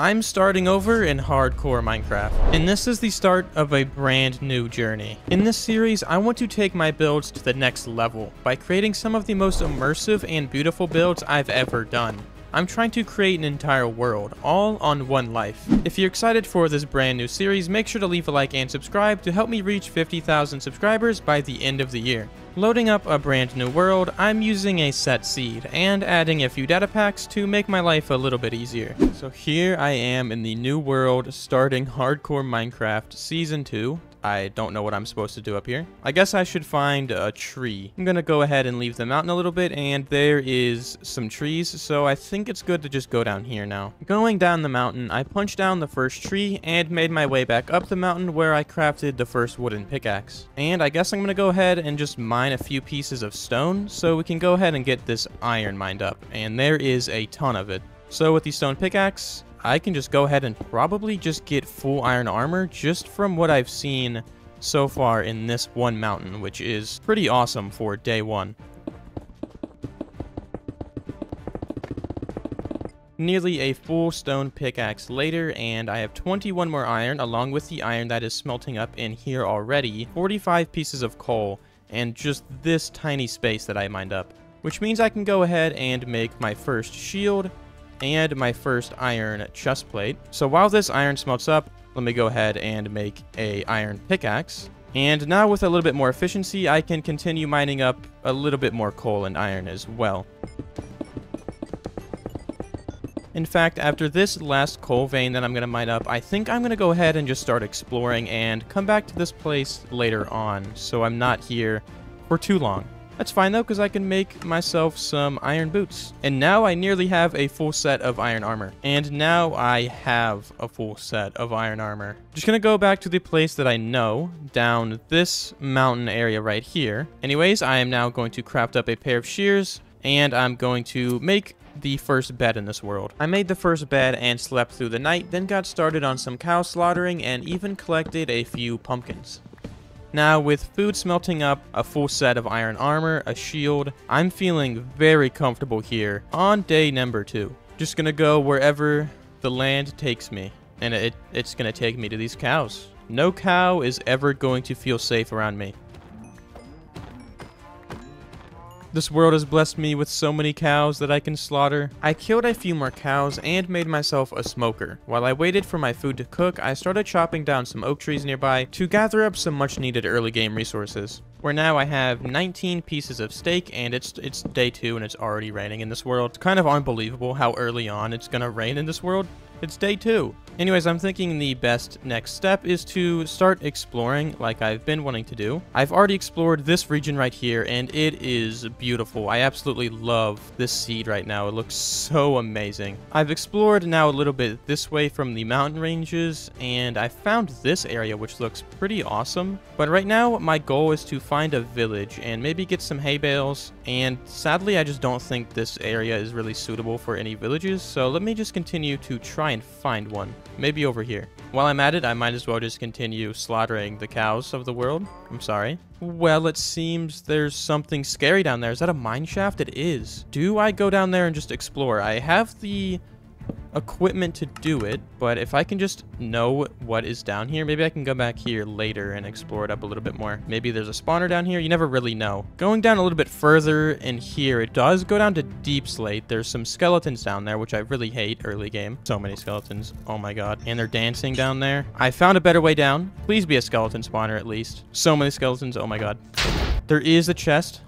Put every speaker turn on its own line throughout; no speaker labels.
I'm starting over in hardcore Minecraft, and this is the start of a brand new journey. In this series, I want to take my builds to the next level by creating some of the most immersive and beautiful builds I've ever done. I'm trying to create an entire world, all on one life. If you're excited for this brand new series, make sure to leave a like and subscribe to help me reach 50,000 subscribers by the end of the year. Loading up a brand new world, I'm using a set seed and adding a few data packs to make my life a little bit easier. So here I am in the new world, starting Hardcore Minecraft Season 2. I don't know what I'm supposed to do up here. I guess I should find a tree. I'm gonna go ahead and leave the mountain a little bit, and there is some trees, so I think it's good to just go down here now. Going down the mountain, I punched down the first tree and made my way back up the mountain where I crafted the first wooden pickaxe. And I guess I'm gonna go ahead and just mine a few pieces of stone so we can go ahead and get this iron mined up, and there is a ton of it. So with the stone pickaxe, I can just go ahead and probably just get full iron armor just from what I've seen so far in this one mountain, which is pretty awesome for day one. Nearly a full stone pickaxe later, and I have 21 more iron along with the iron that is smelting up in here already, 45 pieces of coal, and just this tiny space that I mined up, which means I can go ahead and make my first shield and my first iron chest plate. So while this iron smelts up, let me go ahead and make a iron pickaxe. And now with a little bit more efficiency, I can continue mining up a little bit more coal and iron as well. In fact, after this last coal vein that I'm going to mine up, I think I'm going to go ahead and just start exploring and come back to this place later on, so I'm not here for too long. That's fine though, because I can make myself some iron boots. And now I nearly have a full set of iron armor. And now I have a full set of iron armor. Just gonna go back to the place that I know, down this mountain area right here. Anyways, I am now going to craft up a pair of shears, and I'm going to make the first bed in this world. I made the first bed and slept through the night, then got started on some cow slaughtering and even collected a few pumpkins. Now, with food smelting up, a full set of iron armor, a shield, I'm feeling very comfortable here on day number 2. Just gonna go wherever the land takes me, and it's gonna take me to these cows. No cow is ever going to feel safe around me. This world has blessed me with so many cows that I can slaughter. I killed a few more cows and made myself a smoker. While I waited for my food to cook, I started chopping down some oak trees nearby to gather up some much needed early game resources. Where now I have 19 pieces of steak, and it's day 2 and it's already raining in this world. It's kind of unbelievable how early on it's gonna rain in this world. It's day 2. Anyways, I'm thinking the best next step is to start exploring like I've been wanting to do. I've already explored this region right here, and it is beautiful. I absolutely love this seed right now. It looks so amazing. I've explored now a little bit this way from the mountain ranges, and I found this area which looks pretty awesome. But right now, my goal is to find a village and maybe get some hay bales, and sadly, I just don't think this area is really suitable for any villages, so let me just continue to try and find one. Maybe over here. While I'm at it, I might as well just continue slaughtering the cows of the world. I'm sorry. Well, it seems there's something scary down there. Is that a mine shaft? It is. Do I go down there and just explore? I have the equipment to do it, but if I can just know what is down here, maybe I can go back here later and explore it up a little bit more. Maybe there's a spawner down here. You never really know. Going down a little bit further in here, it does go down to deep slate. There's some skeletons down there, which I really hate early game. So many skeletons. Oh my god. And they're dancing down there. I found a better way down. Please be a skeleton spawner at least. So many skeletons. Oh my god. There is a chest.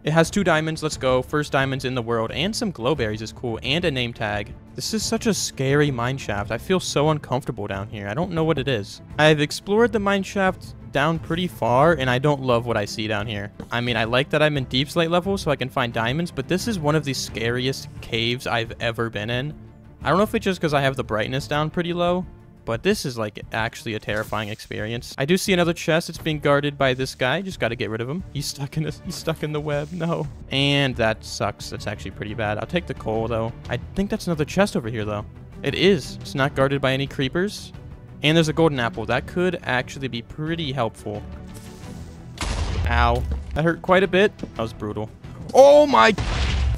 It has 2 diamonds. Let's go. First diamonds in the world. And some glowberries is cool. And a name tag. This is such a scary mine shaft. I feel so uncomfortable down here. I don't know what it is. I've explored the mine shaft down pretty far, and I don't love what I see down here. I mean, I like that I'm in deep slate level so I can find diamonds, but this is one of the scariest caves I've ever been in. I don't know if it's just because I have the brightness down pretty low, but this is like actually a terrifying experience. I do see another chest. It's being guarded by this guy. Just got to get rid of him. He's stuck in the web. No. And that sucks. That's actually pretty bad. I'll take the coal though. I think that's another chest over here though. It is. It's not guarded by any creepers. And there's a golden apple. That could actually be pretty helpful. Ow. That hurt quite a bit. That was brutal. Oh my...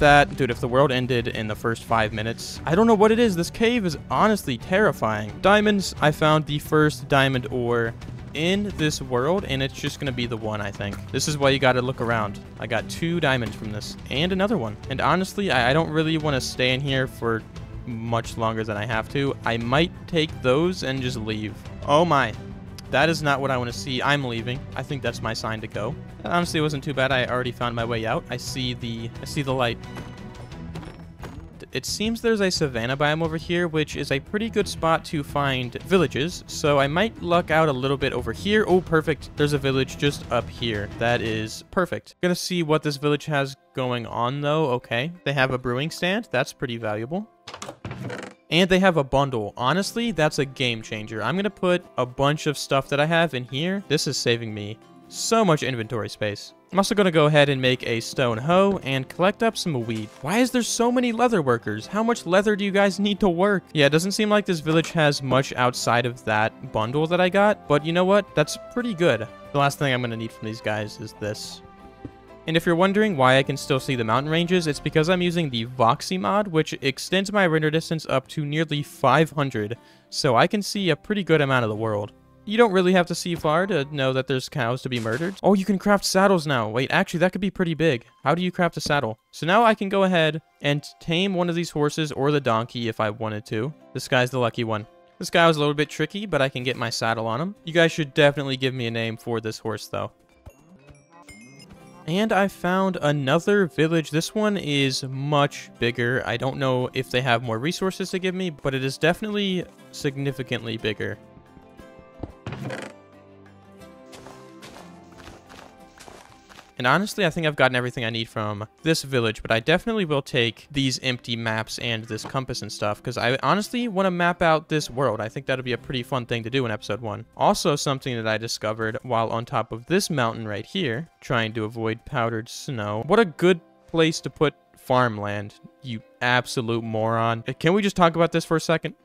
that, dude, if the world ended in the first 5 minutes, I don't know what it is. This cave is honestly terrifying. Diamonds, I found the first diamond ore in this world, and it's just gonna be the one, I think. This is why you gotta look around. I got 2 diamonds from this and another one. And honestly, I don't really want to stay in here for much longer than I have to. I might take those and just leave. Oh my, that is not what I want to see. I'm leaving. I think that's my sign to go. Honestly, it wasn't too bad. I already found my way out. I see the light. It seems there's a savanna biome over here, which is a pretty good spot to find villages, so I might luck out a little bit over here. Oh, perfect. There's a village just up here. That is perfect. Gonna see what this village has going on, though. Okay. They have a brewing stand. That's pretty valuable. And they have a bundle. Honestly, that's a game changer. I'm gonna put a bunch of stuff that I have in here. This is saving me so much inventory space. I'm also going to go ahead and make a stone hoe and collect up some weed. Why is there so many leather workers? How much leather do you guys need to work? Yeah, it doesn't seem like this village has much outside of that bundle that I got, but you know what? That's pretty good. The last thing I'm going to need from these guys is this. And if you're wondering why I can still see the mountain ranges, it's because I'm using the Voxy mod, which extends my render distance up to nearly 500, so I can see a pretty good amount of the world. You don't really have to see far to know that there's cows to be murdered. Oh, you can craft saddles now. Wait, actually, that could be pretty big. How do you craft a saddle? So now I can go ahead and tame one of these horses or the donkey if I wanted to. This guy's the lucky one. This guy was a little bit tricky, but I can get my saddle on him. You guys should definitely give me a name for this horse, though. And I found another village. This one is much bigger. I don't know if they have more resources to give me, but it is definitely significantly bigger. And honestly, I think I've gotten everything I need from this village, but I definitely will take these empty maps and this compass and stuff, because I honestly want to map out this world. I think that'll be a pretty fun thing to do in episode 1. Also, something that I discovered while on top of this mountain right here, trying to avoid powdered snow. What a good place to put farmland, you absolute moron. Can we just talk about this for a second?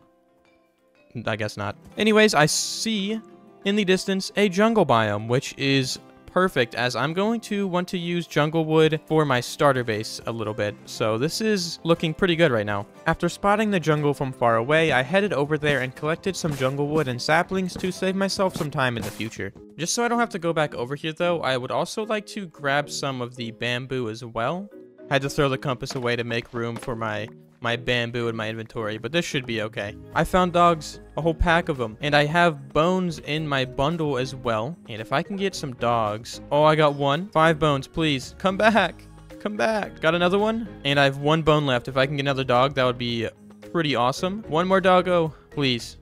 I guess not. Anyways, I see in the distance a jungle biome, which is perfect, as I'm going to want to use jungle wood for my starter base a little bit. So this is looking pretty good right now. After spotting the jungle from far away, I headed over there and collected some jungle wood and saplings to save myself some time in the future. Just so I don't have to go back over here though, I would also like to grab some of the bamboo as well. I had to throw the compass away to make room for my bamboo in my inventory, but this should be okay. I found dogs, a whole pack of them, and I have bones in my bundle as well. And if I can get some dogs... Oh, I got one. 5 bones, please. Come back. Come back. Got another one, and I have 1 bone left. If I can get another dog, that would be pretty awesome. 1 more doggo, please.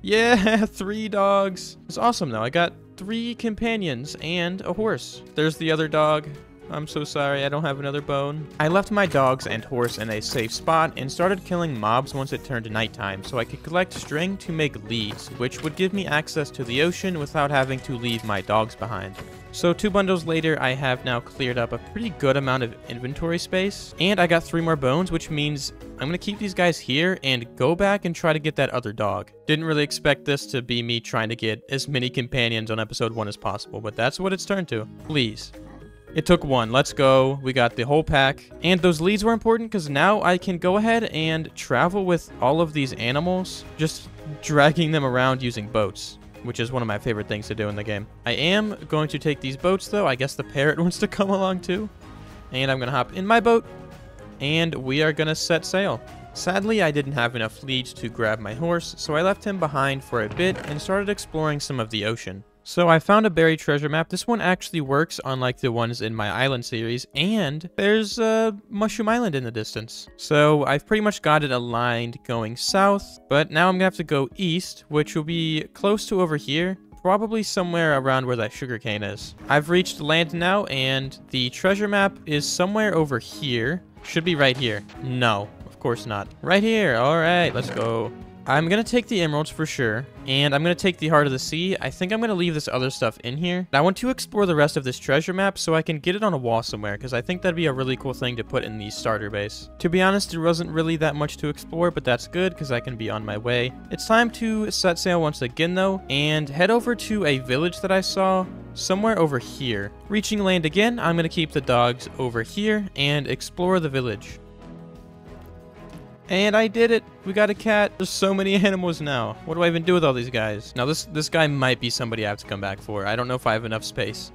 Yeah, 3 dogs. It's awesome, though. I got 3 companions and a horse. There's the other dog. I'm so sorry, I don't have another bone. I left my dogs and horse in a safe spot and started killing mobs once it turned nighttime so I could collect string to make leads, which would give me access to the ocean without having to leave my dogs behind. So 2 bundles later, I have now cleared up a pretty good amount of inventory space, and I got 3 more bones, which means I'm gonna keep these guys here and go back and try to get that other dog. Didn't really expect this to be me trying to get as many companions on episode 1 as possible, but that's what it's turned to. Please. It took 1. Let's go. We got the whole pack. And those leads were important because now I can go ahead and travel with all of these animals, just dragging them around using boats, which is one of my favorite things to do in the game. I am going to take these boats, though. I guess the parrot wants to come along, too. And I'm going to hop in my boat, and we are going to set sail. Sadly, I didn't have enough leads to grab my horse, so I left him behind for a bit and started exploring some of the ocean. So I found a buried treasure map. This one actually works unlike the ones in my island series, and there's Mushroom Island in the distance. So I've pretty much got it aligned going south, but now I'm gonna have to go east, which will be close to over here, probably somewhere around where that sugarcane is. I've reached land now, and the treasure map is somewhere over here. Should be right here. No, of course not. Right here. All right, let's go. I'm going to take the emeralds for sure, and I'm going to take the heart of the sea. I think I'm going to leave this other stuff in here. I want to explore the rest of this treasure map so I can get it on a wall somewhere, because I think that'd be a really cool thing to put in the starter base. To be honest, there wasn't really that much to explore, but that's good because I can be on my way. It's time to set sail once again though, and head over to a village that I saw somewhere over here. Reaching land again, I'm going to keep the dogs over here and explore the village. And I did it! We got a cat! There's so many animals now. What do I even do with all these guys? Now this guy might be somebody I have to come back for. I don't know if I have enough space.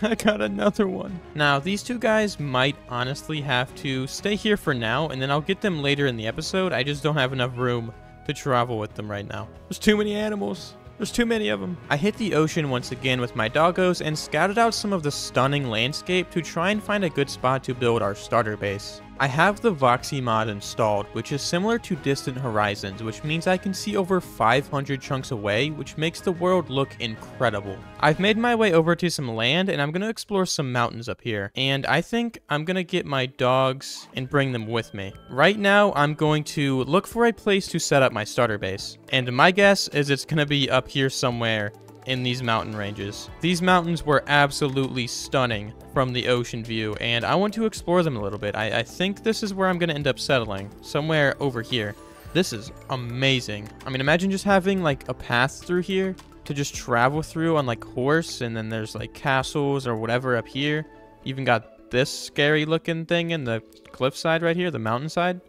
I got another one. Now, these two guys might honestly have to stay here for now, and then I'll get them later in the episode. I just don't have enough room to travel with them right now. There's too many animals. There's too many of them. I hit the ocean once again with my doggos and scouted out some of the stunning landscape to try and find a good spot to build our starter base. I have the Voxy mod installed, which is similar to Distant Horizons, which means I can see over 500 chunks away, which makes the world look incredible. I've made my way over to some land, and I'm going to explore some mountains up here. And I think I'm going to get my dogs and bring them with me. Right now, I'm going to look for a place to set up my starter base. And my guess is it's going to be up here somewhere in these mountain ranges. These mountains were absolutely stunning from the ocean view, and I want to explore them a little bit. I think this is where I'm going to end up settling, somewhere over here. This is amazing. I mean, imagine just having like a path through here to just travel through on like horse, and then there's like castles or whatever up here. Even got this scary looking thing in the cliffside right here, the mountainside.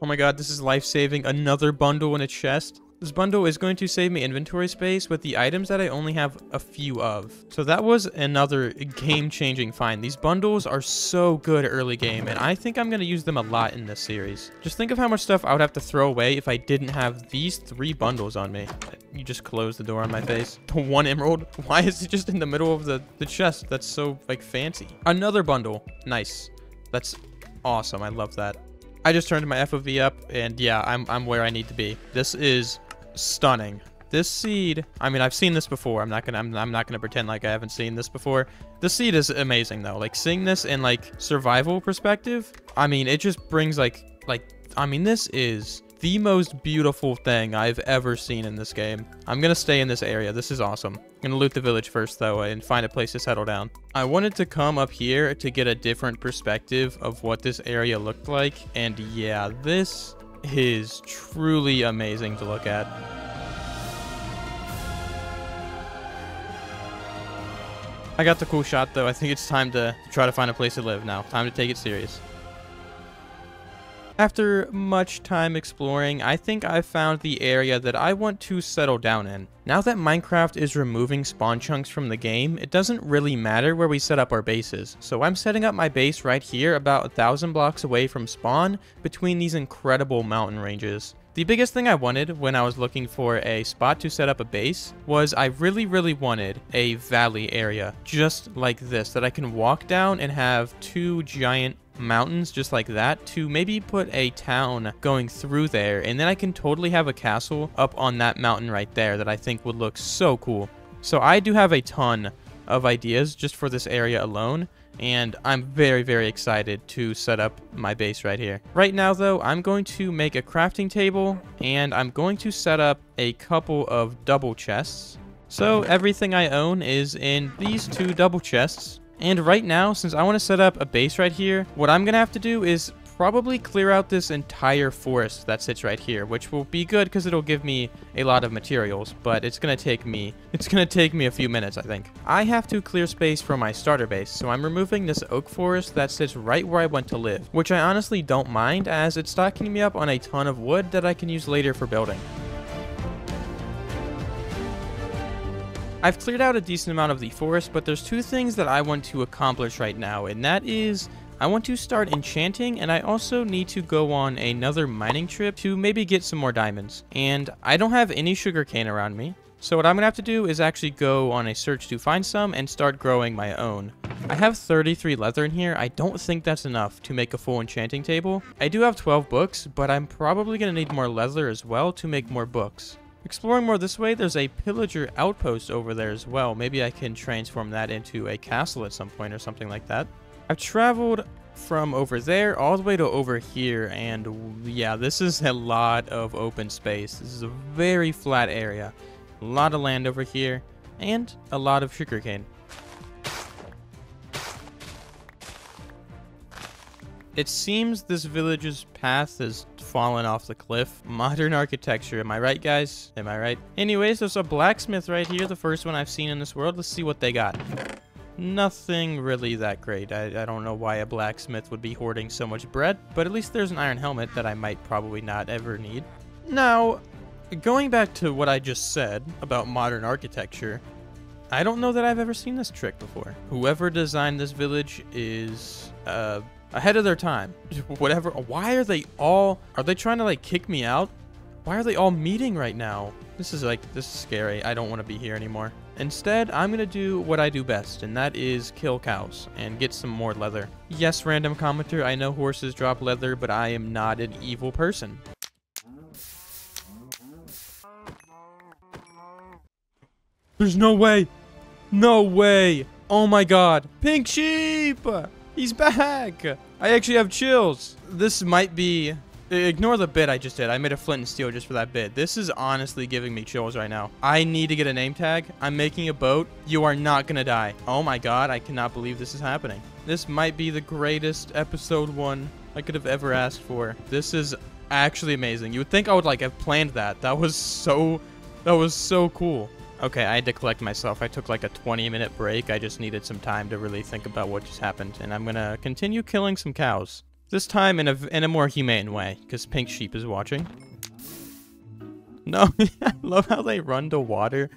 Oh my god, this is life-saving. Another bundle in a chest. This bundle is going to save me inventory space with the items that I only have a few of. So that was another game-changing find. These bundles are so good early game, and I think I'm going to use them a lot in this series. Just think of how much stuff I would have to throw away if I didn't have these 3 bundles on me. You just closed the door on my face. The 1 emerald? Why is it just in the middle of the chest? That's so, like, fancy. Another bundle. Nice. That's awesome. I love that. I just turned my FOV up, and yeah, I'm where I need to be. This is stunning. This seed, I mean, I've seen this before. I'm not gonna pretend like I haven't seen this before. The seed is amazing though. Like seeing this in like survival perspective, I mean, it just brings I mean, this is the most beautiful thing I've ever seen in this game. I'm gonna stay in this area. This is awesome. I'm gonna loot the village first though and find a place to settle down. I wanted to come up here to get a different perspective of what this area looked like, and yeah, this is truly amazing to look at. I got the cool shot though. I think it's time to try to find a place to live now. Time to take it serious. After much time exploring, I think I've found the area that I want to settle down in. Now that Minecraft is removing spawn chunks from the game, it doesn't really matter where we set up our bases. So I'm setting up my base right here about 1,000 blocks away from spawn between these incredible mountain ranges. The biggest thing I wanted when I was looking for a spot to set up a base was I really wanted a valley area just like this that I can walk down and have 2 giant mountains just like that to maybe put a town going through there, and then I can totally have a castle up on that mountain right there that I think would look so cool. So I do have a ton of ideas just for this area alone, and I'm very excited to set up my base right here. Right now though, I'm going to make a crafting table, and I'm going to set up a couple of double chests. So everything I own is in these 2 double chests. And right now, since I want to set up a base right here, what I'm going to have to do is probably clear out this entire forest that sits right here, which will be good because it'll give me a lot of materials, but it's going to take me a few minutes, I think. I have to clear space for my starter base, so I'm removing this oak forest that sits right where I want to live, which I honestly don't mind as it's stocking me up on a ton of wood that I can use later for building. I've cleared out a decent amount of the forest, but there's 2 things that I want to accomplish right now, and that is I want to start enchanting, and I also need to go on another mining trip to maybe get some more diamonds. And I don't have any sugarcane around me, so what I'm going to have to do is actually go on a search to find some and start growing my own. I have 33 leather in here. I don't think that's enough to make a full enchanting table. I do have 12 books, but I'm probably going to need more leather as well to make more books. Exploring more this way, there's a pillager outpost over there as well. Maybe I can transform that into a castle at some point or something like that. I've traveled from over there all the way to over here, and yeah, this is a lot of open space. This is a very flat area. A lot of land over here, and a lot of sugarcane. It seems this village's path is fallen off the cliff. Modern architecture. Am I right, guys? Am I right? Anyways, there's a blacksmith right here. The first one I've seen in this world. Let's see what they got. Nothing really that great. I don't know why a blacksmith would be hoarding so much bread, but at least there's an iron helmet that I might probably not ever need. Now, going back to what I just said about modern architecture, I don't know that I've ever seen this trick before. Whoever designed this village is ahead of their time. Whatever. Why are they trying to like kick me out? Why are they all meeting right now? This is scary. I don't want to be here anymore. Instead, I'm going to do what I do best, and that is kill cows and get some more leather. Yes, random commenter, I know horses drop leather, but I am not an evil person. There's no way. No way. Oh my god. Pink sheep. He's back. I actually have chills. This might be... Ignore the bit I just did. I made a flint and steel just for that bit. This is honestly giving me chills right now. I need to get a name tag. I'm making a boat. You are not gonna die. Oh my god. I cannot believe this is happening. This might be the greatest episode 1 I could have ever asked for. This is actually amazing. You would think I would like have planned that. That was so cool. Okay, I had to collect myself. I took like a 20-minute break. I just needed some time to really think about what just happened. And I'm gonna continue killing some cows. This time in a more humane way, because Pink Sheep is watching. No, I love how they run to water.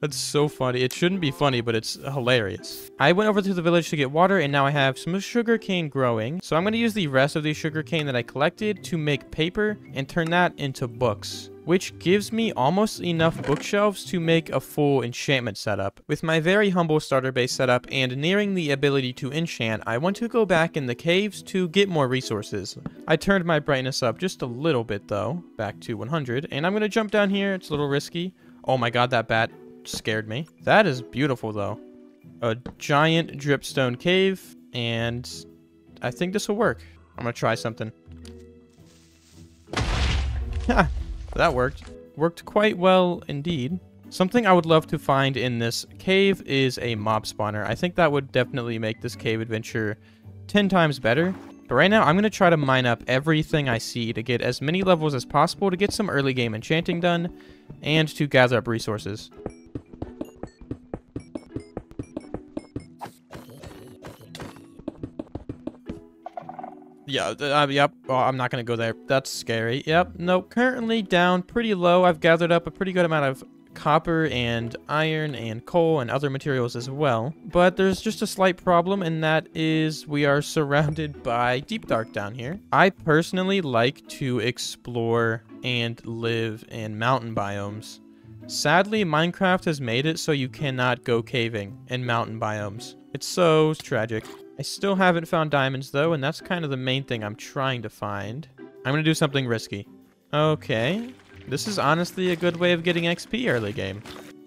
That's so funny. It shouldn't be funny, but it's hilarious. I went over to the village to get water, and now I have some sugarcane growing. So I'm going to use the rest of the sugarcane that I collected to make paper and turn that into books, which gives me almost enough bookshelves to make a full enchantment setup. With my very humble starter base setup and nearing the ability to enchant, I want to go back in the caves to get more resources. I turned my brightness up just a little bit though, back to 100, and I'm going to jump down here. It's a little risky. Oh my god, that bat scared me. That is beautiful though. A giant dripstone cave, and I think this will work. I'm going to try something. Ha! That worked. Worked quite well indeed. Something I would love to find in this cave is a mob spawner. I think that would definitely make this cave adventure 10 times better. But right now, I'm going to try to mine up everything I see to get as many levels as possible to get some early game enchanting done and to gather up resources. Yeah, yep. Oh, I'm not going to go there. That's scary. Yep. Nope. Currently down pretty low. I've gathered up a pretty good amount of copper and iron and coal and other materials as well. But there's just a slight problem, and that is we are surrounded by deep dark down here. I personally like to explore and live in mountain biomes. Sadly, Minecraft has made it so you cannot go caving in mountain biomes. It's so tragic. I still haven't found diamonds though, and that's kind of the main thing I'm trying to find. I'm gonna do something risky. Okay. This is honestly a good way of getting XP early game.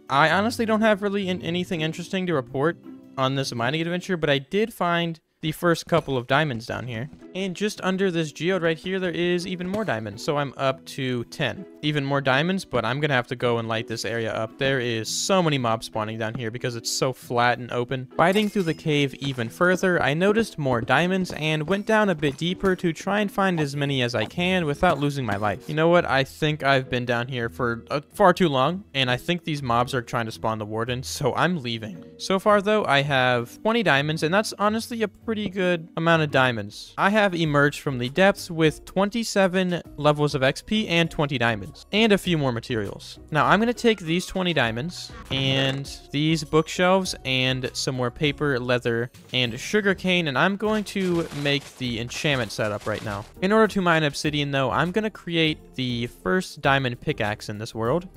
I honestly don't have really anything interesting to report on this mining adventure, but I did find the first couple of diamonds down here. And just under this geode right here, there is even more diamonds. So I'm up to 10. Even more diamonds, but I'm going to have to go and light this area up. There is so many mobs spawning down here because it's so flat and open. Biting through the cave even further, I noticed more diamonds and went down a bit deeper to try and find as many as I can without losing my life. You know what? I think I've been down here for far too long, and I think these mobs are trying to spawn the warden, so I'm leaving. So far, though, I have 20 diamonds, and that's honestly a pretty good amount of diamonds. I have emerged from the depths with 27 levels of XP and 20 diamonds and a few more materials. Now I'm going to take these 20 diamonds and these bookshelves and some more paper, leather, and sugarcane, and I'm going to make the enchantment setup right now. In order to mine obsidian though, I'm going to create the first diamond pickaxe in this world,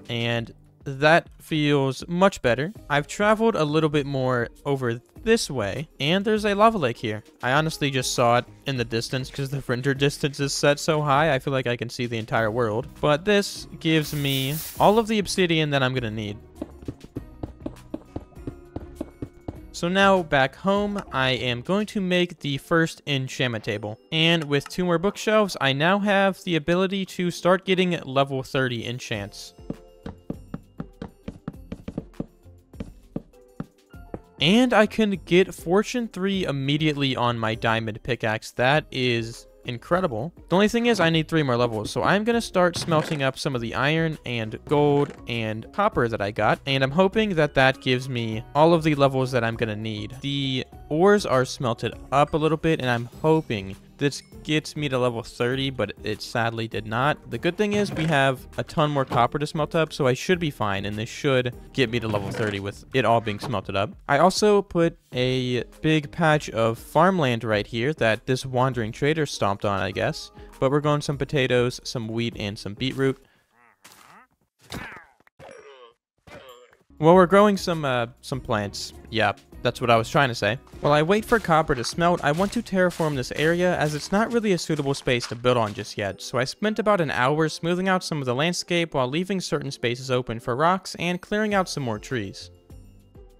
and that feels much better. I've traveled a little bit more over this way, and there's a lava lake here. I honestly just saw it in the distance because the render distance is set so high. I feel like I can see the entire world. But this gives me all of the obsidian that I'm gonna need. So now back home, I am going to make the first enchantment table. And with 2 more bookshelves, I now have the ability to start getting level 30 enchants. And I can get Fortune 3 immediately on my diamond pickaxe. That is incredible. The only thing is I need 3 more levels, so I'm gonna start smelting up some of the iron and gold and copper that I got, and I'm hoping that that gives me all of the levels that I'm gonna need. The ores are smelted up a little bit, and I'm hoping this gets me to level 30, but it sadly did not. The good thing is we have a ton more copper to smelt up, so I should be fine, and this should get me to level 30 with it all being smelted up. I also put a big patch of farmland right here that this wandering trader stomped on, I guess. But we're going some potatoes, some wheat, and some beetroot. Well, we're growing some plants. Yeah, that's what I was trying to say. While I wait for copper to smelt, I want to terraform this area as it's not really a suitable space to build on just yet, so I spent about an hour smoothing out some of the landscape while leaving certain spaces open for rocks and clearing out some more trees.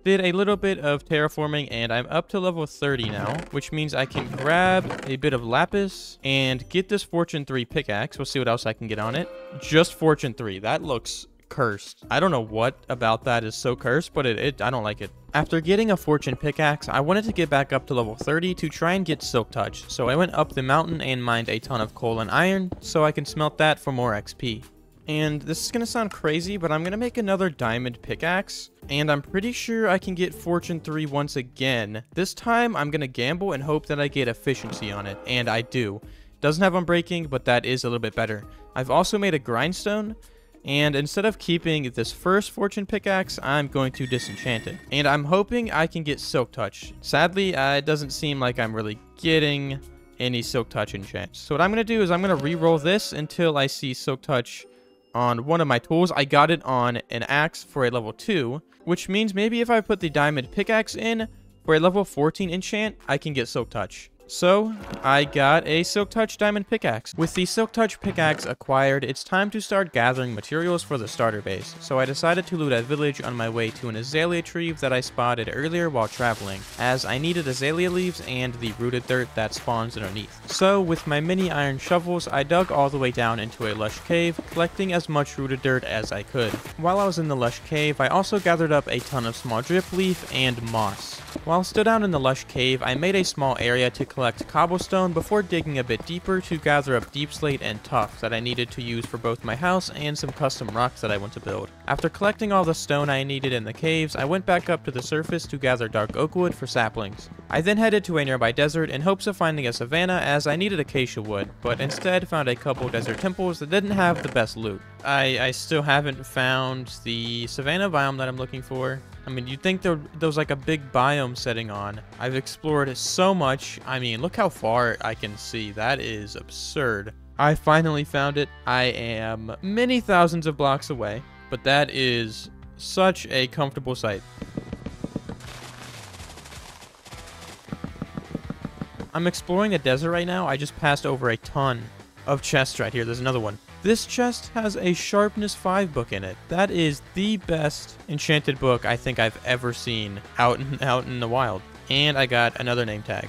Did a little bit of terraforming and I'm up to level 30 now, which means I can grab a bit of lapis and get this Fortune 3 pickaxe. We'll see what else I can get on it. Just Fortune 3. That looks cursed. I don't know what about that is so cursed, but I don't like it. After getting a Fortune pickaxe, I wanted to get back up to level 30 to try and get Silk Touch, so I went up the mountain and mined a ton of coal and iron so I can smelt that for more XP. And this is going to sound crazy, but I'm going to make another diamond pickaxe, and I'm pretty sure I can get Fortune 3 once again. This time, I'm going to gamble and hope that I get efficiency on it, and I do. Doesn't have unbreaking, but that is a little bit better. I've also made a grindstone, and instead of keeping this first Fortune pickaxe, I'm going to disenchant it. And I'm hoping I can get Silk Touch. Sadly, it doesn't seem like I'm really getting any Silk Touch enchants. So what I'm going to do is I'm going to re-roll this until I see Silk Touch on one of my tools. I got it on an axe for a level 2, which means maybe if I put the diamond pickaxe in for a level 14 enchant, I can get Silk Touch. So, I got a Silk Touch diamond pickaxe. With the Silk Touch pickaxe acquired, it's time to start gathering materials for the starter base. So I decided to loot a village on my way to an azalea tree that I spotted earlier while traveling, as I needed azalea leaves and the rooted dirt that spawns underneath. So, with my mini iron shovels, I dug all the way down into a lush cave, collecting as much rooted dirt as I could. While I was in the lush cave, I also gathered up a ton of small drip leaf and moss. While still down in the lush cave, I made a small area to collect cobblestone before digging a bit deeper to gather up deep slate and tuff that I needed to use for both my house and some custom rocks that I want to build. After collecting all the stone I needed in the caves, I went back up to the surface to gather dark oak wood for saplings. I then headed to a nearby desert in hopes of finding a savanna as I needed acacia wood, but instead found a couple desert temples that didn't have the best loot. I still haven't found the savanna biome that I'm looking for. I mean, you'd think there was like a big biome setting on. I've explored so much. I mean, look how far I can see. That is absurd. I finally found it. I am many thousands of blocks away, but that is such a comfortable sight. I'm exploring the desert right now. I just passed over a ton of chests right here. There's another one. This chest has a Sharpness 5 book in it. That is the best enchanted book I think I've ever seen out in the wild. And I got another name tag.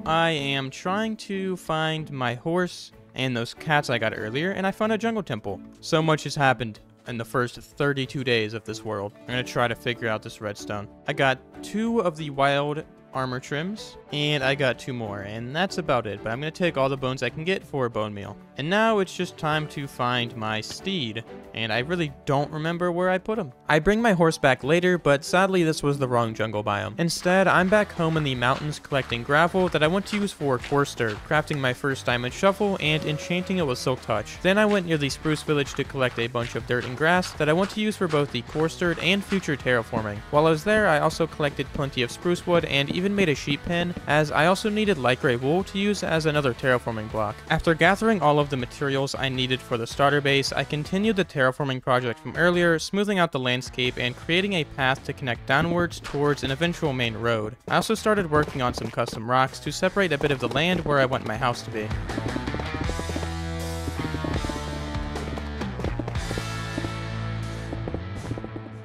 I am trying to find my horse and those cats I got earlier, and I found a jungle temple. So much has happened in the first 32 days of this world. I'm going to try to figure out this redstone. I got 2 of the wild armor trims, and I got 2 more, and that's about it. But I'm going to take all the bones I can get for a bone meal. And now it's just time to find my steed, and I really don't remember where I put him. I bring my horse back later, but sadly this was the wrong jungle biome. Instead, I'm back home in the mountains collecting gravel that I want to use for coarse dirt, crafting my first diamond shovel, and enchanting it with Silk Touch. Then I went near the spruce village to collect a bunch of dirt and grass that I want to use for both the coarse dirt and future terraforming. While I was there, I also collected plenty of spruce wood and even made a sheep pen, as I also needed light gray wool to use as another terraforming block. After gathering all of the materials I needed for the starter base, I continued the terraforming project from earlier, smoothing out the landscape and creating a path to connect downwards towards an eventual main road. I also started working on some custom rocks to separate a bit of the land where I want my house to be.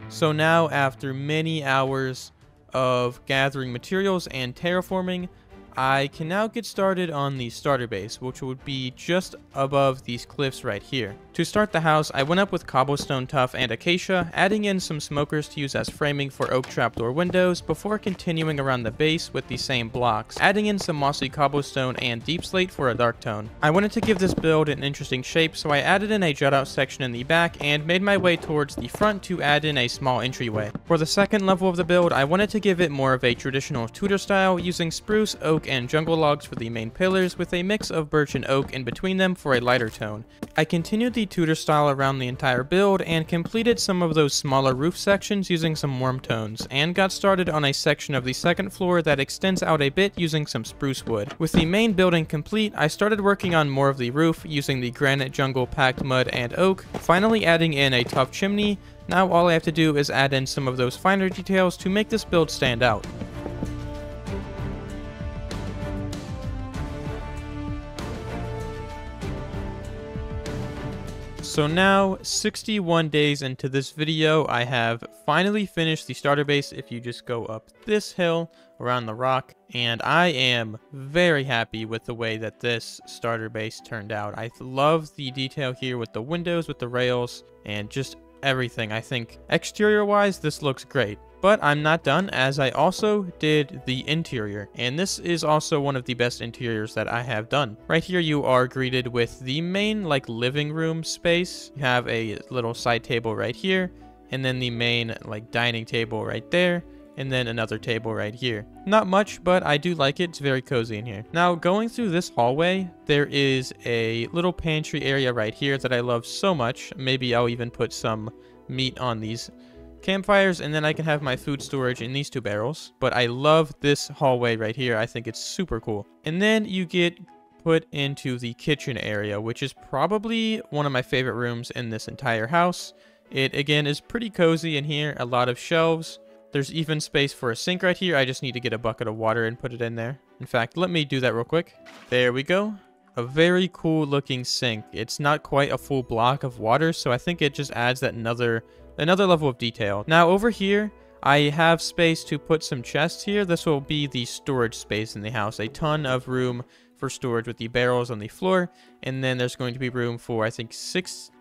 So now, after many hours of gathering materials and terraforming, I can now get started on the starter base, which would be just above these cliffs right here. To start the house, I went up with cobblestone tuff and acacia, adding in some smokers to use as framing for oak trapdoor windows before continuing around the base with the same blocks, adding in some mossy cobblestone and deep slate for a dark tone. I wanted to give this build an interesting shape, so I added in a jut out section in the back and made my way towards the front to add in a small entryway. For the second level of the build, I wanted to give it more of a traditional Tudor style, using spruce, oak, and jungle logs for the main pillars with a mix of birch and oak in between them for a lighter tone. I continued the Tudor style around the entire build and completed some of those smaller roof sections using some warm tones, and got started on a section of the second floor that extends out a bit using some spruce wood. With the main building complete, I started working on more of the roof using the granite jungle, packed mud, and oak, finally adding in a tough chimney. Now all I have to do is add in some of those finer details to make this build stand out. So now, 61 days into this video, I have finally finished the starter base if you just go up this hill around the rock, and I am very happy with the way that this starter base turned out. I love the detail here with the windows, with the rails, and just everything. I think exterior-wise, this looks great. But I'm not done, as I also did the interior, and this is also one of the best interiors that I have done. Right here you are greeted with the main living room space. You have a little side table right here, and then the main dining table right there, and then another table right here. Not much, but I do like it. It's very cozy in here. Now, going through this hallway, there is a little pantry area right here that I love so much. Maybe I'll even put some meat on these campfires, and then I can have my food storage in these two barrels. But I love this hallway right here. I think it's super cool. And then you get put into the kitchen area, which is probably one of my favorite rooms in this entire house. It, again, is pretty cozy in here. A lot of shelves. There's even space for a sink right here. I just need to get a bucket of water and put it in there. In fact, let me do that real quick. There we go. A very cool looking sink. It's not quite a full block of water, so I think it just adds that another level of detail. Now over here, I have space to put some chests here. This will be the storage space in the house. A ton of room for storage with the barrels on the floor. And then there's going to be room for, I think, six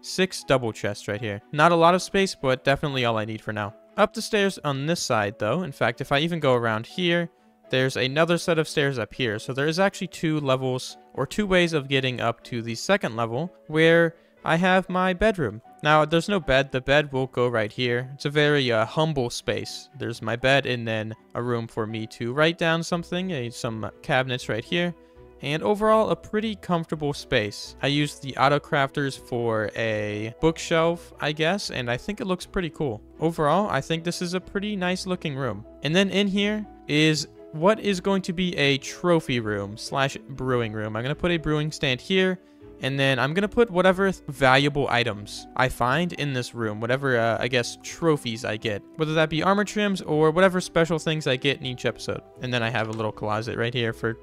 double chests right here. Not a lot of space, but definitely all I need for now. Up the stairs on this side, though. In fact, if I even go around here, there's another set of stairs up here. So there is actually two levels, or two ways of getting up to the second level, where I have my bedroom. Now, there's no bed. The bed will go right here. It's a very humble space. There's my bed, and then a room for me to write down something, some cabinets right here. And overall, a pretty comfortable space. I used the auto crafters for a bookshelf, I guess, and I think it looks pretty cool. Overall, I think this is a pretty nice looking room. And then in here is what is going to be a trophy room slash brewing room. I'm going to put a brewing stand here, and then I'm going to put whatever valuable items I find in this room, whatever, I guess, trophies I get, whether that be armor trims or whatever special things I get in each episode. And then I have a little closet right here for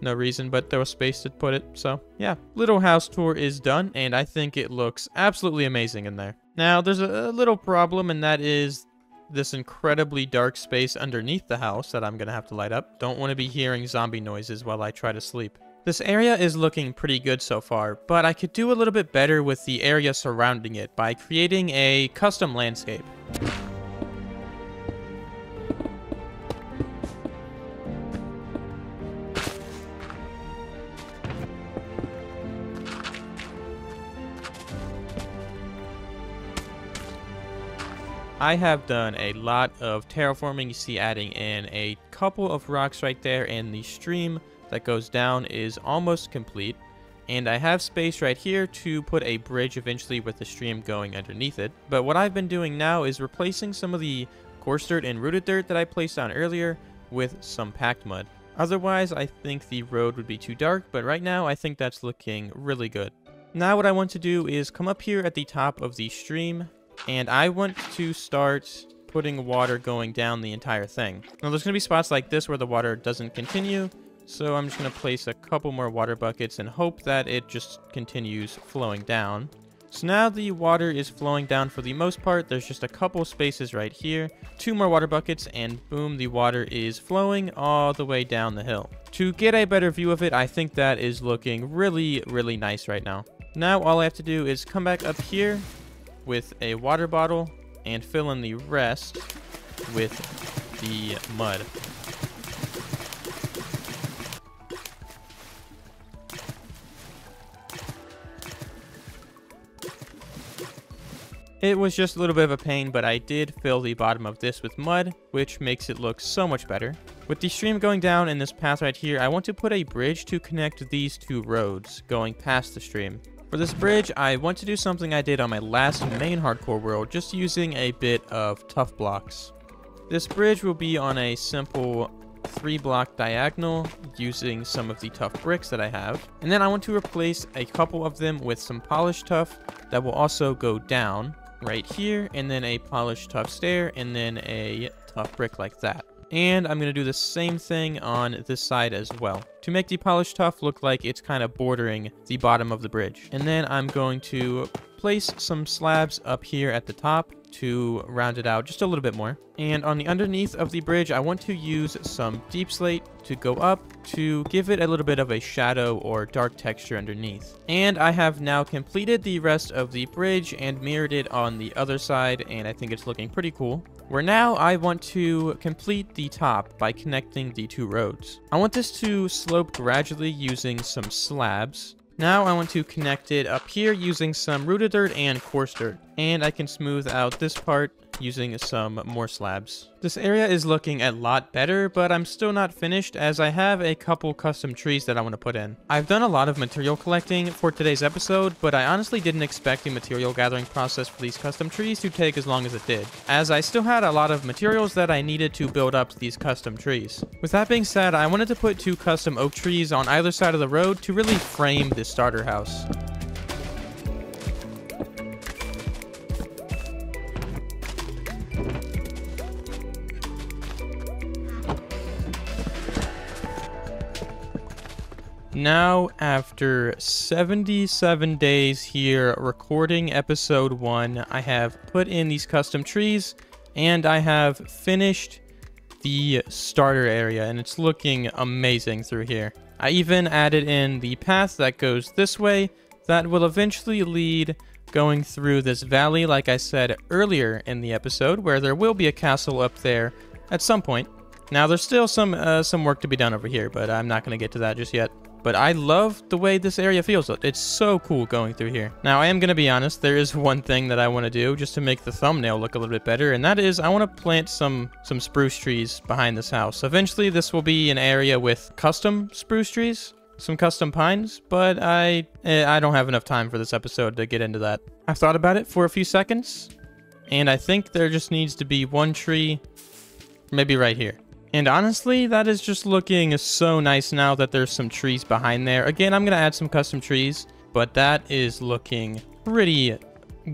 no reason, but there was space to put it. So yeah, little house tour is done, and I think it looks absolutely amazing in there. Now there's a little problem, and that is this incredibly dark space underneath the house that I'm gonna have to light up. Don't want to be hearing zombie noises while I try to sleep. This area is looking pretty good so far, but I could do a little bit better with the area surrounding it by creating a custom landscape. I have done a lot of terraforming. You see adding in a couple of rocks right there, and the stream that goes down is almost complete. And I have space right here to put a bridge eventually with the stream going underneath it. But what I've been doing now is replacing some of the coarse dirt and rooted dirt that I placed down earlier with some packed mud. Otherwise, I think the road would be too dark, but right now I think that's looking really good. Now what I want to do is come up here at the top of the stream, and I want to start putting water going down the entire thing. Now there's going to be spots like this where the water doesn't continue, so I'm just going to place a couple more water buckets and hope that it just continues flowing down. So now the water is flowing down for the most part. There's just a couple spaces right here. 2 more water buckets, and boom, the water is flowing all the way down the hill. To get a better view of it, I think that is looking really, really nice right now. Now all I have to do is come back up here with a water bottle and fill in the rest with the mud. It was just a little bit of a pain, but I did fill the bottom of this with mud, which makes it look so much better. With the stream going down in this path right here, I want to put a bridge to connect these two roads going past the stream. For this bridge, I want to do something I did on my last main hardcore world, just using a bit of tough blocks. This bridge will be on a simple 3-block diagonal using some of the tough bricks that I have. And then I want to replace a couple of them with some polished tough that will also go down right here, and then a polished tough stair, and then a tough brick like that. And I'm going to do the same thing on this side as well, to make the polished tough look like it's kind of bordering the bottom of the bridge. And then I'm going to place some slabs up here at the top to round it out just a little bit more. And on the underneath of the bridge, I want to use some deep slate to go up to give it a little bit of a shadow or dark texture underneath. And I have now completed the rest of the bridge and mirrored it on the other side, and I think it's looking pretty cool. Where now I want to complete the top by connecting the two roads. I want this to slope gradually using some slabs. Now I want to connect it up here using some rooted dirt and coarse dirt. And I can smooth out this part using some more slabs. This area is looking a lot better, but I'm still not finished as I have a couple custom trees that I want to put in. I've done a lot of material collecting for today's episode, but I honestly didn't expect the material gathering process for these custom trees to take as long as it did, as I still had a lot of materials that I needed to build up these custom trees. With that being said, I wanted to put 2 custom oak trees on either side of the road to really frame this starter house. Now, after 77 days here recording episode 1, I have put in these custom trees and I have finished the starter area, and it's looking amazing through here. I even added in the path that goes this way that will eventually lead going through this valley, like I said earlier in the episode, where there will be a castle up there at some point. Now, there's still some work to be done over here, but I'm not going to get to that just yet. But I love the way this area feels. It's so cool going through here. Now, I am going to be honest, there is one thing that I want to do just to make the thumbnail look a little bit better, and that is I want to plant some spruce trees behind this house. Eventually, this will be an area with custom spruce trees, some custom pines, but I don't have enough time for this episode to get into that. I've thought about it for a few seconds, and I think there just needs to be one tree, maybe right here. And honestly, that is just looking so nice now that there's some trees behind there. Again, I'm going to add some custom trees, but that is looking pretty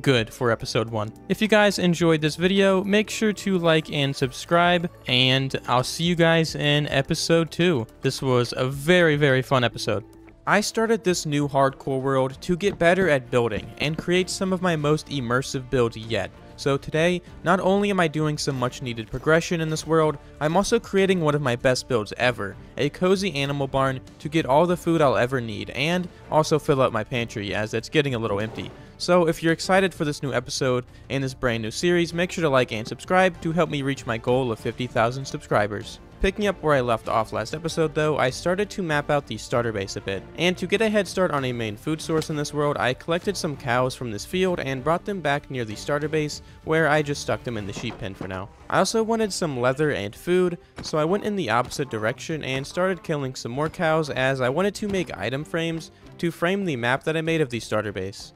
good for episode 1. If you guys enjoyed this video, make sure to like and subscribe, and I'll see you guys in episode 2. This was a very, very fun episode. I started this new hardcore world to get better at building and create some of my most immersive builds yet. So today, not only am I doing some much needed progression in this world, I'm also creating one of my best builds ever, a cozy animal barn to get all the food I'll ever need and also fill up my pantry as it's getting a little empty. So if you're excited for this new episode and this brand new series, make sure to like and subscribe to help me reach my goal of 50,000 subscribers. Picking up where I left off last episode though, I started to map out the starter base a bit, and to get a head start on a main food source in this world, I collected some cows from this field and brought them back near the starter base, where I just stuck them in the sheep pen for now. I also wanted some leather and food, so I went in the opposite direction and started killing some more cows as I wanted to make item frames to frame the map that I made of the starter base.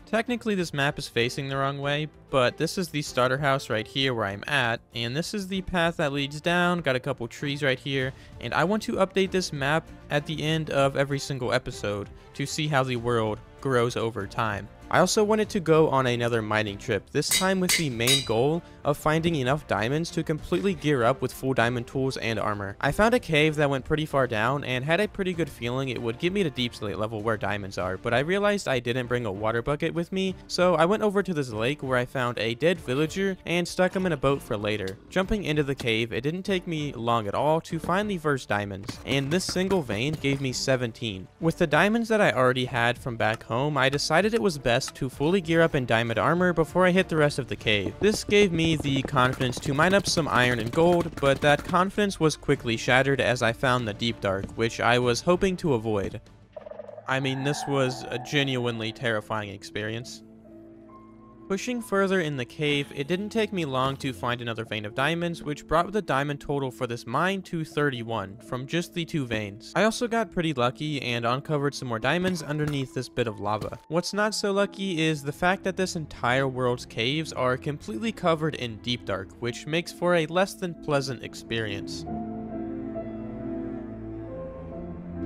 Technically this map is facing the wrong way, but this is the starter house right here where I'm at, and this is the path that leads down, got a couple trees right here, and I want to update this map at the end of every single episode to see how the world grows over time. I also wanted to go on another mining trip, this time with the main goal of finding enough diamonds to completely gear up with full diamond tools and armor. I found a cave that went pretty far down and had a pretty good feeling it would get me to deep slate level where diamonds are, but I realized I didn't bring a water bucket with me, so I went over to this lake where I found a dead villager and stuck him in a boat for later. Jumping into the cave, it didn't take me long at all to find the first diamonds, and this single vein gave me 17. With the diamonds that I already had from back home, I decided it was best to fully gear up in diamond armor before I hit the rest of the cave. This gave me the confidence to mine up some iron and gold, but that confidence was quickly shattered as I found the deep dark, which I was hoping to avoid. I mean, this was a genuinely terrifying experience. Pushing further in the cave, it didn't take me long to find another vein of diamonds, which brought the diamond total for this mine to 31, from just the 2 veins. I also got pretty lucky and uncovered some more diamonds underneath this bit of lava. What's not so lucky is the fact that this entire world's caves are completely covered in deep dark, which makes for a less than pleasant experience.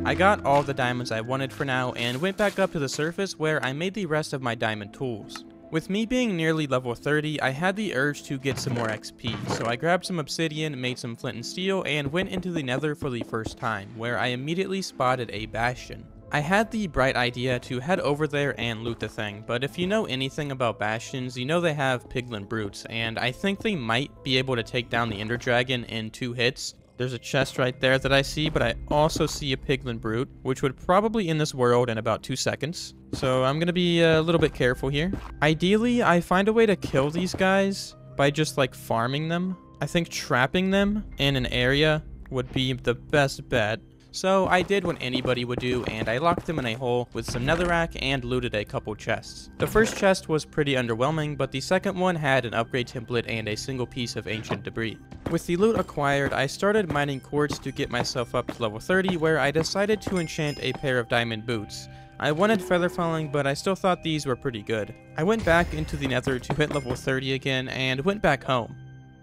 I got all the diamonds I wanted for now and went back up to the surface where I made the rest of my diamond tools. With me being nearly level 30, I had the urge to get some more XP, so I grabbed some obsidian, made some flint and steel, and went into the nether for the first time, where I immediately spotted a bastion. I had the bright idea to head over there and loot the thing, but if you know anything about bastions, you know they have piglin brutes, and I think they might be able to take down the ender dragon in 2 hits. There's a chest right there that I see, but I also see a piglin brute, which would probably end this world in about 2 seconds. So I'm gonna be a little bit careful here. Ideally, I find a way to kill these guys by just like farming them. I think trapping them in an area would be the best bet. So I did what anybody would do, and I locked them in a hole with some netherrack and looted a couple chests. The first chest was pretty underwhelming, but the second one had an upgrade template and a single piece of ancient debris. With the loot acquired, I started mining quartz to get myself up to level 30, where I decided to enchant a pair of diamond boots. I wanted feather falling, but I still thought these were pretty good. I went back into the nether to hit level 30 again and went back home.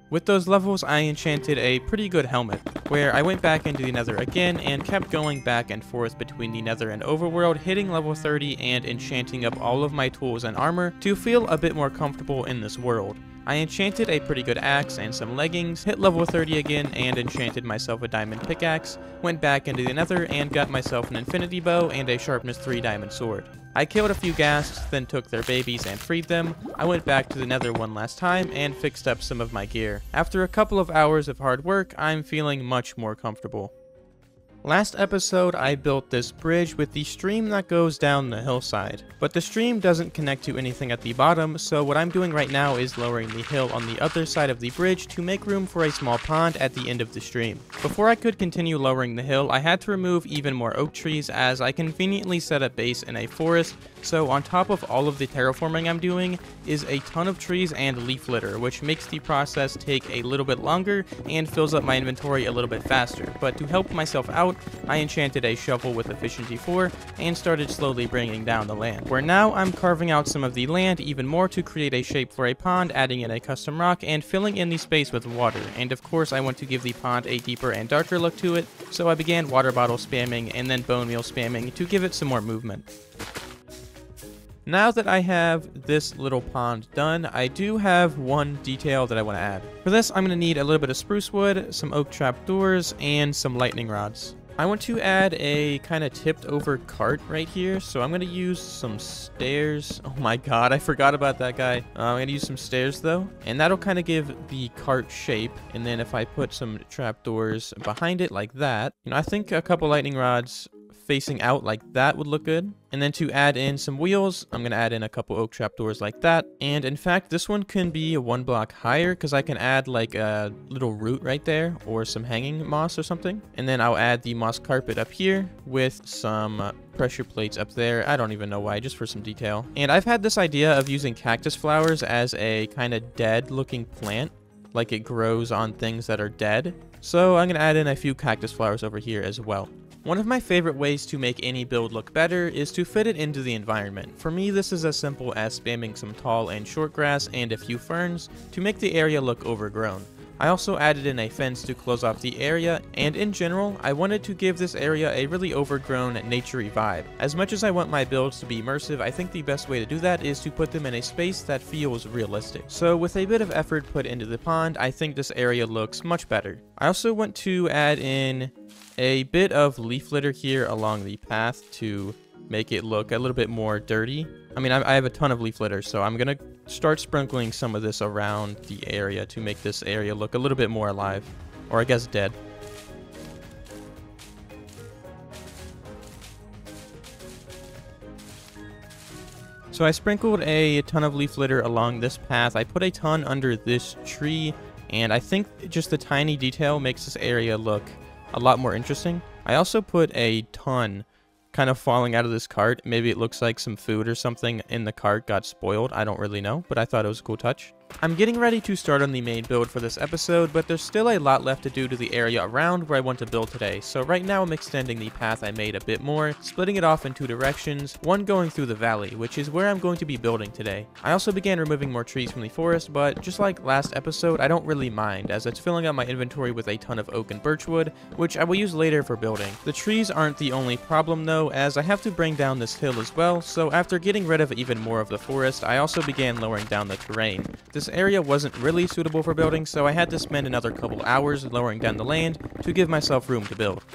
With those levels, I enchanted a pretty good helmet, where I went back into the nether again and kept going back and forth between the nether and overworld, hitting level 30 and enchanting up all of my tools and armor to feel a bit more comfortable in this world. I enchanted a pretty good axe and some leggings, hit level 30 again and enchanted myself a diamond pickaxe, went back into the nether and got myself an infinity bow and a sharpness 3 diamond sword. I killed a few ghasts, then took their babies and freed them. I went back to the nether one last time and fixed up some of my gear. After a couple of hours of hard work, I'm feeling much more comfortable. Last episode, I built this bridge with the stream that goes down the hillside, but the stream doesn't connect to anything at the bottom, so what I'm doing right now is lowering the hill on the other side of the bridge to make room for a small pond at the end of the stream. Before I could continue lowering the hill, I had to remove even more oak trees as I conveniently set up base in a forest, so on top of all of the terraforming I'm doing is a ton of trees and leaf litter, which makes the process take a little bit longer and fills up my inventory a little bit faster. But to help myself out, I enchanted a shovel with efficiency 4 and started slowly bringing down the land, where now I'm carving out some of the land even more to create a shape for a pond, adding in a custom rock and filling in the space with water. And of course I want to give the pond a deeper and darker look to it, so I began water bottle spamming and then bone meal spamming to give it some more movement. Now that I have this little pond done, I do have one detail that I want to add. For this, I'm going to need a little bit of spruce wood, some oak trapdoors, and some lightning rods. I want to add a kind of tipped over cart right here, so I'm going to use some stairs. Oh my god, I forgot about that guy. I'm going to use some stairs though, and that'll kind of give the cart shape. And then if I put some trapdoors behind it like that, I think a couple lightning rods facing out like that would look good. And then to add in some wheels, I'm going to add in a couple oak trapdoors like that. And in fact, this one can be 1 block higher because I can add like a little root right there or some hanging moss or something. And then I'll add the moss carpet up here with some pressure plates up there. I don't even know why, just for some detail. And I've had this idea of using cactus flowers as a kind of dead looking plant, like it grows on things that are dead. So I'm going to add in a few cactus flowers over here as well. One of my favorite ways to make any build look better is to fit it into the environment. For me, this is as simple as spamming some tall and short grass and a few ferns to make the area look overgrown. I also added in a fence to close off the area, and in general, I wanted to give this area a really overgrown, naturey vibe. As much as I want my builds to be immersive, I think the best way to do that is to put them in a space that feels realistic. So with a bit of effort put into the pond, I think this area looks much better. I also want to add in a bit of leaf litter here along the path to make it look a little bit more dirty. I mean, I have a ton of leaf litter, so I'm gonna start sprinkling some of this around the area to make this area look a little bit more alive, or I guess dead. So I sprinkled a ton of leaf litter along this path. I put a ton under this tree, and I think just the tiny detail makes this area look a lot more interesting. I also put a ton kind of falling out of this cart. Maybe it looks like some food or something in the cart got spoiled. I don't really know, but I thought it was a cool touch. I'm getting ready to start on the main build for this episode, but there's still a lot left to do to the area around where I want to build today. So right now I'm extending the path I made a bit more, splitting it off in two directions, one going through the valley, which is where I'm going to be building today. I also began removing more trees from the forest, but just like last episode, I don't really mind, as it's filling up my inventory with a ton of oak and birch wood, which I will use later for building. The trees aren't the only problem though, as I have to bring down this hill as well, so after getting rid of even more of the forest, I also began lowering down the terrain. This area wasn't really suitable for building, so I had to spend another couple hours lowering down the land to give myself room to build.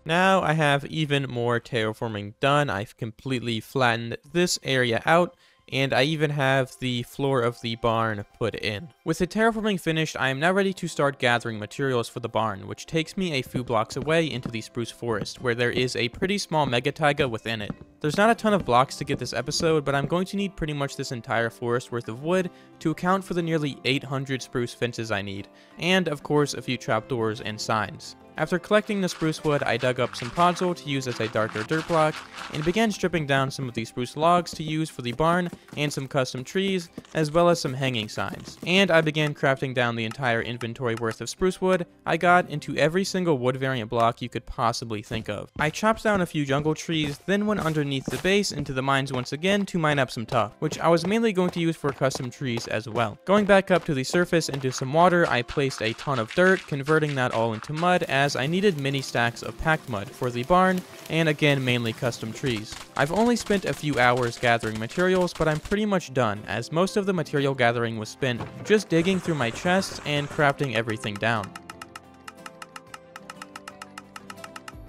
Now I have even more terraforming done. I've completely flattened this area out, and I even have the floor of the barn put in. With the terraforming finished, I am now ready to start gathering materials for the barn, which takes me a few blocks away into the spruce forest, where there is a pretty small mega taiga within it. There's not a ton of blocks to get this episode, but I'm going to need pretty much this entire forest worth of wood to account for the nearly 800 spruce fences I need, and of course a few trapdoors and signs. After collecting the spruce wood, I dug up some podzol to use as a darker dirt block, and began stripping down some of the spruce logs to use for the barn, and some custom trees, as well as some hanging signs. And I began crafting down the entire inventory worth of spruce wood I got into every single wood variant block you could possibly think of. I chopped down a few jungle trees, then went underneath the base into the mines once again to mine up some tuff, which I was mainly going to use for custom trees as well. Going back up to the surface into some water, I placed a ton of dirt, converting that all into mud, as I needed mini stacks of packed mud for the barn, and again mainly custom trees. I've only spent a few hours gathering materials, but I'm pretty much done, as most of the material gathering was spent just digging through my chests and crafting everything down.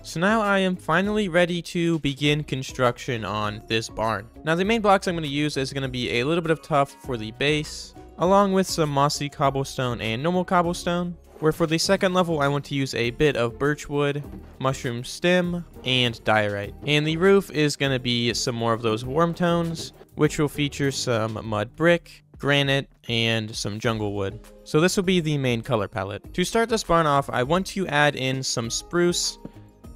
So now I am finally ready to begin construction on this barn. Now the main blocks I'm going to use is going to be a little bit of tuff for the base, along with some mossy cobblestone and normal cobblestone, where for the second level I want to use a bit of birch wood, mushroom stem, and diorite. And the roof is going to be some more of those warm tones, which will feature some mud brick, granite, and some jungle wood. So this will be the main color palette. To start this barn off, I want to add in some spruce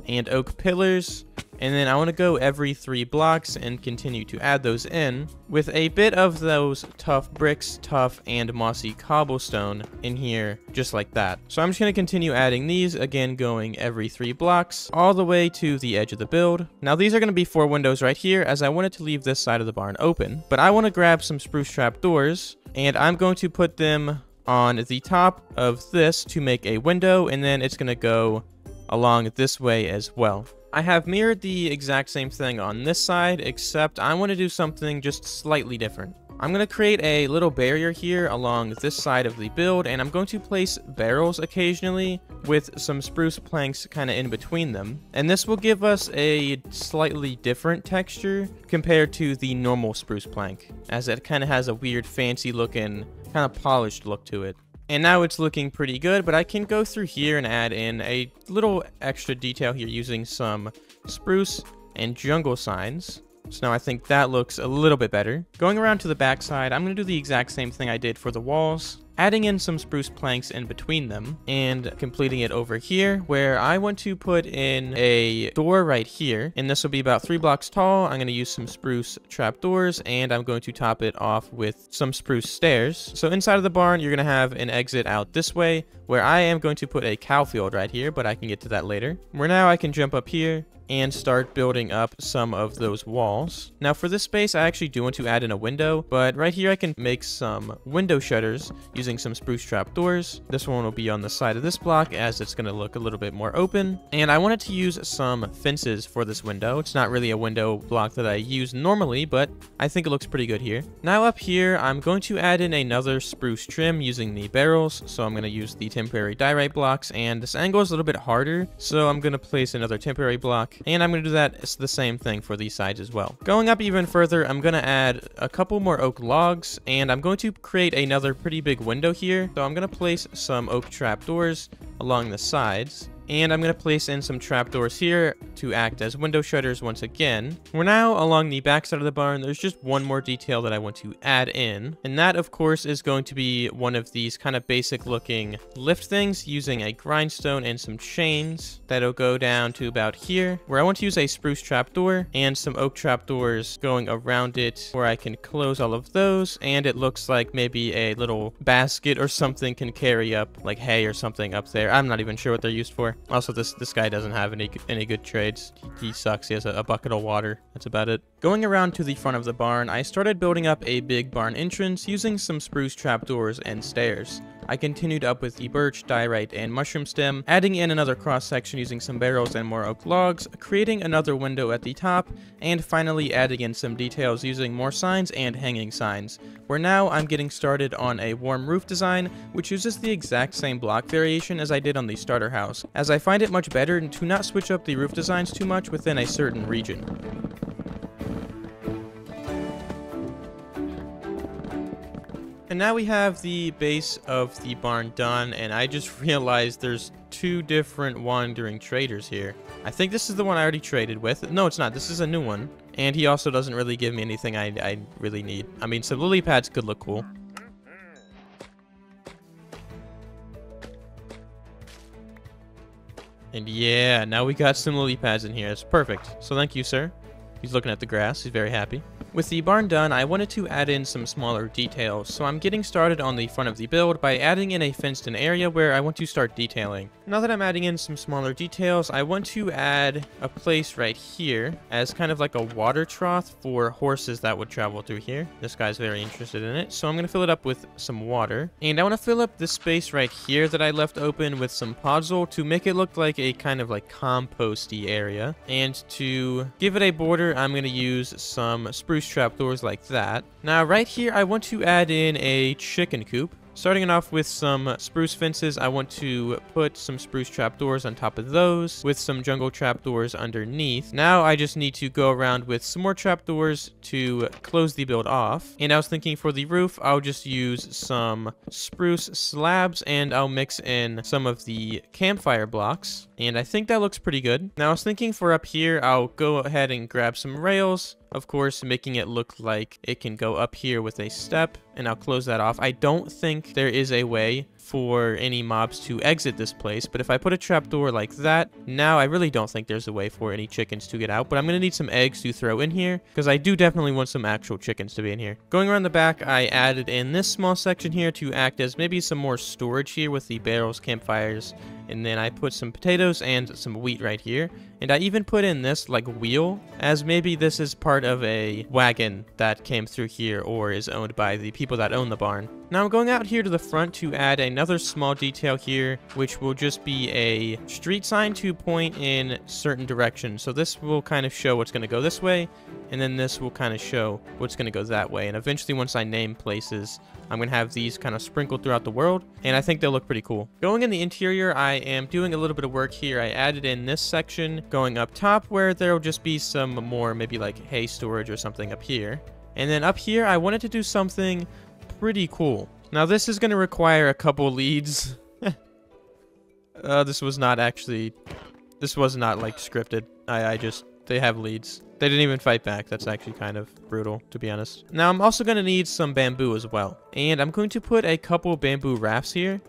and oak pillars, and then I want to go every 3 blocks and continue to add those in, with a bit of those tough bricks, tough, and mossy cobblestone in here, just like that. So I'm just going to continue adding these, again going every 3 blocks, all the way to the edge of the build. Now these are going to be 4 windows right here, as I wanted to leave this side of the barn open, but I want to grab some spruce trap doors, and I'm going to put them on the top of this to make a window, and then it's going to go along this way as well. I have mirrored the exact same thing on this side, except I want to do something just slightly different. I'm going to create a little barrier here along this side of the build, and I'm going to place barrels occasionally with some spruce planks kind of in between them. And this will give us a slightly different texture compared to the normal spruce plank, as it kind of has a weird fancy looking, kind of polished look to it. And now it's looking pretty good, but I can go through here and add in a little extra detail here using some spruce and jungle signs. So now I think that looks a little bit better. Going around to the back side, I'm going to do the exact same thing I did for the walls, adding in some spruce planks in between them and completing it over here, where I want to put in a door right here, and this will be about 3 blocks tall. I'm going to use some spruce trapdoors, and I'm going to top it off with some spruce stairs. So inside of the barn, you're going to have an exit out this way, where I am going to put a cow field right here, but I can get to that later. Where now I can jump up here, and start building up some of those walls. Now for this space, I actually do want to add in a window, but right here I can make some window shutters using some spruce trapdoors. This one will be on the side of this block as it's going to look a little bit more open. And I wanted to use some fences for this window. It's not really a window block that I use normally, but I think it looks pretty good here. Now up here, I'm going to add in another spruce trim using the barrels. So I'm going to use the temporary diorite blocks, and this angle is a little bit harder, so I'm going to place another temporary block, and I'm going to do that. It's the same thing for these sides as well. Going up even further, I'm going to add a couple more oak logs, and I'm going to create another pretty big window here. So I'm going to place some oak trapdoors along the sides. And I'm going to place in some trapdoors here to act as window shutters once again. We're now along the back side of the barn. There's just one more detail that I want to add in. And that, of course, is going to be one of these kind of basic looking lift things using a grindstone and some chains that'll go down to about here, where I want to use a spruce trapdoor and some oak trapdoors going around it where I can close all of those. And it looks like maybe a little basket or something can carry up like hay or something up there. I'm not even sure what they're used for. Also, this guy doesn't have any good trades. He sucks. He has a bucket of water. That's about it. Going around to the front of the barn, I started building up a big barn entrance using some spruce trapdoors and stairs. I continued up with the birch, diorite, and mushroom stem, adding in another cross section using some barrels and more oak logs, creating another window at the top, and finally adding in some details using more signs and hanging signs, where now I'm getting started on a warm roof design, which uses the exact same block variation as I did on the starter house, as I find it much better to not switch up the roof designs too much within a certain region. And now we have the base of the barn done, and I just realized there's two different wandering traders here. I think this is the one I already traded with. No, it's not. This is a new one. And he also doesn't really give me anything I really need. I mean, some lily pads could look cool. And yeah, now we got some lily pads in here. It's perfect. So thank you, sir. He's looking at the grass. He's very happy. With the barn done, I wanted to add in some smaller details, so I'm getting started on the front of the build by adding in a fenced-in area where I want to start detailing. Now that I'm adding in some smaller details, I want to add a place right here as kind of like a water trough for horses that would travel through here. This guy's very interested in it, so I'm going to fill it up with some water. And I want to fill up this space right here that I left open with some podzol to make it look like a kind of like composty area. And to give it a border, I'm going to use some spruce trapdoors like that. Now right here I want to add in a chicken coop. Starting it off with some spruce fences, I want to put some spruce trapdoors on top of those with some jungle trapdoors underneath. Now I just need to go around with some more trapdoors to close the build off. And I was thinking for the roof, I'll just use some spruce slabs and I'll mix in some of the campfire blocks. And I think that looks pretty good. Now I was thinking for up here, I'll go ahead and grab some rails. Of course, making it look like it can go up here with a step, and I'll close that off. I don't think there is a way for any mobs to exit this place, but if I put a trapdoor like that, now I really don't think there's a way for any chickens to get out, but I'm going to need some eggs to throw in here, because I do definitely want some actual chickens to be in here. Going around the back, I added in this small section here to act as maybe some more storage here with the barrels, campfires, and then I put some potatoes and some wheat right here. And I even put in this like wheel, as maybe this is part of a wagon that came through here or is owned by the people that own the barn. Now I'm going out here to the front to add another small detail here, which will just be a street sign to point in certain directions. So this will kind of show what's going to go this way, and then this will kind of show what's going to go that way. And eventually once I name places, I'm going to have these kind of sprinkled throughout the world, and I think they'll look pretty cool. Going in the interior, I am doing a little bit of work here. I added in this section going up top where there'll just be some more maybe like hay storage or something up here. And then up here, I wanted to do something pretty cool. Now this is going to require a couple leads. This was not like scripted. They have leads. They didn't even fight back. That's actually kind of brutal, to be honest. Now I'm also going to need some bamboo as well. And I'm going to put a couple bamboo rafts here.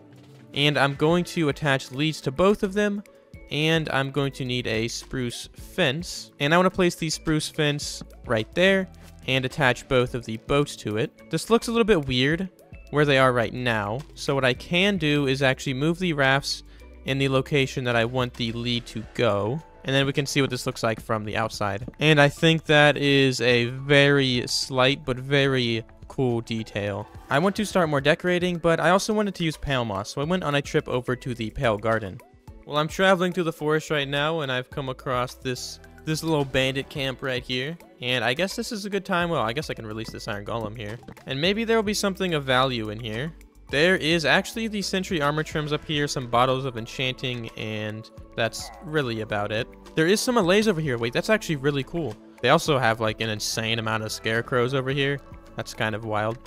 And I'm going to attach leads to both of them. And I'm going to need a spruce fence. And I want to place the spruce fence right there and attach both of the boats to it. This looks a little bit weird where they are right now. So what I can do is actually move the rafts in the location that I want the lead to go. And then we can see what this looks like from the outside. And I think that is a very slight but very cool detail. I want to start more decorating, but I also wanted to use pale moss, so I went on a trip over to the Pale Garden. Well, I'm traveling through the forest right now, and I've come across this little bandit camp right here. And I guess this is a good time. Well, I guess I can release this iron golem here. And maybe there will be something of value in here. There is actually the sentry armor trims up here, some bottles of enchanting, and that's really about it. There is some allays over here. Wait, that's actually really cool. They also have like an insane amount of scarecrows over here. That's kind of wild.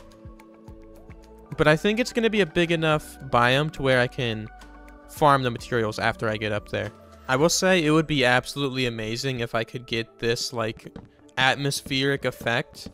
But I think it's going to be a big enough biome to where I can farm the materials after I get up there. I will say it would be absolutely amazing if I could get this like atmospheric effect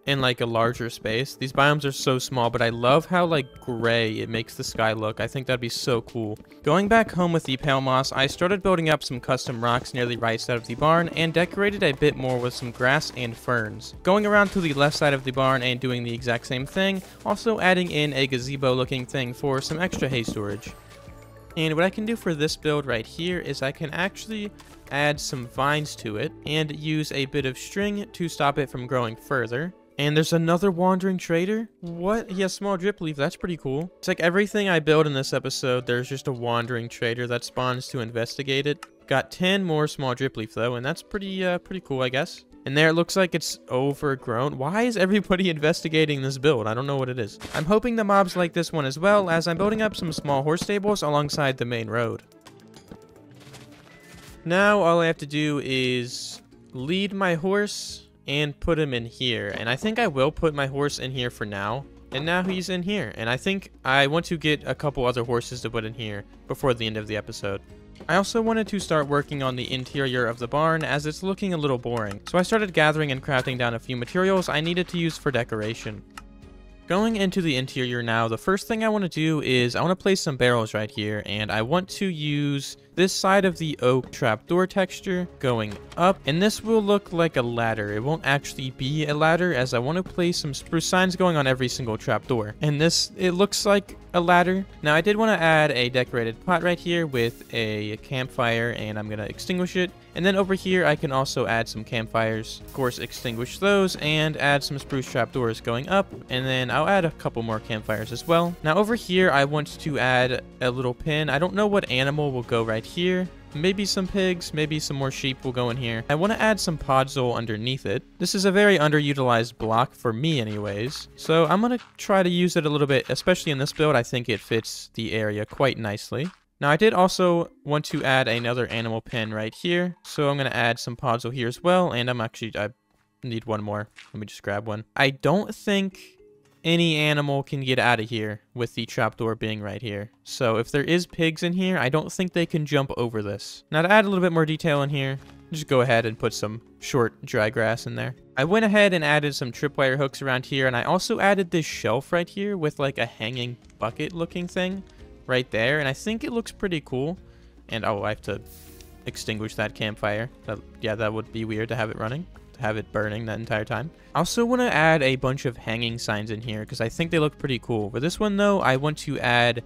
in like a larger space. These biomes are so small, but I love how like gray it makes the sky look. I think that'd be so cool. Going back home with the pale moss, I started building up some custom rocks near the right side of the barn and decorated a bit more with some grass and ferns. Going around to the left side of the barn and doing the exact same thing, also adding in a gazebo looking thing for some extra hay storage. And what I can do for this build right here is I can actually add some vines to it and use a bit of string to stop it from growing further. And there's another wandering trader? What? He has small drip leaf. That's pretty cool. It's like everything I build in this episode, there's just a wandering trader that spawns to investigate it. Got 10 more small drip leaf though, and that's pretty cool, I guess. And there it looks like it's overgrown. Why is everybody investigating this build? I don't know what it is. I'm hoping the mobs like this one as well, as I'm building up some small horse stables alongside the main road. Now all I have to do is lead my horse and put him in here. And I think I will put my horse in here for now. And now he's in here. And I think I want to get a couple other horses to put in here before the end of the episode. I also wanted to start working on the interior of the barn as it's looking a little boring. So I started gathering and crafting down a few materials I needed to use for decoration. Going into the interior now, the first thing I want to do is I want to place some barrels right here, and I want to use this side of the oak trapdoor texture going up, and this will look like a ladder. It won't actually be a ladder, as I want to place some spruce signs going on every single trapdoor. And this, it looks like a ladder. Now I did want to add a decorated pot right here with a campfire, and I'm going to extinguish it. And then over here I can also add some campfires, of course extinguish those, and add some spruce trapdoors going up, and then I'll add a couple more campfires as well. Now over here I want to add a little pen. I don't know what animal will go right here. Maybe some pigs, maybe some more sheep will go in here. I want to add some podzol underneath it. This is a very underutilized block for me anyways, so I'm going to try to use it a little bit, especially in this build. I think it fits the area quite nicely. Now I did also want to add another animal pen right here, so I'm going to add some podzol here as well, and I need one more. Let me just grab one. I don't think any animal can get out of here with the trapdoor being right here. So if there is pigs in here, I don't think they can jump over this. Now to add a little bit more detail in here, just go ahead and put some short dry grass in there. I went ahead and added some tripwire hooks around here, and I also added this shelf right here with like a hanging bucket looking thing right there, and I think it looks pretty cool. And oh, I have to extinguish that campfire. Yeah, that would be weird to have it running, to have it burning that entire time. I also want to add a bunch of hanging signs in here because I think they look pretty cool. For this one though, I want to add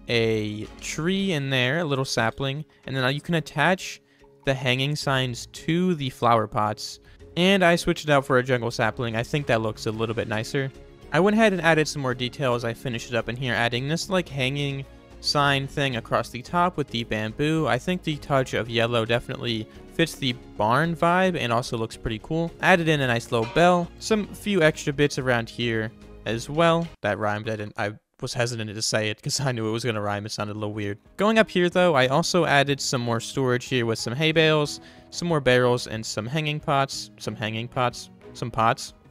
a tree in there, a little sapling, and then you can attach the hanging signs to the flower pots. And I switched it out for a jungle sapling. I think that looks a little bit nicer. I went ahead and added some more detail as I finished it up in here, adding this like hanging sign thing across the top with the bamboo. I think the touch of yellow definitely fits the barn vibe and also looks pretty cool. Added in a nice little bell, some few extra bits around here as well. That rhymed. I was hesitant to say it because I knew it was going to rhyme. It sounded a little weird. Going up here though, I also added some more storage here with some hay bales, some more barrels, and some pots.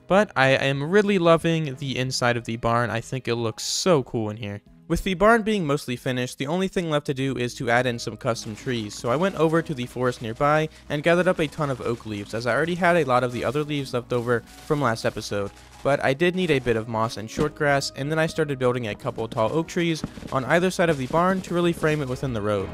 But I am really loving the inside of the barn. I think it looks so cool in here. With the barn being mostly finished, the only thing left to do is to add in some custom trees, so I went over to the forest nearby and gathered up a ton of oak leaves, as I already had a lot of the other leaves left over from last episode. But I did need a bit of moss and short grass, and then I started building a couple tall oak trees on either side of the barn to really frame it within the road.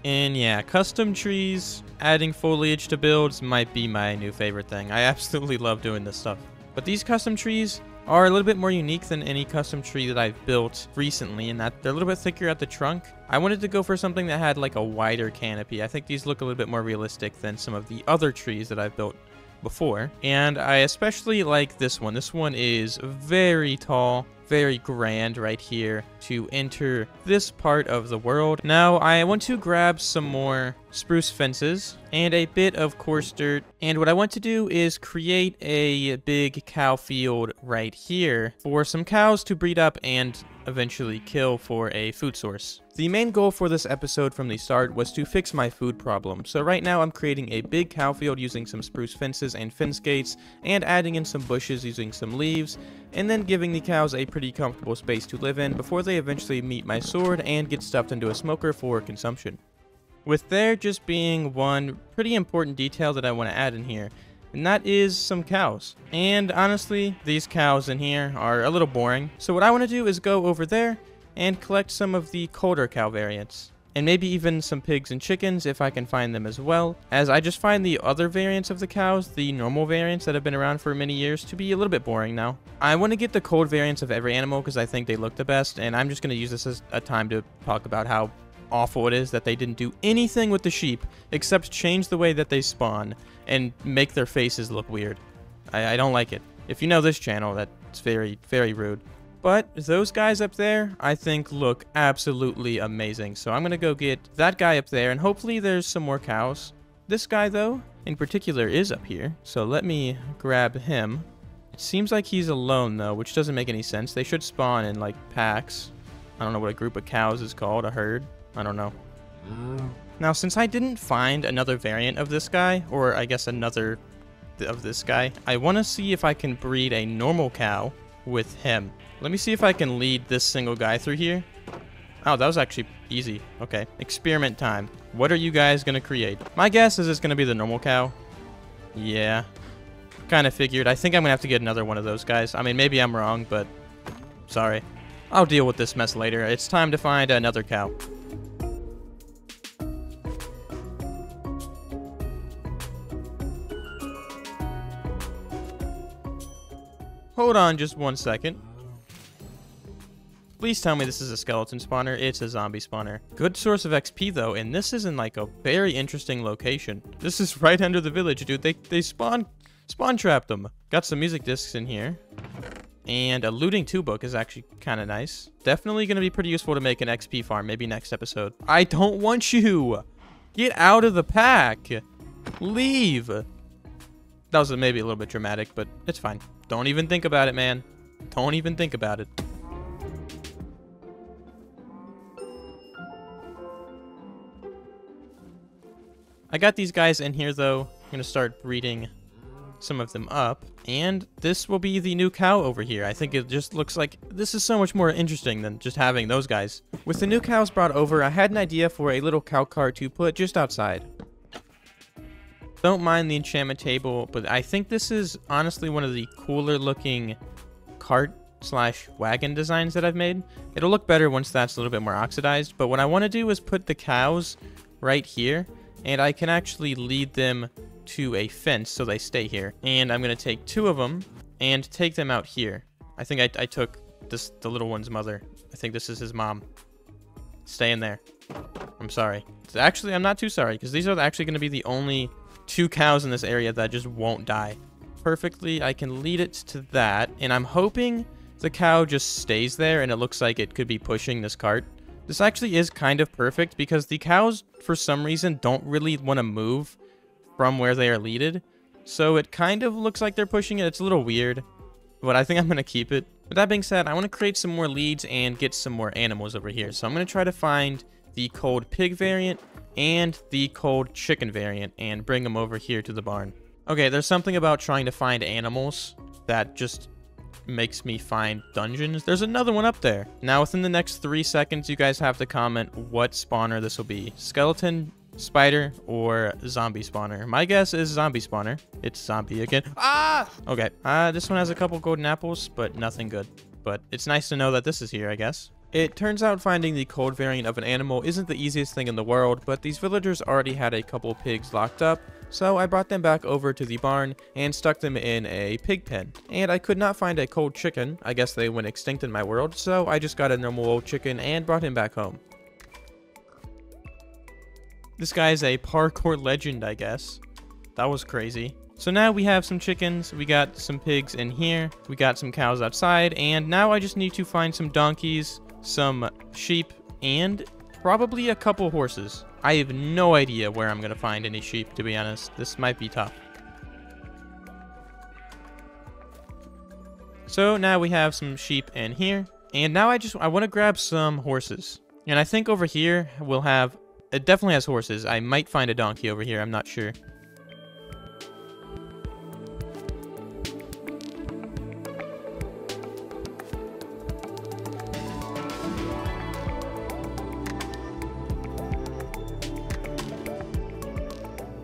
And yeah, custom trees, adding foliage to builds might be my new favorite thing. I absolutely love doing this stuff. But these custom trees are a little bit more unique than any custom tree that I've built recently, in that they're a little bit thicker at the trunk. I wanted to go for something that had like a wider canopy. I think these look a little bit more realistic than some of the other trees that I've built before. And I especially like this one. This one is very tall, very grand right here to enter this part of the world. Now I want to grab some more spruce fences and a bit of coarse dirt, and what I want to do is create a big cow field right here for some cows to breed up and eventually kill for a food source. The main goal for this episode from the start was to fix my food problem, so right now I'm creating a big cow field using some spruce fences and fence gates, and adding in some bushes using some leaves, and then giving the cows a pretty comfortable space to live in before they eventually meet my sword and get stuffed into a smoker for consumption. With there just being one pretty important detail that I want to add in here, and that is some cows. And honestly, these cows in here are a little boring, so what I want to do is go over there and collect some of the colder cow variants, and maybe even some pigs and chickens if I can find them as well, as I just find the other variants of the cows, the normal variants that have been around for many years, to be a little bit boring now. I want to get the cold variants of every animal because I think they look the best, and I'm just going to use this as a time to talk about how awful it is that they didn't do anything with the sheep except change the way that they spawn and make their faces look weird. I don't like it. If you know this channel, that's very, very rude. But those guys up there, I think, look absolutely amazing. So I'm going to go get that guy up there, and hopefully there's some more cows. This guy, though, in particular, is up here. So let me grab him. It seems like he's alone, though, which doesn't make any sense. They should spawn in, like, packs. I don't know what a group of cows is called, a herd. I don't know. Now, since I didn't find another variant of this guy, or I guess another of this guy, I want to see if I can breed a normal cow with him. Let me see if I can lead this single guy through here. Oh, that was actually easy. Okay, experiment time. What are you guys going to create? My guess is it's going to be the normal cow. Yeah, kind of figured. I think I'm going to have to get another one of those guys. I mean, maybe I'm wrong, but sorry. I'll deal with this mess later. It's time to find another cow. Hold on just 1 second. Please tell me this is a skeleton spawner. It's a zombie spawner. Good source of XP though, and this is in like a very interesting location. This is right under the village, dude. They spawn trapped them. Got some music discs in here. And a looting 2 book is actually kind of nice. Definitely going to be pretty useful to make an XP farm, maybe next episode. I don't want you! Get out of the pack! Leave! That was maybe a little bit dramatic, but it's fine. Don't even think about it, man. Don't even think about it. I got these guys in here, though. I'm going to start breeding some of them up. And this will be the new cow over here. I think it just looks like this is so much more interesting than just having those guys. With the new cows brought over, I had an idea for a little cow cart to put just outside. Don't mind the enchantment table, but I think this is honestly one of the cooler looking cart/wagon designs that I've made. It'll look better once that's a little bit more oxidized, but what I want to do is put the cows right here, and I can actually lead them to a fence so they stay here. And I'm going to take 2 of them and take them out here. I think I took the little one's mother. I think this is his mom. Stay in there. I'm sorry. Actually, I'm not too sorry, because these are actually going to be the only 2 cows in this area that just won't die. Perfectly, I can lead it to that, and I'm hoping the cow just stays there and it looks like it could be pushing this cart. This actually is kind of perfect because the cows, for some reason, don't really want to move from where they are leaded. So it kind of looks like they're pushing it. It's a little weird, but I think I'm going to keep it. With that being said, I want to create some more leads and get some more animals over here. So I'm going to try to find the cold pig variant and the cold chicken variant and bring them over here to the barn. Okay, there's something about trying to find animals that just makes me find dungeons. There's another one up there. Now, within the next 3 seconds, you guys have to comment what spawner this will be. Skeleton, spider, or zombie spawner. My guess is zombie spawner. It's zombie again. Ah! Okay, this one has a couple golden apples, but nothing good. But it's nice to know that this is here, I guess. It turns out finding the cold variant of an animal isn't the easiest thing in the world, but these villagers already had a couple pigs locked up, so I brought them back over to the barn and stuck them in a pig pen. And I could not find a cold chicken, I guess they went extinct in my world, so I just got a normal old chicken and brought him back home. This guy is a parkour legend, I guess. That was crazy. So now we have some chickens, we got some pigs in here, we got some cows outside, and now I just need to find some donkeys, some sheep, and probably a couple horses. I have no idea where I'm going to find any sheep, to be honest. This might be tough. So now we have some sheep in here, and now I want to grab some horses. And I think over here we'll have, it definitely has horses. I might find a donkey over here, I'm not sure.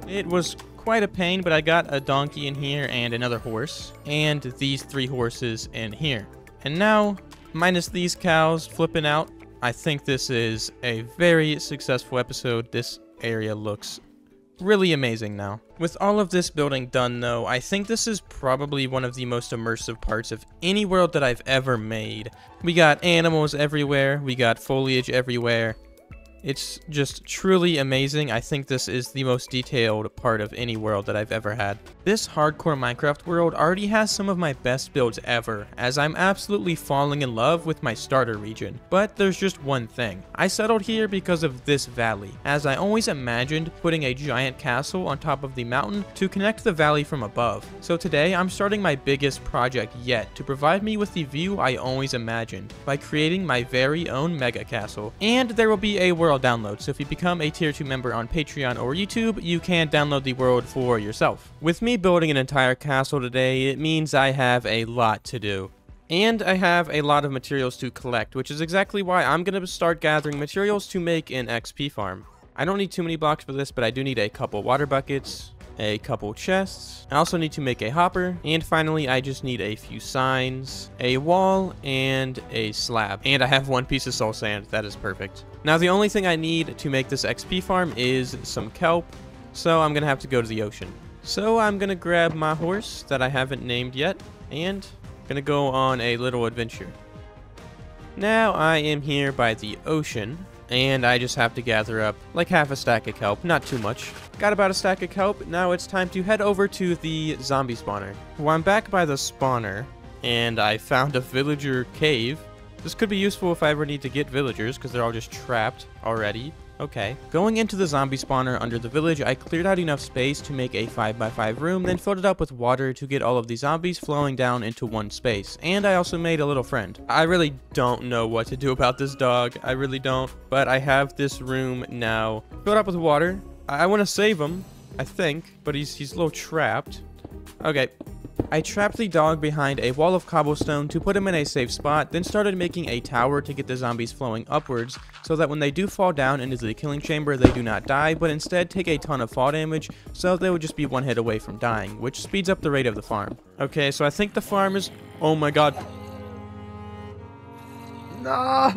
It was quite a pain, but I got a donkey in here and another horse, and these 3 horses in here. And now, minus these cows flipping out, I think this is a very successful episode. This area looks really amazing now. With all of this building done though, I think this is probably one of the most immersive parts of any world that I've ever made. We got animals everywhere, we got foliage everywhere. It's just truly amazing. I think this is the most detailed part of any world that I've ever had. This hardcore Minecraft world already has some of my best builds ever, as I'm absolutely falling in love with my starter region. But there's just one thing. I settled here because of this valley, as I always imagined putting a giant castle on top of the mountain to connect the valley from above. So today I'm starting my biggest project yet to provide me with the view I always imagined by creating my very own mega castle. And there will be a world download, so if you become a tier 2 member on Patreon or YouTube, you can download the world for yourself. With me building an entire castle today, it means I have a lot to do. And I have a lot of materials to collect, which is exactly why I'm going to start gathering materials to make an XP farm. I don't need too many blocks for this, but I do need a couple water buckets, a couple chests. I also need to make a hopper, and finally I just need a few signs, a wall, and a slab. And I have 1 piece of soul sand. That is perfect. Now the only thing I need to make this XP farm is some kelp, so I'm gonna have to go to the ocean. So I'm gonna grab my horse that I haven't named yet, and gonna go on a little adventure. Now I am here by the ocean, and I just have to gather up like half a stack of kelp, not too much. Got about a stack of kelp. Now it's time to head over to the zombie spawner. Well, I'm back by the spawner, and I found a villager cave. This could be useful if I ever need to get villagers, because they're all just trapped already. Okay. Going into the zombie spawner under the village, I cleared out enough space to make a 5x5 room, then filled it up with water to get all of the zombies flowing down into one space. And I also made a little friend. I really don't know what to do about this dog. I really don't. But I have this room now filled up with water. I want to save him, I think, but he's a little trapped. Okay. I trapped the dog behind a wall of cobblestone to put him in a safe spot, then started making a tower to get the zombies flowing upwards, so that when they do fall down into the killing chamber, they do not die, but instead take a ton of fall damage, so they would just be 1 hit away from dying, which speeds up the rate of the farm. Okay, so I think the farm is... Oh my god. No!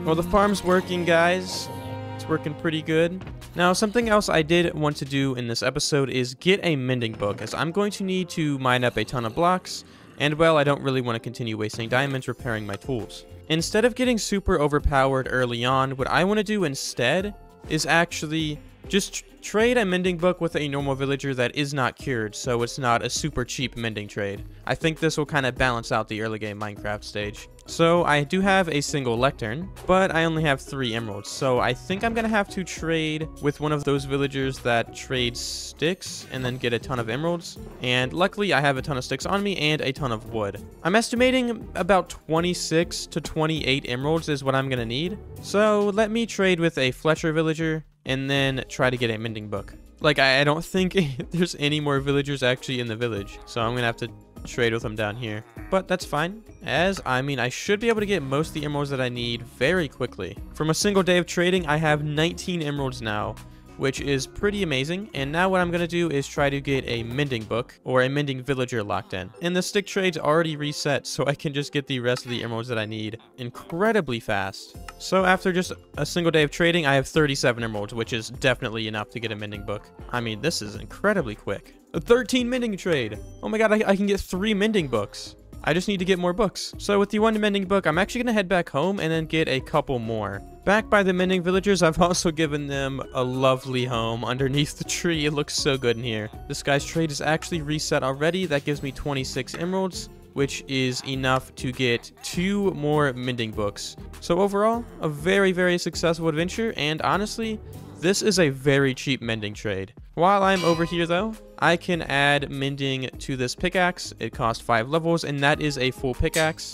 Well, the farm's working, guys. It's working pretty good. Now, something else I did want to do in this episode is get a mending book, as I'm going to need to mine up a ton of blocks, and well, I don't really want to continue wasting diamonds repairing my tools. Instead of getting super overpowered early on, what I want to do instead is actually just trade a mending book with a normal villager that is not cured, so it's not a super cheap mending trade. I think this will kind of balance out the early game Minecraft stage. So I do have a single lectern, but I only have 3 emeralds, so I think I'm gonna have to trade with one of those villagers that trades sticks and then get a ton of emeralds. And luckily I have a ton of sticks on me and a ton of wood. I'm estimating about 26 to 28 emeralds is what I'm gonna need. So let me trade with a Fletcher villager and then try to get a mending book. Like, I don't think there's any more villagers actually in the village, so I'm gonna have to trade with them down here. But that's fine, as, I mean, I should be able to get most of the emeralds that I need very quickly. From a single day of trading, I have 19 emeralds now, which is pretty amazing. And now what I'm going to do is try to get a mending book or a mending villager locked in. And the stick trade's already reset, so I can just get the rest of the emeralds that I need incredibly fast. So after just a single day of trading, I have 37 emeralds, which is definitely enough to get a mending book. I mean, this is incredibly quick. A 13 mending trade. Oh my god, I can get 3 mending books. I just need to get more books. So with the 1 mending book, I'm actually going to head back home and then get a couple more. Back by the mending villagers, I've also given them a lovely home underneath the tree. It looks so good in here. This guy's trade is actually reset already. That gives me 26 emeralds, which is enough to get 2 more mending books. So overall, a very, very successful adventure, and honestly, this is a very cheap mending trade. While I'm over here though, I can add mending to this pickaxe. It costs 5 levels, and that is a full pickaxe.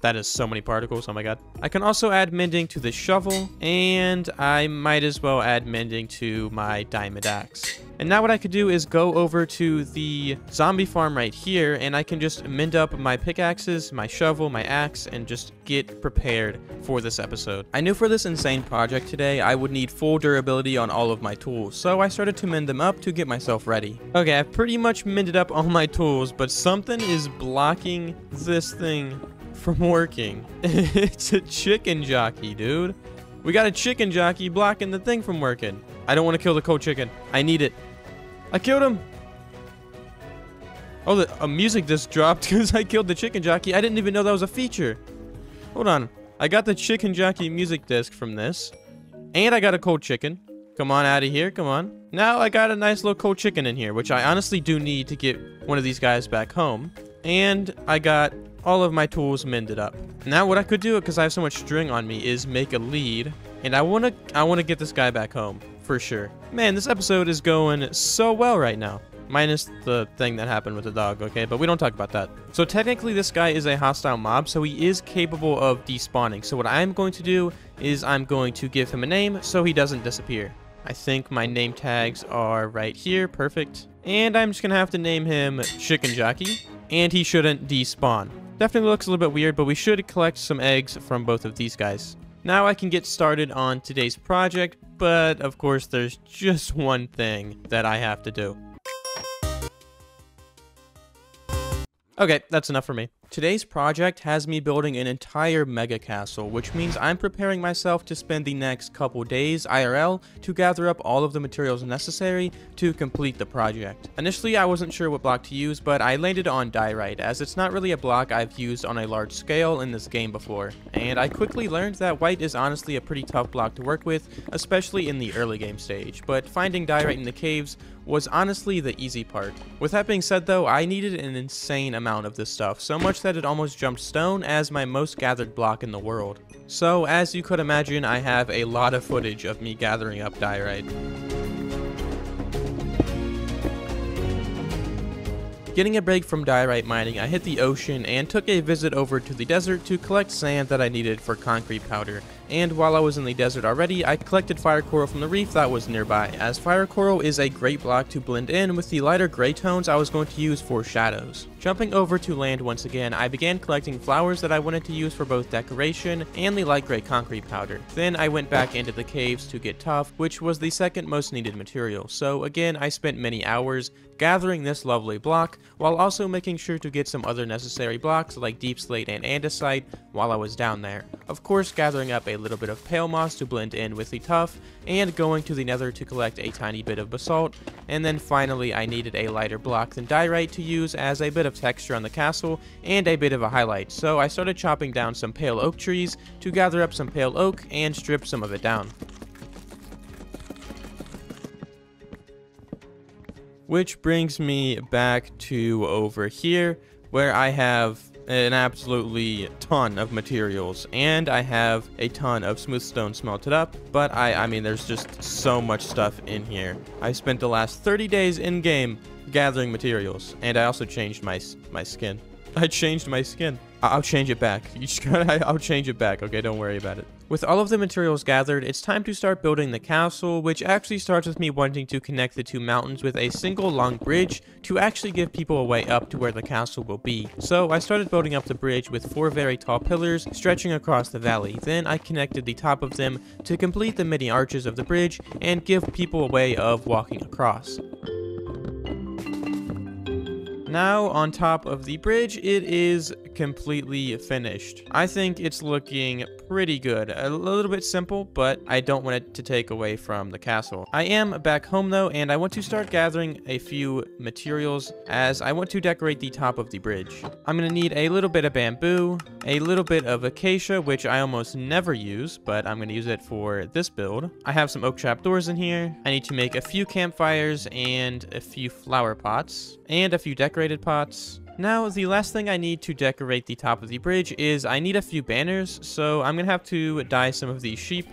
That is so many particles, oh my god. I can also add mending to this shovel, and I might as well add mending to my diamond axe. And now what I could do is go over to the zombie farm right here, and I can just mend up my pickaxes, my shovel, my axe, and just get prepared for this episode. I knew for this insane project today, I would need full durability on all of my tools, so I started to mend them up to get myself ready. Okay, I've pretty much mended up all my tools, but something is blocking this thing from working. It's a chicken jockey, dude. We got a chicken jockey blocking the thing from working. I don't want to kill the cold chicken. I need it. I killed him. Oh, a music disc dropped because I killed the chicken jockey. I didn't even know that was a feature. Hold on. I got the chicken jockey music disc from this. And I got a cold chicken. Come on out of here. Come on. Now I got a nice little cold chicken in here, which I honestly do need to get one of these guys back home. And I got all of my tools mended up. Now what I could do, because I have so much string on me, is make a lead. And I wanna get this guy back home, for sure. Man, this episode is going so well right now. Minus the thing that happened with the dog, okay? But we don't talk about that. So technically this guy is a hostile mob, so he is capable of despawning. So what I'm going to do is I'm going to give him a name so he doesn't disappear. I think my name tags are right here, perfect. And I'm just gonna have to name him Chicken Jockey, and he shouldn't despawn. Definitely looks a little bit weird, but we should collect some eggs from both of these guys. Now I can get started on today's project, but of course there's just one thing that I have to do. Okay, that's enough for me. Today's project has me building an entire mega castle, which means I'm preparing myself to spend the next couple days IRL to gather up all of the materials necessary to complete the project. Initially, I wasn't sure what block to use, but I landed on diorite, as it's not really a block I've used on a large scale in this game before. And I quickly learned that white is honestly a pretty tough block to work with, especially in the early game stage, but finding diorite in the caves was honestly the easy part. With that being said though, I needed an insane amount of this stuff, so much that it almost jumped stone as my most gathered block in the world. So as you could imagine, I have a lot of footage of me gathering up diorite. Getting a break from diorite mining, I hit the ocean and took a visit over to the desert to collect sand that I needed for concrete powder. And while I was in the desert already, I collected fire coral from the reef that was nearby, as fire coral is a great block to blend in with the lighter gray tones I was going to use for shadows. Jumping over to land once again, I began collecting flowers that I wanted to use for both decoration and the light gray concrete powder. Then I went back into the caves to get tuff, which was the second most needed material. So again, I spent many hours gathering this lovely block, while also making sure to get some other necessary blocks like deep slate and andesite while I was down there. Of course, gathering up a little bit of pale moss to blend in with the tuff, and going to the nether to collect a tiny bit of basalt, and then finally I needed a lighter block than diorite to use as a bit of texture on the castle and a bit of a highlight, so I started chopping down some pale oak trees to gather up some pale oak and strip some of it down. Which brings me back to over here, where I have an absolutely ton of materials, and I have a ton of smooth stone smelted up, but I mean there's just so much stuff in here. I spent the last 30 days in game gathering materials, and I also changed my skin. I changed my skin. I'll change it back. You just gotta, I'll change it back, okay? Don't worry about it. With all of the materials gathered, it's time to start building the castle, which actually starts with me wanting to connect the two mountains with a single long bridge to actually give people a way up to where the castle will be. So I started building up the bridge with 4 very tall pillars stretching across the valley. Then I connected the top of them to complete the many arches of the bridge and give people a way of walking across. Now, on top of the bridge, it is completely finished. I think it's looking pretty good. A little bit simple, but I don't want it to take away from the castle. I am back home though, and I want to start gathering a few materials as I want to decorate the top of the bridge. I'm gonna need a little bit of bamboo, a little bit of acacia, which I almost never use, but I'm gonna use it for this build. I have some oak trapdoors in here. I need to make a few campfires and a few flower pots and a few decorated pots. Now, the last thing I need to decorate the top of the bridge is I need a few banners, so I'm gonna have to dye some of these sheep.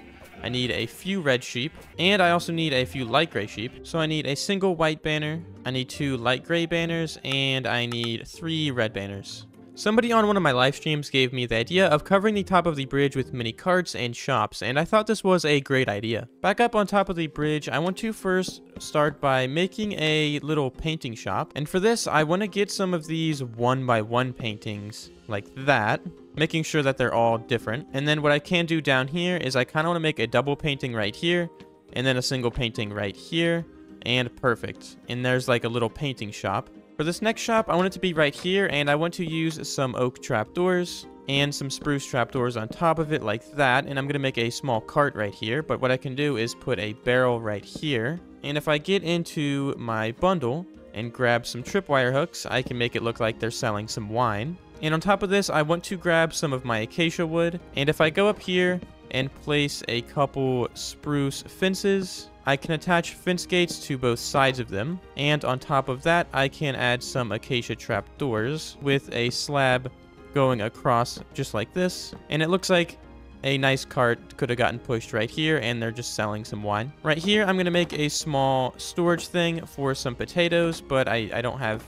I need a few red sheep, and I also need a few light gray sheep. So I need a single white banner, I need 2 light gray banners, and I need 3 red banners. Somebody on one of my live streams gave me the idea of covering the top of the bridge with mini carts and shops, and I thought this was a great idea. Back up on top of the bridge, I want to first start by making a little painting shop, and for this I want to get some of these 1x1 paintings like that, making sure that they're all different. And then what I can do down here is I kind of want to make a double painting right here, and then a single painting right here, and perfect. And there's like a little painting shop. For this next shop, I want it to be right here, and I want to use some oak trapdoors and some spruce trapdoors on top of it like that, and I'm going to make a small cart right here, but what I can do is put a barrel right here, and if I get into my bundle and grab some tripwire hooks, I can make it look like they're selling some wine. And on top of this, I want to grab some of my acacia wood, and if I go up here and place a couple spruce fences, I can attach fence gates to both sides of them, and on top of that, I can add some acacia trapdoors with a slab going across just like this, and it looks like a nice cart could have gotten pushed right here, and they're just selling some wine. Right here, I'm going to make a small storage thing for some potatoes, but I don't have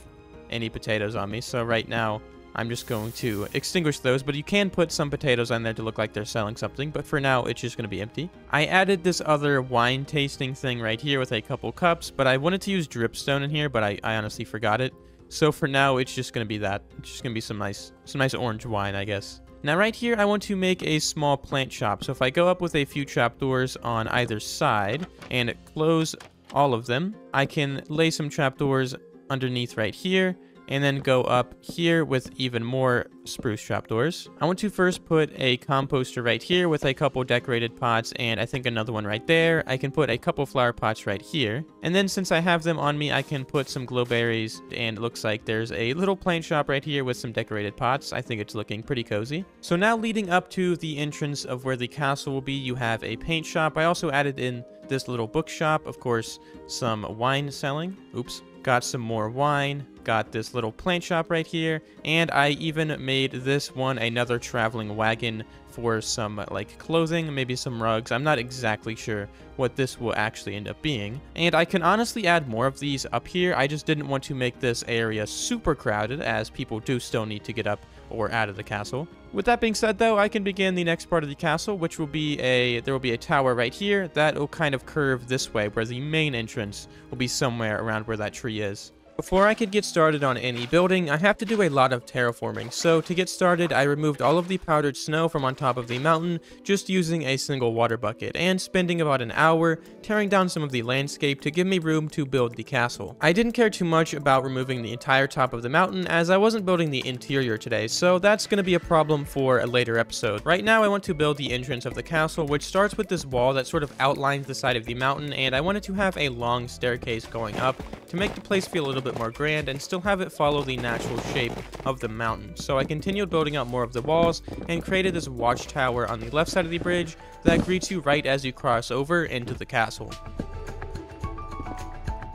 any potatoes on me, so right now, I'm just going to extinguish those, but you can put some potatoes on there to look like they're selling something, but for now, it's just going to be empty. I added this other wine tasting thing right here with a couple cups, but I wanted to use dripstone in here, but I honestly forgot it. So for now, it's just going to be that. It's just going to be some nice orange wine, I guess. Now right here, I want to make a small plant shop. So if I go up with a few trapdoors on either side and close all of them, I can lay some trapdoors underneath right here, and then go up here with even more spruce trapdoors. I want to first put a composter right here with a couple decorated pots, and I think another one right there. I can put a couple flower pots right here. And then since I have them on me, I can put some glowberries, and it looks like there's a little plant shop right here with some decorated pots. I think it's looking pretty cozy. So now leading up to the entrance of where the castle will be, you have a paint shop. I also added in this little bookshop, of course, some wine selling. Oops. Got some more wine, got this little plant shop right here, and I even made this one another traveling wagon for some like clothing, maybe some rugs. I'm not exactly sure what this will actually end up being. And I can honestly add more of these up here. I just didn't want to make this area super crowded, as people do still need to get up or out of the castle. With that being said though, I can begin the next part of the castle, which will be there will be a tower right here that will kind of curve this way, where the main entrance will be somewhere around where that tree is. Before I could get started on any building, I have to do a lot of terraforming. So to get started, I removed all of the powdered snow from on top of the mountain, just using a single water bucket, and spending about an hour tearing down some of the landscape to give me room to build the castle. I didn't care too much about removing the entire top of the mountain, as I wasn't building the interior today, so that's going to be a problem for a later episode. Right now, I want to build the entrance of the castle, which starts with this wall that sort of outlines the side of the mountain, and I wanted to have a long staircase going up to make the place feel a little bit more grand and still have it follow the natural shape of the mountain. So I continued building out more of the walls and created this watchtower on the left side of the bridge that greets you right as you cross over into the castle.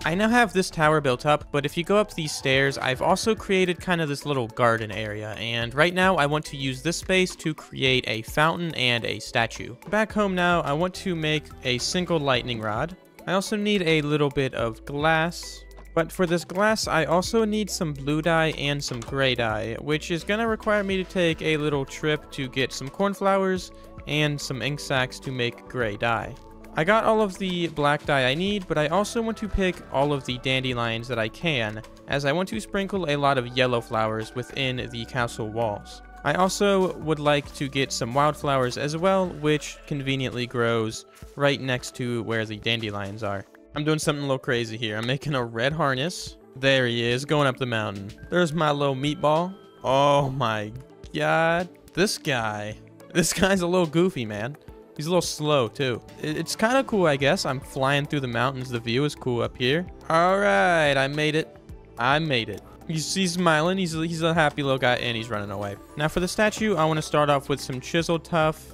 I now have this tower built up, but if you go up these stairs, I've also created kind of this little garden area, and right now I want to use this space to create a fountain and a statue. Back home now, I want to make a single lightning rod. I also need a little bit of glass, But for this glass, I also need some blue dye and some gray dye, which is going to require me to take a little trip to get some cornflowers and some ink sacs to make gray dye. I got all of the black dye I need, but I also want to pick all of the dandelions that I can, as I want to sprinkle a lot of yellow flowers within the castle walls. I also would like to get some wildflowers as well, which conveniently grows right next to where the dandelions are. I'm doing something a little crazy here. I'm making a red harness. There he is, going up the mountain. There's my little meatball. Oh my god. This guy's a little goofy, man. He's a little slow, too. It's kind of cool, I guess. I'm flying through the mountains. The view is cool up here. All right, I made it. I made it. He's smiling. He's a happy little guy, and he's running away. Now, for the statue, I want to start off with some chiseled tuff.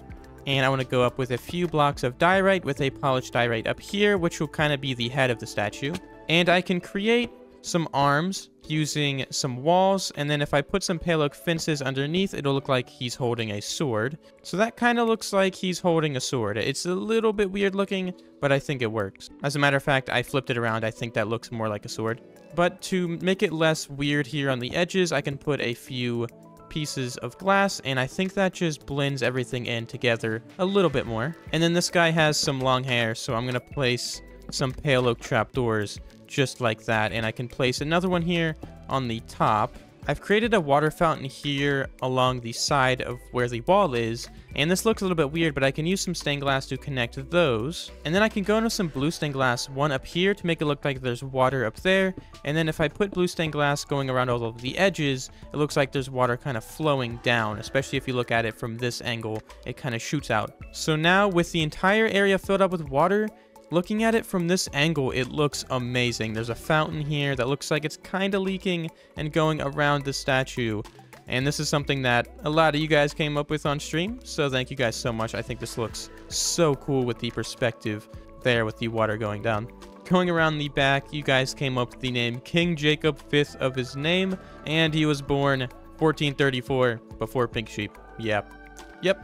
And I want to go up with a few blocks of diorite with a polished diorite up here, which will kind of be the head of the statue. And I can create some arms using some walls, and then if I put some pale oak fences underneath, it'll look like he's holding a sword. So that kind of looks like he's holding a sword. It's a little bit weird looking, but I think it works. As a matter of fact, I flipped it around. I think that looks more like a sword. But to make it less weird here on the edges, I can put a few pieces of glass, and I think that just blends everything in together a little bit more. And then this guy has some long hair, so I'm gonna place some pale oak trapdoors just like that, and I can place another one here on the top. I've created a water fountain here along the side of where the wall is, and this looks a little bit weird, but I can use some stained glass to connect those. And then I can go into some blue stained glass, one up here to make it look like there's water up there, and then if I put blue stained glass going around all of the edges, it looks like there's water kind of flowing down, especially if you look at it from this angle, it kind of shoots out. So now with the entire area filled up with water, looking at it from this angle, it looks amazing. There's a fountain here that looks like it's kind of leaking and going around the statue. And this is something that a lot of you guys came up with on stream, so thank you guys so much. I think this looks so cool with the perspective there with the water going down. Going around the back, you guys came up with the name King Jacob, 5th of his name, and he was born 1434 before Pink Sheep. Yep.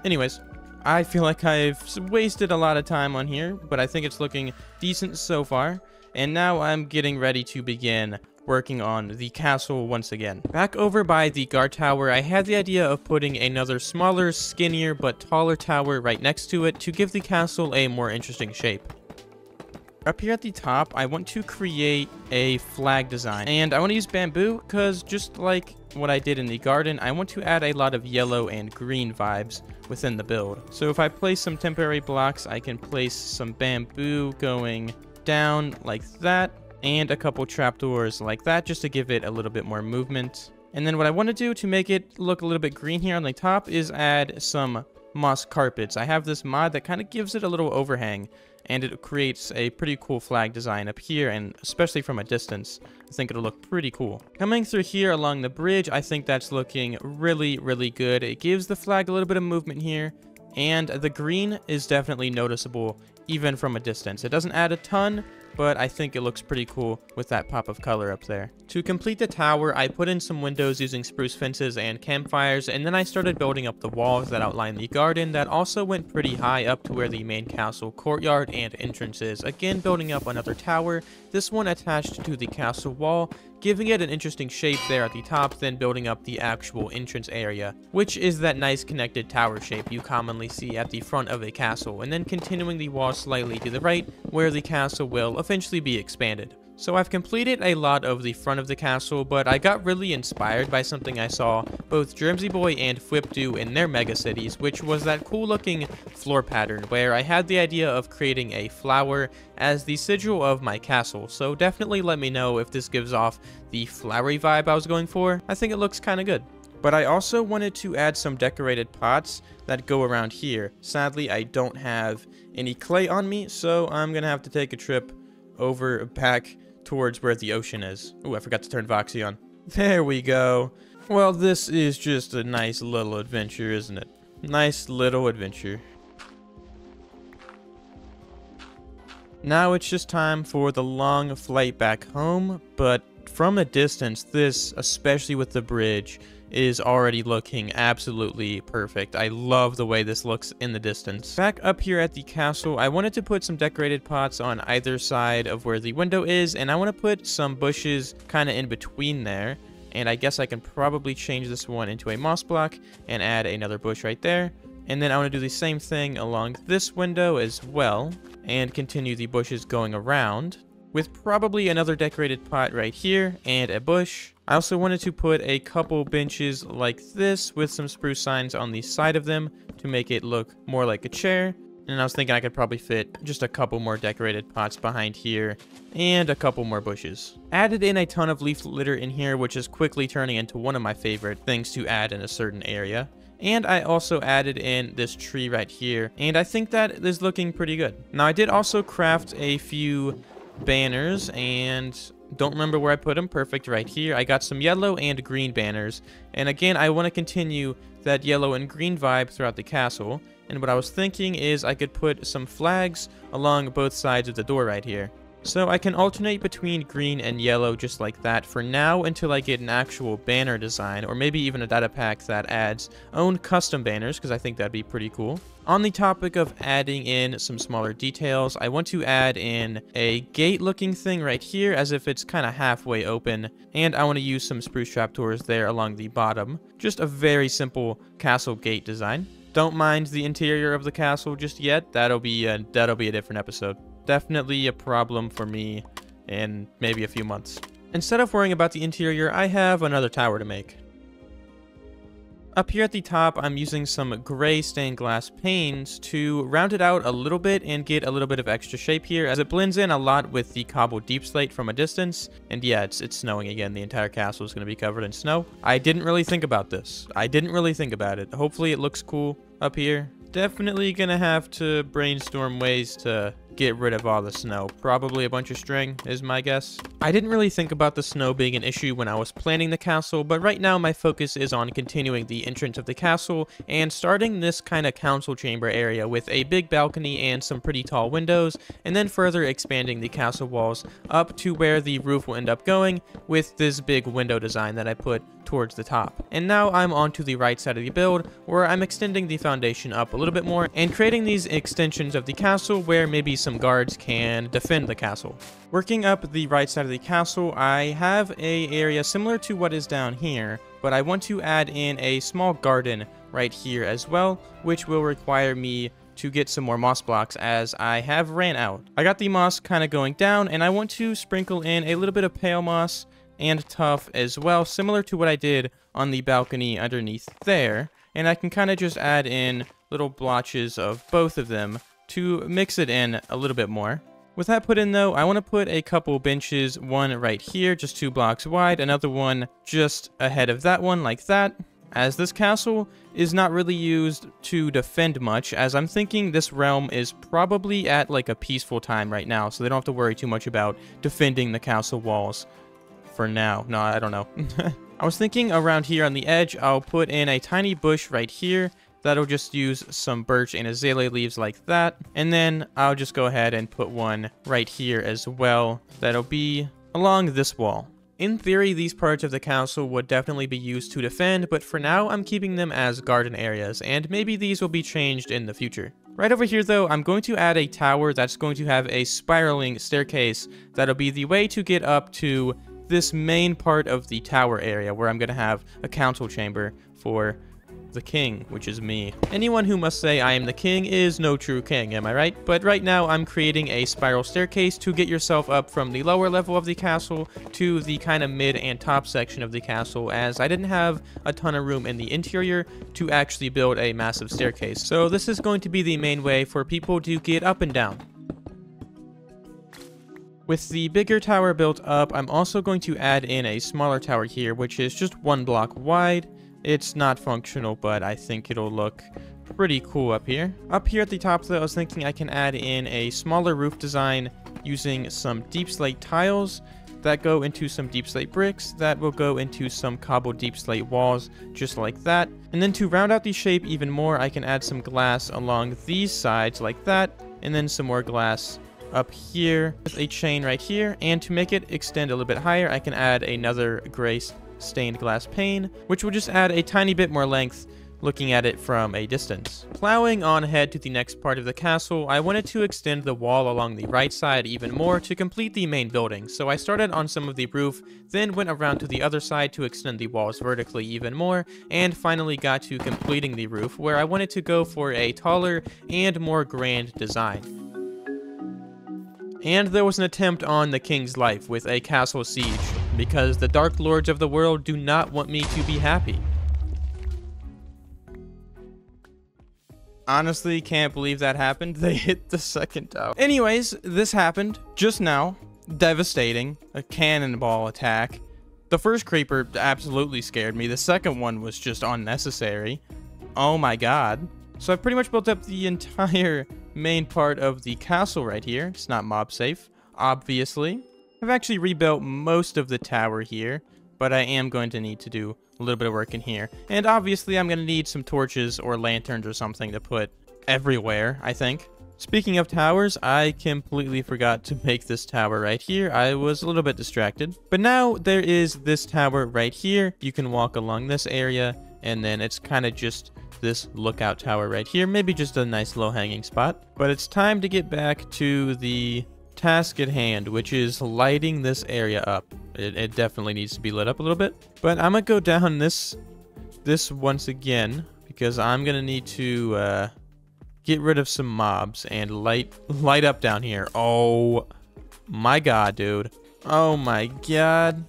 Anyways, I feel like I've wasted a lot of time on here, but I think it's looking decent so far. And now I'm getting ready to begin working on the castle once again. Back over by the guard tower, I had the idea of putting another smaller, skinnier, but taller tower right next to it to give the castle a more interesting shape. Up here at the top, I want to create a flag design, and I want to use bamboo because just like what I did in the garden, I want to add a lot of yellow and green vibes within the build. So if I place some temporary blocks, I can place some bamboo going down like that, and a couple trapdoors like that just to give it a little bit more movement. And then what I want to do to make it look a little bit green here on the top is add some moss carpets. I have this mod that kind of gives it a little overhang, and it creates a pretty cool flag design up here, and especially from a distance, I think it'll look pretty cool. Coming through here along the bridge, I think that's looking really, really good. It gives the flag a little bit of movement here, and the green is definitely noticeable even from a distance. It doesn't add a ton, but I think it looks pretty cool with that pop of color up there. To complete the tower, I put in some windows using spruce fences and campfires, and then I started building up the walls that outline the garden that also went pretty high up to where the main castle courtyard and entrance is. Again, building up another tower, this one attached to the castle wall, giving it an interesting shape there at the top, then building up the actual entrance area, which is that nice connected tower shape you commonly see at the front of a castle, and then continuing the wall slightly to the right, where the castle will eventually be expanded. So I've completed a lot of the front of the castle, but I got really inspired by something I saw both Germsy Boy and Fwip do in their mega cities, which was that cool looking floor pattern where I had the idea of creating a flower as the sigil of my castle. So definitely let me know if this gives off the flowery vibe I was going for. I think it looks kind of good. But I also wanted to add some decorated pots that go around here. Sadly, I don't have any clay on me, so I'm gonna have to take a trip over back towards where the ocean is. Ooh, I forgot to turn Voxy on. There we go. Well, this is just a nice little adventure, isn't it? Nice little adventure. Now it's just time for the long flight back home, but from a distance, this, especially with the bridge, is already looking absolutely perfect. I love the way this looks in the distance. Back up here at the castle, I wanted to put some decorated pots on either side of where the window is, and I want to put some bushes kind of in between there. And I guess I can probably change this one into a moss block and add another bush right there. And then I want to do the same thing along this window as well, and continue the bushes going around, with probably another decorated pot right here and a bush. I also wanted to put a couple benches like this with some spruce signs on the side of them to make it look more like a chair. And I was thinking I could probably fit just a couple more decorated pots behind here and a couple more bushes. Added in a ton of leaf litter in here, which is quickly turning into one of my favorite things to add in a certain area. And I also added in this tree right here, and I think that is looking pretty good. Now, I did also craft a few banners, and don't remember where I put them. Perfect, right here. I got some yellow and green banners, and again, I want to continue that yellow and green vibe throughout the castle. And what I was thinking is I could put some flags along both sides of the door right here. So I can alternate between green and yellow just like that for now until I get an actual banner design, or maybe even a data pack that adds own custom banners, because I think that'd be pretty cool. On the topic of adding in some smaller details, I want to add in a gate looking thing right here as if it's kind of halfway open, and I want to use some spruce trapdoors there along the bottom. Just a very simple castle gate design. Don't mind the interior of the castle just yet. That'll be a different episode. Definitely a problem for me in maybe a few months. Instead of worrying about the interior, I have another tower to make. Up here at the top, I'm using some gray stained glass panes to round it out a little bit and get a little bit of extra shape here, as it blends in a lot with the cobbled deep slate from a distance. And yeah, it's snowing again. The entire castle is going to be covered in snow. I didn't really think about this. I didn't really think about it. Hopefully it looks cool up here. Definitely gonna have to brainstorm ways to get rid of all the snow. Probably a bunch of string is my guess. I didn't really think about the snow being an issue when I was planning the castle, but right now my focus is on continuing the entrance of the castle and starting this kind of council chamber area with a big balcony and some pretty tall windows, and then further expanding the castle walls up to where the roof will end up going with this big window design that I put towards the top. And now I'm on to the right side of the build, where I'm extending the foundation up a little bit more and creating these extensions of the castle where maybe some guards can defend the castle. Working up the right side of the castle, I have an area similar to what is down here, but I want to add in a small garden right here as well, which will require me to get some more moss blocks as I have ran out. I got the moss kind of going down, and I want to sprinkle in a little bit of pale moss and tough as well, similar to what I did on the balcony underneath there. And I can kind of just add in little blotches of both of them to mix it in a little bit more. With that put in though, I want to put a couple benches, one right here, just 2 blocks wide, another one just ahead of that one like that, as this castle is not really used to defend much, as I'm thinking this realm is probably at like a peaceful time right now, so they don't have to worry too much about defending the castle walls. For now. No, I don't know. I was thinking around here on the edge, I'll put in a tiny bush right here. That'll just use some birch and azalea leaves like that. And then I'll just go ahead and put one right here as well. That'll be along this wall. In theory, these parts of the castle would definitely be used to defend, but for now, I'm keeping them as garden areas, and maybe these will be changed in the future. Right over here, though, I'm going to add a tower that's going to have a spiraling staircase that'll be the way to get up to this main part of the tower area where I'm going to have a council chamber for the king, which is me. Anyone who must say I am the king is no true king, am I right? But right now I'm creating a spiral staircase to get yourself up from the lower level of the castle to the kind of mid and top section of the castle, as I didn't have a ton of room in the interior to actually build a massive staircase. So this is going to be the main way for people to get up and down. With the bigger tower built up, I'm also going to add in a smaller tower here, which is just 1 block wide. It's not functional, but I think it'll look pretty cool up here. Up here at the top, though, I was thinking I can add in a smaller roof design using some deep slate tiles that go into some deep slate bricks that will go into some cobbled deep slate walls, just like that. And then to round out the shape even more, I can add some glass along these sides like that, and then some more glass up here with a chain right here, and to make it extend a little bit higher, I can add another gray stained glass pane, which will just add a tiny bit more length looking at it from a distance. Plowing on ahead to the next part of the castle, I wanted to extend the wall along the right side even more to complete the main building, so I started on some of the roof, then went around to the other side to extend the walls vertically even more, and finally got to completing the roof, where I wanted to go for a taller and more grand design. And there was an attempt on the king's life with a castle siege, because the Dark Lords of the world do not want me to be happy. Honestly, can't believe that happened. They hit the second tower. Anyways, this happened just now. Devastating. A cannonball attack. The first creeper absolutely scared me. The second one was just unnecessary. Oh my god. So I pretty much built up the entire main part of the castle right here. It's not mob safe, obviously. I've actually rebuilt most of the tower here, but I am going to need to do a little bit of work in here. And obviously I'm going to need some torches or lanterns or something to put everywhere, I think. Speaking of towers, I completely forgot to make this tower right here. I was a little bit distracted. But now there is this tower right here. You can walk along this area, and then it's kind of just this lookout tower right here. Maybe just a nice low-hanging spot. But it's time to get back to the task at hand, which is lighting this area up. It definitely needs to be lit up a little bit. But I'm gonna go down this once again, because I'm gonna need to get rid of some mobs and light up down here. Oh my god, dude. Oh my god.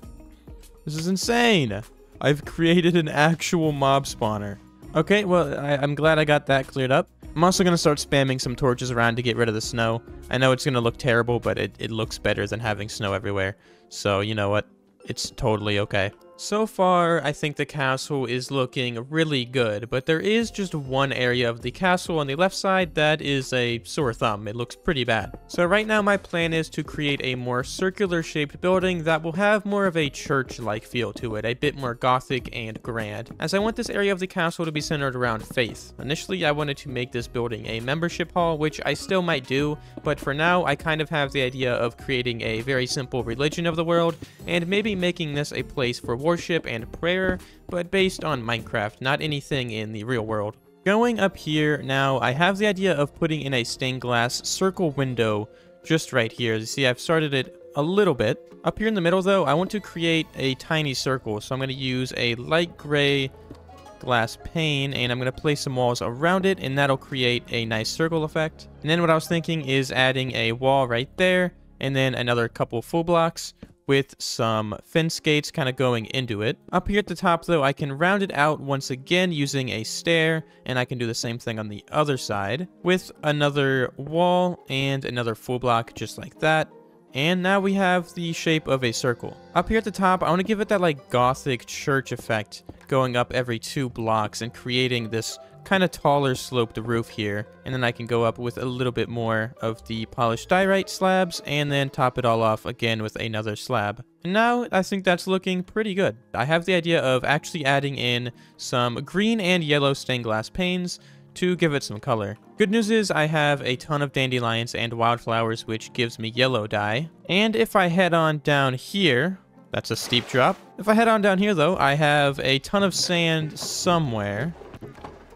This is insane. I've created an actual mob spawner. Okay, well, I'm glad I got that cleared up. I'm also going to start spamming some torches around to get rid of the snow. I know it's going to look terrible, but it looks better than having snow everywhere. So, you know what? It's totally okay. So far, I think the castle is looking really good, but there is just one area of the castle on the left side that is a sore thumb. It looks pretty bad. So right now my plan is to create a more circular shaped building that will have more of a church-like feel to it, a bit more gothic and grand, as I want this area of the castle to be centered around faith. Initially, I wanted to make this building a membership hall, which I still might do, but for now, I kind of have the idea of creating a very simple religion of the world, and maybe making this a place for worship and prayer, but based on Minecraft, not anything in the real world. Going up here now, I have the idea of putting in a stained glass circle window just right here. You see, I've started it a little bit. Up here in the middle though, I want to create a tiny circle, so I'm going to use a light gray glass pane, and I'm going to place some walls around it, and that'll create a nice circle effect. And then what I was thinking is adding a wall right there, and then another couple full blocks with some fence gates kind of going into it. Up here at the top though, I can round it out once again using a stair, and I can do the same thing on the other side with another wall and another full block just like that. And now we have the shape of a circle. Up here at the top, I want to give it that like gothic church effect, going up every 2 blocks and creating this kind of taller sloped roof here. And then I can go up with a little bit more of the polished diorite slabs and then top it all off again with another slab. And now I think that's looking pretty good. I have the idea of actually adding in some green and yellow stained glass panes to give it some color. Good news is I have a ton of dandelions and wildflowers, which gives me yellow dye. And if I head on down here, that's a steep drop. If I head on down here though, I have a ton of sand somewhere.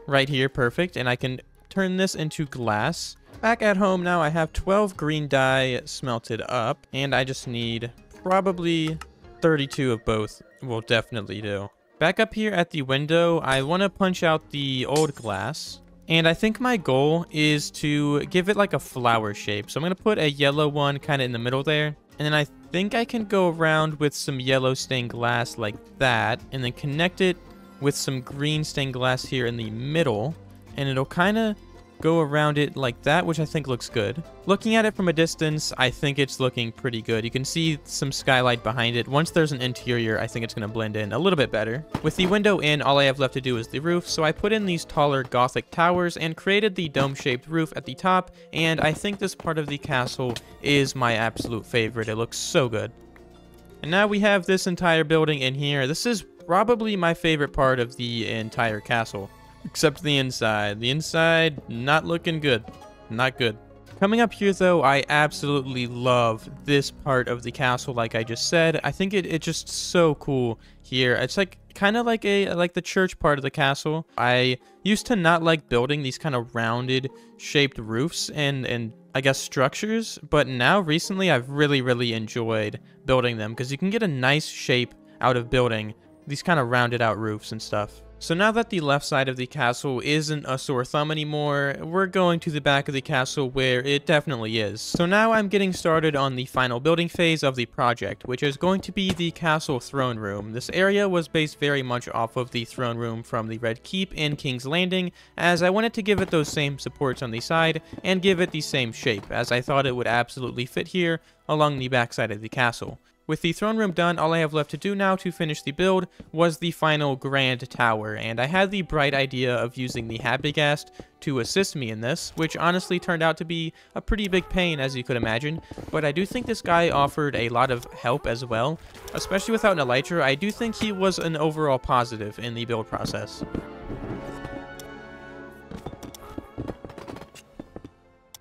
Right here, perfect, and I can turn this into glass. Back at home now, I have 12 green dye smelted up, and I just need probably 32 of both. Will definitely do. Back up here at the window, I want to punch out the old glass, and I think my goal is to give it like a flower shape. So I'm going to put a yellow one kind of in the middle there, and then I think I can go around with some yellow stained glass like that, and then connect it with some green stained glass here in the middle, and it'll kind of go around it like that, which I think looks good. Looking at it from a distance, I think it's looking pretty good. You can see some skylight behind it. Once there's an interior, I think it's going to blend in a little bit better. With the window in, all I have left to do is the roof, so I put in these taller gothic towers and created the dome-shaped roof at the top, and I think this part of the castle is my absolute favorite. It looks so good. And now we have this entire building in here. This is probably my favorite part of the entire castle, except the inside. The inside, not looking good. Not good. Coming up here though, I absolutely love this part of the castle like I just said. I think it's just so cool here. It's like kind of like the church part of the castle. I used to not like building these kind of rounded shaped roofs and I guess structures, but now recently I've really enjoyed building them because you can get a nice shape out of building these kind of rounded out roofs and stuff. So now that the left side of the castle isn't a sore thumb anymore, we're going to the back of the castle where it definitely is. So now I'm getting started on the final building phase of the project, which is going to be the castle throne room. This area was based very much off of the throne room from the Red Keep in King's Landing, as I wanted to give it those same supports on the side and give it the same shape, as I thought it would absolutely fit here along the back side of the castle. With the throne room done, all I have left to do now to finish the build was the final grand tower, and I had the bright idea of using the Habigast to assist me in this, which honestly turned out to be a pretty big pain as you could imagine, but I do think this guy offered a lot of help as well, especially without an elytra. I do think he was an overall positive in the build process.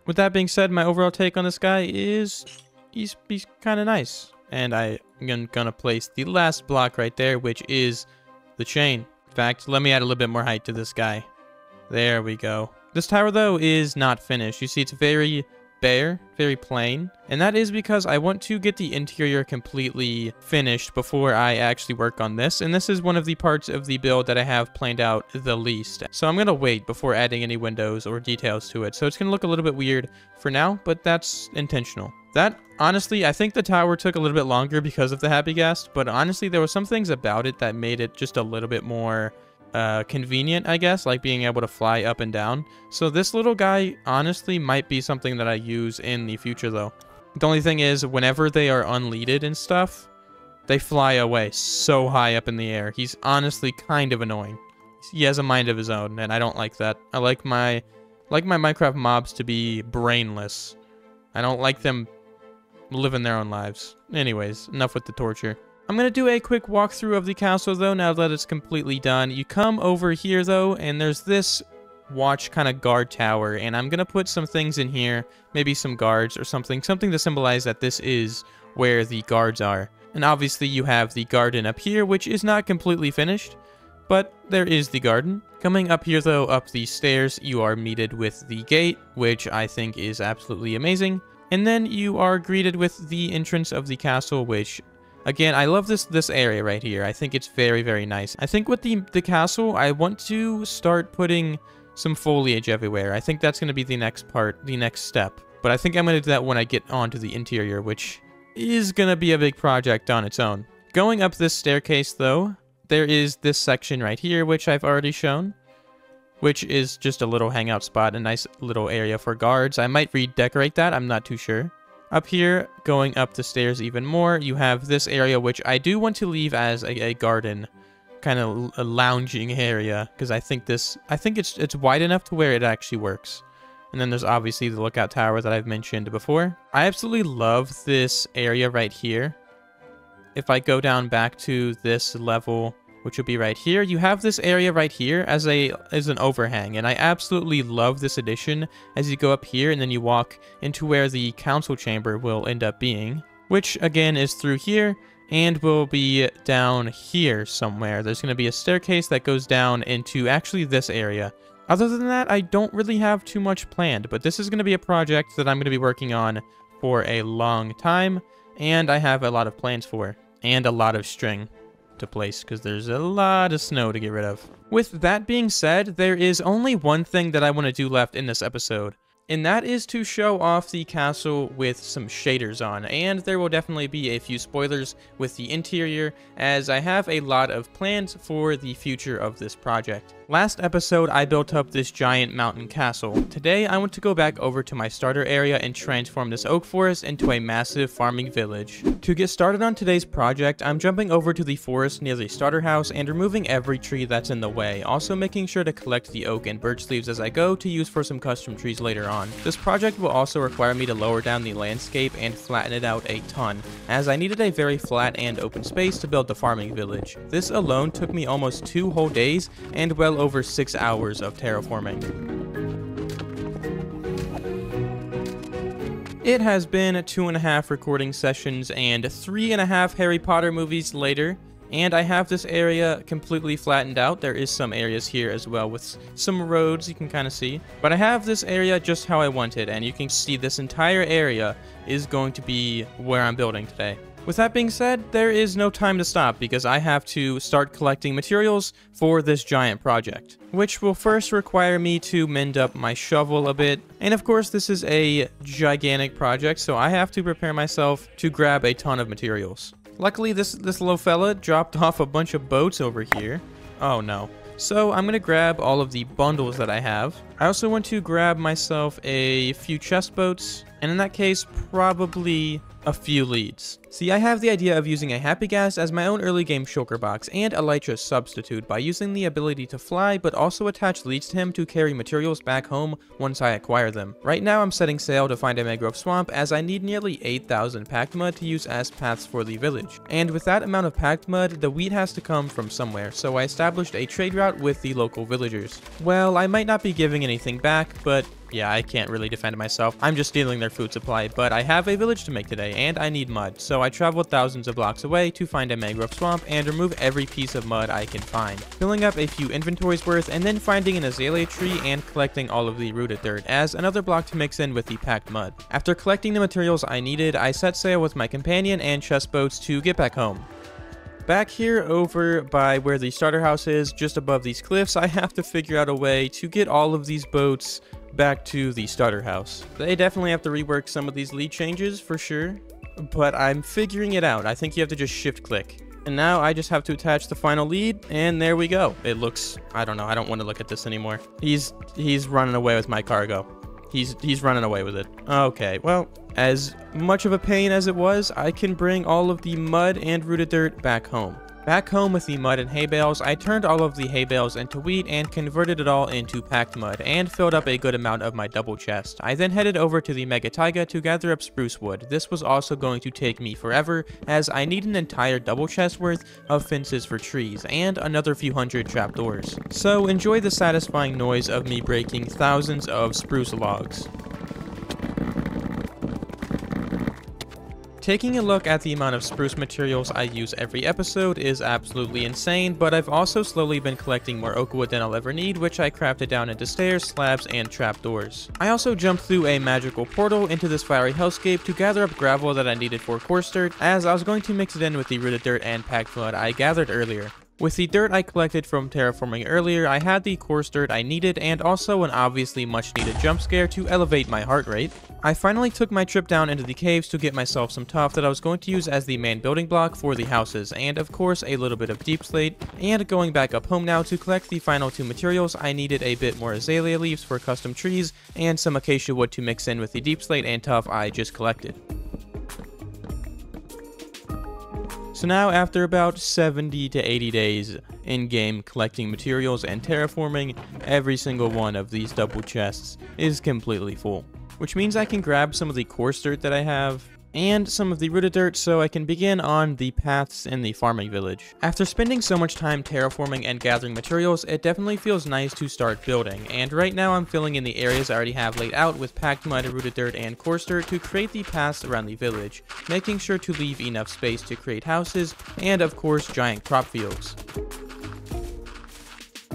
With that being said, my overall take on this guy is he's kind of nice. And I'm gonna place the last block right there, which is the chain. In fact, let me add a little bit more height to this guy. There we go. This tower, though, is not finished. You see, it's very bare, very plain. And that is because I want to get the interior completely finished before I actually work on this. And this is one of the parts of the build that I have planned out the least. So I'm gonna wait before adding any windows or details to it. So it's gonna look a little bit weird for now, but that's intentional. That, honestly, I think the tower took a little bit longer because of the Habigast, but honestly, there were some things about it that made it just a little bit more convenient, I guess, like being able to fly up and down. So this little guy, honestly, might be something that I use in the future, though. The only thing is, whenever they are unleaded and stuff, they fly away so high up in the air. He's honestly kind of annoying. He has a mind of his own, and I don't like that. I like my Minecraft mobs to be brainless. I don't like them living their own lives. Anyways, enough with the torture. I'm going to do a quick walkthrough of the castle, though, now that it's completely done. You come over here, though, and there's this watch kind of guard tower, and I'm going to put some things in here, maybe some guards or something to symbolize that this is where the guards are. And obviously, you have the garden up here, which is not completely finished, but there is the garden. Coming up here, though, up these stairs, you are meted with the gate, which I think is absolutely amazing. And then you are greeted with the entrance of the castle, which, again, I love this area right here. I think it's very nice. I think with the castle, I want to start putting some foliage everywhere. I think that's going to be the next part, the next step. But I think I'm going to do that when I get onto the interior, which is going to be a big project on its own. Going up this staircase, though, there is this section right here, which I've already shown, which is just a little hangout spot, a nice little area for guards. I might redecorate that, I'm not too sure. Up here, going up the stairs even more, you have this area, which I do want to leave as a garden, kind of a lounging area, because I think it's wide enough to where it actually works. And then there's obviously the lookout tower that I've mentioned before. I absolutely love this area right here. If I go down back to this level, which will be right here, you have this area right here as an overhang, and I absolutely love this addition as you go up here and then you walk into where the council chamber will end up being, which again is through here and will be down here somewhere. There's going to be a staircase that goes down into actually this area. Other than that, I don't really have too much planned, but this is going to be a project that I'm going to be working on for a long time, and I have a lot of plans for, and a lot of string to place because there's a lot of snow to get rid of. With that being said, there is only one thing that I want to do left in this episode, and that is to show off the castle with some shaders on, and there will definitely be a few spoilers with the interior, as I have a lot of plans for the future of this project. Last episode, I built up this giant mountain castle. Today, I want to go back over to my starter area and transform this oak forest into a massive farming village. To get started on today's project, I'm jumping over to the forest near the starter house and removing every tree that's in the way, also making sure to collect the oak and birch leaves as I go to use for some custom trees later on. This project will also require me to lower down the landscape and flatten it out a ton, as I needed a very flat and open space to build the farming village. This alone took me almost 2 whole days and well over 6 hours of terraforming. It has been 2.5 recording sessions and 3.5 Harry Potter movies later, and I have this area completely flattened out. There is some areas here as well with some roads you can kind of see, but I have this area just how I wanted, and you can see this entire area is going to be where I'm building today. With that being said, there is no time to stop because I have to start collecting materials for this giant project, which will first require me to mend up my shovel a bit. And of course, this is a gigantic project, so I have to prepare myself to grab a ton of materials. Luckily, this little fella dropped off a bunch of boats over here. Oh no. So I'm going to grab all of the bundles that I have. I also want to grab myself a few chest boats, and in that case, probably a few leads. See, I have the idea of using a Happy Gas as my own early game shulker box and Elytra's substitute by using the ability to fly, but also attach leads to him to carry materials back home once I acquire them. Right now I'm setting sail to find a mangrove swamp as I need nearly 8,000 packed mud to use as paths for the village. And with that amount of packed mud, the wheat has to come from somewhere, so I established a trade route with the local villagers. Well, I might not be giving anything back, but yeah, I can't really defend myself. I'm just stealing their food supply, but I have a village to make today, and I need mud, so I traveled thousands of blocks away to find a mangrove swamp and remove every piece of mud I can find, filling up a few inventories worth, and then finding an azalea tree and collecting all of the rooted dirt as another block to mix in with the packed mud. After collecting the materials I needed, I set sail with my companion and chest boats to get back home. Back here over by where the starter house is, just above these cliffs, I have to figure out a way to get all of these boats back to the starter house. They definitely have to rework some of these lead changes for sure, but I'm figuring it out. I think you have to just shift click. And now I just have to attach the final lead, and there we go. It looks, I don't know, I don't want to look at this anymore. He's running away with my cargo. He's running away with it. Okay, well, as much of a pain as it was, I can bring all of the mud and rooted dirt back home. Back home with the mud and hay bales, I turned all of the hay bales into wheat and converted it all into packed mud and filled up a good amount of my double chest. I then headed over to the mega taiga to gather up spruce wood. This was also going to take me forever as I need an entire double chest worth of fences for trees and another few hundred trapdoors. So enjoy the satisfying noise of me breaking thousands of spruce logs. Taking a look at the amount of spruce materials I use every episode is absolutely insane, but I've also slowly been collecting more oak wood than I'll ever need, which I crafted down into stairs, slabs, and trapdoors. I also jumped through a magical portal into this fiery hellscape to gather up gravel that I needed for coarse dirt, as I was going to mix it in with the rooted dirt and packed mud I gathered earlier. With the dirt I collected from terraforming earlier, I had the coarse dirt I needed and also an obviously much needed jump scare to elevate my heart rate. I finally took my trip down into the caves to get myself some tuff that I was going to use as the main building block for the houses, and of course a little bit of deep slate. And going back up home now to collect the final two materials, I needed a bit more azalea leaves for custom trees and some acacia wood to mix in with the deep slate and tuff I just collected. So now, after about 70 to 80 days in-game collecting materials and terraforming, every single one of these double chests is completely full. Which means I can grab some of the coarse dirt that I have, and some of the rooted dirt so I can begin on the paths in the farming village. After spending so much time terraforming and gathering materials, it definitely feels nice to start building, and right now I'm filling in the areas I already have laid out with packed mud, rooted dirt, and coarse dirt to create the paths around the village, making sure to leave enough space to create houses, and of course giant crop fields.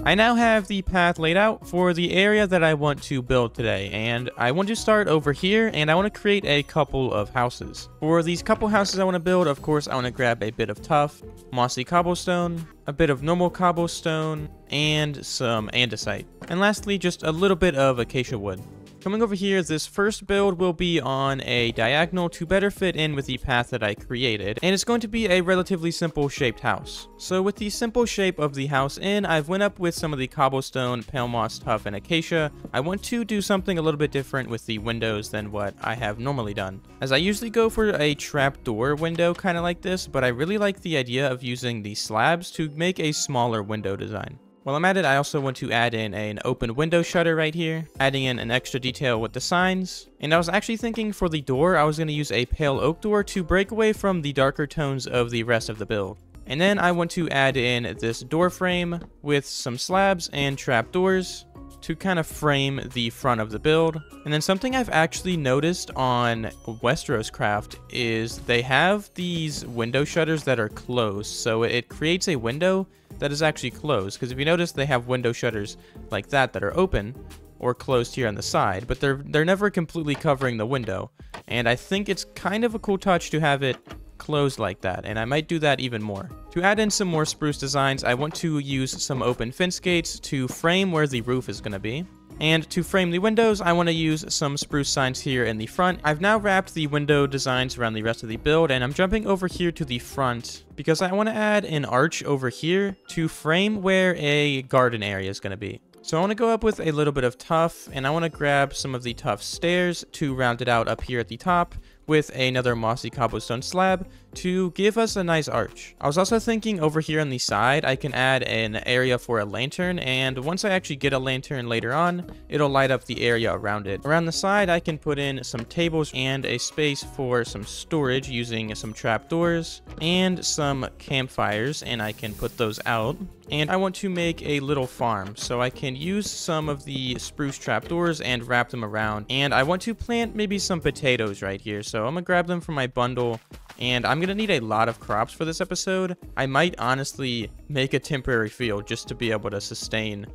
I now have the path laid out for the area that I want to build today, and I want to start over here, and I want to create a couple of houses. For these couple houses I want to build, of course, I want to grab a bit of tough, mossy cobblestone, a bit of normal cobblestone, and some andesite. And lastly, just a little bit of acacia wood. Coming over here, this first build will be on a diagonal to better fit in with the path that I created, and it's going to be a relatively simple shaped house. So with the simple shape of the house in, I've went up with some of the cobblestone, pale moss, tuff, and acacia. I want to do something a little bit different with the windows than what I have normally done, as I usually go for a trapdoor window kind of like this, but I really like the idea of using the slabs to make a smaller window design. While I'm at it, I also want to add in an open window shutter right here, adding in an extra detail with the signs. And I was actually thinking for the door, I was going to use a pale oak door to break away from the darker tones of the rest of the build. And then I want to add in this door frame with some slabs and trapdoors. to kind of frame the front of the build. And then something I've actually noticed on Westeros Craft is they have these window shutters that are closed, so it creates a window that is actually closed. Because if you notice, they have window shutters like that are open or closed here on the side, but they're never completely covering the window. And I think it's kind of a cool touch to have it closed like that, and I might do that even more. To add in some more spruce designs, I want to use some open fence gates to frame where the roof is going to be. And to frame the windows, I want to use some spruce signs here in the front. I've now wrapped the window designs around the rest of the build, and I'm jumping over here to the front because I want to add an arch over here to frame where a garden area is going to be. So I want to go up with a little bit of tuff, and I want to grab some of the tuff stairs to round it out up here at the top with another mossy cobblestone slab to give us a nice arch. I was also thinking over here on the side, I can add an area for a lantern, and once I actually get a lantern later on, it'll light up the area around it. Around the side, I can put in some tables and a space for some storage using some trapdoors and some campfires, and I can put those out. And I want to make a little farm, so I can use some of the spruce trapdoors and wrap them around. And I want to plant maybe some potatoes right here, so I'm gonna grab them from my bundle. And I'm gonna need a lot of crops for this episode. I might honestly make a temporary field just to be able to sustain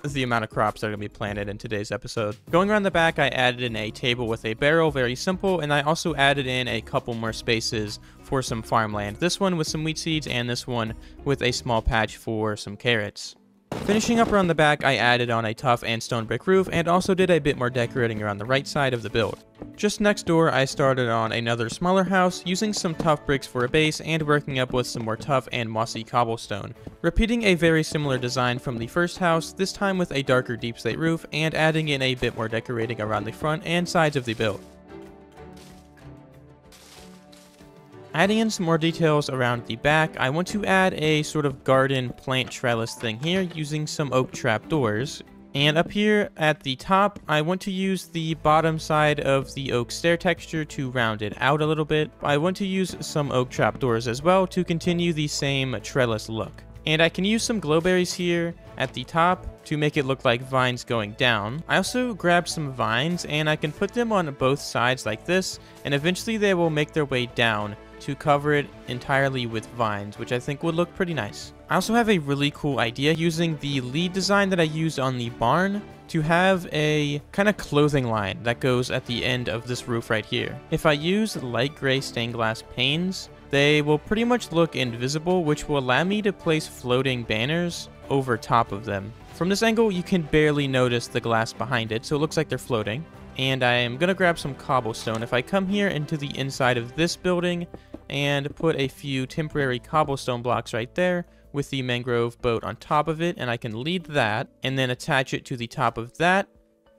the amount of crops that are gonna be planted in today's episode. Going around the back, I added in a table with a barrel, very simple, and I also added in a couple more spaces for some farmland. This one with some wheat seeds, and this one with a small patch for some carrots. Finishing up around the back, I added on a tough and stone brick roof, and also did a bit more decorating around the right side of the build. Just next door, I started on another smaller house, using some tough bricks for a base, and working up with some more tough and mossy cobblestone. Repeating a very similar design from the first house, this time with a darker deep slate roof, and adding in a bit more decorating around the front and sides of the build. Adding in some more details around the back, I want to add a sort of garden plant trellis thing here using some oak trapdoors. And up here at the top, I want to use the bottom side of the oak stair texture to round it out a little bit. I want to use some oak trapdoors as well to continue the same trellis look. And I can use some glowberries here at the top to make it look like vines going down. I also grabbed some vines, and I can put them on both sides like this, and eventually they will make their way down to cover it entirely with vines, which I think would look pretty nice. I also have a really cool idea using the lead design that I used on the barn to have a kind of clothing line that goes at the end of this roof right here. If I use light gray stained glass panes, they will pretty much look invisible, which will allow me to place floating banners over top of them. From this angle, you can barely notice the glass behind it, so it looks like they're floating. And I am going to grab some cobblestone. If I come here into the inside of this building and put a few temporary cobblestone blocks right there with the mangrove boat on top of it, and I can lead that and then attach it to the top of that,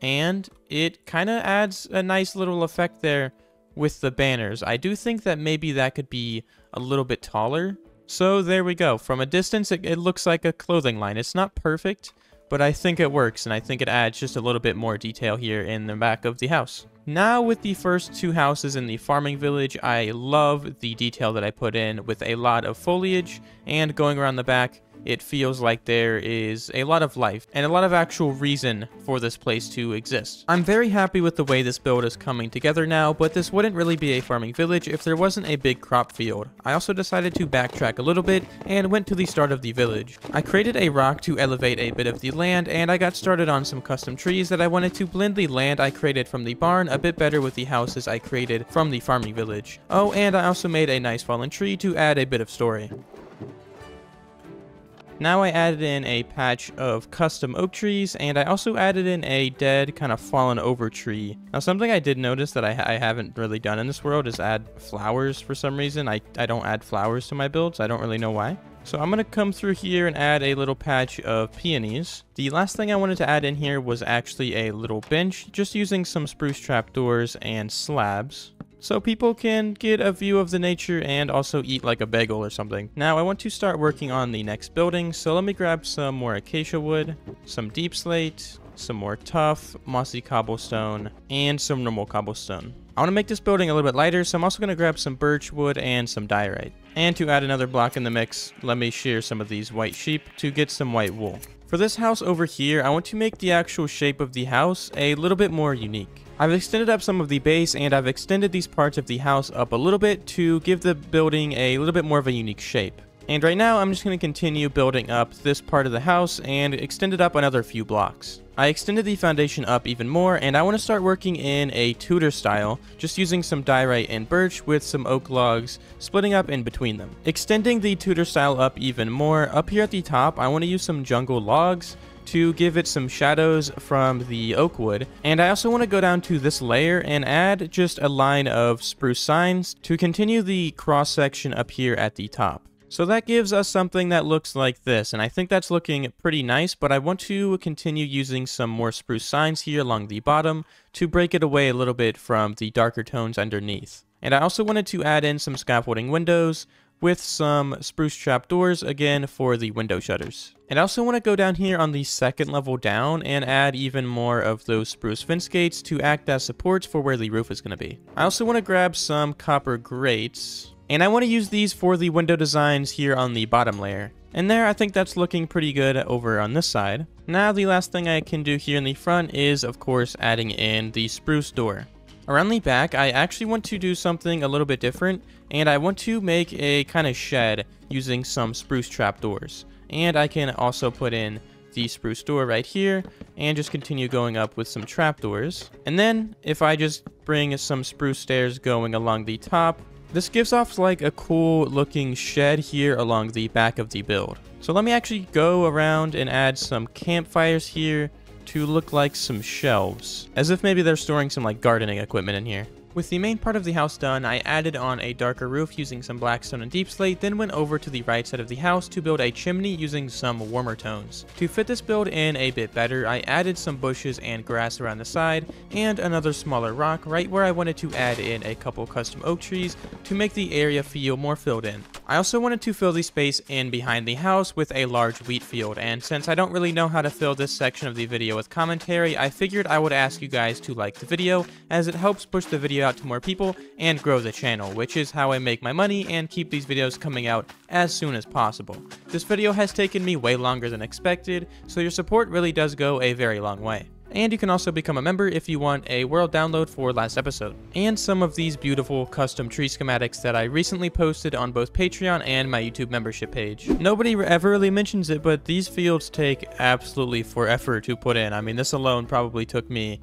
and it kind of adds a nice little effect there with the banners. I do think that maybe that could be a little bit taller. So there we go. From a distance, it looks like a clothing line. It's not perfect, but I think it works, and I think it adds just a little bit more detail here in the back of the house. Now with the first two houses in the farming village, I love the detail that I put in with a lot of foliage, and going around the back, it feels like there is a lot of life and a lot of actual reason for this place to exist. I'm very happy with the way this build is coming together now, but this wouldn't really be a farming village if there wasn't a big crop field. I also decided to backtrack a little bit and went to the start of the village. I created a rock to elevate a bit of the land, and I got started on some custom trees that I wanted to blend the land I created from the barn a bit better with the houses I created from the farming village. Oh, and I also made a nice fallen tree to add a bit of story. Now I added in a patch of custom oak trees, and I also added in a dead, kind of fallen over tree. Now something I did notice that I haven't really done in this world is add flowers for some reason. I don't add flowers to my builds. I don't really know why. So I'm going to come through here and add a little patch of peonies. The last thing I wanted to add in here was actually a little bench, just using some spruce trapdoors and slabs, so people can get a view of the nature and also eat like a bagel or something. Now I want to start working on the next building, so let me grab some more acacia wood, some deep slate, some more tough, mossy cobblestone, and some normal cobblestone. I want to make this building a little bit lighter, so I'm also going to grab some birch wood and some diorite. And to add another block in the mix, let me shear some of these white sheep to get some white wool. For this house over here, I want to make the actual shape of the house a little bit more unique. I've extended up some of the base and I've extended these parts of the house up a little bit to give the building a little bit more of a unique shape. And right now, I'm just going to continue building up this part of the house and extend it up another few blocks. I extended the foundation up even more, and I want to start working in a Tudor style, just using some diorite and birch with some oak logs, splitting up in between them. Extending the Tudor style up even more, up here at the top, I want to use some jungle logs to give it some shadows from the oak wood, and I also want to go down to this layer and add just a line of spruce signs to continue the cross section up here at the top. So that gives us something that looks like this, and I think that's looking pretty nice, but I want to continue using some more spruce signs here along the bottom to break it away a little bit from the darker tones underneath. And I also wanted to add in some scaffolding windows with some spruce trapdoors, again, for the window shutters. And I also want to go down here on the second level down and add even more of those spruce fence gates to act as supports for where the roof is going to be. I also want to grab some copper grates, and I want to use these for the window designs here on the bottom layer. And there, I think that's looking pretty good over on this side. Now, the last thing I can do here in the front is, of course, adding in the spruce door. Around the back, I actually want to do something a little bit different, and I want to make a kind of shed using some spruce trapdoors. And I can also put in the spruce door right here, and just continue going up with some trapdoors. And then, if I just bring some spruce stairs going along the top, this gives off like a cool looking shed here along the back of the build. So let me actually go around and add some campfires here to look like some shelves, as if maybe they're storing some like gardening equipment in here. With the main part of the house done, I added on a darker roof using some blackstone and deep slate, then went over to the right side of the house to build a chimney using some warmer tones. To fit this build in a bit better, I added some bushes and grass around the side, and another smaller rock right where I wanted to add in a couple custom oak trees to make the area feel more filled in. I also wanted to fill the space in behind the house with a large wheat field, and since I don't really know how to fill this section of the video with commentary, I figured I would ask you guys to like the video, as it helps push the video out to more people and grow the channel, which is how I make my money and keep these videos coming out as soon as possible. This video has taken me way longer than expected, so your support really does go a very long way. And you can also become a member if you want a world download for last episode, and some of these beautiful custom tree schematics that I recently posted on both Patreon and my YouTube membership page. Nobody ever really mentions it, but these fields take absolutely forever to put in. I mean, this alone probably took me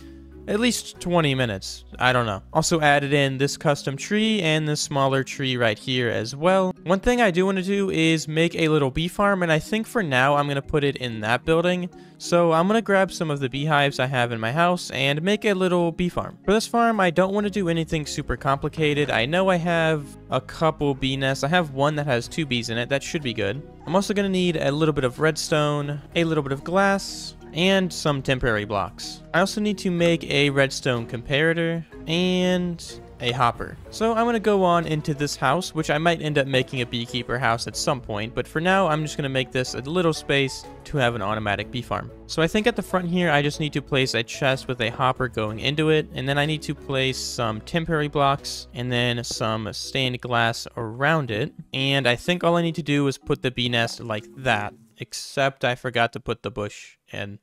at least 20 minutes. I don't know. Also added in this custom tree and this smaller tree right here as well. One thing I do want to do is make a little bee farm, and I think for now I'm going to put it in that building. So I'm going to grab some of the beehives I have in my house and make a little bee farm. For this farm, I don't want to do anything super complicated. I know I have a couple bee nests. I have one that has 2 bees in it. That should be good. I'm also going to need a little bit of redstone, a little bit of glass, and some temporary blocks. I also need to make a redstone comparator and a hopper. So I'm going to go on into this house, which I might end up making a beekeeper house at some point, but for now I'm just going to make this a little space to have an automatic bee farm. So I think at the front here I just need to place a chest with a hopper going into it, and then I need to place some temporary blocks and then some stained glass around it, and I think all I need to do is put the bee nest like that, except I forgot to put the bush in.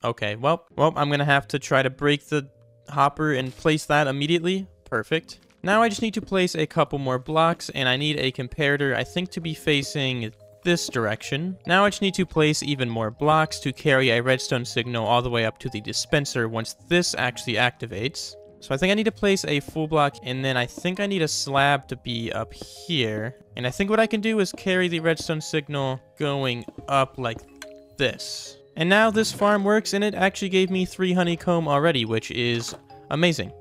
Okay, well, I'm gonna have to try to break the hopper and place that immediately. Perfect. Now I just need to place a couple more blocks, and I need a comparator, I think, to be facing this direction. Now I just need to place even more blocks to carry a redstone signal all the way up to the dispenser once this actually activates. So I think I need to place a full block, and then I think I need a slab to be up here. And I think what I can do is carry the redstone signal going up like this. And now this farm works, and it actually gave me 3 honeycomb already, which is amazing.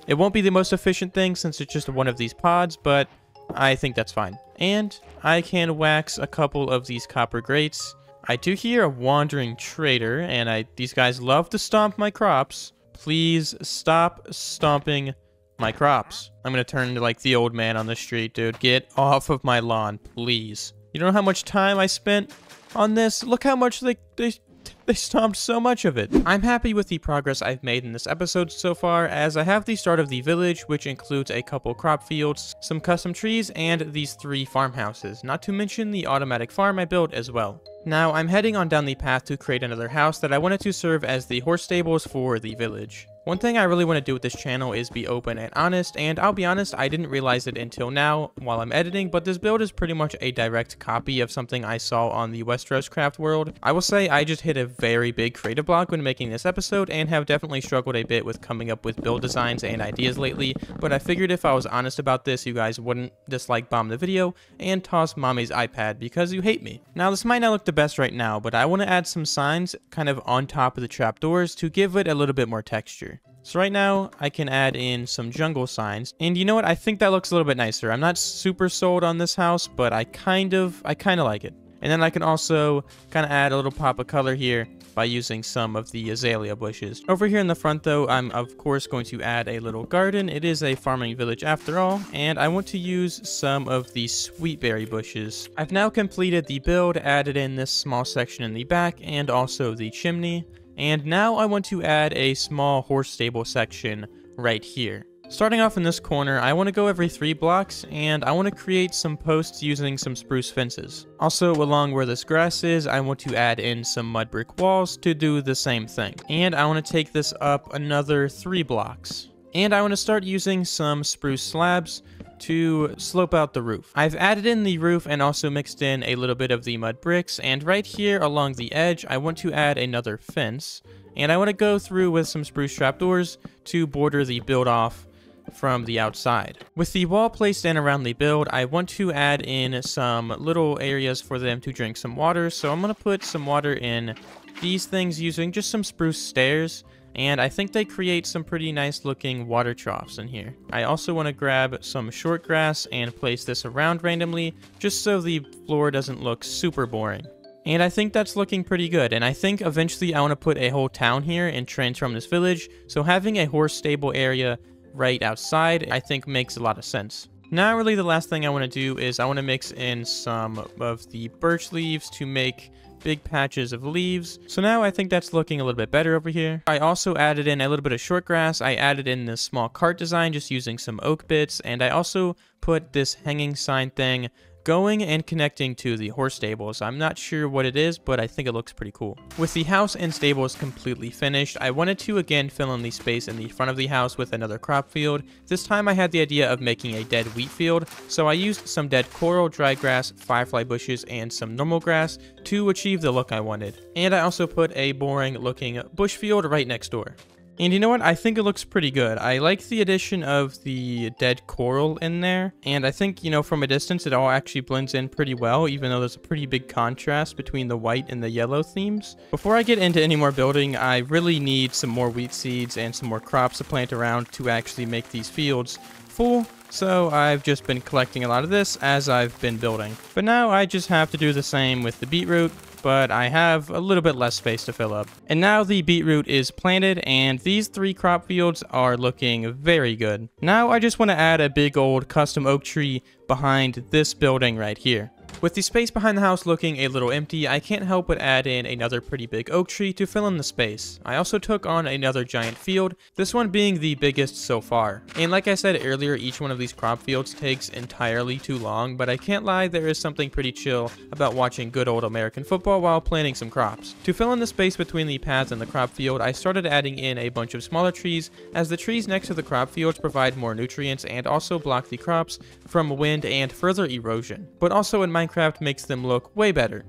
It won't be the most efficient thing since it's just one of these pods, but I think that's fine. And I can wax a couple of these copper grates. I do hear a wandering trader, and these guys love to stomp my crops. Please stop stomping my crops. I'm gonna turn into like the old man on the street, dude. Get off of my lawn, please. You don't know how much time I spent on this? Look how much they stomped so much of it. I'm happy with the progress I've made in this episode so far, as I have the start of the village, which includes a couple crop fields, some custom trees, and these 3 farmhouses, not to mention the automatic farm I built as well. Now, I'm heading on down the path to create another house that I wanted to serve as the horse stables for the village. One thing I really want to do with this channel is be open and honest, and I'll be honest, I didn't realize it until now while I'm editing, but this build is pretty much a direct copy of something I saw on the Westeros Craft world. I will say I just hit a very big creative block when making this episode, and have definitely struggled a bit with coming up with build designs and ideas lately, but I figured if I was honest about this, you guys wouldn't dislike bomb the video and toss mommy's iPad because you hate me. Now, this might not look the best right now, but I want to add some signs kind of on top of the trapdoors to give it a little bit more texture. So right now, I can add in some jungle signs, and you know what, I think that looks a little bit nicer. I'm not super sold on this house, but I kind of like it. And then I can also kind of add a little pop of color here by using some of the azalea bushes. Over here in the front though, I'm of course going to add a little garden. It is a farming village after all, and I want to use some of the sweetberry bushes. I've now completed the build, added in this small section in the back, and also the chimney. And now I want to add a small horse stable section right here. Starting off in this corner, I want to go every 3 blocks, and I want to create some posts using some spruce fences. Also, along where this grass is, I want to add in some mud brick walls to do the same thing. And I want to take this up another 3 blocks. And I want to start using some spruce slabs to slope out the roof. I've added in the roof and also mixed in a little bit of the mud bricks, and right here along the edge I want to add another fence, and I want to go through with some spruce trapdoors to border the build off from the outside. With the wall placed in around the build, I want to add in some little areas for them to drink some water, so I'm going to put some water in these things using just some spruce stairs. And I think they create some pretty nice looking water troughs in here. I also want to grab some short grass and place this around randomly, just so the floor doesn't look super boring. And I think that's looking pretty good, and I think eventually I want to put a whole town here and transform this village, so having a horse stable area right outside I think makes a lot of sense. Now really the last thing I want to do is I want to mix in some of the birch leaves to make big patches of leaves. So now I think that's looking a little bit better over here. I also added in a little bit of short grass. I added in this small cart design just using some oak bits, and I also put this hanging sign thing going and connecting to the horse stables. I'm not sure what it is, but I think it looks pretty cool. With the house and stables completely finished, I wanted to again fill in the space in the front of the house with another crop field. This time I had the idea of making a dead wheat field, so I used some dead coral, dry grass, firefly bushes, and some normal grass to achieve the look I wanted. And I also put a boring looking bush field right next door. And you know what? I think it looks pretty good. I like the addition of the dead coral in there. And I think, you know, from a distance, it all actually blends in pretty well, even though there's a pretty big contrast between the white and the yellow themes. Before I get into any more building, I really need some more wheat seeds and some more crops to plant around to actually make these fields full. So I've just been collecting a lot of this as I've been building. But now I just have to do the same with the beetroot, but I have a little bit less space to fill up. And now the beetroot is planted, and these 3 crop fields are looking very good. Now I just want to add a big old custom oak tree behind this building right here. With the space behind the house looking a little empty, I can't help but add in another pretty big oak tree to fill in the space. I also took on another giant field, this one being the biggest so far. And like I said earlier, each one of these crop fields takes entirely too long, but I can't lie, there is something pretty chill about watching good old American football while planting some crops. To fill in the space between the paths and the crop field, I started adding in a bunch of smaller trees, as the trees next to the crop fields provide more nutrients and also block the crops from wind and further erosion. But also in Minecraft makes them look way better.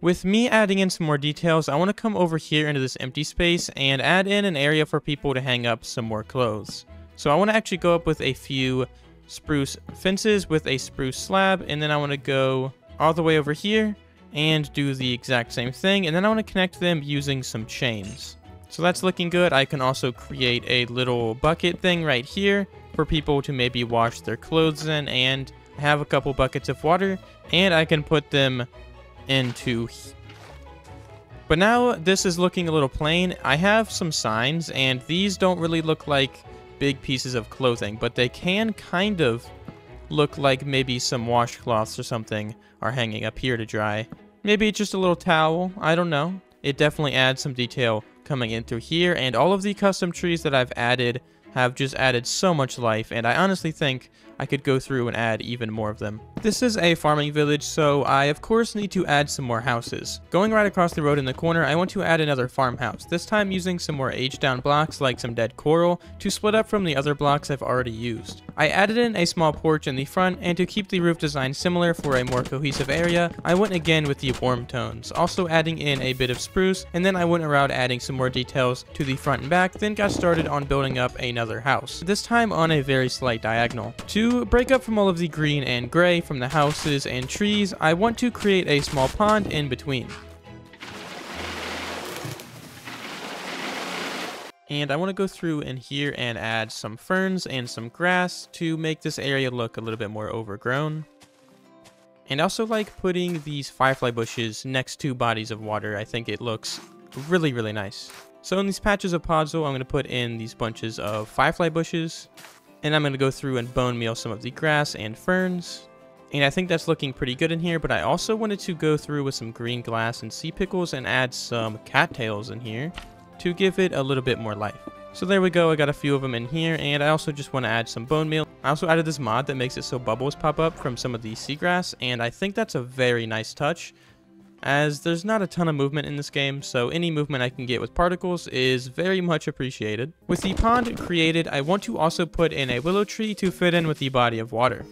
With me adding in some more details, I want to come over here into this empty space and add in an area for people to hang up some more clothes. So I want to actually go up with a few spruce fences with a spruce slab, and then I want to go all the way over here and do the exact same thing, and then I want to connect them using some chains. So that's looking good. I can also create a little bucket thing right here for people to maybe wash their clothes in, and have a couple buckets of water, and I can put them into. But now this is looking a little plain. I have some signs, and these don't really look like big pieces of clothing, but they can kind of look like maybe some washcloths or something are hanging up here to dry. Maybe just a little towel, I don't know. It definitely adds some detail coming in through here, and all of the custom trees that I've added have just added so much life, and I honestly think I could go through and add even more of them. This is a farming village, so I of course need to add some more houses. Going right across the road in the corner, I want to add another farmhouse, this time using some more aged down blocks like some dead coral to split up from the other blocks I've already used. I added in a small porch in the front, and to keep the roof design similar for a more cohesive area, I went again with the warm tones, also adding in a bit of spruce, and then I went around adding some more details to the front and back, then got started on building up another house, this time on a very slight diagonal. To break up from all of the green and gray from the houses and trees, I want to create a small pond in between. And I want to go through in here and add some ferns and some grass to make this area look a little bit more overgrown. And also like putting these firefly bushes next to bodies of water. I think it looks really, really nice. So in these patches of podzol, I'm going to put in these bunches of firefly bushes. And I'm going to go through and bone meal some of the grass and ferns. And I think that's looking pretty good in here, but I also wanted to go through with some green glass and sea pickles and add some cattails in here to give it a little bit more life. So there we go, I got a few of them in here, and I also just want to add some bone meal. I also added this mod that makes it so bubbles pop up from some of the seagrass, and I think that's a very nice touch, as there's not a ton of movement in this game, so any movement I can get with particles is very much appreciated. With the pond created, I want to also put in a willow tree to fit in with the body of water.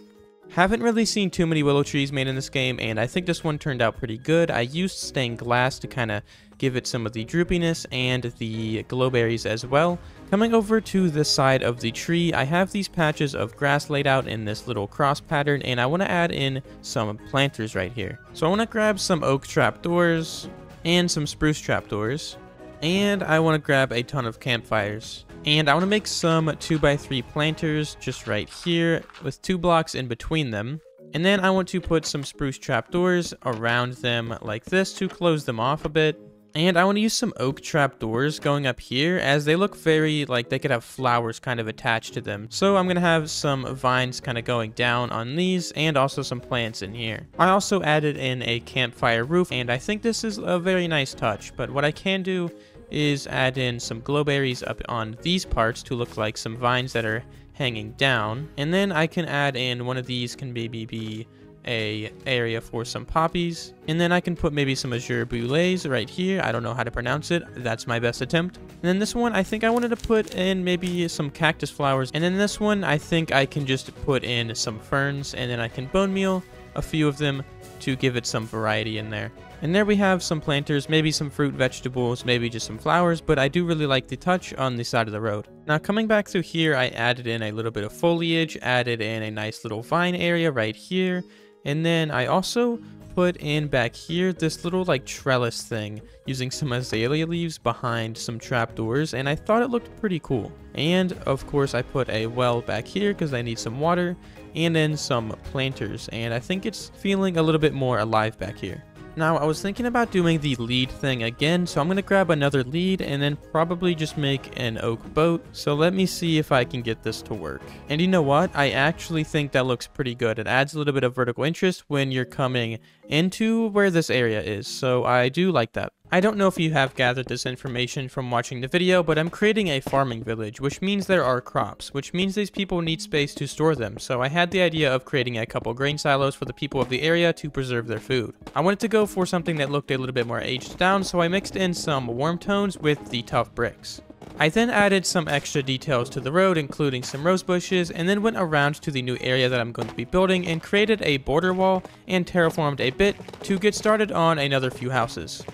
Haven't really seen too many willow trees made in this game, and I think this one turned out pretty good. I used stained glass to kind of give it some of the droopiness and the glowberries as well. Coming over to this side of the tree, I have these patches of grass laid out in this little cross pattern, and I want to add in some planters right here. So I want to grab some oak trapdoors and some spruce trapdoors, and I want to grab a ton of campfires. And I want to make some 2x3 planters just right here with 2 blocks in between them. And then I want to put some spruce trapdoors around them like this to close them off a bit. And I want to use some oak trapdoors going up here, as they look very like they could have flowers kind of attached to them. So I'm going to have some vines kind of going down on these, and also some plants in here. I also added in a campfire roof, and I think this is a very nice touch. But what I can do is add in some glowberries up on these parts to look like some vines that are hanging down. And then I can add in one of these, can maybe be a area for some poppies, and then I can put maybe some azure boulets right here. I don't know how to pronounce it, that's my best attempt. And then this one, I think I wanted to put in maybe some cactus flowers, and then this one I think I can just put in some ferns, and then I can bone meal a few of them to give it some variety in there. And there we have some planters, maybe some fruit, vegetables, maybe just some flowers, but I do really like the touch on the side of the road. Now coming back through here, I added in a little bit of foliage, added in a nice little vine area right here, and then I also put in back here this little like trellis thing using some azalea leaves behind some trapdoors, and I thought it looked pretty cool. And of course I put a well back here because I need some water, and then some planters, and I think it's feeling a little bit more alive back here. Now, I was thinking about doing the lead thing again, so I'm going to grab another lead and then probably just make an oak boat. So let me see if I can get this to work. And you know what? I actually think that looks pretty good. It adds a little bit of vertical interest when you're coming into where this area is, so I do like that. I don't know if you have gathered this information from watching the video, but I'm creating a farming village, which means there are crops, which means these people need space to store them, so I had the idea of creating a couple grain silos for the people of the area to preserve their food. I wanted to go for something that looked a little bit more aged down, so I mixed in some warm tones with the tough bricks. I then added some extra details to the road, including some rose bushes, and then went around to the new area that I'm going to be building and created a border wall and terraformed a bit to get started on another few houses.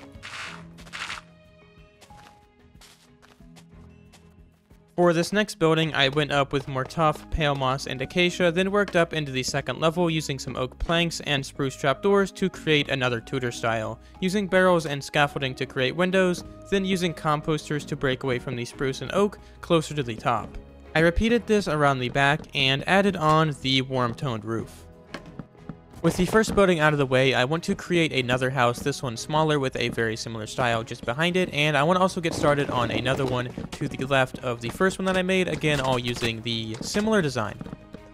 For this next building, I went up with more tough, pale moss, and acacia, then worked up into the second level using some oak planks and spruce trapdoors to create another Tudor style, using barrels and scaffolding to create windows, then using composters to break away from the spruce and oak closer to the top. I repeated this around the back and added on the warm-toned roof. With the first building out of the way, I want to create another house, this one smaller with a very similar style just behind it, and I want to also get started on another one to the left of the first one that I made, again all using the similar design.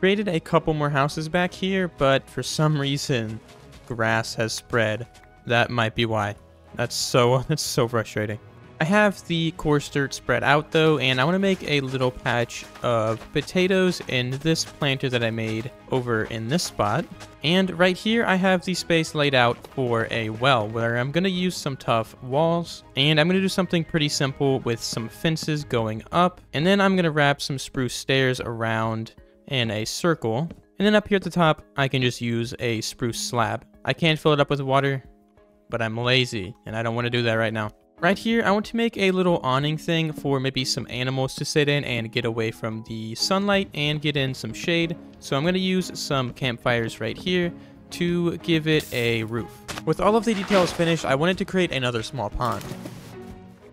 Created a couple more houses back here, but for some reason grass has spread. That might be why. That's so frustrating. I have the coarse dirt spread out though, and I want to make a little patch of potatoes in this planter that I made over in this spot. And right here I have the space laid out for a well where I'm going to use some tough walls, and I'm going to do something pretty simple with some fences going up, and then I'm going to wrap some spruce stairs around in a circle. And then up here at the top I can just use a spruce slab. I can fill it up with water, but I'm lazy and I don't want to do that right now. Right here, I want to make a little awning thing for maybe some animals to sit in and get away from the sunlight and get in some shade. So I'm going to use some campfires right here to give it a roof. With all of the details finished, I wanted to create another small pond.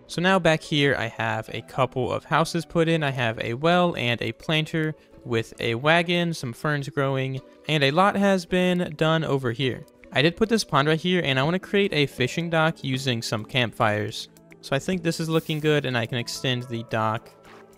So now back here, I have a couple of houses put in. I have a well and a planter with a wagon, some ferns growing, and a lot has been done over here. I did put this pond right here, and I want to create a fishing dock using some campfires. So I think this is looking good, and I can extend the dock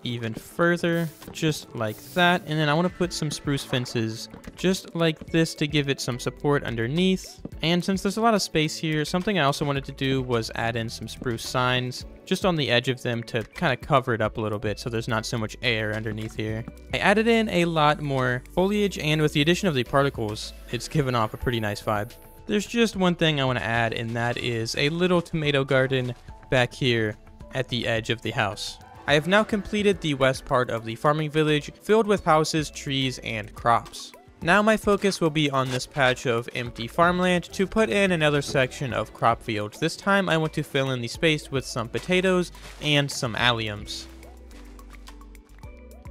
even further, just like that. And then I want to put some spruce fences just like this to give it some support underneath. And since there's a lot of space here, something I also wanted to do was add in some spruce signs just on the edge of them to kind of cover it up a little bit so there's not so much air underneath here. I added in a lot more foliage, and with the addition of the particles, it's given off a pretty nice vibe. There's just one thing I want to add, and that is a little tomato garden back here at the edge of the house. I have now completed the west part of the farming village, filled with houses, trees, and crops. Now my focus will be on this patch of empty farmland to put in another section of crop fields. This time I want to fill in the space with some potatoes and some alliums.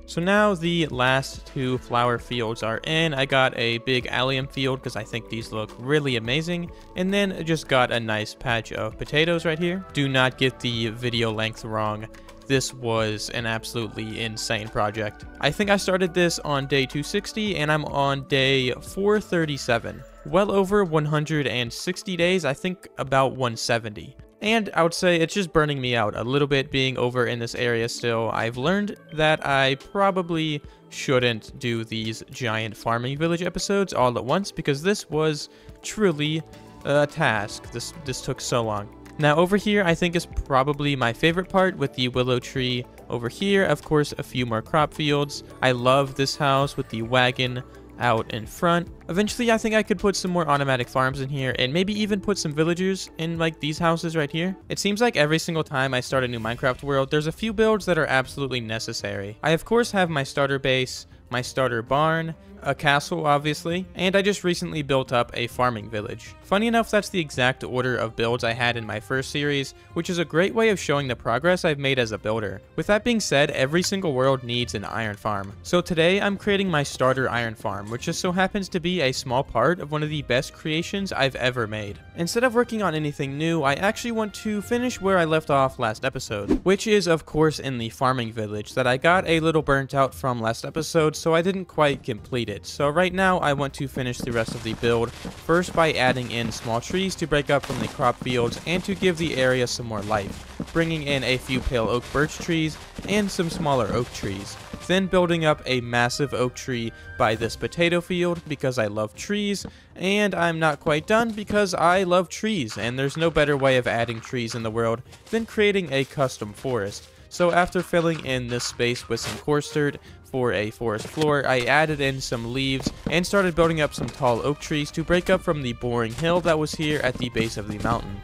So now the last two flower fields are in. I got a big allium field because I think these look really amazing. And then just got a nice patch of potatoes right here. Do not get the video length wrong. This was an absolutely insane project. I think I started this on day 260 and I'm on day 437. Well over 160 days, I think about 170. And I would say it's just burning me out a little bit being over in this area still. I've learned that I probably shouldn't do these giant farming village episodes all at once because this was truly a task. This took so long. Now over here I think is probably my favorite part with the willow tree over here. Of course, a few more crop fields. I love this house with the wagon out in front. Eventually I think I could put some more automatic farms in here and maybe even put some villagers in like these houses right here. It seems like every single time I start a new Minecraft world, there's a few builds that are absolutely necessary. I of course have my starter base, my starter barn, a castle obviously, and I just recently built up a farming village. Funny enough, that's the exact order of builds I had in my first series, which is a great way of showing the progress I've made as a builder. With that being said, every single world needs an iron farm. So today I'm creating my starter iron farm, which just so happens to be a small part of one of the best creations I've ever made. Instead of working on anything new, I actually want to finish where I left off last episode, which is of course in the farming village that I got a little burnt out from last episode, so I didn't quite complete it. So right now I want to finish the rest of the build, first by adding in small trees to break up from the crop fields and to give the area some more life, bringing in a few pale oak birch trees and some smaller oak trees, then building up a massive oak tree by this potato field because I love trees, and I'm not quite done because I love trees, and there's no better way of adding trees in the world than creating a custom forest. So after filling in this space with some coarse dirt for a forest floor, I added in some leaves and started building up some tall oak trees to break up from the boring hill that was here at the base of the mountain.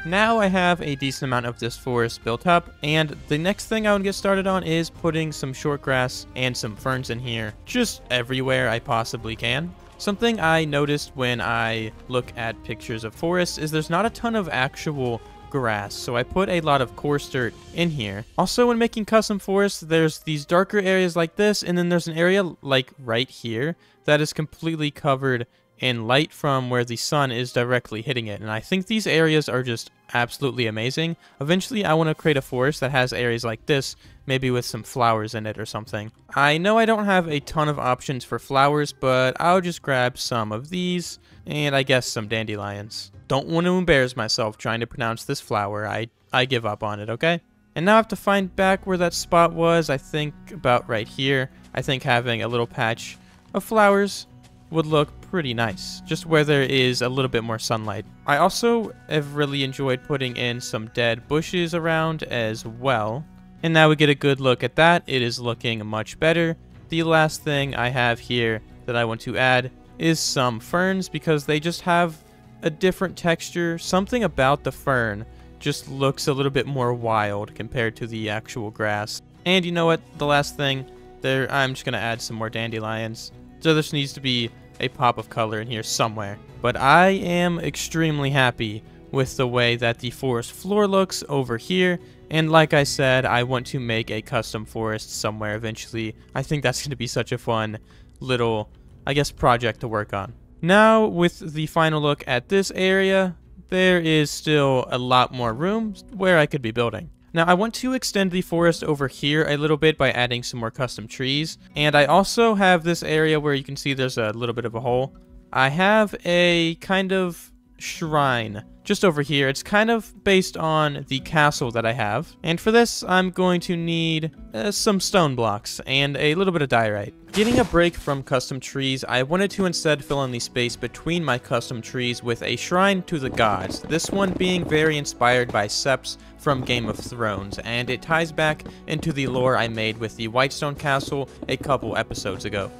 Now I have a decent amount of this forest built up, and the next thing I would get started on is putting some short grass and some ferns in here, just everywhere I possibly can. Something I noticed when I look at pictures of forests is there's not a ton of actual grass, so I put a lot of coarse dirt in here. Also, when making custom forests, there's these darker areas like this, and then there's an area like right here that is completely covered in light from where the sun is directly hitting it, and I think these areas are just absolutely amazing. Eventually I want to create a forest that has areas like this, maybe with some flowers in it or something. I know I don't have a ton of options for flowers, but I'll just grab some of these and I guess some dandelions. Don't want to embarrass myself trying to pronounce this flower. I give up on it, okay? And now I have to find back where that spot was. I think about right here. I think having a little patch of flowers would look pretty nice, just where there is a little bit more sunlight. I also have really enjoyed putting in some dead bushes around as well. And now we get a good look at that. It is looking much better. The last thing I have here that I want to add is some ferns, because they just have a different texture. Something about the fern just looks a little bit more wild compared to the actual grass. And you know what? The last thing there, I'm just going to add some more dandelions. So this needs to be a pop of color in here somewhere. But I am extremely happy with the way that the forest floor looks over here. And like I said, I want to make a custom forest somewhere eventually. I think that's going to be such a fun little, I guess, project to work on. Now, with the final look at this area, there is still a lot more room where I could be building. Now, I want to extend the forest over here a little bit by adding some more custom trees. And I also have this area where you can see there's a little bit of a hole. I have a kind of shrine just over here. It's kind of based on the castle that I have. And for this, I'm going to need some stone blocks and a little bit of diorite. Getting a break from custom trees, I wanted to instead fill in the space between my custom trees with a shrine to the gods. This one being very inspired by Seps from Game of Thrones, and it ties back into the lore I made with the Whitestone Castle a couple episodes ago.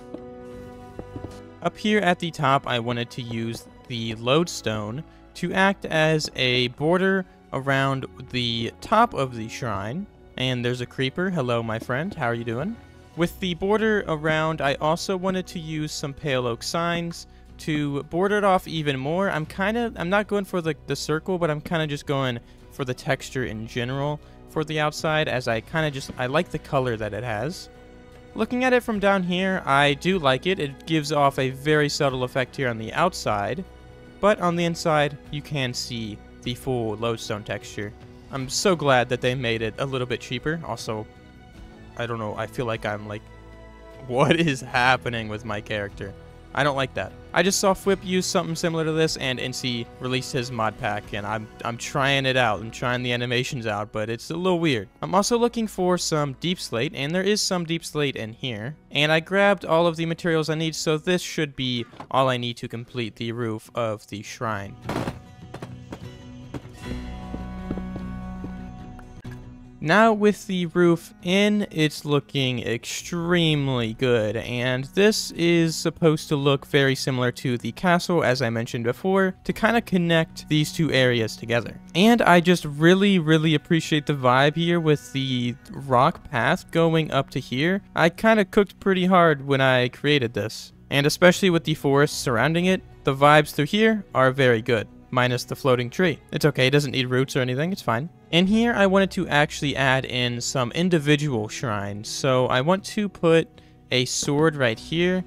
Up here at the top, I wanted to use the lodestone to act as a border around the top of the shrine. And there's a creeper. Hello, my friend. How are you doing? With the border around, I also wanted to use some pale oak signs to border it off even more. I'm not going for the circle, but I'm kind of just going for the texture in general for the outside, as I like the color that it has. Looking at it from down here, I do like it. It gives off a very subtle effect here on the outside. But on the inside, you can see the full lodestone texture. I'm so glad that they made it a little bit cheaper. Also, I don't know, I feel like I'm like, what is happening with my character? I don't like that. I just saw Flip use something similar to this, and NC released his mod pack, and I'm trying it out. I'm trying the animations out, but it's a little weird. I'm also looking for some deep slate, and there is some deep slate in here. And I grabbed all of the materials I need, so this should be all I need to complete the roof of the shrine. Now with the roof in, it's looking extremely good, and this is supposed to look very similar to the castle, as I mentioned before, to kind of connect these two areas together. And I just really appreciate the vibe here with the rock path going up to here. I kind of cooked pretty hard when I created this, and especially with the forest surrounding it, the vibes through here are very good. Minus the floating tree. It's okay, it doesn't need roots or anything, it's fine. In here, I wanted to actually add in some individual shrines. So I want to put a sword right here,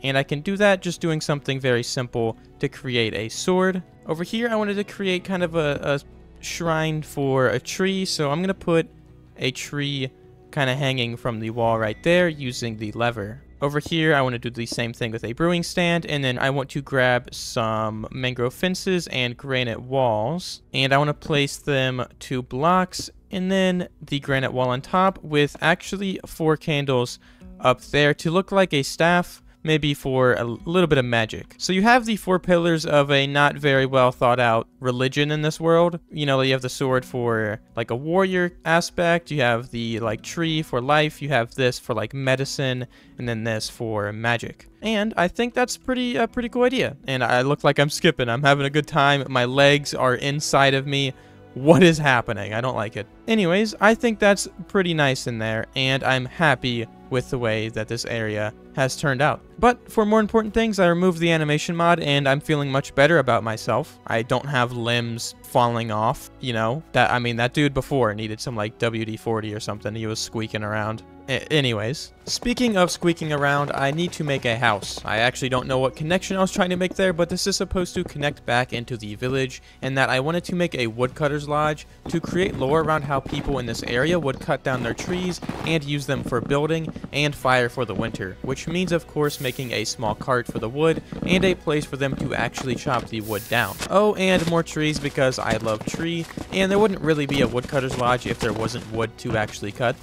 and I can do that just doing something very simple to create a sword. Over here, I wanted to create kind of a shrine for a tree, so I'm going to put a tree kind of hanging from the wall right there using the lever. Over here, I want to do the same thing with a brewing stand, and then I want to grab some mangrove fences and granite walls, and I want to place them 2 blocks, and then the granite wall on top with actually 4 candles up there to look like a staff, maybe for a little bit of magic. So you have the 4 pillars of a not very well thought out religion in this world. You know, you have the sword for like a warrior aspect, you have the like tree for life, you have this for like medicine, and then this for magic. And I think that's a pretty cool idea. And I look like I'm skipping. I'm having a good time. My legs are inside of me. What is happening? I don't like it. Anyways, I think that's pretty nice in there, and I'm happy with the way that this area has turned out. But for more important things, I removed the animation mod, and I'm feeling much better about myself. I don't have limbs falling off, you know. That dude before needed some like WD-40 or something. He was squeaking around. Anyways, speaking of squeaking around, I need to make a house. I actually don't know what connection I was trying to make there, but this is supposed to connect back into the village, and that I wanted to make a woodcutter's lodge to create lore around how people in this area would cut down their trees and use them for building and fire for the winter, which means of course making a small cart for the wood and a place for them to actually chop the wood down. Oh, and more trees because I love tree, and there wouldn't really be a woodcutter's lodge if there wasn't wood to actually cut.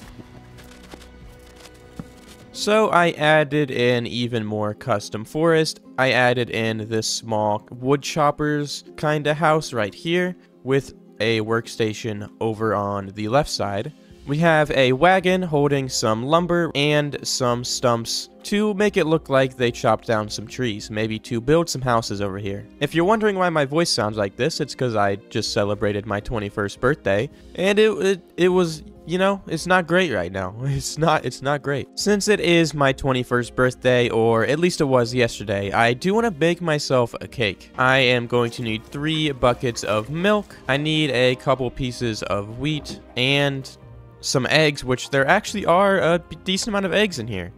So I added in even more custom forest. I added in this small wood choppers kind of house right here with a workstation over on the left side. We have a wagon holding some lumber and some stumps to make it look like they chopped down some trees, maybe to build some houses over here. If you're wondering why my voice sounds like this, it's because I just celebrated my 21st birthday, and it was, you know, it's not great right now. It's not great. Since it is my 21st birthday, or at least it was yesterday, I do want to bake myself a cake. I am going to need 3 buckets of milk. I need a couple pieces of wheat and some eggs, which there actually are a decent amount of eggs in here.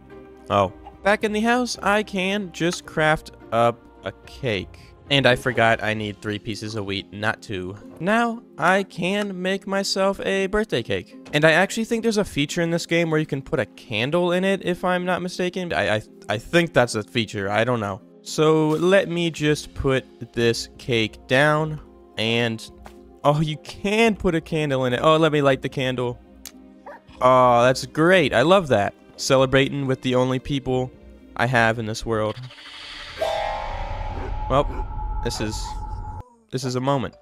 Oh, back in the house, I can just craft up a cake. And I forgot I need 3 pieces of wheat, not 2. Now, I can make myself a birthday cake. And I actually think there's a feature in this game where you can put a candle in it, if I'm not mistaken. I think that's a feature, I don't know. So let me just put this cake down, and oh, you can put a candle in it. Oh, let me light the candle. Oh, that's great. I love that. Celebrating with the only people I have in this world. Well, this is a moment.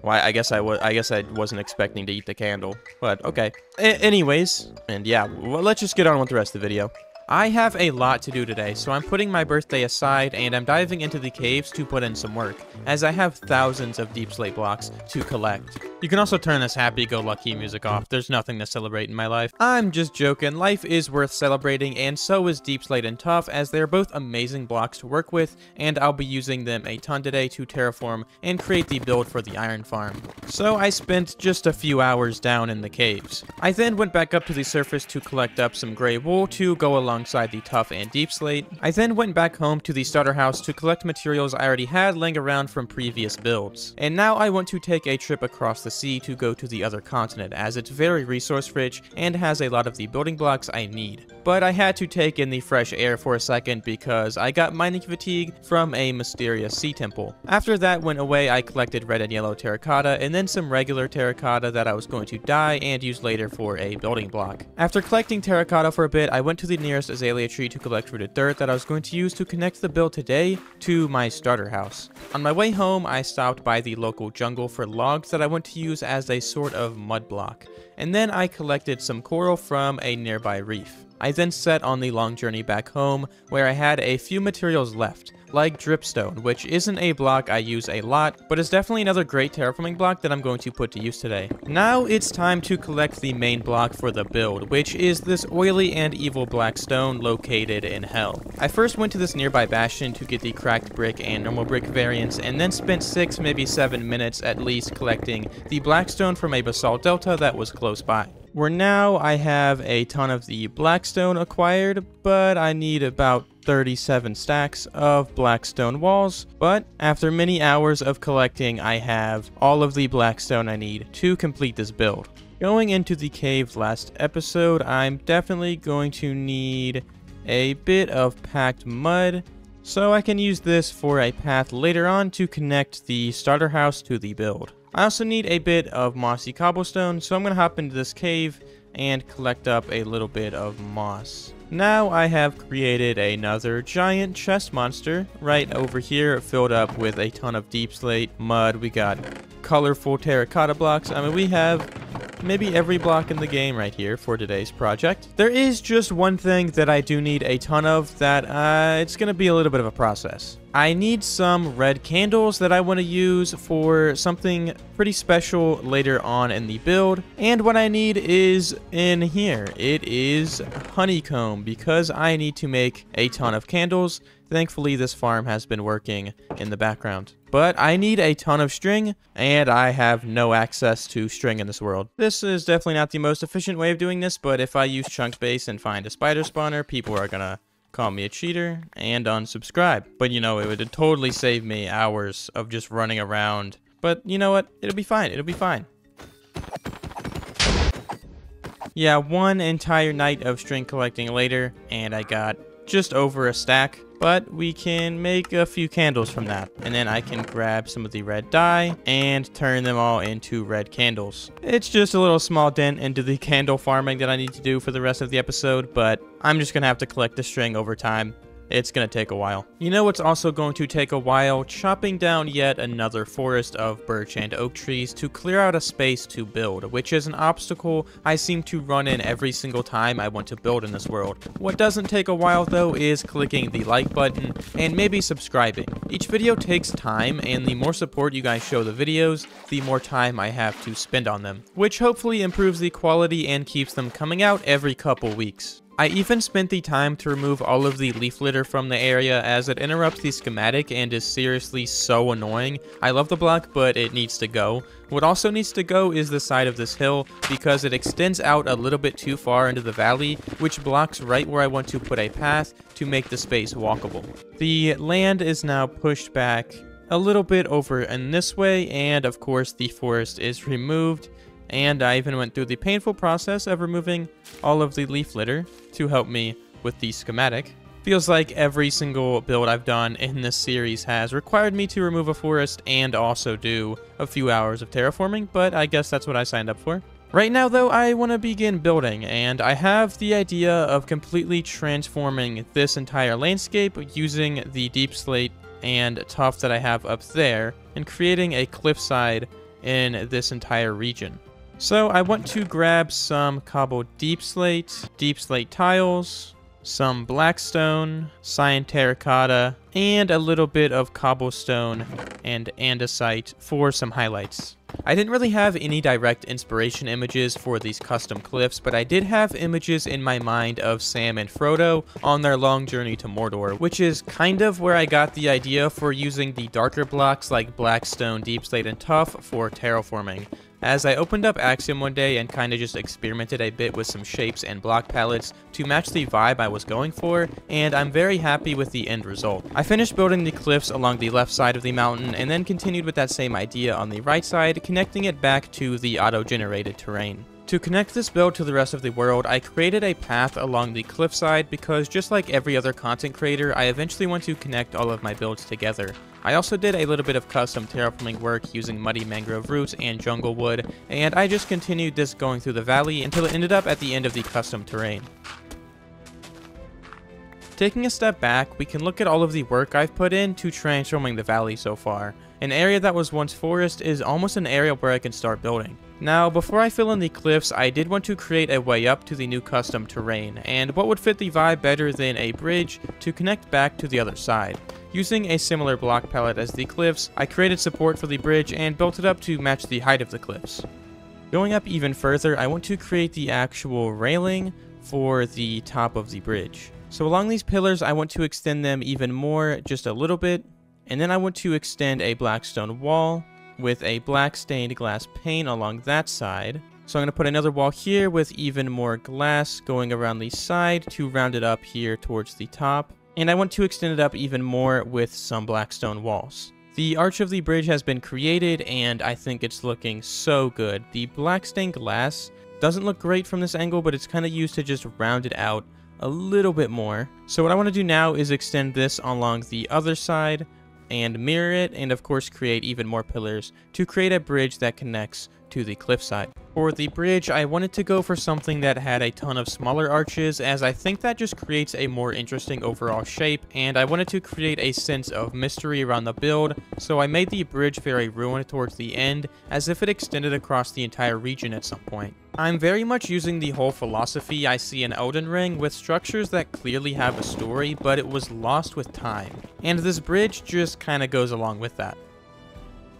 Why? I guess I wasn't expecting to eat the candle, but okay. Anyways, and yeah, well, let's just get on with the rest of the video. I have a lot to do today, so I'm putting my birthday aside and I'm diving into the caves to put in some work, as I have thousands of deep slate blocks to collect. You can also turn this happy-go-lucky music off. There's nothing to celebrate in my life. I'm just joking. Life is worth celebrating, and so is deep slate and tough, as they're both amazing blocks to work with, and I'll be using them a ton today to terraform and create the build for the iron farm. So I spent just a few hours down in the caves. I then went back up to the surface to collect up some gray wool to go alongside the tough and deep slate. I then went back home to the starter house to collect materials I already had laying around from previous builds. And now I want to take a trip across the sea to go to the other continent, as it's very resource rich and has a lot of the building blocks I need. But I had to take in the fresh air for a second because I got mining fatigue from a mysterious sea temple. After that went away, I collected red and yellow terracotta and then some regular terracotta that I was going to dye and use later for a building block. After collecting terracotta for a bit, I went to the nearest azalea tree to collect rooted dirt that I was going to use to connect the build today to my starter house. On my way home, I stopped by the local jungle for logs that I want to use as a sort of mud block, and then I collected some coral from a nearby reef. I then set on the long journey back home, where I had a few materials left, like dripstone, which isn't a block I use a lot, but is definitely another great terraforming block that I'm going to put to use today. Now it's time to collect the main block for the build, which is this oily and evil black stone located in hell. I first went to this nearby bastion to get the cracked brick and normal brick variants, and then spent 6, maybe 7 minutes at least collecting the black stone from a basalt delta that was close by. Where now I have a ton of the blackstone acquired, but I need about 37 stacks of blackstone walls. But after many hours of collecting, I have all of the blackstone I need to complete this build. Going into the cave last episode, I'm definitely going to need a bit of packed mud, so I can use this for a path later on to connect the starter house to the build. I also need a bit of mossy cobblestone, so I'm going to hop into this cave and collect up a little bit of moss. Now I have created another giant chest monster right over here, filled up with a ton of deep slate, mud. We got colorful terracotta blocks. I mean, we have maybe every block in the game right here for today's project. There is just one thing that I do need a ton of that it's going to be a little bit of a process. I need some red candles that I want to use for something pretty special later on in the build. And what I need is in here. It is honeycomb, because I need to make a ton of candles. Thankfully, this farm has been working in the background. But I need a ton of string, and I have no access to string in this world. This is definitely not the most efficient way of doing this, but if I use chunk base and find a spider spawner, people are gonna call me a cheater and unsubscribe. But you know, it would totally save me hours of just running around. But you know what? It'll be fine. It'll be fine. Yeah, one entire night of string collecting later, and I got just over a stack, but we can make a few candles from that. And then I can grab some of the red dye and turn them all into red candles. It's just a little small dent into the candle farming that I need to do for the rest of the episode, but I'm just gonna have to collect the string over time. It's gonna take a while. You know what's also going to take a while? Chopping down yet another forest of birch and oak trees to clear out a space to build, which is an obstacle I seem to run in every single time I want to build in this world. What doesn't take a while though is clicking the like button and maybe subscribing. Each video takes time, and the more support you guys show the videos, the more time I have to spend on them, which hopefully improves the quality and keeps them coming out every couple weeks. I even spent the time to remove all of the leaf litter from the area as it interrupts the schematic and is seriously so annoying. I love the block, but it needs to go. What also needs to go is the side of this hill because it extends out a little bit too far into the valley, which blocks right where I want to put a path to make the space walkable. The land is now pushed back a little bit over in this way, and of course the forest is removed. And I even went through the painful process of removing all of the leaf litter to help me with the schematic. Feels like every single build I've done in this series has required me to remove a forest and also do a few hours of terraforming, but I guess that's what I signed up for. Right now though, I want to begin building, and I have the idea of completely transforming this entire landscape using the deep slate and tuff that I have up there and creating a cliffside in this entire region. So I want to grab some cobbled deep slate tiles, some blackstone, cyan terracotta, and a little bit of cobblestone and andesite for some highlights. I didn't really have any direct inspiration images for these custom cliffs, but I did have images in my mind of Sam and Frodo on their long journey to Mordor, which is kind of where I got the idea for using the darker blocks like blackstone, deep slate, and tuff for terraforming. As I opened up Axiom one day and kind of just experimented a bit with some shapes and block palettes to match the vibe I was going for, and I'm very happy with the end result. I finished building the cliffs along the left side of the mountain and then continued with that same idea on the right side, connecting it back to the auto-generated terrain. To connect this build to the rest of the world, I created a path along the cliffside because just like every other content creator, I eventually want to connect all of my builds together. I also did a little bit of custom terraforming work using muddy mangrove roots and jungle wood, and I just continued this going through the valley until it ended up at the end of the custom terrain. Taking a step back, we can look at all of the work I've put into transforming the valley so far. An area that was once forest is almost an area where I can start building. Now, before I fill in the cliffs, I did want to create a way up to the new custom terrain, and what would fit the vibe better than a bridge to connect back to the other side. Using a similar block palette as the cliffs, I created support for the bridge and built it up to match the height of the cliffs. Going up even further, I want to create the actual railing for the top of the bridge. So along these pillars, I want to extend them even more, just a little bit, and then I want to extend a blackstone wall with a black stained glass pane along that side. So I'm going to put another wall here with even more glass going around the side to round it up here towards the top. And I want to extend it up even more with some blackstone walls. The arch of the bridge has been created and I think it's looking so good. The black stained glass doesn't look great from this angle, but it's kind of used to just round it out a little bit more. So what I want to do now is extend this along the other side and mirror it, and of course create even more pillars to create a bridge that connects to the cliffside. For the bridge, I wanted to go for something that had a ton of smaller arches, as I think that just creates a more interesting overall shape, and I wanted to create a sense of mystery around the build, so I made the bridge very ruined towards the end, as if it extended across the entire region at some point. I'm very much using the whole philosophy I see in Elden Ring, with structures that clearly have a story, but it was lost with time, and this bridge just kinda goes along with that.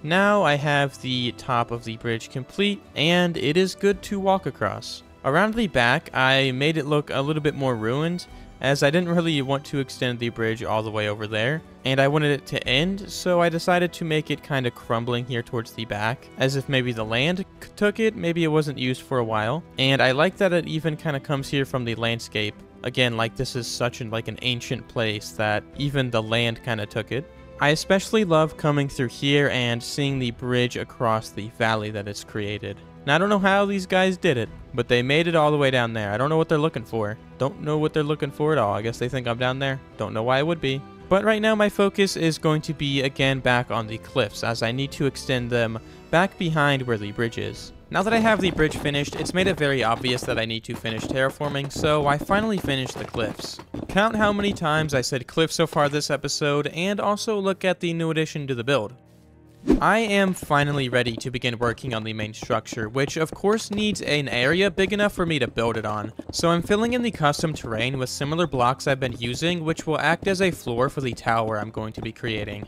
Now I have the top of the bridge complete, and it is good to walk across. Around the back, I made it look a little bit more ruined, as I didn't really want to extend the bridge all the way over there, and I wanted it to end, so I decided to make it kind of crumbling here towards the back, as if maybe the land took it, maybe it wasn't used for a while, and I like that it even kind of comes here from the landscape. Again, like this is such an ancient place that even the land kind of took it. I especially love coming through here and seeing the bridge across the valley that it's created. Now, I don't know how these guys did it, but they made it all the way down there. I don't know what they're looking for. Don't know what they're looking for at all. I guess they think I'm down there. Don't know why I would be. But right now my focus is going to be again back on the cliffs, as I need to extend them back behind where the bridge is. Now that I have the bridge finished, it's made it very obvious that I need to finish terraforming, so I finally finished the cliffs. Count how many times I said cliff so far this episode, and also look at the new addition to the build. I am finally ready to begin working on the main structure, which of course needs an area big enough for me to build it on. So I'm filling in the custom terrain with similar blocks I've been using, which will act as a floor for the tower I'm going to be creating.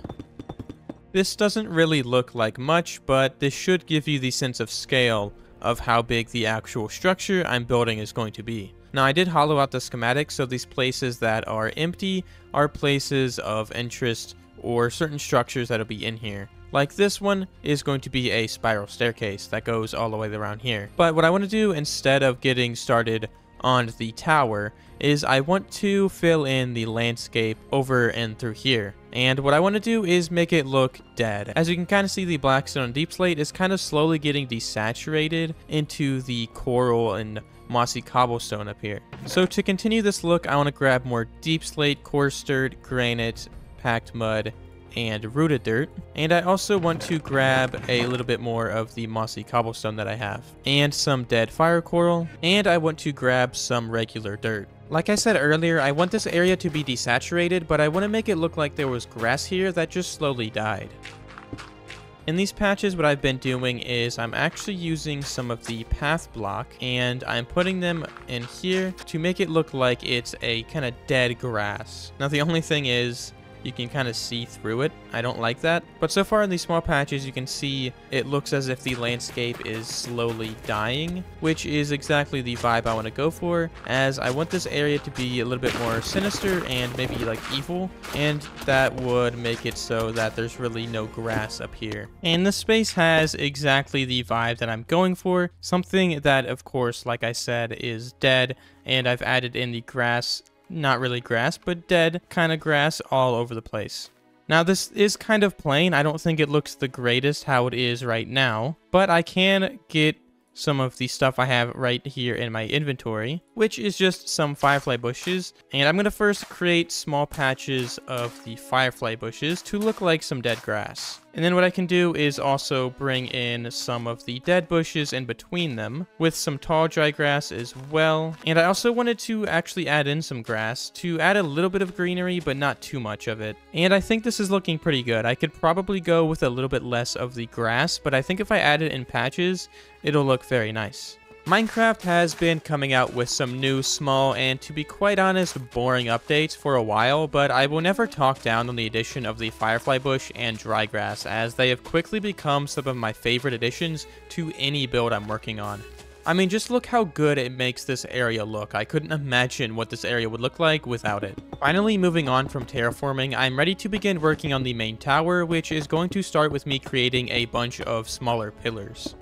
This doesn't really look like much, but this should give you the sense of scale of how big the actual structure I'm building is going to be. Now I did hollow out the schematic, so these places that are empty are places of interest or certain structures that'll be in here. Like this one is going to be a spiral staircase that goes all the way around here. But what I want to do instead of getting started on the tower is I want to fill in the landscape over and through here. And what I want to do is make it look dead. As you can kind of see, the blackstone and deep slate is kind of slowly getting desaturated into the coral and mossy cobblestone up here. So to continue this look, I want to grab more deep slate, coarse dirt, granite, packed mud, and rooted dirt. And I also want to grab a little bit more of the mossy cobblestone that I have, and some dead fire coral, and I want to grab some regular dirt. Like I said earlier, I want this area to be desaturated, but I want to make it look like there was grass here that just slowly died. In these patches, what I've been doing is I'm actually using some of the path block, and I'm putting them in here to make it look like it's a kind of dead grass. Now the only thing is, you can kind of see through it. I don't like that. But so far in these small patches, you can see it looks as if the landscape is slowly dying, which is exactly the vibe I want to go for, as I want this area to be a little bit more sinister and maybe like evil, and that would make it so that there's really no grass up here. And this space has exactly the vibe that I'm going for, something that of course, like I said, is dead, and I've added in the grass. Not really grass, but dead kind of grass all over the place. Now this is kind of plain. I don't think it looks the greatest how it is right now, but I can get some of the stuff I have right here in my inventory, which is just some firefly bushes. And I'm going to first create small patches of the firefly bushes to look like some dead grass. And then what I can do is also bring in some of the dead bushes in between them with some tall dry grass as well. And I also wanted to actually add in some grass to add a little bit of greenery, but not too much of it. And I think this is looking pretty good. I could probably go with a little bit less of the grass, but I think if I add it in patches, it'll look very nice. Minecraft has been coming out with some new, small, and to be quite honest, boring updates for a while, but I will never talk down on the addition of the firefly bush and dry grass, as they have quickly become some of my favorite additions to any build I'm working on. I mean, just look how good it makes this area look. I couldn't imagine what this area would look like without it. Finally, moving on from terraforming, I'm ready to begin working on the main tower, which is going to start with me creating a bunch of smaller pillars.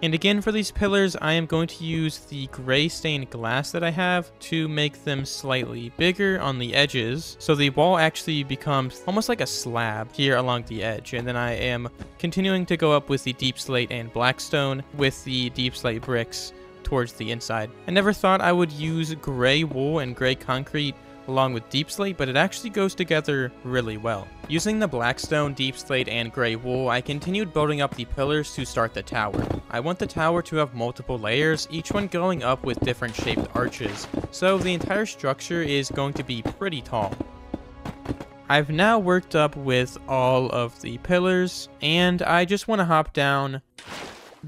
And again, for these pillars, I am going to use the gray stained glass that I have to make them slightly bigger on the edges, so the wall actually becomes almost like a slab here along the edge. And then I am continuing to go up with the deep slate and blackstone with the deep slate bricks towards the inside. I never thought I would use gray wool and gray concrete along with deep slate, but it actually goes together really well. Using the blackstone, deep slate, and gray wool, I continued building up the pillars to start the tower. I want the tower to have multiple layers, each one going up with different shaped arches, so the entire structure is going to be pretty tall. I've now worked up with all of the pillars, and I just want to hop down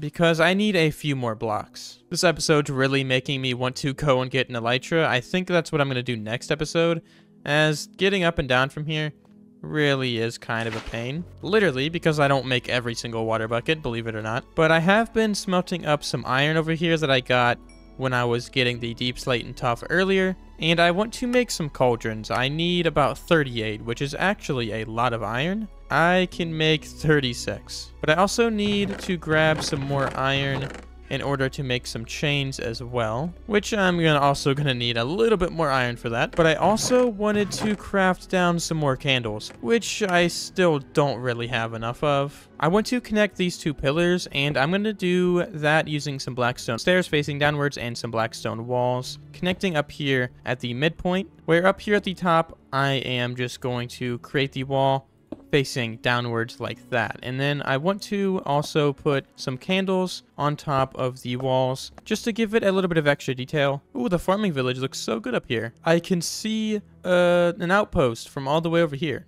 because I need a few more blocks. This episode's really making me want to go and get an elytra. I think that's what I'm going to do next episode, as getting up and down from here really is kind of a pain. Literally, because I don't make every single water bucket, believe it or not. But I have been smelting up some iron over here that I got when I was getting the deep slate and tuff earlier, and I want to make some cauldrons. I need about 38, which is actually a lot of iron. I can make 36, but I also need to grab some more iron in order to make some chains as well, which I'm also gonna need a little bit more iron for that. But I also wanted to craft down some more candles, which I still don't really have enough of. I want to connect these two pillars, and I'm gonna do that using some blackstone stairs facing downwards and some blackstone walls connecting up here at the midpoint, where up here at the top I am just going to create the wall facing downwards like that. And then I want to also put some candles on top of the walls just to give it a little bit of extra detail. Ooh, the farming village looks so good up here. I can see an outpost from all the way over here.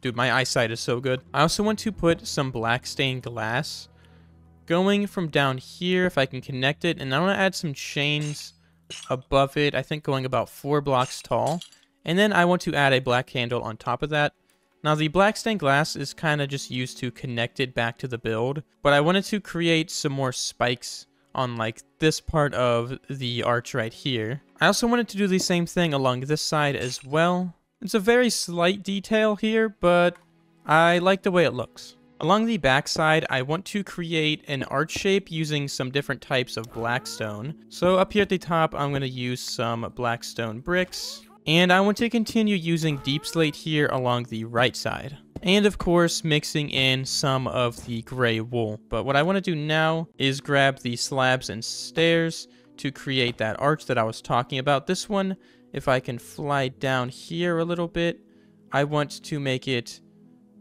Dude, my eyesight is so good. I also want to put some black stained glass going from down here if I can connect it, and I want to add some chains above it, I think going about 4 blocks tall. And then I want to add a black candle on top of that. Now, the black stained glass is kind of just used to connect it back to the build, but I wanted to create some more spikes on like this part of the arch right here. I also wanted to do the same thing along this side as well. It's a very slight detail here, but I like the way it looks. Along the back side, I want to create an arch shape using some different types of blackstone. So up here at the top, I'm going to use some blackstone bricks. And I want to continue using deep slate here along the right side. And of course, mixing in some of the gray wool. But what I want to do now is grab the slabs and stairs to create that arch that I was talking about. This one, if I can fly down here a little bit, I want to make it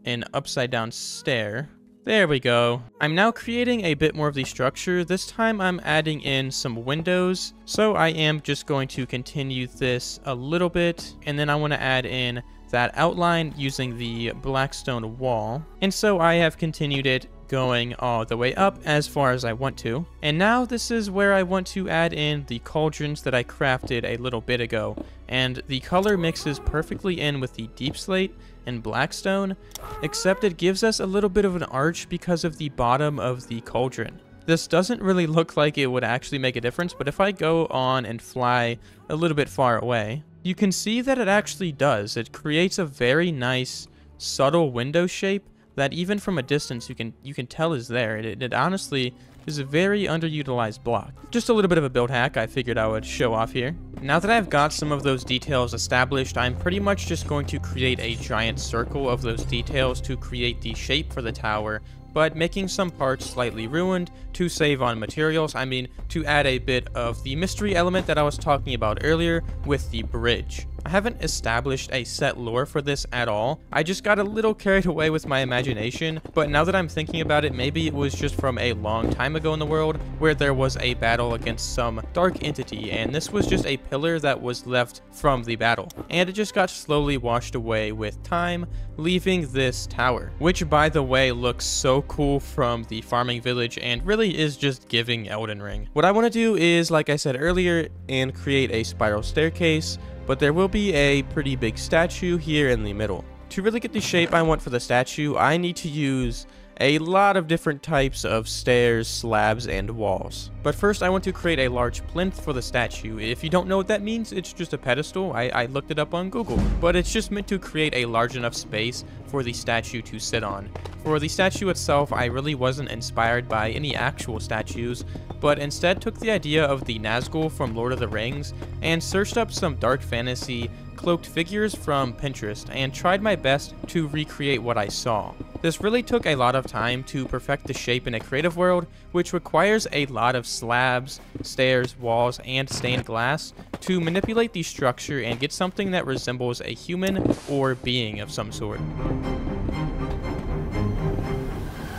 an upside down stair. There we go. I'm now creating a bit more of the structure. This time I'm adding in some windows. So I am just going to continue this a little bit. And then I want to add in that outline using the blackstone wall. And so I have continued it going all the way up as far as I want to. And now this is where I want to add in the cauldrons that I crafted a little bit ago. And the color mixes perfectly in with the deep slate and blackstone, except it gives us a little bit of an arch because of the bottom of the cauldron. This doesn't really look like it would actually make a difference, but if I go on and fly a little bit far away, you can see that it actually does. It creates a very nice subtle window shape that even from a distance you can tell is there. It honestly is a very underutilized block. Just a little bit of a build hack I figured I would show off here. Now that I've got some of those details established, I'm pretty much just going to create a giant circle of those details to create the shape for the tower, but making some parts slightly ruined to save on materials. I mean, to add a bit of the mystery element that I was talking about earlier with the bridge. I haven't established a set lore for this at all. I just got a little carried away with my imagination, but now that I'm thinking about it, maybe it was just from a long time ago in the world where there was a battle against some dark entity, and this was just a pillar that was left from the battle, and it just got slowly washed away with time, leaving this tower, which by the way looks so cool from the farming village and really is just giving Elden Ring. What I want to do is, like I said earlier, and create a spiral staircase, but there will be a pretty big statue here in the middle. To really get the shape I want for the statue, I need to use a lot of different types of stairs, slabs, and walls. But first, I want to create a large plinth for the statue. If you don't know what that means, it's just a pedestal. I looked it up on Google. But it's just meant to create a large enough space for the statue to sit on. For the statue itself, I really wasn't inspired by any actual statues, but instead took the idea of the Nazgul from Lord of the Rings and searched up some dark fantasy cloaked figures from Pinterest and tried my best to recreate what I saw. This really took a lot of time to perfect the shape in a creative world, which requires a lot of slabs, stairs, walls, and stained glass to manipulate the structure and get something that resembles a human or being of some sort.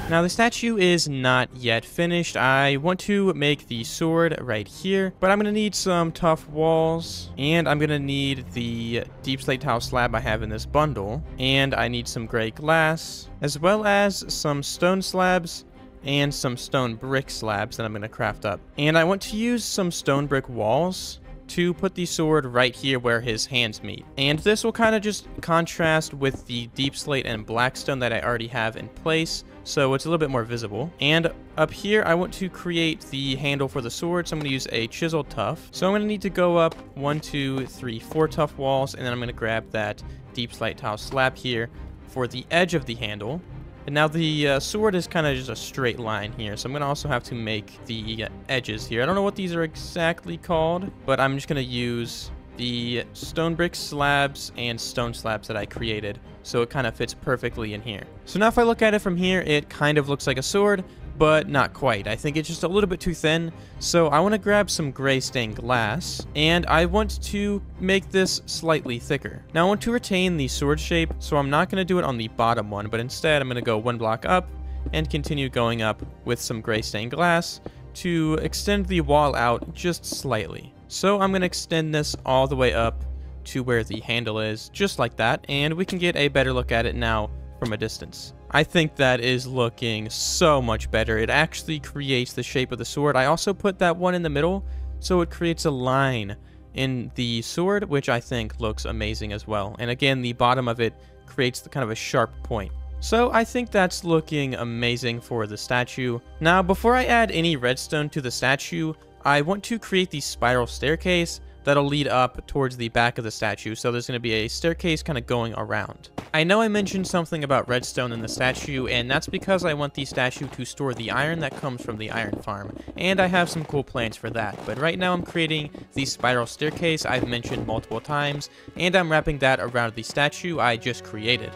Now the statue is not yet finished. I want to make the sword right here, but I'm going to need some tough walls, and I'm going to need the deep slate tile slab I have in this bundle, and I need some gray glass, as well as some stone slabs and some stone brick slabs that I'm going to craft up. And I want to use some stone brick walls to put the sword right here where his hands meet. And this will kind of just contrast with the deep slate and blackstone that I already have in place, so it's a little bit more visible. And up here, I want to create the handle for the sword, so I'm going to use a chiseled tuff. So I'm going to need to go up 1, 2, 3, 4 tough walls, and then I'm going to grab that deep slate tile slab here for the edge of the handle. And now the sword is kind of just a straight line here, so I'm going to also have to make the edges here. I don't know what these are exactly called, but I'm just going to use the stone brick slabs and stone slabs that I created, so it kind of fits perfectly in here. So now if I look at it from here, it kind of looks like a sword, but not quite. I think it's just a little bit too thin, so I want to grab some gray stained glass, and I want to make this slightly thicker. Now I want to retain the sword shape, so I'm not going to do it on the bottom one, but instead I'm going to go one block up and continue going up with some gray stained glass to extend the wall out just slightly. So I'm going to extend this all the way up to where the handle is, just like that, and we can get a better look at it now from a distance. I think that is looking so much better. It actually creates the shape of the sword. I also put that one in the middle, so it creates a line in the sword, which I think looks amazing as well. And again, the bottom of it creates the kind of a sharp point. So I think that's looking amazing for the statue. Now, before I add any redstone to the statue, I want to create the spiral staircase that'll lead up towards the back of the statue, so there's going to be a staircase kind of going around. I know I mentioned something about redstone in the statue, and that's because I want the statue to store the iron that comes from the iron farm, and I have some cool plans for that. But right now I'm creating the spiral staircase I've mentioned multiple times, and I'm wrapping that around the statue I just created.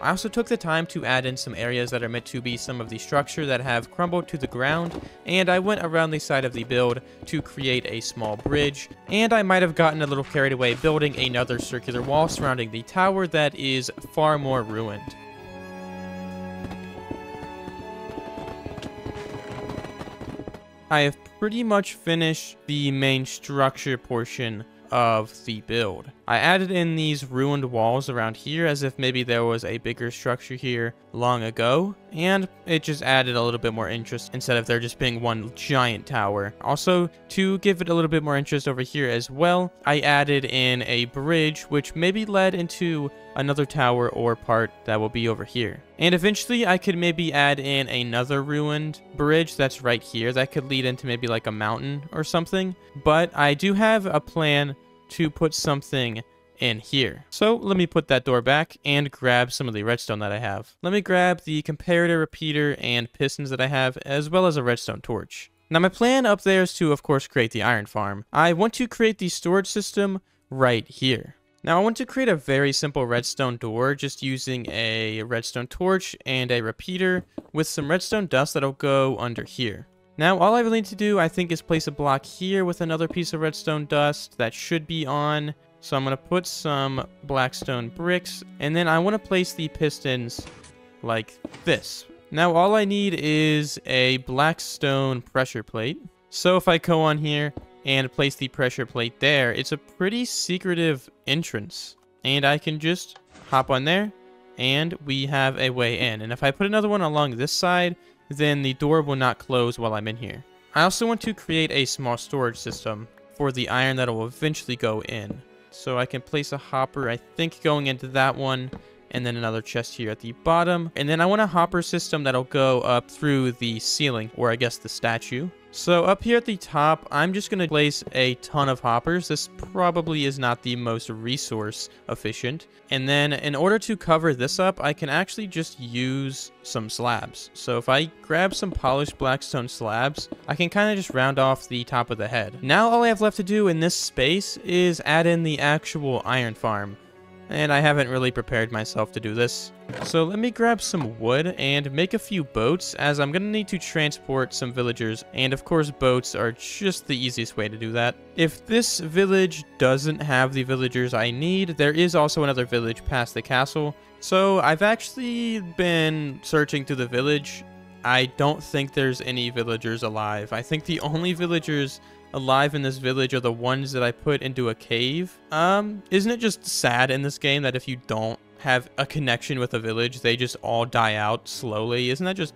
I also took the time to add in some areas that are meant to be some of the structure that have crumbled to the ground, and I went around the side of the build to create a small bridge, and I might have gotten a little carried away building another circular wall surrounding the tower that is far more ruined. I have pretty much finished the main structure portion of the build. I added in these ruined walls around here as if maybe there was a bigger structure here long ago, and it just added a little bit more interest instead of there just being one giant tower. Also, to give it a little bit more interest over here as well, I added in a bridge which maybe led into another tower or part that will be over here. And eventually I could maybe add in another ruined bridge that's right here that could lead into maybe like a mountain or something, but I do have a plan to put something in here. So let me put that door back and grab some of the redstone that I have. Let me grab the comparator repeater and pistons that I have, as well as a redstone torch. Now my plan up there is to, of course, create the iron farm. I want to create the storage system right here. Now I want to create a very simple redstone door just using a redstone torch and a repeater with some redstone dust that'll go under here. Now, all I really need to do, I think, is place a block here with another piece of redstone dust that should be on. So I'm going to put some blackstone bricks, and then I want to place the pistons like this. Now, all I need is a blackstone pressure plate. So if I go on here and place the pressure plate there, it's a pretty secretive entrance. And I can just hop on there, and we have a way in. And if I put another one along this side, then the door will not close while I'm in here. I also want to create a small storage system for the iron that will eventually go in. So I can place a hopper, I think, going into that one, and then another chest here at the bottom. And then I want a hopper system that'll go up through the ceiling, or I guess the statue. So up here at the top, I'm just going to place a ton of hoppers. This probably is not the most resource efficient. And then in order to cover this up, I can actually just use some slabs. So if I grab some polished blackstone slabs, I can kind of just round off the top of the head. Now all I have left to do in this space is add in the actual iron farm. And I haven't really prepared myself to do this. So let me grab some wood and make a few boats, as I'm going to need to transport some villagers, and of course boats are just the easiest way to do that. If this village doesn't have the villagers I need, there is also another village past the castle. So I've actually been searching through the village. I don't think there's any villagers alive. I think the only villagers alive in this village are the ones that I put into a cave. Isn't it just sad in this game that if you don't have a connection with a village, they just all die out slowly? Isn't that just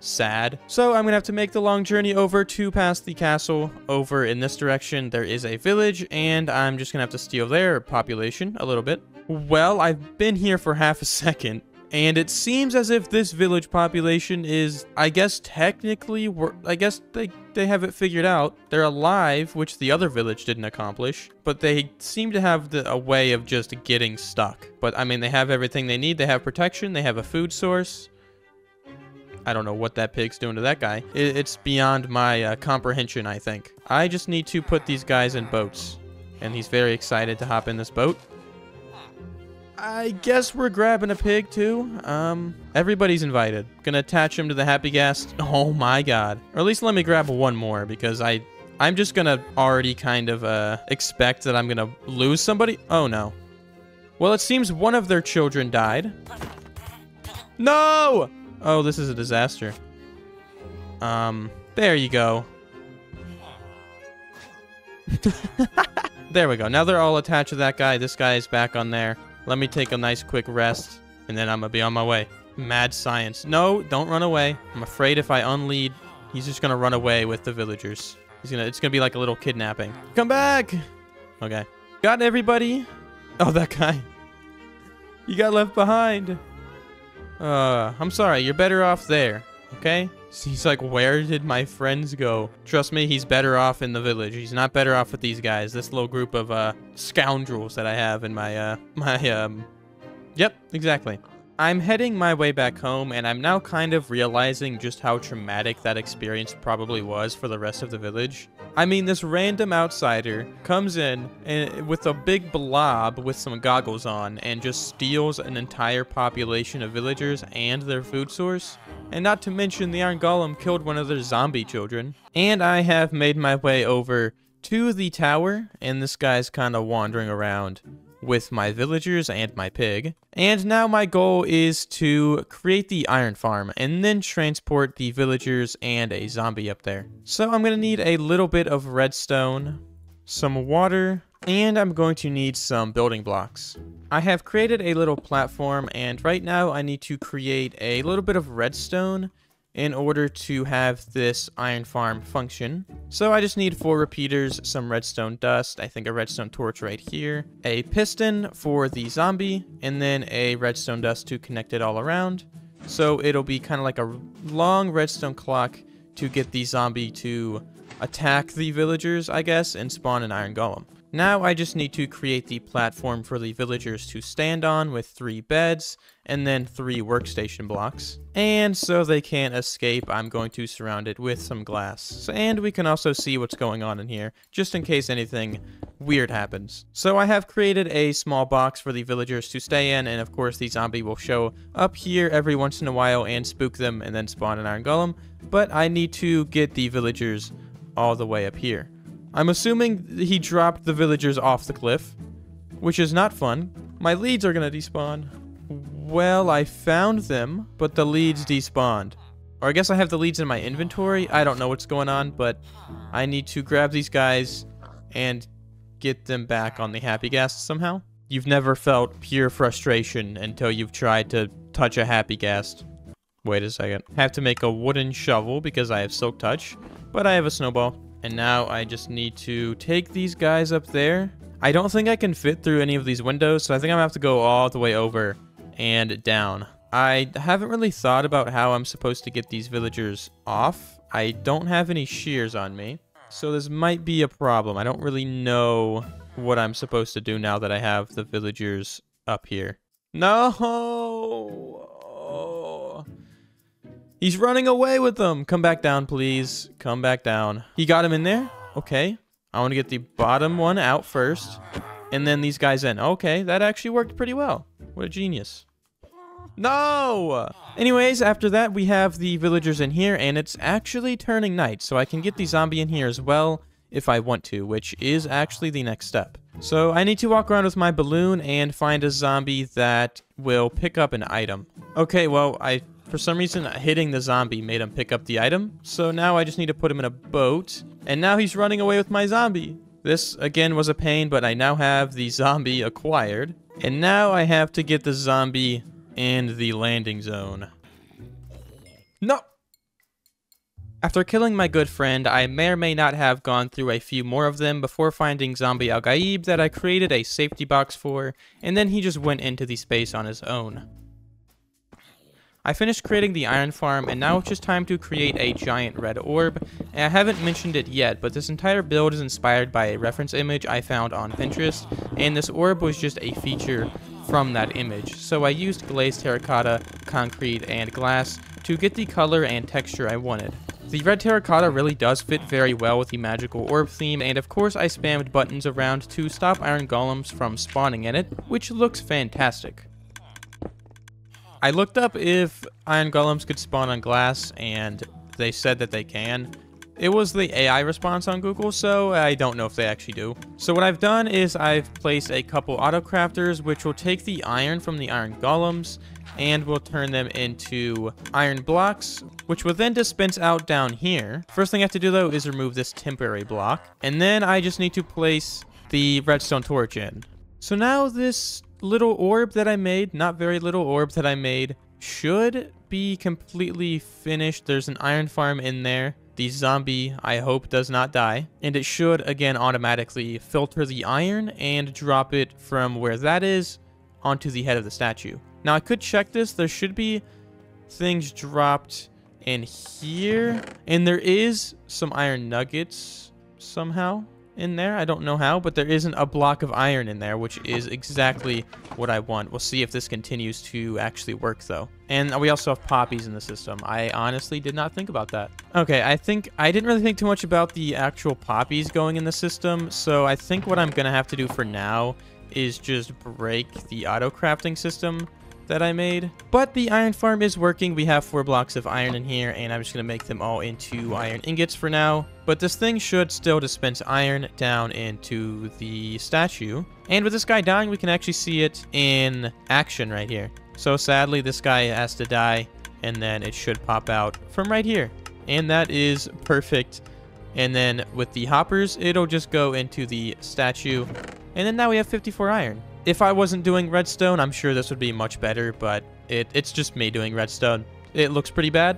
sad? So I'm gonna have to make the long journey over to past the castle. Over in this direction, there is a village, and I'm just gonna have to steal their population a little bit. Well, I've been here for half a second, And it seems as if this village population is, I guess, technically, I guess they have it figured out. They're alive, which the other village didn't accomplish. But they seem to have a way of just getting stuck. But, I mean, they have everything they need. They have protection. They have a food source. I don't know what that pig's doing to that guy. It's beyond my comprehension, I think. I just need to put these guys in boats. And he's very excited to hop in this boat. I guess we're grabbing a pig too. Everybody's invited. Gonna attach him to the happy gas. Oh my god. Or at least let me grab one more because I'm just gonna already kind of expect that I'm gonna lose somebody. Oh no. Well, it seems one of their children died. No! Oh, this is a disaster. There you go. There we go. Now they're all attached to that guy. This guy is back on there. Let me take a nice quick rest, and then I'm gonna be on my way. Mad science. No, don't run away. I'm afraid if I unlead, he's just gonna run away with the villagers. It's gonna be like a little kidnapping. Come back! Okay. Got everybody? Oh, that guy. You got left behind. I'm sorry. You're better off there. Okay? He's like, where did my friends go? Trust me, he's better off in the village. He's not better off with these guys. This little group of scoundrels that I have in my Yep, exactly. I'm heading my way back home, and I'm now kind of realizing just how traumatic that experience probably was for the rest of the village. I mean, this random outsider comes in and with a big blob with some goggles on and just steals an entire population of villagers and their food source. And not to mention the Iron Golem killed one of their zombie children. And I have made my way over to the tower, and this guy's kind of wandering around with my villagers and my pig. And now my goal is to create the iron farm and then transport the villagers and a zombie up there. So I'm going to need a little bit of redstone, some water, and I'm going to need some building blocks. I have created a little platform, and right now I need to create a little bit of redstone in order to have this iron farm function. So I just need 4 repeaters, some redstone dust, I think a redstone torch right here, a piston for the zombie, and then a redstone dust to connect it all around. So it'll be kind of like a long redstone clock to get the zombie to attack the villagers, I guess, and spawn an iron golem. Now I just need to create the platform for the villagers to stand on with 3 beds and then 3 workstation blocks. And so they can't escape, I'm going to surround it with some glass. And we can also see what's going on in here, just in case anything weird happens. So I have created a small box for the villagers to stay in, and of course the zombie will show up here every once in a while and spook them and then spawn an iron golem. But I need to get the villagers all the way up here. I'm assuming he dropped the villagers off the cliff, which is not fun. My leads are gonna despawn. Well, I found them, but the leads despawned. Or I guess I have the leads in my inventory. I don't know what's going on, but I need to grab these guys and get them back on the happy gas somehow. You've never felt pure frustration until you've tried to touch a happy gas. Wait a second. Have to make a wooden shovel because I have silk touch, but I have a snowball. And now I just need to take these guys up there. I don't think I can fit through any of these windows, so I think I'm gonna have to go all the way over and down. I haven't really thought about how I'm supposed to get these villagers off. I don't have any shears on me, so this might be a problem. I don't really know what I'm supposed to do now that I have the villagers up here. No! He's running away with them. Come back down, please. Come back down. He got him in there? Okay. I want to get the bottom one out first, and then these guys in. Okay, that actually worked pretty well. What a genius. No! Anyways, after that, we have the villagers in here, and it's actually turning night, so I can get the zombie in here as well if I want to, which is actually the next step. So I need to walk around with my balloon and find a zombie that will pick up an item. Okay, well, for some reason, hitting the zombie made him pick up the item, so now I just need to put him in a boat, and now he's running away with my zombie. This, again, was a pain, but I now have the zombie acquired, and now I have to get the zombie in the landing zone. No! After killing my good friend, I may or may not have gone through a few more of them before finding Zombie Al-Gaib that I created a safety box for, and then he just went into the space on his own. I finished creating the iron farm, and now it's just time to create a giant red orb. And I haven't mentioned it yet, but this entire build is inspired by a reference image I found on Pinterest, and this orb was just a feature from that image. So I used glazed terracotta, concrete, and glass to get the color and texture I wanted. The red terracotta really does fit very well with the magical orb theme, and of course I spammed buttons around to stop iron golems from spawning in it, which looks fantastic. I looked up if iron golems could spawn on glass, and they said that they can. It was the AI response on Google, so I don't know if they actually do. So what I've done is I've placed a couple auto crafters, which will take the iron from the iron golems and will turn them into iron blocks, which will then dispense out down here. First thing I have to do though is remove this temporary block, and then I just need to place the redstone torch in. So now this little orb that I made, not very little orb that I made, should be completely finished. There's an iron farm in there. The zombie, I hope, does not die. And it should, again, automatically filter the iron and drop it from where that is onto the head of the statue. Now, I could check this. There should be things dropped in here. And there is some iron nuggets somehow in there. I don't know how, but there isn't a block of iron in there, which is exactly what I want. We'll see if this continues to actually work, though. And we also have poppies in the system. I honestly did not think about that. Okay, I didn't really think too much about the actual poppies going in the system, so I think what I'm gonna have to do for now is just break the auto crafting system that I made. But the iron farm is working. We have 4 blocks of iron in here, and I'm just gonna make them all into iron ingots for now. But this thing should still dispense iron down into the statue. And with this guy dying, we can actually see it in action right here. So sadly, this guy has to die, and then it should pop out from right here. And that is perfect. And then with the hoppers, it'll just go into the statue. And then now we have 54 iron. If I wasn't doing redstone, I'm sure this would be much better, but it's just me doing redstone. It looks pretty bad,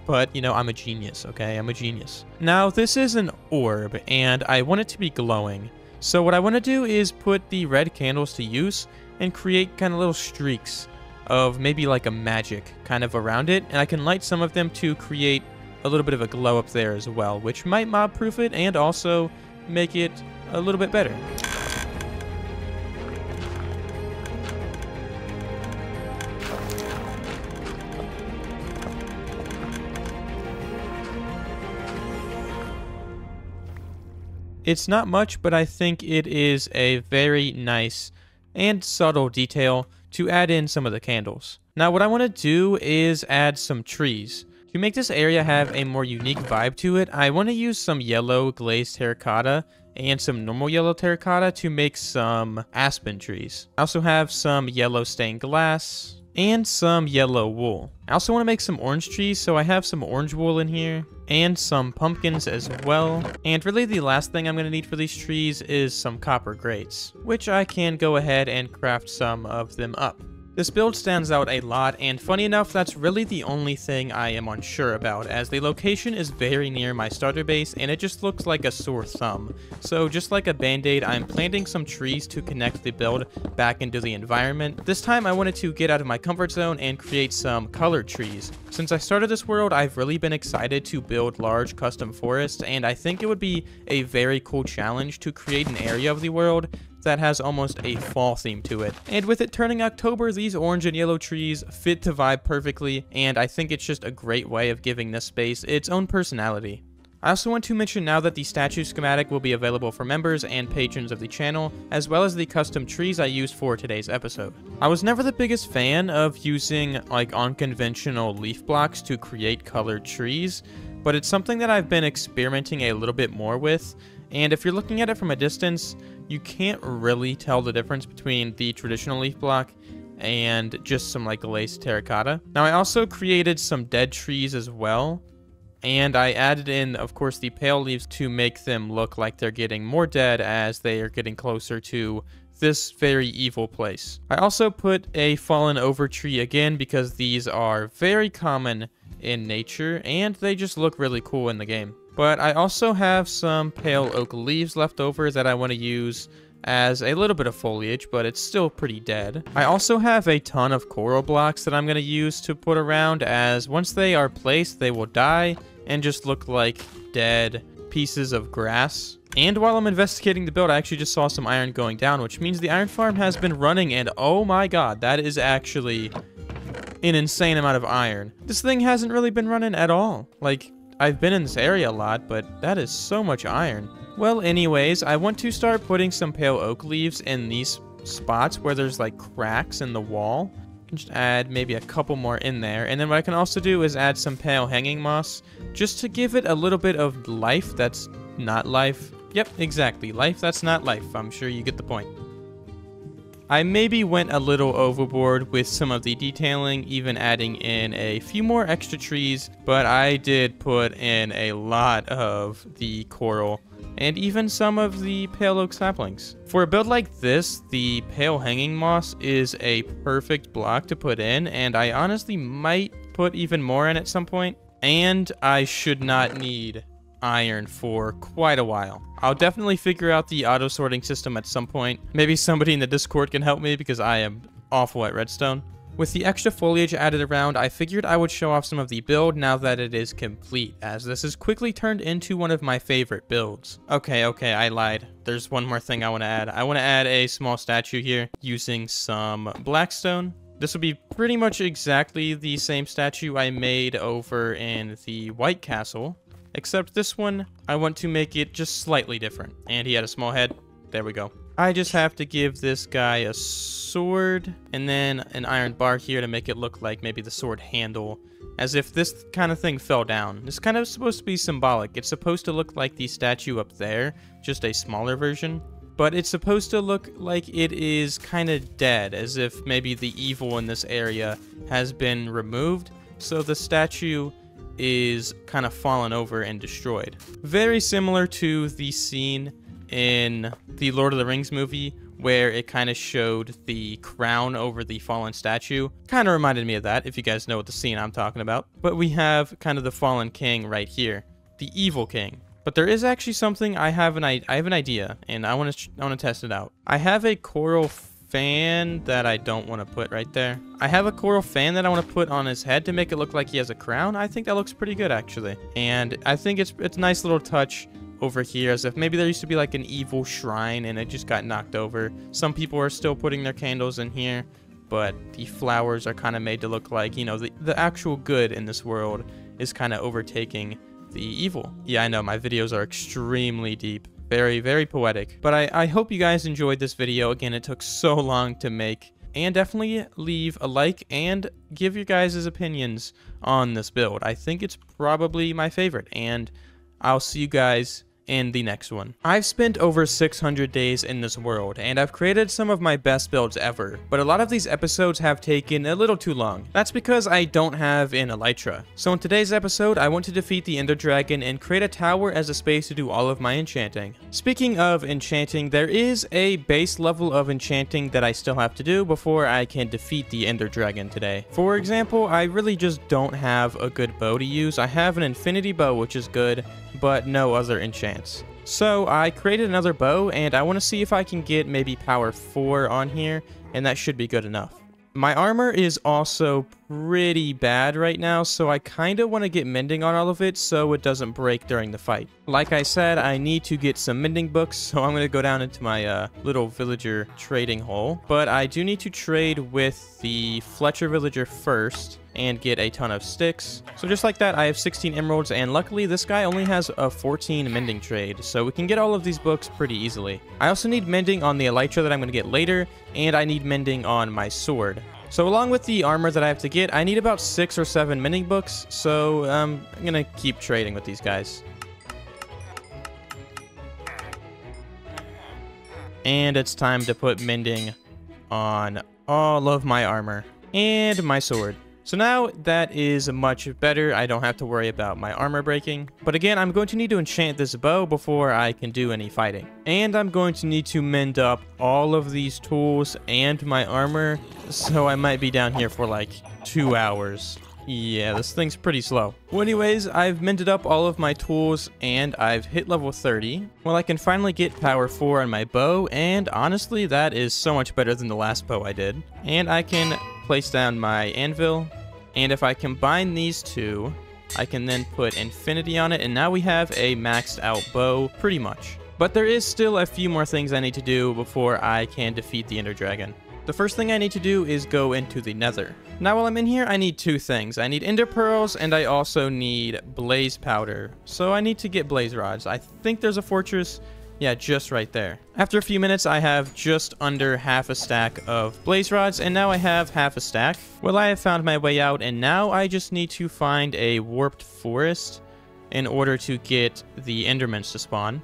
but, you know, I'm a genius, okay? I'm a genius. Now, this is an orb, and I want it to be glowing. So what I want to do is put the red candles to use and create kind of little streaks of maybe like a magic kind of around it, and I can light some of them to create a little bit of a glow up there as well, which might mob-proof it and also make it a little bit better. It's not much, but I think it is a very nice and subtle detail to add in some of the candles. Now what I want to do is add some trees. To make this area have a more unique vibe to it, I want to use some yellow glazed terracotta and some normal yellow terracotta to make some aspen trees. I also have some yellow stained glass and some yellow wool. I also want to make some orange trees, so I have some orange wool in here and some pumpkins as well. And really the last thing I'm going to need for these trees is some copper grates, which I can go ahead and craft some of them up. This build stands out a lot, and funny enough, that's really the only thing I am unsure about, as the location is very near my starter base and it just looks like a sore thumb. So just like a band-aid, I'm planting some trees to connect the build back into the environment. This time I wanted to get out of my comfort zone and create some colored trees. Since I started this world, I've really been excited to build large custom forests, and I think it would be a very cool challenge to create an area of the world that has almost a fall theme to it. And with it turning October, these orange and yellow trees fit the vibe perfectly, and I think it's just a great way of giving this space its own personality. I also want to mention now that the statue schematic will be available for members and patrons of the channel, as well as the custom trees I used for today's episode. I was never the biggest fan of using like unconventional leaf blocks to create colored trees, but it's something that I've been experimenting a little bit more with, and if you're looking at it from a distance, you can't really tell the difference between the traditional leaf block and just some like glazed terracotta. Now I also created some dead trees as well, and I added in, of course, the pale leaves to make them look like they're getting more dead as they are getting closer to this very evil place. I also put a fallen over tree again because these are very common in nature and they just look really cool in the game. But I also have some pale oak leaves left over that I want to use as a little bit of foliage, but it's still pretty dead. I also have a ton of coral blocks that I'm going to use to put around, as once they are placed, they will die and just look like dead pieces of grass. And while I'm investigating the build, I actually just saw some iron going down, which means the iron farm has been running, and oh my god, that is actually an insane amount of iron. This thing hasn't really been running at all. Like, I've been in this area a lot, but that is so much iron. Well, anyways, I want to start putting some pale oak leaves in these spots where there's like cracks in the wall. I can just add maybe a couple more in there. And then what I can also do is add some pale hanging moss just to give it a little bit of life that's not life. Yep, exactly. Life that's not life. I'm sure you get the point. I maybe went a little overboard with some of the detailing, even adding in a few more extra trees, but I did put in a lot of the coral and even some of the pale oak saplings. For a build like this, the pale hanging moss is a perfect block to put in, and I honestly might put even more in at some point, and I should not need iron for quite a while. I'll definitely figure out the auto sorting system at some point. Maybe somebody in the Discord can help me because I am awful at redstone. With the extra foliage added around, I figured I would show off some of the build now that it is complete, as this has quickly turned into one of my favorite builds. Okay, I lied. There's one more thing I want to add. I want to add a small statue here using some blackstone. This will be pretty much exactly the same statue I made over in the White Castle. Except this one, I want to make it just slightly different. And he had a small head. There we go. I just have to give this guy a sword and then an iron bar here to make it look like maybe the sword handle. As if this kind of thing fell down. It's kind of supposed to be symbolic. It's supposed to look like the statue up there, just a smaller version. But it's supposed to look like it is kind of dead, as if maybe the evil in this area has been removed. So the statue is kind of fallen over and destroyed. Very similar to the scene in the Lord of the Rings movie where it kind of showed the crown over the fallen statue. Kind of reminded me of that, if you guys know what the scene I'm talking about. But we have kind of the fallen king right here, the evil king. But there is actually something I have an idea, and I want to test it out. I have a coral fan that I don't want to put right there. I have a coral fan that I want to put on his head to make it look like he has a crown. I think that looks pretty good, actually. And I think it's a nice little touch over here, as if maybe there used to be like an evil shrine and it just got knocked over. Some people are still putting their candles in here, but the flowers are kind of made to look like, you know, the actual good in this world is kind of overtaking the evil. Yeah, I know, my videos are extremely deep. Very, very poetic. But I hope you guys enjoyed this video. Again, it took so long to make. And definitely leave a like and give your guys' opinions on this build. I think it's probably my favorite. And I'll see you guys in the next one. I've spent over 600 days in this world, and I've created some of my best builds ever, but a lot of these episodes have taken a little too long. That's because I don't have an elytra. So in today's episode, I want to defeat the Ender Dragon and create a tower as a space to do all of my enchanting. Speaking of enchanting, there is a base level of enchanting that I still have to do before I can defeat the Ender Dragon today. For example, I really just don't have a good bow to use. I have an infinity bow, which is good, but no other enchant. So I created another bow, and I want to see if I can get maybe power 4 on here, and that should be good enough. My armor is also pretty bad right now, so I kind of want to get mending on all of it so it doesn't break during the fight. Like I said, I need to get some mending books, so I'm going to go down into my little villager trading hole. But I do need to trade with the Fletcher villager first and get a ton of sticks. So just like that, I have 16 emeralds, and luckily this guy only has a 14 mending trade, so we can get all of these books pretty easily. I also need mending on the elytra that I'm going to get later, and I need mending on my sword. So along with the armor that I have to get, I need about 6 or 7 mending books, so I'm going to keep trading with these guys. And it's time to put mending on all of my armor and my sword. So now that is much better. I don't have to worry about my armor breaking. But again, I'm going to need to enchant this bow before I can do any fighting. And I'm going to need to mend up all of these tools and my armor. So I might be down here for like 2 hours. Yeah, this thing's pretty slow. Well, anyways, I've mended up all of my tools and I've hit level 30. Well, I can finally get power 4 on my bow, and honestly, that is so much better than the last bow I did. And I can place down my anvil, and if I combine these two, I can then put infinity on it, and now we have a maxed out bow, pretty much. But there is still a few more things I need to do before I can defeat the Ender Dragon. The first thing I need to do is go into the Nether. Now while I'm in here, I need two things. I need Ender Pearls, and I also need Blaze Powder. So I need to get Blaze Rods. I think there's a fortress, yeah, just right there. After a few minutes, I have just under half a stack of Blaze Rods, and now I have half a stack. Well, I have found my way out, and now I just need to find a warped forest in order to get the Endermans to spawn.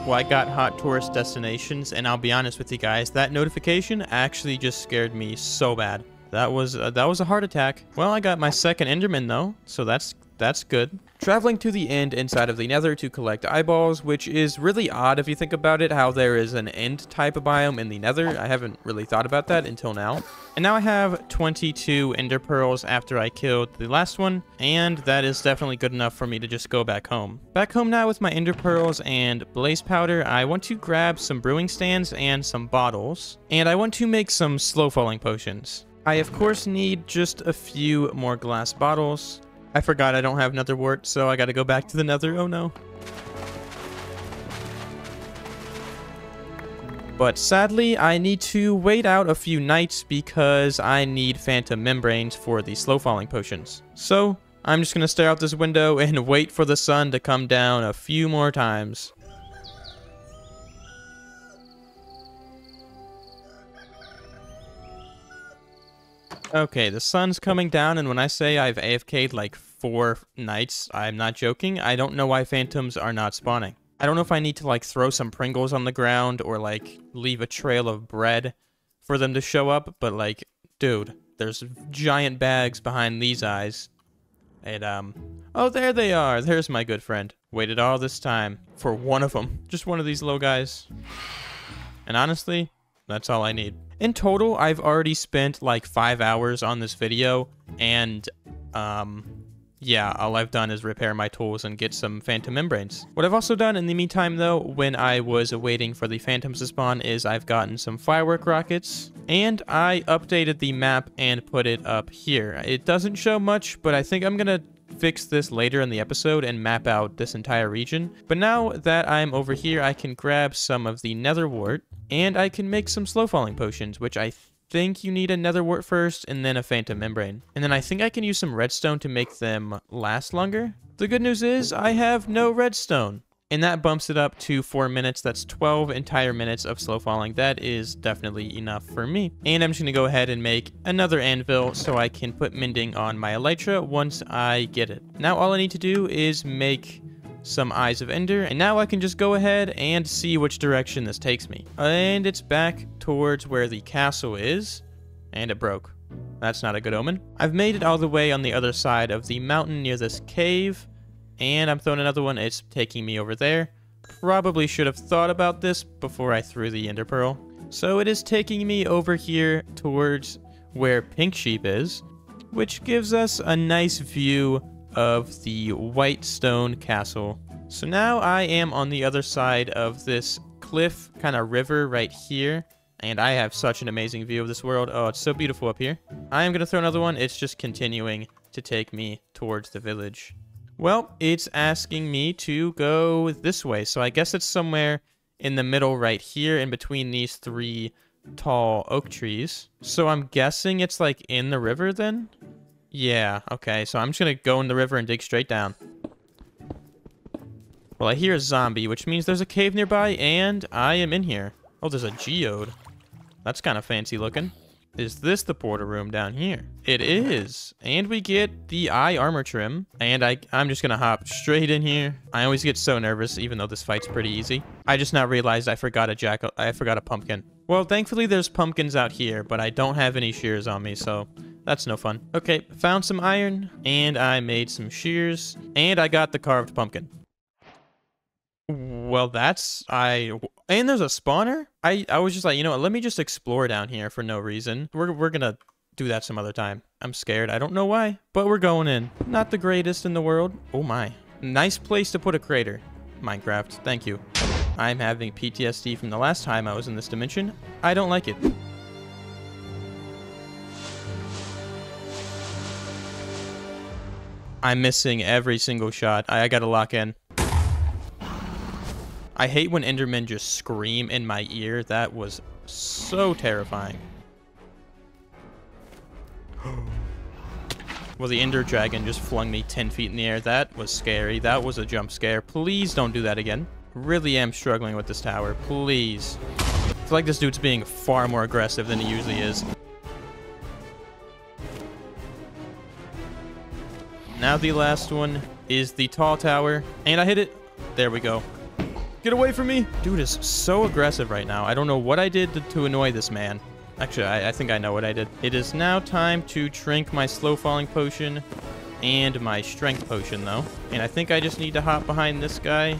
Well, I got hot tourist destinations, and I'll be honest with you guys, that notification actually just scared me so bad. That was a heart attack. Well, I got my second Enderman though, so that's good. Traveling to the end inside of the Nether to collect eyeballs, which is really odd if you think about it, how there is an end type of biome in the Nether. I haven't really thought about that until now. And now I have 22 Ender Pearls after I killed the last one, and that is definitely good enough for me to just go back home. Back home now with my Ender Pearls and Blaze Powder, I want to grab some brewing stands and some bottles, and I want to make some slow falling potions. I of course need just a few more glass bottles. I forgot I don't have Nether wart, so I gotta go back to the Nether. Oh no. But sadly, I need to wait out a few nights because I need phantom membranes for the slow falling potions. So I'm just gonna stare out this window and wait for the sun to come down a few more times. Okay, the sun's coming down, and when I say I've AFK'd like 4 nights, I'm not joking. I don't know why phantoms are not spawning. I don't know if I need to like throw some Pringles on the ground or like leave a trail of bread for them to show up, but like, dude, there's giant bags behind these eyes. And oh, there they are. There's my good friend. Waited all this time for one of them. Just one of these little guys. And honestly, that's all I need. In total, I've already spent like 5 hours on this video, and yeah, all I've done is repair my tools and get some phantom membranes. What I've also done in the meantime though, when I was waiting for the phantoms to spawn, is I've gotten some firework rockets, and I updated the map and put it up here. It doesn't show much, but I think I'm gonna fix this later in the episode and map out this entire region. But now that I'm over here, I can grab some of the Nether wart, and I can make some slow falling potions, which I think you need a Nether wart first and then a phantom membrane. And then I think I can use some redstone to make them last longer. The good news is I have no redstone, and that bumps it up to 4 minutes. That's 12 entire minutes of slow falling. That is definitely enough for me. And I'm just gonna go ahead and make another anvil so I can put mending on my elytra once I get it. Now all I need to do is make some Eyes of Ender, and now I can just go ahead and see which direction this takes me. And it's back towards where the castle is, and it broke. That's not a good omen. I've made it all the way on the other side of the mountain near this cave, and I'm throwing another one. It's taking me over there. Probably should have thought about this before I threw the Ender Pearl. So it is taking me over here towards where Pink Sheep is, which gives us a nice view of the white stone castle. So now I am on the other side of this cliff kind of river right here, and I have such an amazing view of this world. Oh, it's so beautiful up here. I am gonna throw another one. It's just continuing to take me towards the village. Well, it's asking me to go this way, so I guess it's somewhere in the middle right here in between these 3 tall oak trees. So I'm guessing it's like in the river then? Yeah, okay, so I'm just gonna go in the river and dig straight down. Well, I hear a zombie, which means there's a cave nearby, and I am in here. Oh, there's a geode. That's kind of fancy looking. Is this the portal room down here? It is. And we get the eye armor trim, and I'm just gonna hop straight in here. I always get so nervous, even though this fight's pretty easy. I just now realized I forgot a pumpkin. Well, thankfully there's pumpkins out here, but I don't have any shears on me, so that's no fun. Okay, found some iron, and I made some shears, and I got the carved pumpkin. Well, and there's a spawner? I was just like, you know what, let me just explore down here for no reason. We're gonna do that some other time. I'm scared. I don't know why, but we're going in. Not the greatest in the world. Oh my. Nice place to put a crater. Minecraft, thank you. I'm having PTSD from the last time I was in this dimension. I don't like it. I'm missing every single shot. I gotta lock in. I hate when Endermen just scream in my ear. That was so terrifying. Well, the Ender Dragon just flung me 10 feet in the air. That was scary. That was a jump scare. Please don't do that again. Really am struggling with this tower. Please. I feel like this dude's being far more aggressive than he usually is. Now the last one is the tall tower. And I hit it. There we go. Get away from me. Dude is so aggressive right now. I don't know what I did to annoy this man. Actually, I think I know what I did. It is now time to drink my slow falling potion and my strength potion, though. And I think I just need to hop behind this guy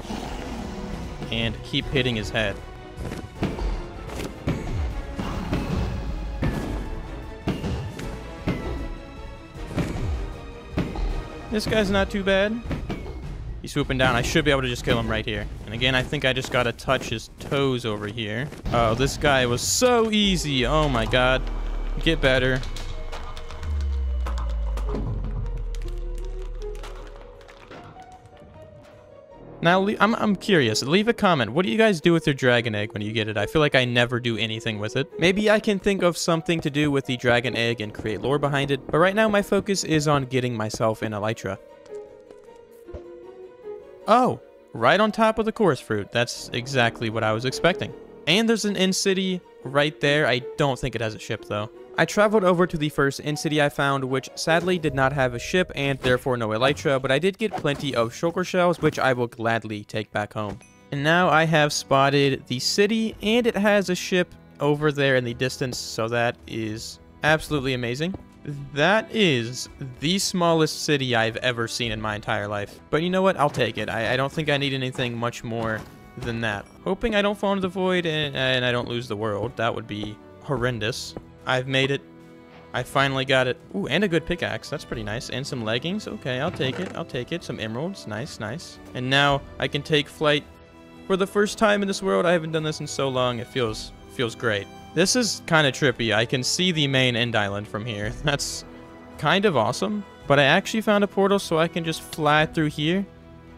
and keep hitting his head. This guy's not too bad. He's swooping down. I should be able to just kill him right here. And again, I think I just gotta touch his toes over here. Oh, this guy was so easy. Oh my god. Get better. Now, I'm curious. Leave a comment. What do you guys do with your dragon egg when you get it? I feel like I never do anything with it. Maybe I can think of something to do with the dragon egg and create lore behind it. But right now, my focus is on getting myself an elytra. Oh, right on top of the chorus fruit. That's exactly what I was expecting. And there's an end city right there. I don't think it has a ship, though. I traveled over to the first end city I found, which sadly did not have a ship and therefore no elytra, but I did get plenty of shulker shells, which I will gladly take back home. And now I have spotted the city, and it has a ship over there in the distance, so that is absolutely amazing. That is the smallest city I've ever seen in my entire life. But you know what? I'll take it. I don't think I need anything much more than that. Hoping I don't fall into the void and I don't lose the world. That would be horrendous. I've made it. I finally got it. Ooh, and a good pickaxe. That's pretty nice. And some leggings. Okay, I'll take it. I'll take it. Some emeralds. Nice, nice. And now I can take flight for the first time in this world. I haven't done this in so long. It feels great. This is kind of trippy. I can see the main end island from here. That's kind of awesome. But I actually found a portal so I can just fly through here.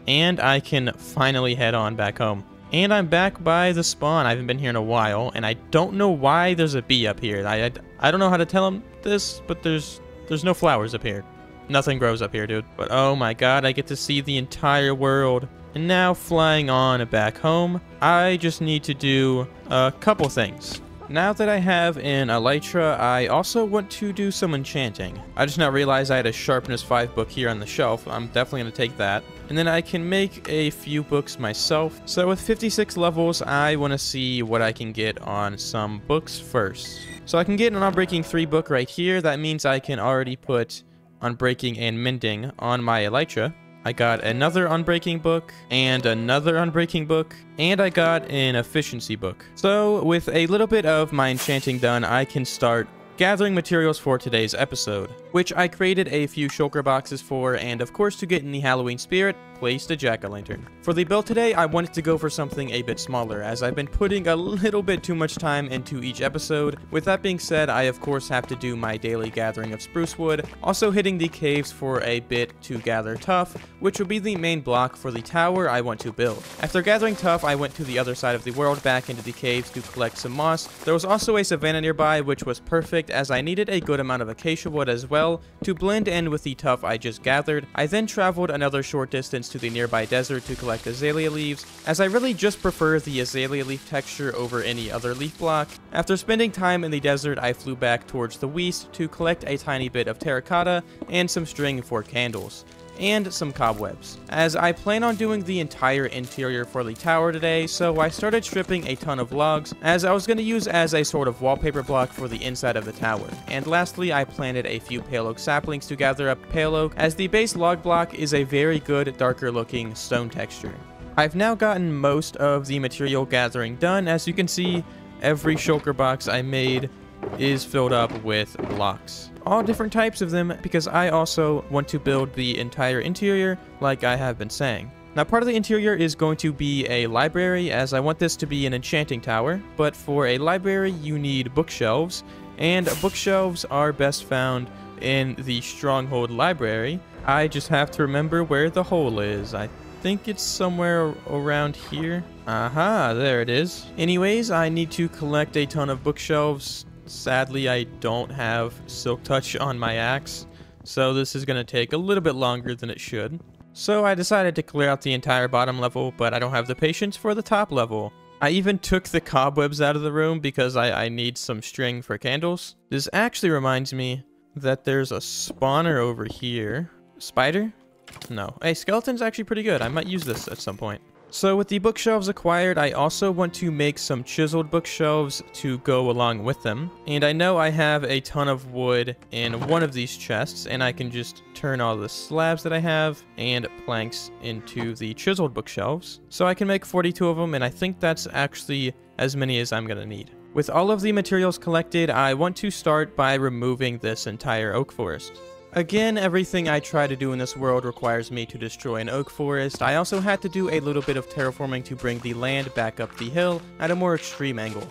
And I can finally head on back home. And I'm back by the spawn. I haven't been here in a while. And I don't know why there's a bee up here. I don't know how to tell him this, but there's no flowers up here. Nothing grows up here, dude. But oh my god, I get to see the entire world. And now flying on back home, I just need to do a couple things. Now that I have an elytra, I also want to do some enchanting. I just now realized I had a sharpness 5 book here on the shelf. I'm definitely going to take that. And then I can make a few books myself. So with 56 levels, I want to see what I can get on some books first. So I can get an Unbreaking 3 book right here. That means I can already put Unbreaking and Mending on my elytra. I got another Unbreaking book, and another Unbreaking book, and I got an Efficiency book. So, with a little bit of my enchanting done, I can start gathering materials for today's episode, which I created a few shulker boxes for, and of course to get in the Halloween spirit, placed a jack-o'-lantern. For the build today, I wanted to go for something a bit smaller, as I've been putting a little bit too much time into each episode. With that being said, I of course have to do my daily gathering of spruce wood, also hitting the caves for a bit to gather tuff, which will be the main block for the tower I want to build. After gathering tuff, I went to the other side of the world back into the caves to collect some moss. There was also a savanna nearby, which was perfect as I needed a good amount of acacia wood as well to blend in with the tuff I just gathered. I then traveled another short distance to the nearby desert to collect azalea leaves, as I really just prefer the azalea leaf texture over any other leaf block. After spending time in the desert, I flew back towards the west to collect a tiny bit of terracotta and some string for candles, and some cobwebs, as I plan on doing the entire interior for the tower today, so I started stripping a ton of logs, as I was going to use as a sort of wallpaper block for the inside of the tower. And lastly, I planted a few pale oak saplings to gather up pale oak, as the base log block is a very good darker looking stone texture. I've now gotten most of the material gathering done. As you can see, every shulker box I made is filled up with blocks. All different types of them, because I also want to build the entire interior like I have been saying. Now, part of the interior is going to be a library, as I want this to be an enchanting tower, but for a library you need bookshelves, and bookshelves are best found in the Stronghold library. I just have to remember where the hole is. I think it's somewhere around here. Aha, there it is. Anyways, I need to collect a ton of bookshelves. Sadly, I don't have Silk Touch on my axe, so this is going to take a little bit longer than it should. So I decided to clear out the entire bottom level, but I don't have the patience for the top level. I even took the cobwebs out of the room because I need some string for candles. This actually reminds me that there's a spawner over here. Spider? No. Hey, skeleton's actually pretty good. I might use this at some point. So with the bookshelves acquired, I also want to make some chiseled bookshelves to go along with them. And I know I have a ton of wood in one of these chests, and I can just turn all the slabs that I have and planks into the chiseled bookshelves. So I can make 42 of them, and I think that's actually as many as I'm going to need. With all of the materials collected, I want to start by removing this entire oak forest. Again, everything I try to do in this world requires me to destroy an oak forest. I also had to do a little bit of terraforming to bring the land back up the hill at a more extreme angle.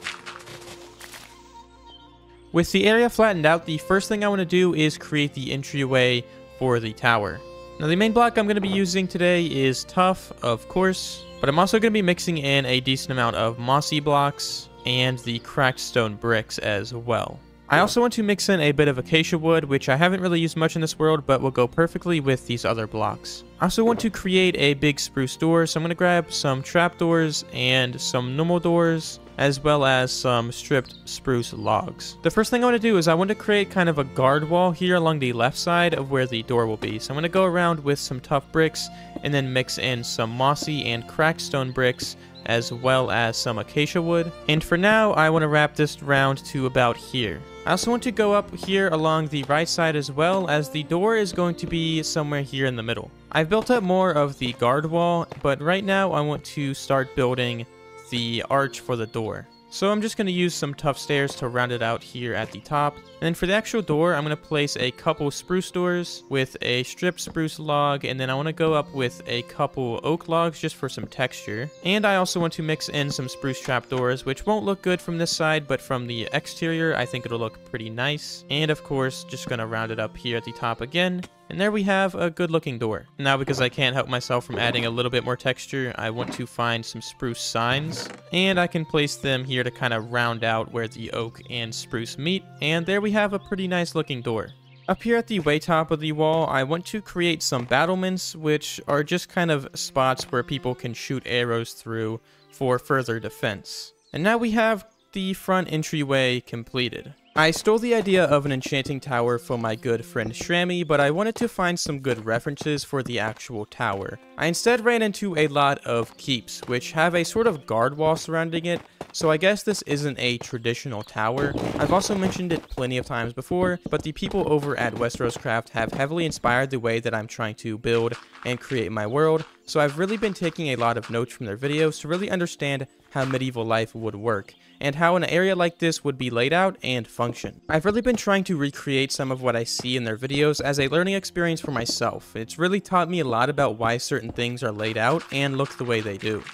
With the area flattened out, the first thing I want to do is create the entryway for the tower. Now, the main block I'm going to be using today is tough, of course, but I'm also going to be mixing in a decent amount of mossy blocks and the cracked stone bricks as well. I also want to mix in a bit of acacia wood, which I haven't really used much in this world, but will go perfectly with these other blocks. I also want to create a big spruce door, so I'm going to grab some trapdoors and some normal doors, as well as some stripped spruce logs. The first thing I want to do is I want to create kind of a guard wall here along the left side of where the door will be. So I'm going to go around with some tough bricks and then mix in some mossy and cracked stone bricks, as well as some acacia wood. And for now, I want to wrap this round to about here. I also want to go up here along the right side as well, as the door is going to be somewhere here in the middle. I've built up more of the guard wall, but right now I want to start building the arch for the door. So I'm just going to use some tough stairs to round it out here at the top. And then for the actual door, I'm going to place a couple spruce doors with a stripped spruce log, and then I want to go up with a couple oak logs just for some texture. And I also want to mix in some spruce trapdoors, which won't look good from this side, but from the exterior, I think it'll look pretty nice. And of course, just going to round it up here at the top again. And there we have a good looking door. Now, because I can't help myself from adding a little bit more texture, I want to find some spruce signs, and I can place them here to kind of round out where the oak and spruce meet. And there we have a pretty nice looking door. Up here at the way top of the wall, I want to create some battlements, which are just kind of spots where people can shoot arrows through for further defense. And now we have the front entryway completed. I stole the idea of an enchanting tower from my good friend Shrammy, but I wanted to find some good references for the actual tower. I instead ran into a lot of keeps, which have a sort of guard wall surrounding it, so I guess this isn't a traditional tower. I've also mentioned it plenty of times before, but the people over at Westeroscraft have heavily inspired the way that I'm trying to build and create my world, so I've really been taking a lot of notes from their videos to really understand how medieval life would work, and how an area like this would be laid out and function. I've really been trying to recreate some of what I see in their videos as a learning experience for myself. It's really taught me a lot about why certain things are laid out and look the way they do.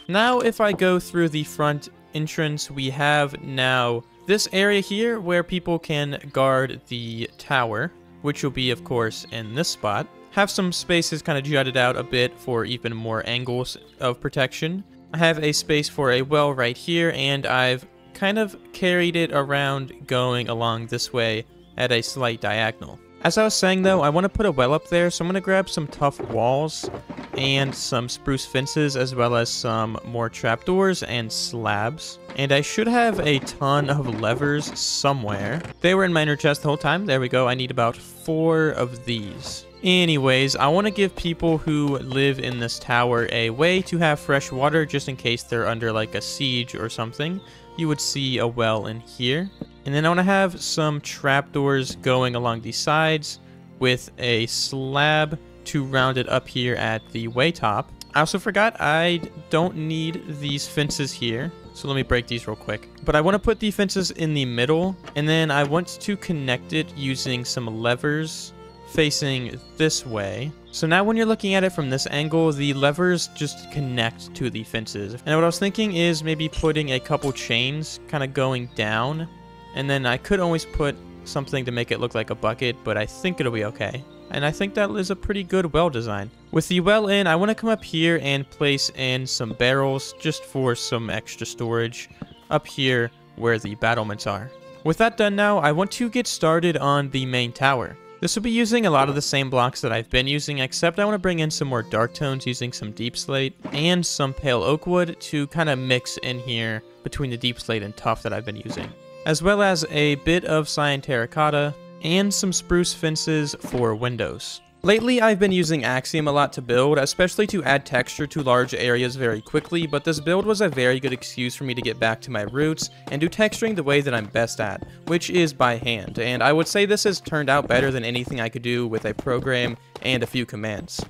Now, if I go through the front entrance, we have now this area here where people can guard the tower, which will be, of course, in this spot. Have some spaces kind of jutted out a bit for even more angles of protection. I have a space for a well right here, and I've kind of carried it around going along this way at a slight diagonal. As I was saying though, I want to put a well up there, so I'm going to grab some tough walls and some spruce fences, as well as some more trapdoors and slabs. And I should have a ton of levers somewhere. They were in my inner chest the whole time. There we go. I need about 4 of these. Anyways, I want to give people who live in this tower a way to have fresh water just in case they're under like a siege or something. You would see a well in here. And then I want to have some trapdoors going along the sides with a slab to round it up here at the way top. I also forgot I don't need these fences here. So let me break these real quick. But I want to put the fences in the middle, and then I want to connect it using some levers facing this way. So now when you're looking at it from this angle, the levers just connect to the fences. And what I was thinking is maybe putting a couple chains kind of going down, and then I could always put something to make it look like a bucket, but I think it'll be okay. And I think that is a pretty good well design. With the well in, I want to come up here and place in some barrels just for some extra storage up here where the battlements are. With that done now, I want to get started on the main tower. This will be using a lot of the same blocks that I've been using, except I want to bring in some more dark tones using some deep slate and some pale oak wood to kind of mix in here between the deep slate and tuff that I've been using. As well as a bit of cyan terracotta and some spruce fences for windows. Lately, I've been using Axiom a lot to build, especially to add texture to large areas very quickly, but this build was a very good excuse for me to get back to my roots and do texturing the way that I'm best at, which is by hand, and I would say this has turned out better than anything I could do with a program and a few commands.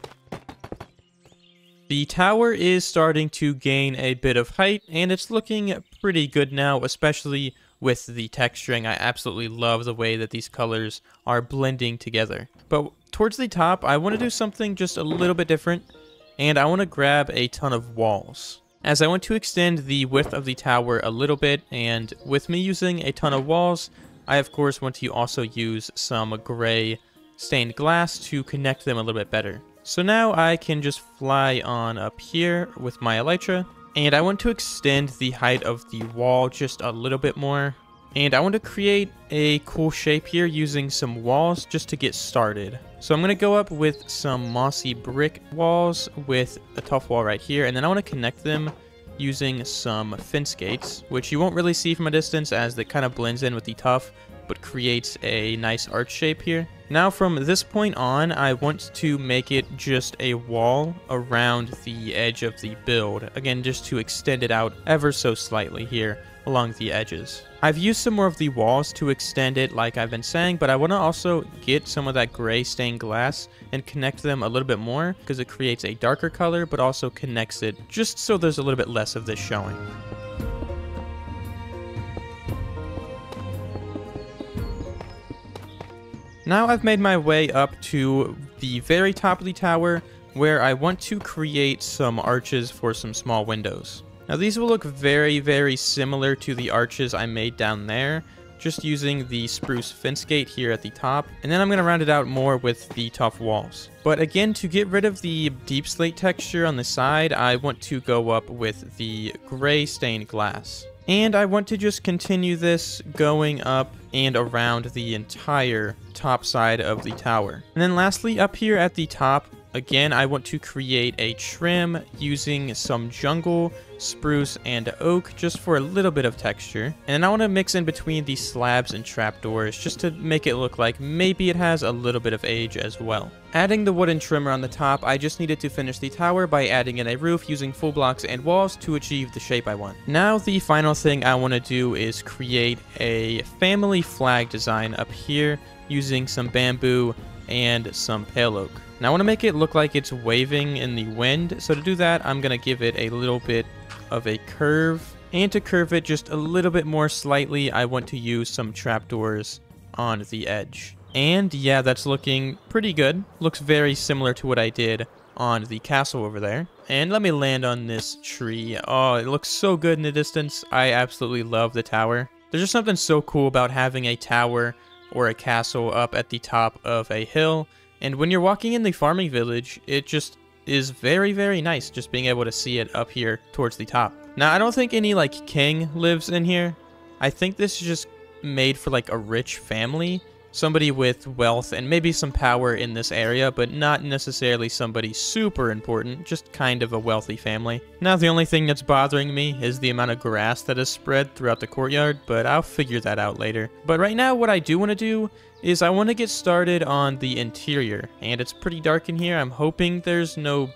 The tower is starting to gain a bit of height, and it's looking pretty good now, especially with the texturing. I absolutely love the way that these colors are blending together. But towards the top, I want to do something just a little bit different, and I want to grab a ton of walls. As I want to extend the width of the tower a little bit, and with me using a ton of walls, I of course want to also use some gray stained glass to connect them a little bit better. So now I can just fly on up here with my elytra, and I want to extend the height of the wall just a little bit more. And I want to create a cool shape here using some walls just to get started. So I'm going to go up with some mossy brick walls with a tuff wall right here, and then I want to connect them using some fence gates, which you won't really see from a distance as it kind of blends in with the tuff, but creates a nice arch shape here. Now from this point on, I want to make it just a wall around the edge of the build. Again, just to extend it out ever so slightly here along the edges. I've used some more of the walls to extend it like I've been saying, but I want to also get some of that gray stained glass and connect them a little bit more because it creates a darker color, but also connects it just so there's a little bit less of this showing. Now I've made my way up to the very top of the tower where I want to create some arches for some small windows. Now these will look very, very similar to the arches I made down there, just using the spruce fence gate here at the top, and then I'm going to round it out more with the tuff walls. But again, to get rid of the deep slate texture on the side, I want to go up with the gray stained glass. And I want to just continue this going up and around the entire top side of the tower. And then lastly, up here at the top, again, I want to create a trim using some jungle, spruce, and oak just for a little bit of texture. And I want to mix in between these slabs and trapdoors just to make it look like maybe it has a little bit of age as well. Adding the wooden trimmer on the top, I just needed to finish the tower by adding in a roof using full blocks and walls to achieve the shape I want. Now the final thing I want to do is create a family flag design up here using some bamboo and some pale oak. Now I want to make it look like it's waving in the wind, so to do that I'm going to give it a little bit of a curve, and to curve it just a little bit more slightly I want to use some trapdoors on the edge. And yeah, that's looking pretty good. Looks very similar to what I did on the castle over there. And let me land on this tree. Oh, it looks so good in the distance. I absolutely love the tower. There's just something so cool about having a tower or a castle up at the top of a hill. And when you're walking in the farming village, it just is very, very nice just being able to see it up here towards the top. Now, I don't think any like king lives in here. I think this is just made for like a rich family. Somebody with wealth and maybe some power in this area, but not necessarily somebody super important, just kind of a wealthy family. Now the only thing that's bothering me is the amount of grass that is spread throughout the courtyard, but I'll figure that out later. But right now what I do want to do is I want to get started on the interior, and it's pretty dark in here. I'm hoping there's no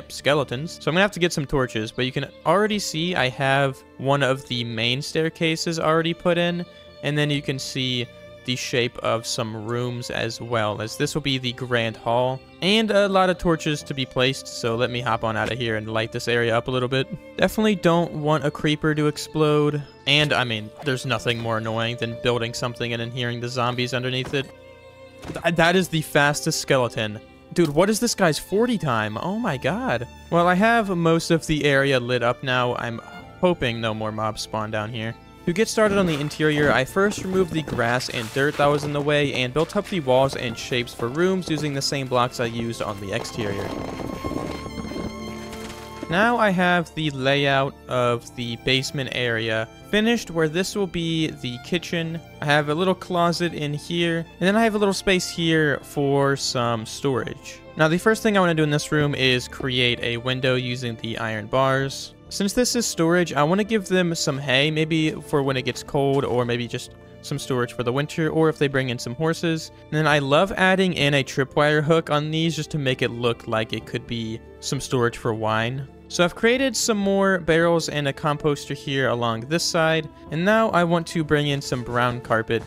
skeletons. So I'm gonna have to get some torches, but you can already see I have one of the main staircases already put in, and then you can see the shape of some rooms as well, as this will be the grand hall. And a lot of torches to be placed, so let me hop on out of here and light this area up a little bit. Definitely don't want a creeper to explode. And, I mean, there's nothing more annoying than building something and then hearing the zombies underneath it. That is the fastest skeleton. Dude, what is this guy's 40 time? Oh my god. Well, I have most of the area lit up now. I'm hoping no more mobs spawn down here. To get started on the interior, I first removed the grass and dirt that was in the way and built up the walls and shapes for rooms using the same blocks I used on the exterior. Now I have the layout of the basement area finished, where this will be the kitchen. I have a little closet in here, and then I have a little space here for some storage. Now the first thing I want to do in this room is create a window using the iron bars. Since this is storage, I want to give them some hay, maybe for when it gets cold, or maybe just some storage for the winter, or if they bring in some horses. And then I love adding in a tripwire hook on these just to make it look like it could be some storage for wine. So I've created some more barrels and a composter here along this side, and now I want to bring in some brown carpet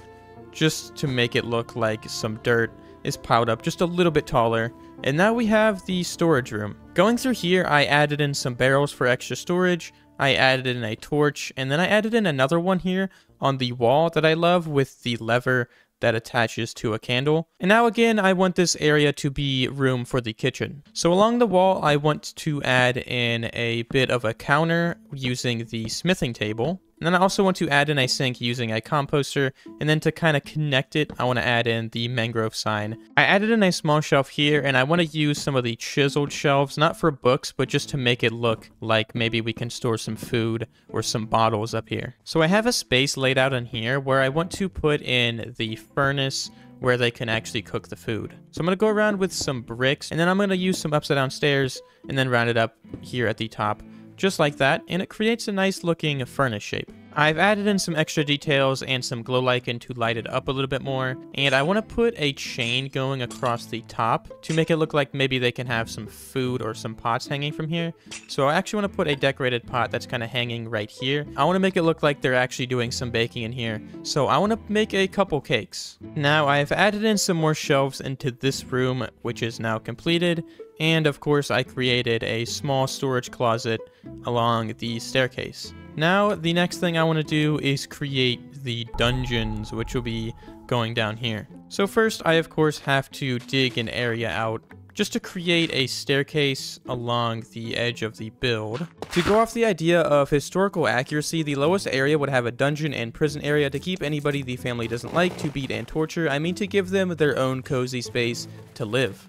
just to make it look like some dirt is piled up just a little bit taller. And now we have the storage room. Going through here, I added in some barrels for extra storage, I added in a torch, and then I added in another one here on the wall that I love with the lever that attaches to a candle. And now again, I want this area to be room for the kitchen. So along the wall, I want to add in a bit of a counter using the smithing table. And then I also want to add in a sink using a composter, and then to kind of connect it, I want to add in the mangrove sign. I added in a small shelf here, and I want to use some of the chiseled shelves, not for books, but just to make it look like maybe we can store some food or some bottles up here. So I have a space laid out in here where I want to put in the furnace where they can actually cook the food. So I'm going to go around with some bricks, and then I'm going to use some upside down stairs, and then round it up here at the top. Just like that, and it creates a nice looking furnace shape. I've added in some extra details and some glow lichen to light it up a little bit more, and I want to put a chain going across the top to make it look like maybe they can have some food or some pots hanging from here. So I actually want to put a decorated pot that's kind of hanging right here. I want to make it look like they're actually doing some baking in here, so I want to make a couple cakes. Now I've added in some more shelves into this room, which is now completed. And of course, I created a small storage closet along the staircase. Now, the next thing I want to do is create the dungeons, which will be going down here. So first, I of course have to dig an area out just to create a staircase along the edge of the build. To go off the idea of historical accuracy, the lowest area would have a dungeon and prison area to keep anybody the family doesn't like to beat and torture. I mean, to give them their own cozy space to live.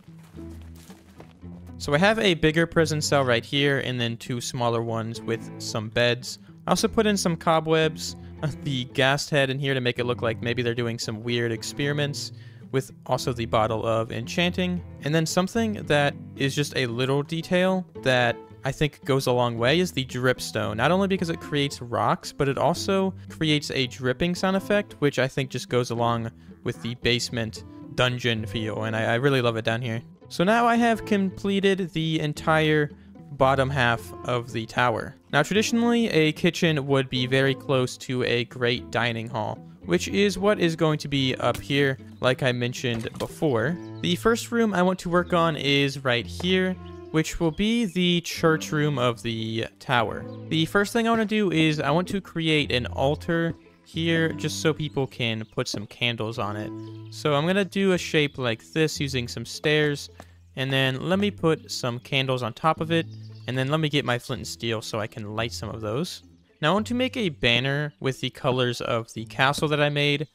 So I have a bigger prison cell right here, and then two smaller ones with some beds. I also put in some cobwebs, the gas head in here to make it look like maybe they're doing some weird experiments, with also the bottle of enchanting. And then something that is just a little detail that I think goes a long way is the dripstone. Not only because it creates rocks, but it also creates a dripping sound effect, which I think just goes along with the basement dungeon feel, and I really love it down here. So now I have completed the entire bottom half of the tower. Now traditionally, a kitchen would be very close to a great dining hall, which is what is going to be up here, like I mentioned before. The first room I want to work on is right here, which will be the church room of the tower. The first thing I want to do is I want to create an altar here just so people can put some candles on it. So I'm gonna do a shape like this using some stairs, and then let me put some candles on top of it, and then let me get my flint and steel so I can light some of those. Now I want to make a banner with the colors of the castle that I made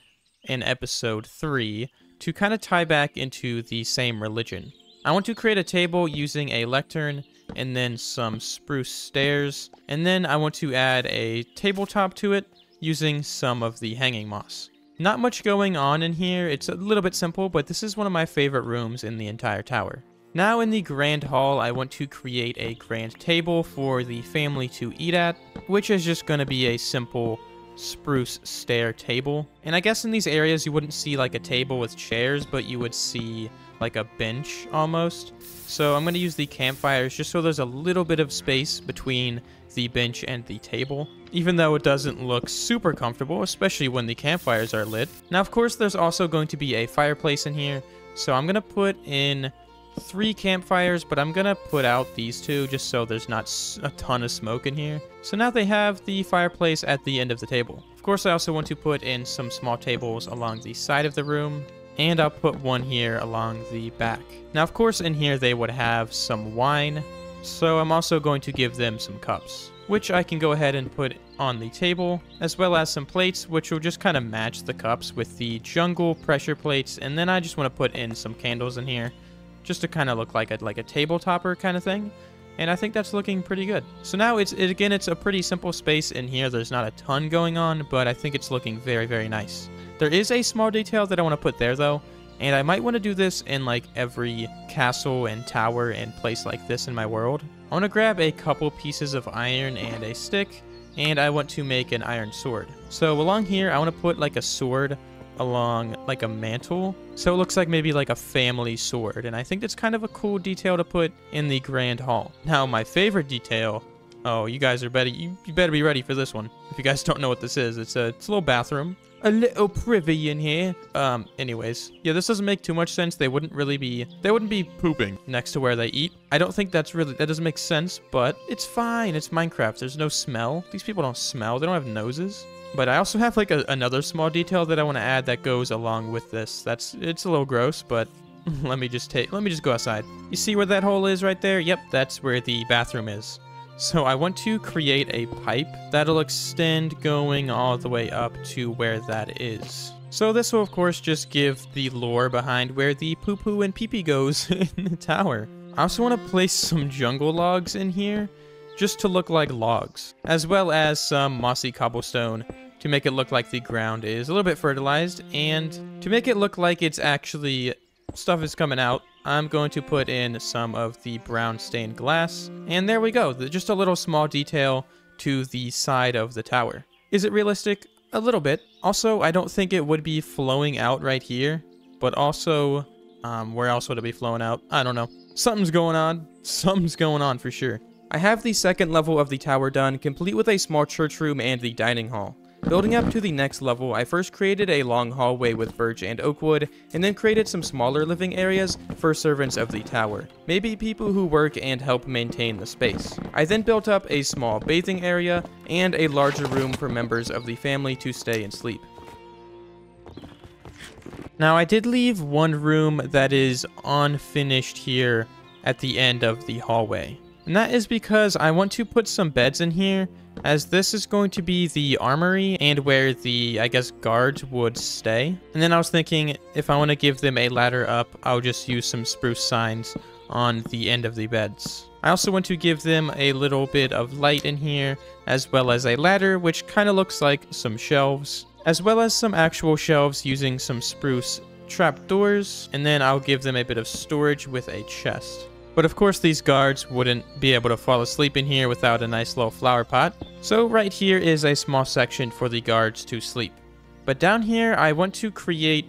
in episode 3 to kind of tie back into the same religion. I want to create a table using a lectern and then some spruce stairs, and then I want to add a tabletop to it using some of the hanging moss. Not much going on in here, it's a little bit simple, but this is one of my favorite rooms in the entire tower. Now in the grand hall, I want to create a grand table for the family to eat at, which is just going to be a simple spruce stair table. And I guess in these areas you wouldn't see like a table with chairs, but you would see like a bench almost. So I'm going to use the campfires just so there's a little bit of space between the bench and the table, even though it doesn't look super comfortable, especially when the campfires are lit. Now, of course, there's also going to be a fireplace in here, so I'm going to put in 3 campfires, but I'm going to put out these 2 just so there's not a ton of smoke in here. So now they have the fireplace at the end of the table. Of course, I also want to put in some small tables along the side of the room, and I'll put one here along the back. Now, of course, in here they would have some wine, so I'm also going to give them some cups, which I can go ahead and put on the table, as well as some plates, which will just kind of match the cups with the jungle pressure plates. And then I just want to put in some candles in here, just to kind of look like a table topper kind of thing. And I think that's looking pretty good. So now it's a pretty simple space in here. There's not a ton going on, but I think it's looking very, very nice. There is a small detail that I want to put there though, and I might want to do this in like every castle and tower and place like this in my world. I want to grab a couple pieces of iron and a stick, and I want to make an iron sword. So along here, I want to put like a sword along like a mantle, so it looks like maybe like a family sword, and I think that's kind of a cool detail to put in the grand hall. Now, my favorite detail, oh, you guys are better, you better be ready for this one. If you guys don't know what this is, it's a little bathroom. A little privy in here. Anyways. Yeah, this doesn't make too much sense. They wouldn't be pooping next to where they eat. I don't think that doesn't make sense, but it's fine. It's Minecraft. There's no smell. These people don't smell. They don't have noses. But I also have like another small detail that I want to add that goes along with this. It's a little gross, but let me just go outside. You see where that hole is right there? Yep, that's where the bathroom is. So I want to create a pipe that'll extend going all the way up to where that is. So this will of course just give the lore behind where the poo-poo and pee-pee goes in the tower. I also want to place some jungle logs in here just to look like logs, as well as some mossy cobblestone to make it look like the ground is a little bit fertilized, and to make it look like it's actually stuff is coming out, I'm going to put in some of the brown stained glass. And there we go. Just a little small detail to the side of the tower. Is it realistic? A little bit. Also, I don't think it would be flowing out right here. But also, where else would it be flowing out? I don't know. Something's going on. Something's going on for sure. I have the second level of the tower done, complete with a small church room and the dining hall. Building up to the next level, I first created a long hallway with birch and oak wood, and then created some smaller living areas for servants of the tower, maybe people who work and help maintain the space. I then built up a small bathing area, and a larger room for members of the family to stay and sleep. Now, I did leave one room that is unfinished here at the end of the hallway. And that is because I want to put some beds in here, as this is going to be the armory and where the, I guess, guards would stay. And then I was thinking, if I want to give them a ladder up, I'll just use some spruce signs on the end of the beds. I also want to give them a little bit of light in here, as well as a ladder, which kind of looks like some shelves, as well as some actual shelves using some spruce trapdoors. And then I'll give them a bit of storage with a chest. But of course these guards wouldn't be able to fall asleep in here without a nice little flower pot. So right here is a small section for the guards to sleep. But down here I want to create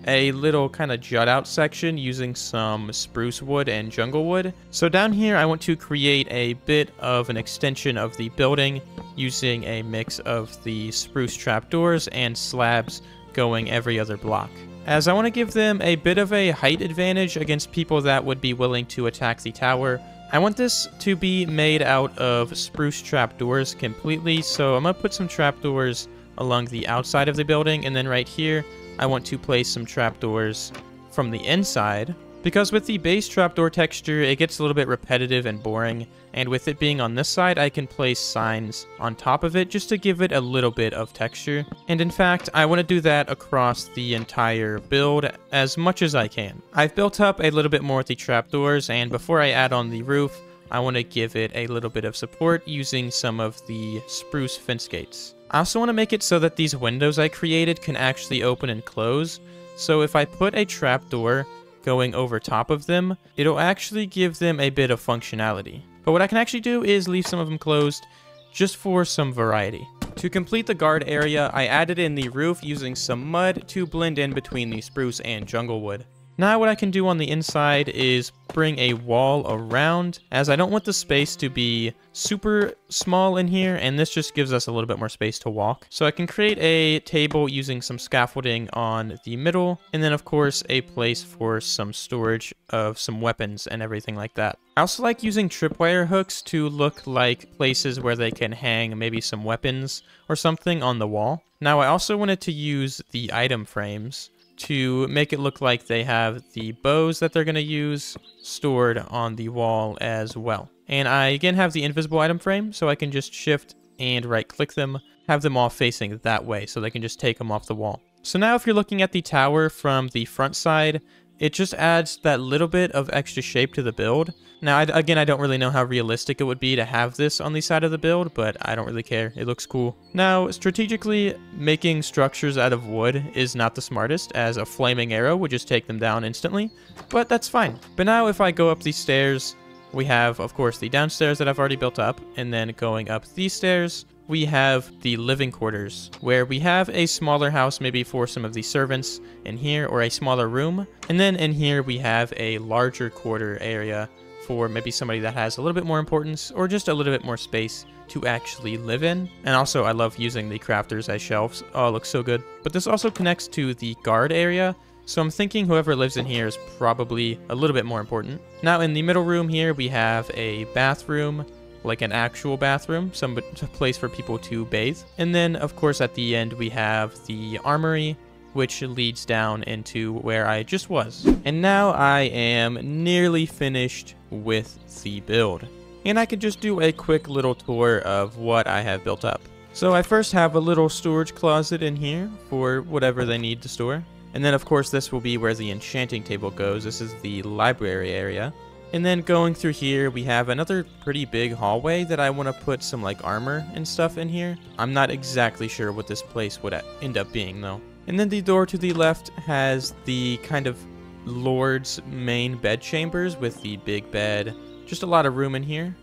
a little kind of jut out section using some spruce wood and jungle wood. So down here I want to create a bit of an extension of the building using a mix of the spruce trapdoors and slabs going every other block, as I want to give them a bit of a height advantage against people that would be willing to attack the tower. I want this to be made out of spruce trapdoors completely, so I'm going to put some trapdoors along the outside of the building, and then right here I want to place some trapdoors from the inside, because with the base trapdoor texture it gets a little bit repetitive and boring, and with it being on this side I can place signs on top of it just to give it a little bit of texture. And in fact I want to do that across the entire build as much as I can. I've built up a little bit more with the trapdoors, and before I add on the roof I want to give it a little bit of support using some of the spruce fence gates. I also want to make it so that these windows I created can actually open and close, so if I put a trapdoor going over top of them, it'll actually give them a bit of functionality. But what I can actually do is leave some of them closed just for some variety. To complete the guard area, I added in the roof using some mud to blend in between the spruce and jungle wood. Now what I can do on the inside is bring a wall around, as I don't want the space to be super small in here, and this just gives us a little bit more space to walk. So I can create a table using some scaffolding on the middle, and then of course a place for some storage of some weapons and everything like that. I also like using tripwire hooks to look like places where they can hang maybe some weapons or something on the wall. Now I also wanted to use the item frames to make it look like they have the bows that they're going to use stored on the wall as well. And I again have the invisible item frame, so I can just shift and right click them, have them all facing that way so they can just take them off the wall. So now if you're looking at the tower from the front side, it just adds that little bit of extra shape to the build. Now, again, I don't really know how realistic it would be to have this on the side of the build, but I don't really care. It looks cool. Now, strategically, making structures out of wood is not the smartest, as a flaming arrow would just take them down instantly, but that's fine. But now if I go up these stairs, we have, of course, the downstairs that I've already built up, and then going up these stairs, we have the living quarters, where we have a smaller house maybe for some of the servants in here, or a smaller room. And then in here we have a larger quarter area for maybe somebody that has a little bit more importance, or just a little bit more space to actually live in. And also I love using the crafters as shelves. Oh, it looks so good. But this also connects to the guard area, so I'm thinking whoever lives in here is probably a little bit more important. Now in the middle room here we have a bathroom, like an actual bathroom, some place for people to bathe. And then of course at the end we have the armory, which leads down into where I just was. And now I am nearly finished with the build. And I can just do a quick little tour of what I have built up. So I first have a little storage closet in here for whatever they need to store. And then of course this will be where the enchanting table goes. This is the library area. And then going through here, we have another pretty big hallway that I want to put some like armor and stuff in here. I'm not exactly sure what this place would end up being though. And then the door to the left has the kind of Lord's main bed chambers with the big bed. Just a lot of room in here.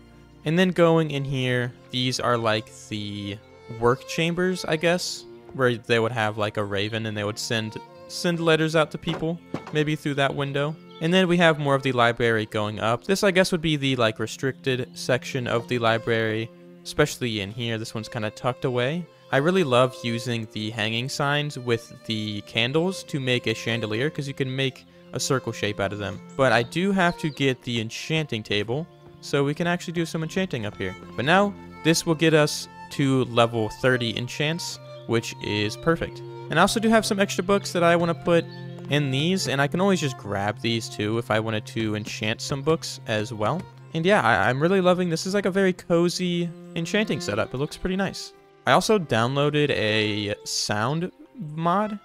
And then going in here, these are like the work chambers, I guess, where they would have like a raven and they would send letters out to people, maybe through that window. And then we have more of the library going up. This, I guess, would be the like restricted section of the library, especially in here. This one's kind of tucked away. I really love using the hanging signs with the candles to make a chandelier, because you can make a circle shape out of them. But I do have to get the enchanting table, so we can actually do some enchanting up here. But now, this will get us to level 30 enchants, which is perfect. And I also do have some extra books that I want to put in these, and I can always just grab these too if I wanted to enchant some books as well. And yeah, I'm really loving this. Is like a very cozy enchanting setup. It looks pretty nice. I also downloaded a sound mod,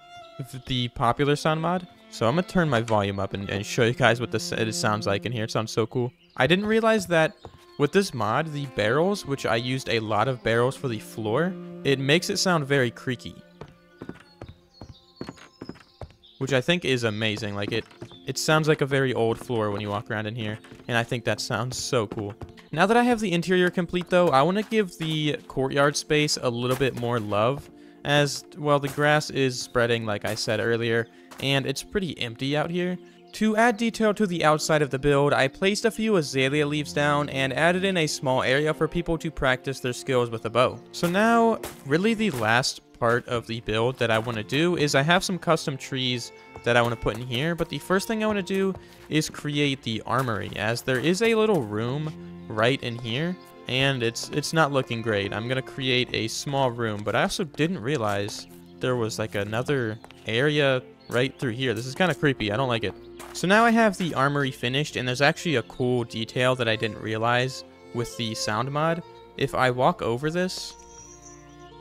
the popular sound mod. So I'm gonna turn my volume up and show you guys what it sounds like in here. It sounds so cool. I didn't realize that with this mod, the barrels, which I used a lot of barrels for the floor, it makes it sound very creaky, which I think is amazing. Like it sounds like a very old floor when you walk around in here, and I think that sounds so cool. Now that I have the interior complete though, I want to give the courtyard space a little bit more love, as well the grass is spreading like I said earlier, and it's pretty empty out here. To add detail to the outside of the build, I placed a few azalea leaves down and added in a small area for people to practice their skills with a bow. So now, really the last part of the build that I want to do is I have some custom trees that I want to put in here, but the first thing I want to do is create the armory, as there is a little room right in here, and it's not looking great. I'm going to create a small room, but I also didn't realize there was like another area right through here. This is kind of creepy. I don't like it. So now I have the armory finished, and there's actually a cool detail that I didn't realize with the sound mod. If I walk over this,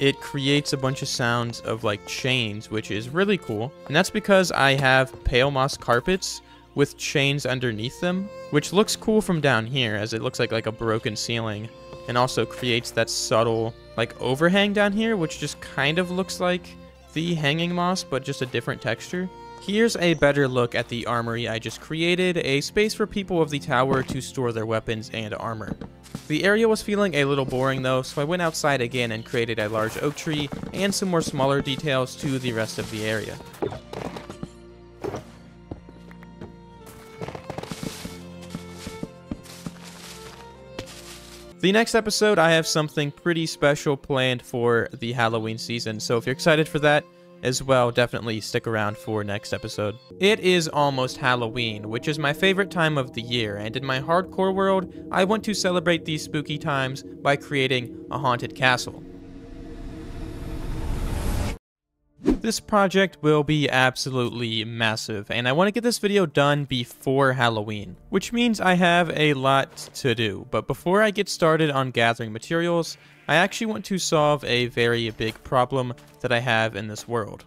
it creates a bunch of sounds of like chains, which is really cool. And that's because I have pale moss carpets with chains underneath them, which looks cool from down here, as it looks like a broken ceiling, and also creates that subtle like overhang down here, which just kind of looks like the hanging moss, but just a different texture. Here's a better look at the armory I just created, a space for people of the tower to store their weapons and armor. The area was feeling a little boring though, so I went outside again and created a large oak tree and some more smaller details to the rest of the area. The next episode, I have something pretty special planned for the Halloween season, so if you're excited for that as well, definitely stick around for next episode. It is almost Halloween, which is my favorite time of the year, and in my hardcore world, I want to celebrate these spooky times by creating a haunted castle. This project will be absolutely massive, and I want to get this video done before Halloween, which means I have a lot to do. But before I get started on gathering materials, I actually want to solve a very big problem that I have in this world.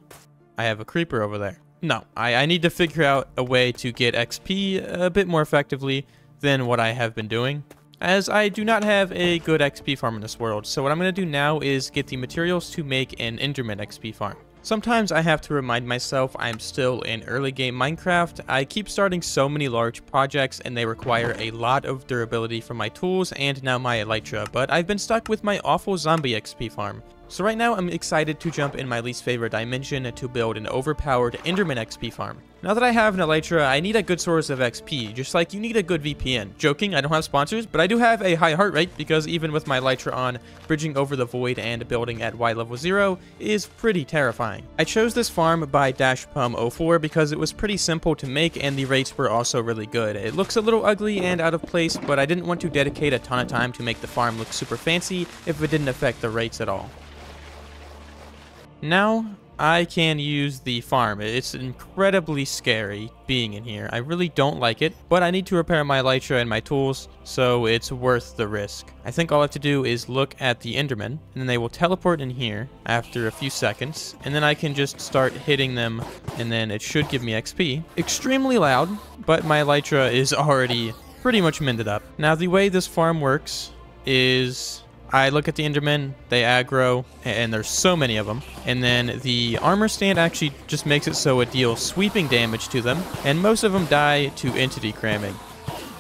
I have a creeper over there. No, I need to figure out a way to get XP a bit more effectively than what I have been doing, as I do not have a good XP farm in this world. So what I'm going to do now is get the materials to make an Enderman XP farm. Sometimes I have to remind myself I'm still in early game Minecraft. I keep starting so many large projects and they require a lot of durability from my tools and now my elytra, but I've been stuck with my awful zombie XP farm. So right now I'm excited to jump in my least favorite dimension to build an overpowered Enderman XP farm. Now that I have an elytra, I need a good source of XP, just like you need a good VPN. Joking, I don't have sponsors, but I do have a high heart rate because even with my elytra on, bridging over the void and building at Y level 0 is pretty terrifying. I chose this farm by DashPum04 because it was pretty simple to make and the rates were also really good. It looks a little ugly and out of place, but I didn't want to dedicate a ton of time to make the farm look super fancy if it didn't affect the rates at all. Now, I can use the farm. It's incredibly scary being in here. I really don't like it, but I need to repair my elytra and my tools, so it's worth the risk. I think all I have to do is look at the Endermen, and then they will teleport in here after a few seconds, and then I can just start hitting them, and then it should give me XP. Extremely loud, but my elytra is already pretty much mended up. Now, the way this farm works is I look at the Endermen, they aggro, and there's so many of them. And then the armor stand actually just makes it so it deals sweeping damage to them, and most of them die to entity cramming.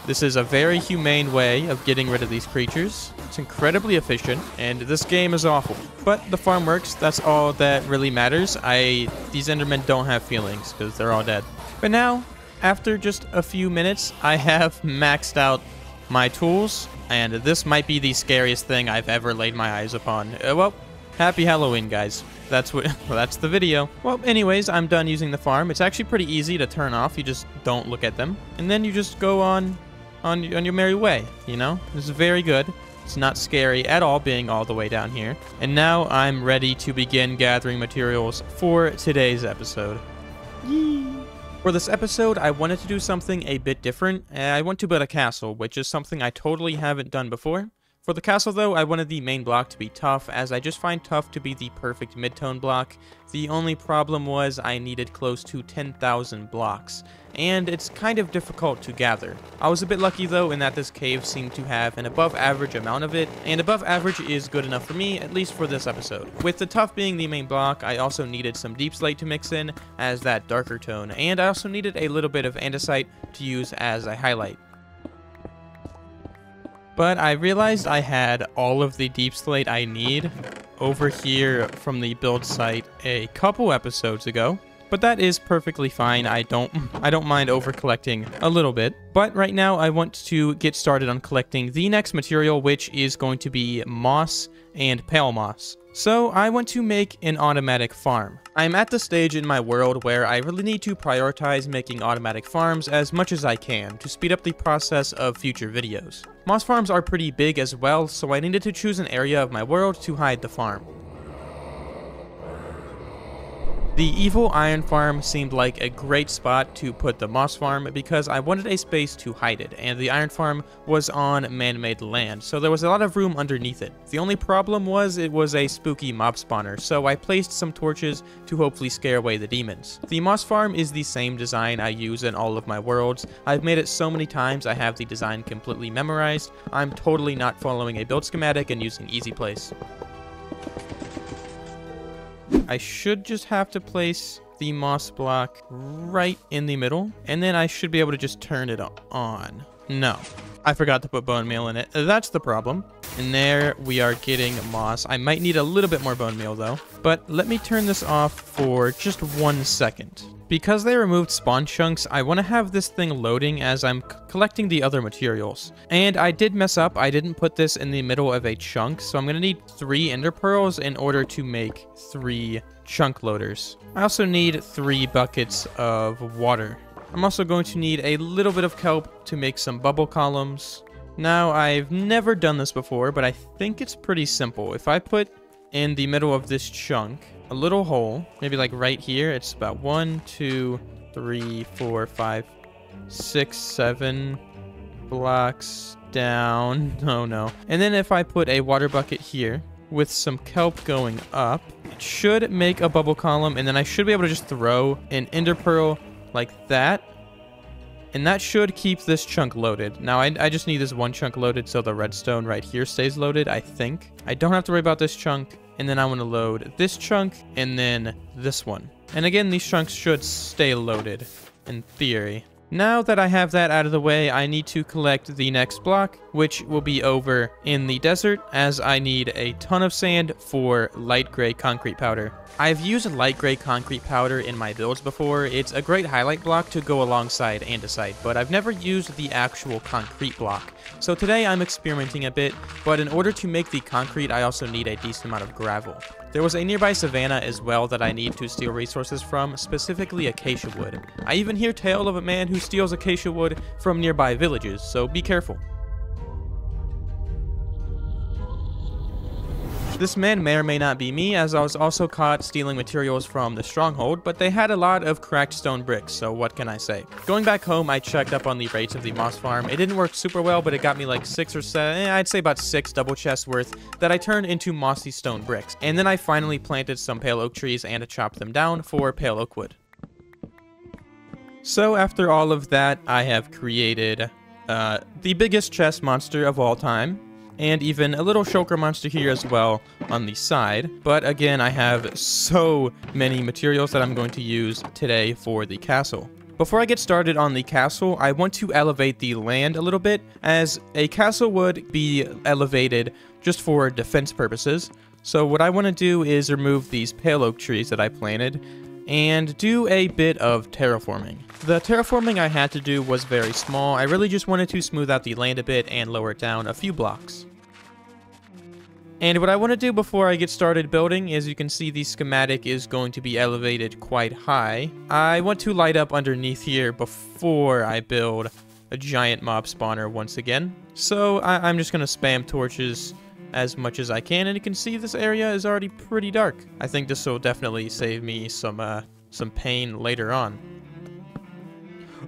This is a very humane way of getting rid of these creatures. It's incredibly efficient, and this game is awful. But the farm works, that's all that really matters. These Endermen don't have feelings, because they're all dead. But now, after just a few minutes, I have maxed out my tools, and this might be the scariest thing I've ever laid my eyes upon. Well, happy Halloween, guys. That's the video. Well, anyways, I'm done using the farm. It's actually pretty easy to turn off. You just don't look at them, and then you just go on your merry way, you know? This is very good. It's not scary at all being all the way down here. And now I'm ready to begin gathering materials for today's episode. Yee! For this episode, I wanted to do something a bit different. I want to build a castle, which is something I totally haven't done before. For the castle though, I wanted the main block to be tough, as I just find tough to be the perfect mid-tone block. The only problem was I needed close to 10,000 blocks, and it's kind of difficult to gather. I was a bit lucky though in that this cave seemed to have an above average amount of it, and above average is good enough for me, at least for this episode. With the tough being the main block, I also needed some deep slate to mix in as that darker tone, and I also needed a little bit of andesite to use as a highlight. But I realized I had all of the deep slate I need over here from the build site a couple episodes ago. But that is perfectly fine. I don't mind over collecting a little bit. But right now I want to get started on collecting the next material, which is going to be moss and pale moss. So I want to make an automatic farm. I'm at the stage in my world where I really need to prioritize making automatic farms as much as I can to speed up the process of future videos. Moss farms are pretty big as well, so I needed to choose an area of my world to hide the farm. The evil iron farm seemed like a great spot to put the moss farm because I wanted a space to hide it, and the iron farm was on man-made land, so there was a lot of room underneath it. The only problem was it was a spooky mob spawner, so I placed some torches to hopefully scare away the demons. The moss farm is the same design I use in all of my worlds. I've made it so many times I have the design completely memorized. I'm totally not following a build schematic and using easy place. I should just have to place the moss block right in the middle, and then I should be able to just turn it on. No, I forgot to put bone meal in it. That's the problem. And there we are getting moss. I might need a little bit more bone meal though, but let me turn this off for just 1 second. Because they removed spawn chunks, I want to have this thing loading as I'm collecting the other materials. And I did mess up. I didn't put this in the middle of a chunk, so I'm going to need 3 ender pearls in order to make 3 chunk loaders. I also need 3 buckets of water. I'm also going to need a little bit of kelp to make some bubble columns. Now, I've never done this before, but I think it's pretty simple. If I put in the middle of this chunk a little hole, maybe like right here, it's about 1, 2, 3, 4, 5, 6, 7 blocks down. Oh no. And then if I put a water bucket here with some kelp going up, it should make a bubble column, and then I should be able to just throw an ender pearl like that. And that should keep this chunk loaded. Now, I just need this 1 chunk loaded so the redstone right here stays loaded, I think. I don't have to worry about this chunk. And then I want to load this chunk and then this one. And again, these chunks should stay loaded in theory. Now that I have that out of the way, I need to collect the next block, which will be over in the desert, as I need a ton of sand for light gray concrete powder. I've used light gray concrete powder in my builds before. It's a great highlight block to go alongside andesite, but I've never used the actual concrete block. So today I'm experimenting a bit, but in order to make the concrete, I also need a decent amount of gravel. There was a nearby savanna as well that I need to steal resources from, specifically acacia wood. I even hear tale of a man who steals acacia wood from nearby villages, so be careful. This man may or may not be me, as I was also caught stealing materials from the stronghold, but they had a lot of cracked stone bricks, so what can I say? Going back home, I checked up on the rates of the moss farm. It didn't work super well, but it got me like 6 or 7, I'd say about 6 double chests worth that I turned into mossy stone bricks. And then I finally planted some pale oak trees and chopped them down for pale oak wood. So after all of that, I have created the biggest chest monster of all time. And even a little shulker monster here as well on the side. But again, I have so many materials that I'm going to use today for the castle. Before I get started on the castle, I want to elevate the land a little bit, as a castle would be elevated just for defense purposes. So what I want to do is remove these pale oak trees that I planted and do a bit of terraforming. The terraforming I had to do was very small. I really just wanted to smooth out the land a bit and lower it down a few blocks. And what I want to do before I get started building is, you can see the schematic is going to be elevated quite high. I want to light up underneath here before I build a giant mob spawner once again. So I'm just going to spam torches as much as I can, and you can see this area is already pretty dark. I think this will definitely save me some pain later on.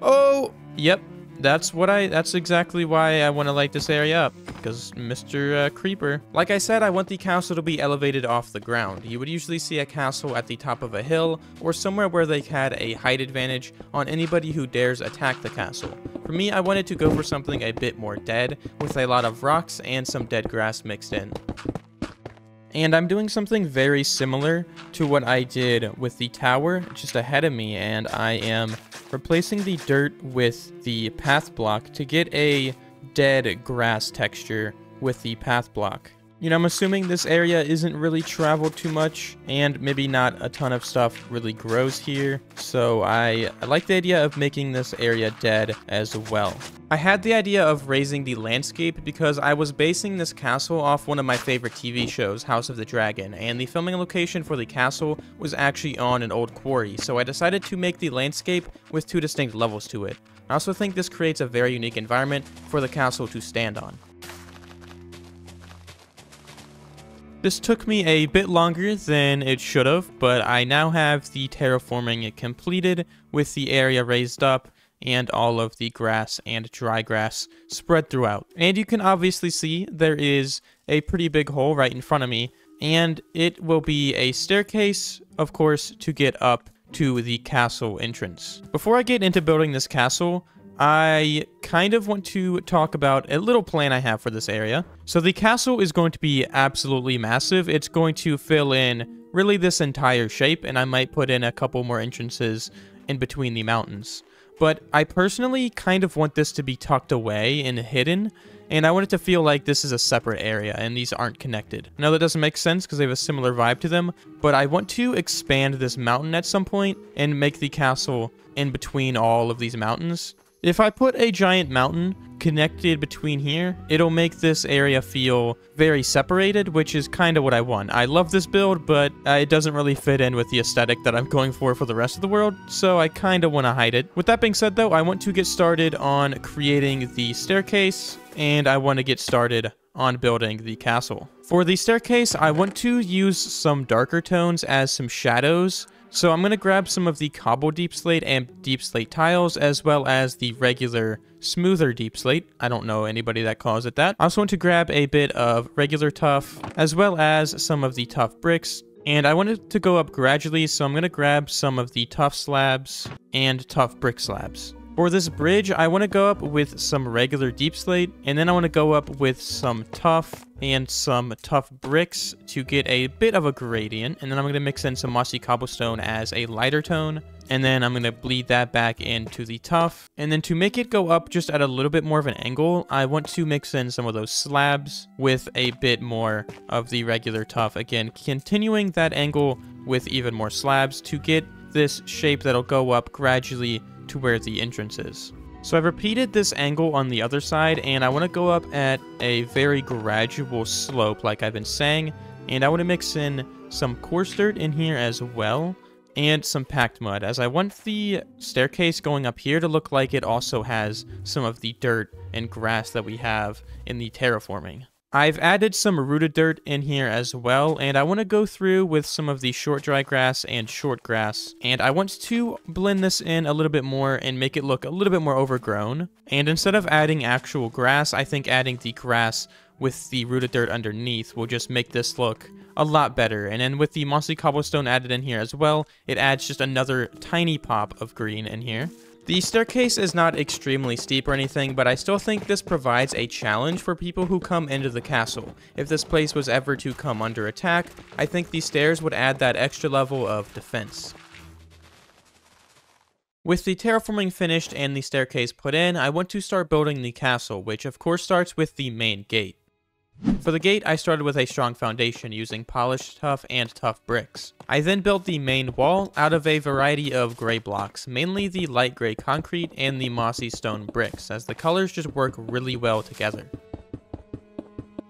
Oh, yep. That's exactly why I want to light this area up, because Mr. Creeper. Like I said, I want the castle to be elevated off the ground. You would usually see a castle at the top of a hill, or somewhere where they had a height advantage on anybody who dares attack the castle. For me, I wanted to go for something a bit more dead, with a lot of rocks and some dead grass mixed in. And I'm doing something very similar to what I did with the tower just ahead of me, and I am replacing the dirt with the path block to get a dead grass texture with the path block. You know, I'm assuming this area isn't really traveled too much, and maybe not a ton of stuff really grows here, so I like the idea of making this area dead as well. I had the idea of raising the landscape because I was basing this castle off one of my favorite TV shows, House of the Dragon, and the filming location for the castle was actually on an old quarry, so I decided to make the landscape with 2 distinct levels to it. I also think this creates a very unique environment for the castle to stand on. This took me a bit longer than it should have, but I now have the terraforming completed with the area raised up and all of the grass and dry grass spread throughout. And you can obviously see there is a pretty big hole right in front of me, and it will be a staircase, of course, to get up to the castle entrance. Before I get into building this castle, I kind of want to talk about a little plan I have for this area. So the castle is going to be absolutely massive. It's going to fill in really this entire shape, and I might put in a couple more entrances in between the mountains. But I personally kind of want this to be tucked away and hidden, and I want it to feel like this is a separate area and these aren't connected. I know that doesn't make sense because they have a similar vibe to them, but I want to expand this mountain at some point and make the castle in between all of these mountains. If I put a giant mountain connected between here, it'll make this area feel very separated, which is kind of what I want. I love this build, but it doesn't really fit in with the aesthetic that I'm going for the rest of the world, so I kind of want to hide it. With that being said, though, I want to get started on creating the staircase, and I want to get started on building the castle. For the staircase, I want to use some darker tones as some shadows. So I'm going to grab some of the cobble deep slate and deep slate tiles, as well as the regular smoother deep slate. I don't know anybody that calls it that. I also want to grab a bit of regular tuff, as well as some of the tuff bricks. And I wanted to go up gradually, so I'm going to grab some of the tuff slabs and tuff brick slabs. For this bridge, I want to go up with some regular deep slate, and then I want to go up with some tuff and some tuff bricks to get a bit of a gradient, and then I'm going to mix in some mossy cobblestone as a lighter tone, and then I'm going to bleed that back into the tuff. And then to make it go up just at a little bit more of an angle, I want to mix in some of those slabs with a bit more of the regular tuff. Again, continuing that angle with even more slabs to get this shape that'll go up gradually to where the entrance is. So I've repeated this angle on the other side, and I want to go up at a very gradual slope like I've been saying, and I want to mix in some coarse dirt in here as well, and some packed mud, as I want the staircase going up here to look like it also has some of the dirt and grass that we have in the terraforming. I've added some rooted dirt in here as well, and I want to go through with some of the short dry grass and short grass, and I want to blend this in a little bit more and make it look a little bit more overgrown. And instead of adding actual grass, I think adding the grass with the rooted dirt underneath will just make this look a lot better. And then with the mossy cobblestone added in here as well, it adds just another tiny pop of green in here. The staircase is not extremely steep or anything, but I still think this provides a challenge for people who come into the castle. If this place was ever to come under attack, I think these stairs would add that extra level of defense. With the terraforming finished and the staircase put in, I want to start building the castle, which of course starts with the main gate. For the gate, I started with a strong foundation using polished tuff and tuff bricks. I then built the main wall out of a variety of gray blocks, mainly the light gray concrete and the mossy stone bricks, as the colors just work really well together.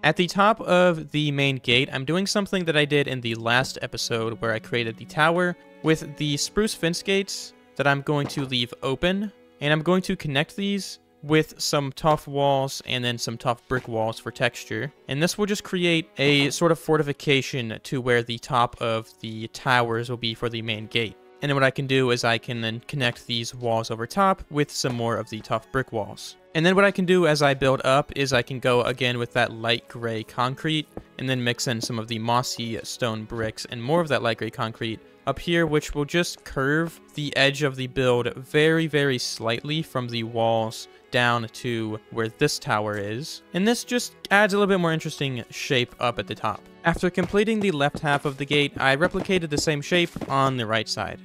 At the top of the main gate, I'm doing something that I did in the last episode where I created the tower with the spruce fence gates that I'm going to leave open, and I'm going to connect these with some tough walls and then some tough brick walls for texture. And this will just create a sort of fortification to where the top of the towers will be for the main gate. And then what I can do is I can then connect these walls over top with some more of the tough brick walls. And then what I can do as I build up is I can go again with that light gray concrete and then mix in some of the mossy stone bricks and more of that light gray concrete up here, which will just curve the edge of the build very, very slightly from the walls down to where this tower is. And this just adds a little bit more interesting shape up at the top. After completing the left half of the gate, I replicated the same shape on the right side.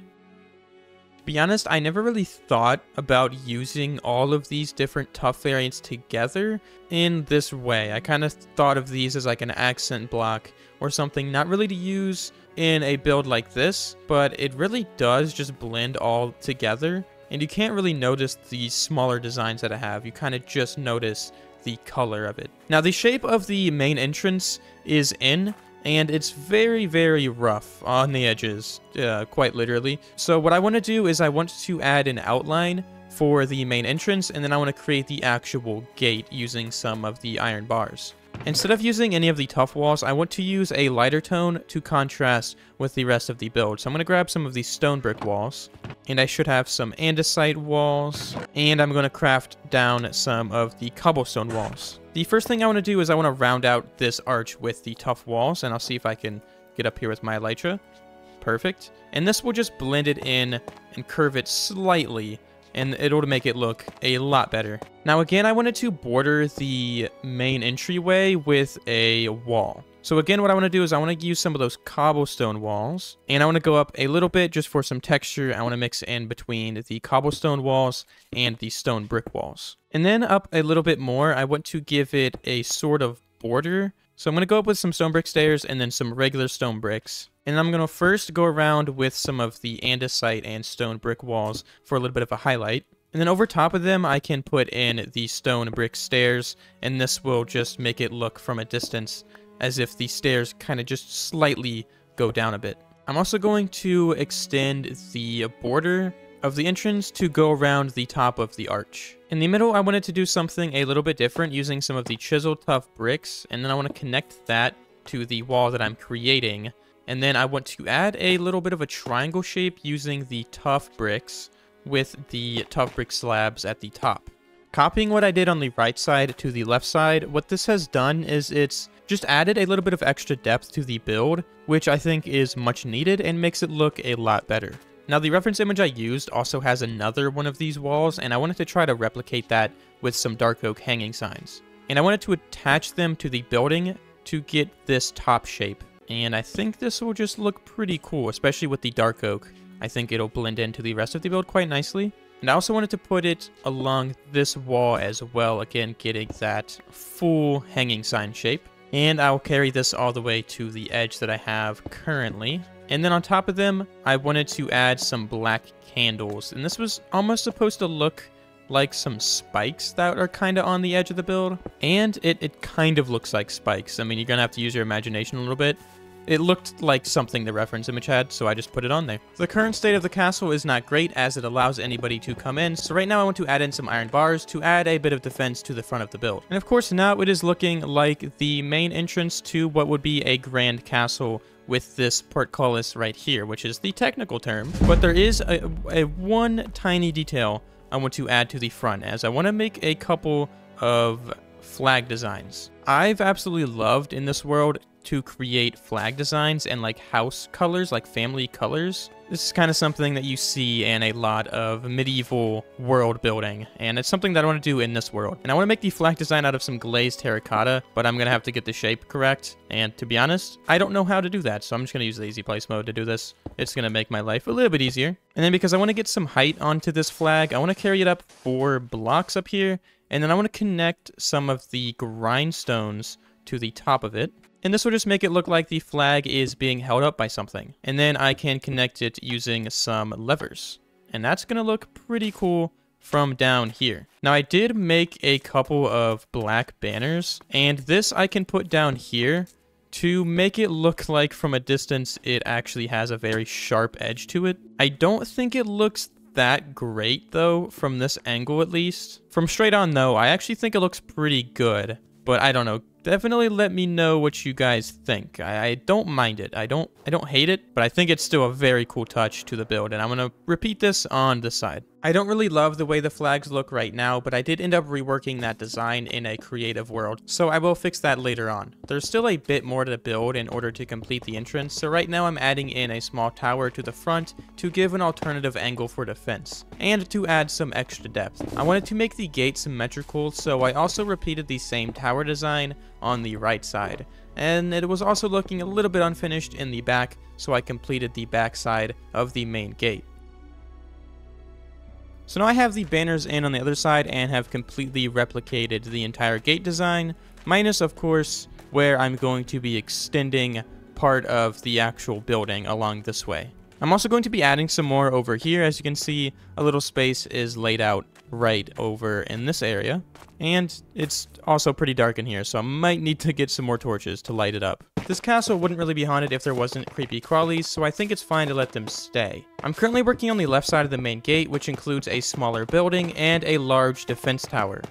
To be honest, I never really thought about using all of these different tough variants together in this way. I kind of thought of these as like an accent block or something, not really to use in a build like this, but it really does just blend all together, and you can't really notice the smaller designs that I have. You kind of just notice the color of it. Now, the shape of the main entrance is in, and it's very, very rough on the edges, quite literally. So what I want to do is I want to add an outline for the main entrance, and then I want to create the actual gate using some of the iron bars. Instead of using any of the tough walls, I want to use a lighter tone to contrast with the rest of the build. So I'm going to grab some of these stone brick walls, and I should have some andesite walls, and I'm going to craft down some of the cobblestone walls. The first thing I want to do is I want to round out this arch with the tough walls, and I'll see if I can get up here with my elytra. Perfect. And this will just blend it in and curve it slightly and it'll make it look a lot better. Now again, I wanted to border the main entryway with a wall. So again, what I want to do is I want to use some of those cobblestone walls, and I want to go up a little bit just for some texture. I want to mix in between the cobblestone walls and the stone brick walls. And then up a little bit more, I want to give it a sort of border. So I'm going to go up with some stone brick stairs and then some regular stone bricks. And I'm going to first go around with some of the andesite and stone brick walls for a little bit of a highlight. And then over top of them, I can put in the stone brick stairs, and this will just make it look from a distance as if the stairs kind of just slightly go down a bit. I'm also going to extend the border of the entrance to go around the top of the arch. In the middle, I wanted to do something a little bit different using some of the chiseled tough bricks, and then I want to connect that to the wall that I'm creating. And then I want to add a little bit of a triangle shape using the tough bricks with the tough brick slabs at the top. Copying what I did on the right side to the left side, what this has done is it's just added a little bit of extra depth to the build, which I think is much needed and makes it look a lot better. Now the reference image I used also has another one of these walls, and I wanted to try to replicate that with some dark oak hanging signs. And I wanted to attach them to the building to get this top shape. And I think this will just look pretty cool, especially with the dark oak. I think it'll blend into the rest of the build quite nicely. And I also wanted to put it along this wall as well, again getting that full hanging sign shape. And I'll carry this all the way to the edge that I have currently. And then on top of them, I wanted to add some black candles. And this was almost supposed to look like some spikes that are kind of on the edge of the build. And it kind of looks like spikes. I mean, you're going to have to use your imagination a little bit. It looked like something the reference image had, so I just put it on there. The current state of the castle is not great as it allows anybody to come in, so right now I want to add in some iron bars to add a bit of defense to the front of the build. And of course now it is looking like the main entrance to what would be a grand castle with this portcullis right here, which is the technical term. But there is a one tiny detail I want to add to the front, as I want to make a couple of flag designs. I've absolutely loved in this world to create flag designs and like house colors, like family colors. This is kind of something that you see in a lot of medieval world building, and it's something that I want to do in this world. And I want to make the flag design out of some glazed terracotta, but I'm going to have to get the shape correct. And to be honest, I don't know how to do that, so I'm just going to use the easy place mode to do this. It's going to make my life a little bit easier. And then because I want to get some height onto this flag, I want to carry it up 4 blocks up here, and then I want to connect some of the grindstones to the top of it. And this will just make it look like the flag is being held up by something. And then I can connect it using some levers. And that's going to look pretty cool from down here. Now I did make a couple of black banners, and this I can put down here to make it look like from a distance it actually has a very sharp edge to it. I don't think it looks that great though, from this angle at least. From straight on though, I actually think it looks pretty good, but I don't know. Definitely let me know what you guys think. I don't mind it. I don't hate it, but I think it's still a very cool touch to the build, and I'm going to repeat this on this side. I don't really love the way the flags look right now, but I did end up reworking that design in a creative world, so I will fix that later on. There's still a bit more to build in order to complete the entrance, so right now I'm adding in a small tower to the front to give an alternative angle for defense, and to add some extra depth. I wanted to make the gate symmetrical, so I also repeated the same tower design on the right side, and it was also looking a little bit unfinished in the back, so I completed the back side of the main gate. So now I have the banners in on the other side and have completely replicated the entire gate design, minus of course where I'm going to be extending part of the actual building along this way. I'm also going to be adding some more over here. As you can see, a little space is laid out right over in this area, and it's also pretty dark in here, so I might need to get some more torches to light it up. This castle wouldn't really be haunted if there wasn't creepy crawlies, so I think it's fine to let them stay. I'm currently working on the left side of the main gate, which includes a smaller building and a large defense tower.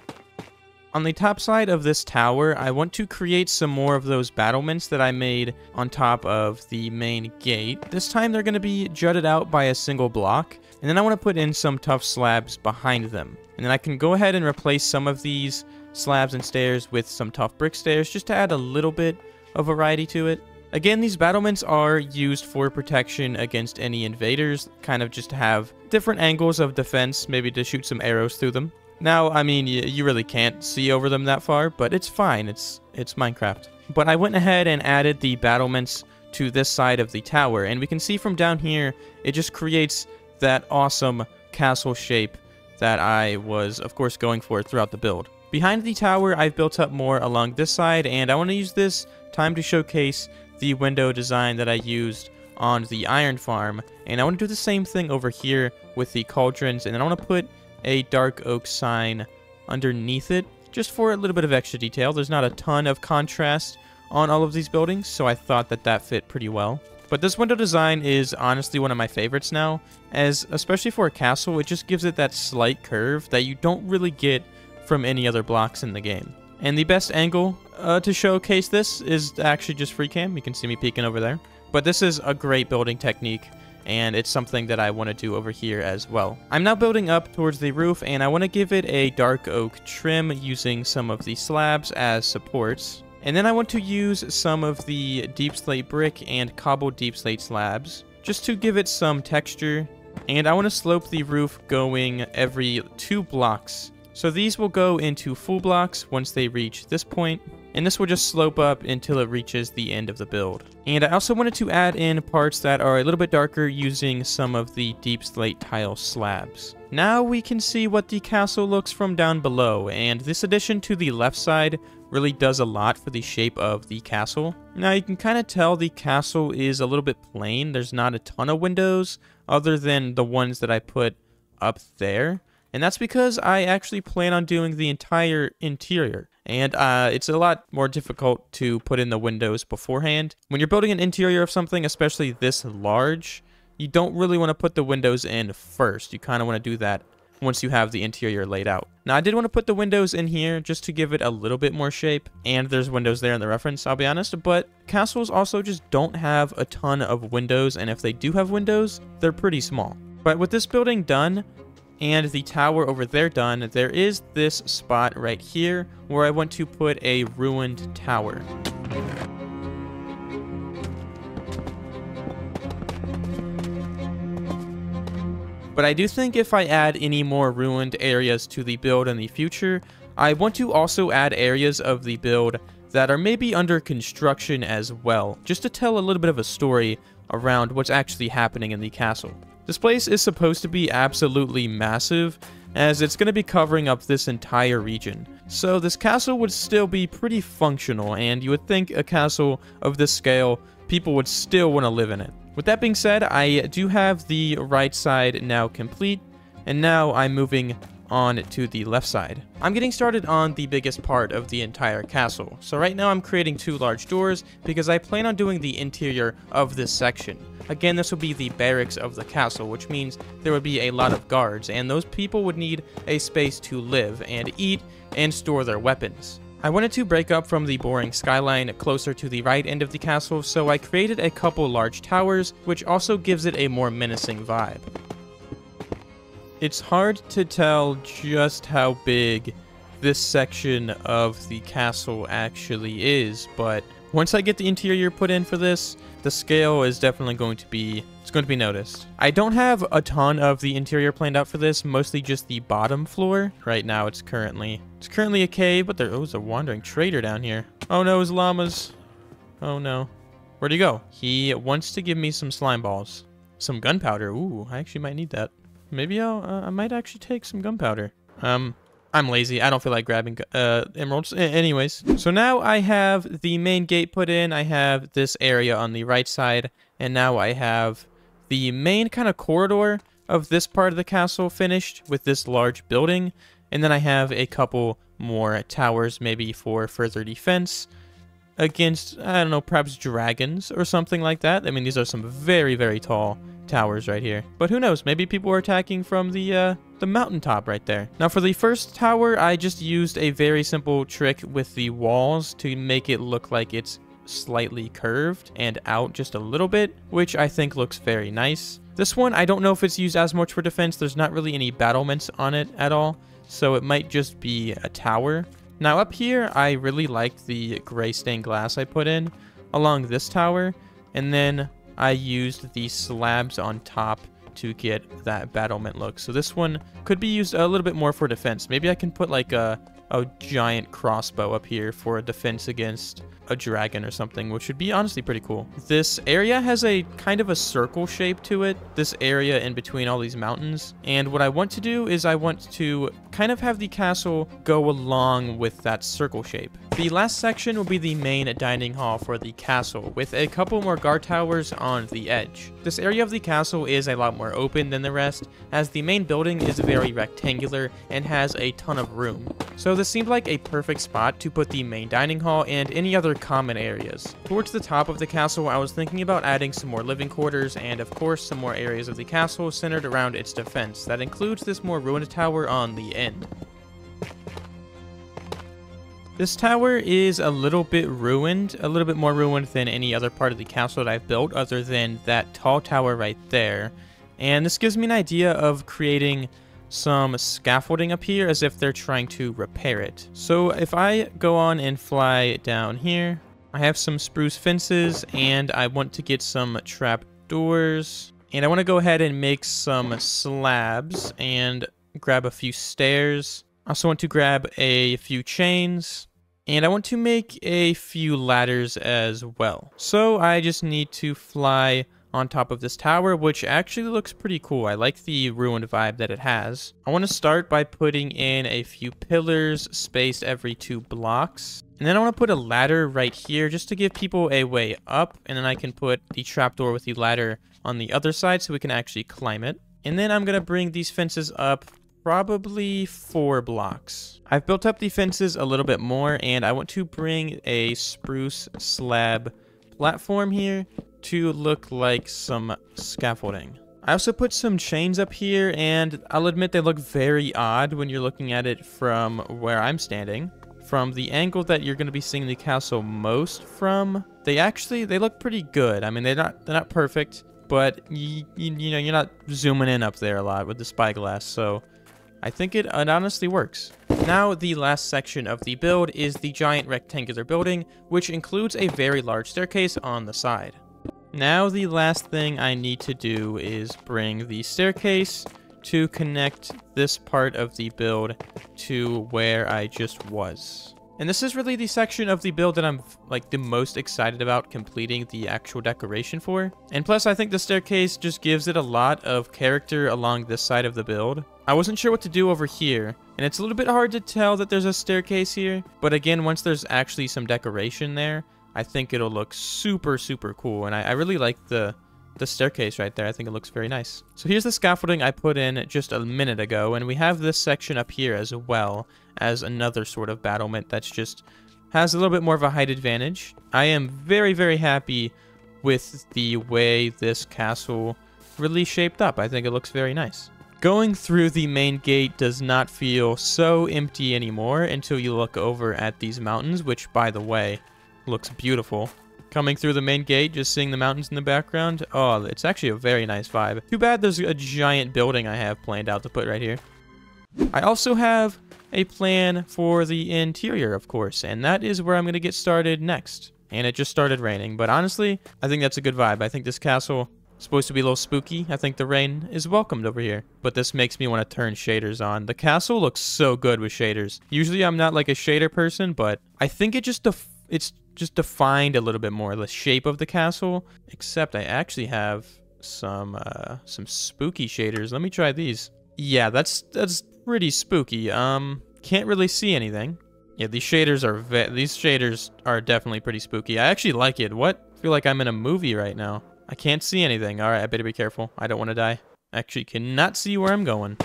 On the top side of this tower, I want to create some more of those battlements that I made on top of the main gate. This time they're going to be jutted out by a single block, and then I want to put in some tough slabs behind them. And then I can go ahead and replace some of these slabs and stairs with some tough brick stairs just to add a little bit of variety to it. Again, these battlements are used for protection against any invaders, kind of just to have different angles of defense, maybe to shoot some arrows through them. Now, I mean, you really can't see over them that far, but it's fine, it's Minecraft. But I went ahead and added the battlements to this side of the tower, and we can see from down here, it just creates that awesome castle shape that I was, of course, going for throughout the build. Behind the tower, I've built up more along this side, and I want to use this time to showcase the window design that I used on the iron farm, and I want to do the same thing over here with the cauldrons, and then I want to put a dark oak sign underneath it, just for a little bit of extra detail. There's not a ton of contrast on all of these buildings, so I thought that that fit pretty well. But this window design is honestly one of my favorites now, as especially for a castle, it just gives it that slight curve that you don't really get from any other blocks in the game. And the best angle to showcase this is actually just free cam. You can see me peeking over there. But this is a great building technique, and it's something that I want to do over here as well. I'm now building up towards the roof, and I want to give it a dark oak trim using some of the slabs as supports. And then I want to use some of the deep slate brick and cobbled deep slate slabs just to give it some texture. And I want to slope the roof going every 2 blocks. So these will go into full blocks once they reach this point, and this will just slope up until it reaches the end of the build. And I also wanted to add in parts that are a little bit darker using some of the deep slate tile slabs. Now we can see what the castle looks from down below, and this addition to the left side really does a lot for the shape of the castle. Now you can kind of tell the castle is a little bit plain. There's not a ton of windows other than the ones that I put up there. And that's because I actually plan on doing the entire interior. And it's a lot more difficult to put in the windows beforehand. When you're building an interior of something, especially this large, you don't really want to put the windows in first. You kind of want to do that once you have the interior laid out. Now, I did want to put the windows in here just to give it a little bit more shape. And there's windows there in the reference, I'll be honest. But castles also just don't have a ton of windows. And if they do have windows, they're pretty small. But with this building done, and the tower over there done, there is this spot right here where I want to put a ruined tower. But I do think if I add any more ruined areas to the build in the future, I want to also add areas of the build that are maybe under construction as well, just to tell a little bit of a story around what's actually happening in the castle. This place is supposed to be absolutely massive, as it's going to be covering up this entire region. So this castle would still be pretty functional, and you would think a castle of this scale, people would still want to live in it. With that being said, I do have the right side now complete, and now I'm moving on to the left side. I'm getting started on the biggest part of the entire castle. So right now I'm creating 2 large doors because I plan on doing the interior of this section. Again, this will be the barracks of the castle, which means there would be a lot of guards, and those people would need a space to live and eat and store their weapons. I wanted to break up from the boring skyline closer to the right end of the castle, so I created a couple large towers, which also gives it a more menacing vibe. It's hard to tell just how big this section of the castle actually is, but once I get the interior put in for this, the scale is definitely going to be, it's going to be noticed. I don't have a ton of the interior planned out for this, mostly just the bottom floor. Right now it's currently a cave, but there's a wandering trader down here. Oh no, his llamas. Oh no. Where'd he go? He wants to give me some slime balls. Some gunpowder. Ooh, I actually might need that. Maybe I might actually take some gunpowder. I'm lazy. I don't feel like grabbing emeralds. Anyways, so now I have the main gate put in. I have this area on the right side, and now I have the main kind of corridor of this part of the castle finished with this large building, and then I have a couple more towers, maybe for further defense against, I don't know, perhaps dragons or something like that. I mean, these are some very, very tall towers right here. But who knows? Maybe people are attacking from the mountaintop right there. Now, for the first tower, I just used a very simple trick with the walls to make it look like it's slightly curved and out just a little bit, which I think looks very nice. This one, I don't know if it's used as much for defense. There's not really any battlements on it at all, so it might just be a tower. Now up here, I really liked the gray stained glass I put in. along this tower, and then I used the slabs on top to get that battlement look. So this one could be used a little bit more for defense. Maybe I can put like a giant crossbow up here for a defense against a dragon or something, which would be honestly pretty cool. This area has a kind of a circle shape to it, this area in between all these mountains. And what I want to do is I want to kind of have the castle go along with that circle shape. The last section will be the main dining hall for the castle, with a couple more guard towers on the edge. This area of the castle is a lot more open than the rest, as the main building is very rectangular and has a ton of room. So this seemed like a perfect spot to put the main dining hall and any other common areas. Towards the top of the castle, I was thinking about adding some more living quarters and of course some more areas of the castle centered around its defense. That includes this more ruined tower on the end. This tower is a little bit ruined, a little bit more ruined than any other part of the castle that I've built other than that tall tower right there. And this gives me an idea of creating some scaffolding up here as if they're trying to repair it. So if I go on and fly down here, I have some spruce fences and I want to get some trap doors. And I want to go ahead and make some slabs and grab a few stairs. I also want to grab a few chains, and I want to make a few ladders as well. So I just need to fly on top of this tower, which actually looks pretty cool. I like the ruined vibe that it has. I want to start by putting in a few pillars spaced every 2 blocks. And then I want to put a ladder right here just to give people a way up, and then I can put the trapdoor with the ladder on the other side so we can actually climb it. And then I'm going to bring these fences up probably 4 blocks. I've built up the fences a little bit more, and I want to bring a spruce slab platform here to look like some scaffolding. I also put some chains up here, and I'll admit they look very odd when you're looking at it from where I'm standing. From the angle that you're going to be seeing the castle most from, they look pretty good. I mean, they're not perfect, but you know, you're not zooming in up there a lot with the spyglass, so I think it honestly works. Now, the last section of the build is the giant rectangular building, which includes a very large staircase on the side. Now, the last thing I need to do is bring the staircase to connect this part of the build to where I just was. And this is really the section of the build that I'm like the most excited about completing the actual decoration for. And plus, I think the staircase just gives it a lot of character along this side of the build. I wasn't sure what to do over here, and it's a little bit hard to tell that there's a staircase here. But again, once there's actually some decoration there, I think it'll look super, super cool. And I really like the staircase right there. I think it looks very nice. So here's the scaffolding I put in just a minute ago, and we have this section up here as well as another sort of battlement that's just has a little bit more of a height advantage. I am very, very happy with the way this castle really shaped up. I think it looks very nice. Going through the main gate does not feel so empty anymore until you look over at these mountains, which, by the way, looks beautiful. Coming through the main gate, just seeing the mountains in the background. Oh, it's actually a very nice vibe. Too bad there's a giant building I have planned out to put right here. I also have a plan for the interior, of course, and that is where I'm going to get started next. And it just started raining, but honestly, I think that's a good vibe. I think this castle is supposed to be a little spooky. I think the rain is welcomed over here. But this makes me want to turn shaders on. The castle looks so good with shaders. Usually I'm not like a shader person, but I think it's just defined a little bit more, the shape of the castle. Except I actually have some spooky shaders. Let me try these. Yeah, that's pretty spooky. Can't really see anything. Yeah, these shaders are definitely pretty spooky. I actually like it. What? I feel like I'm in a movie right now. I can't see anything. All right, I better be careful. I don't want to die. Actually, cannot see where I'm going.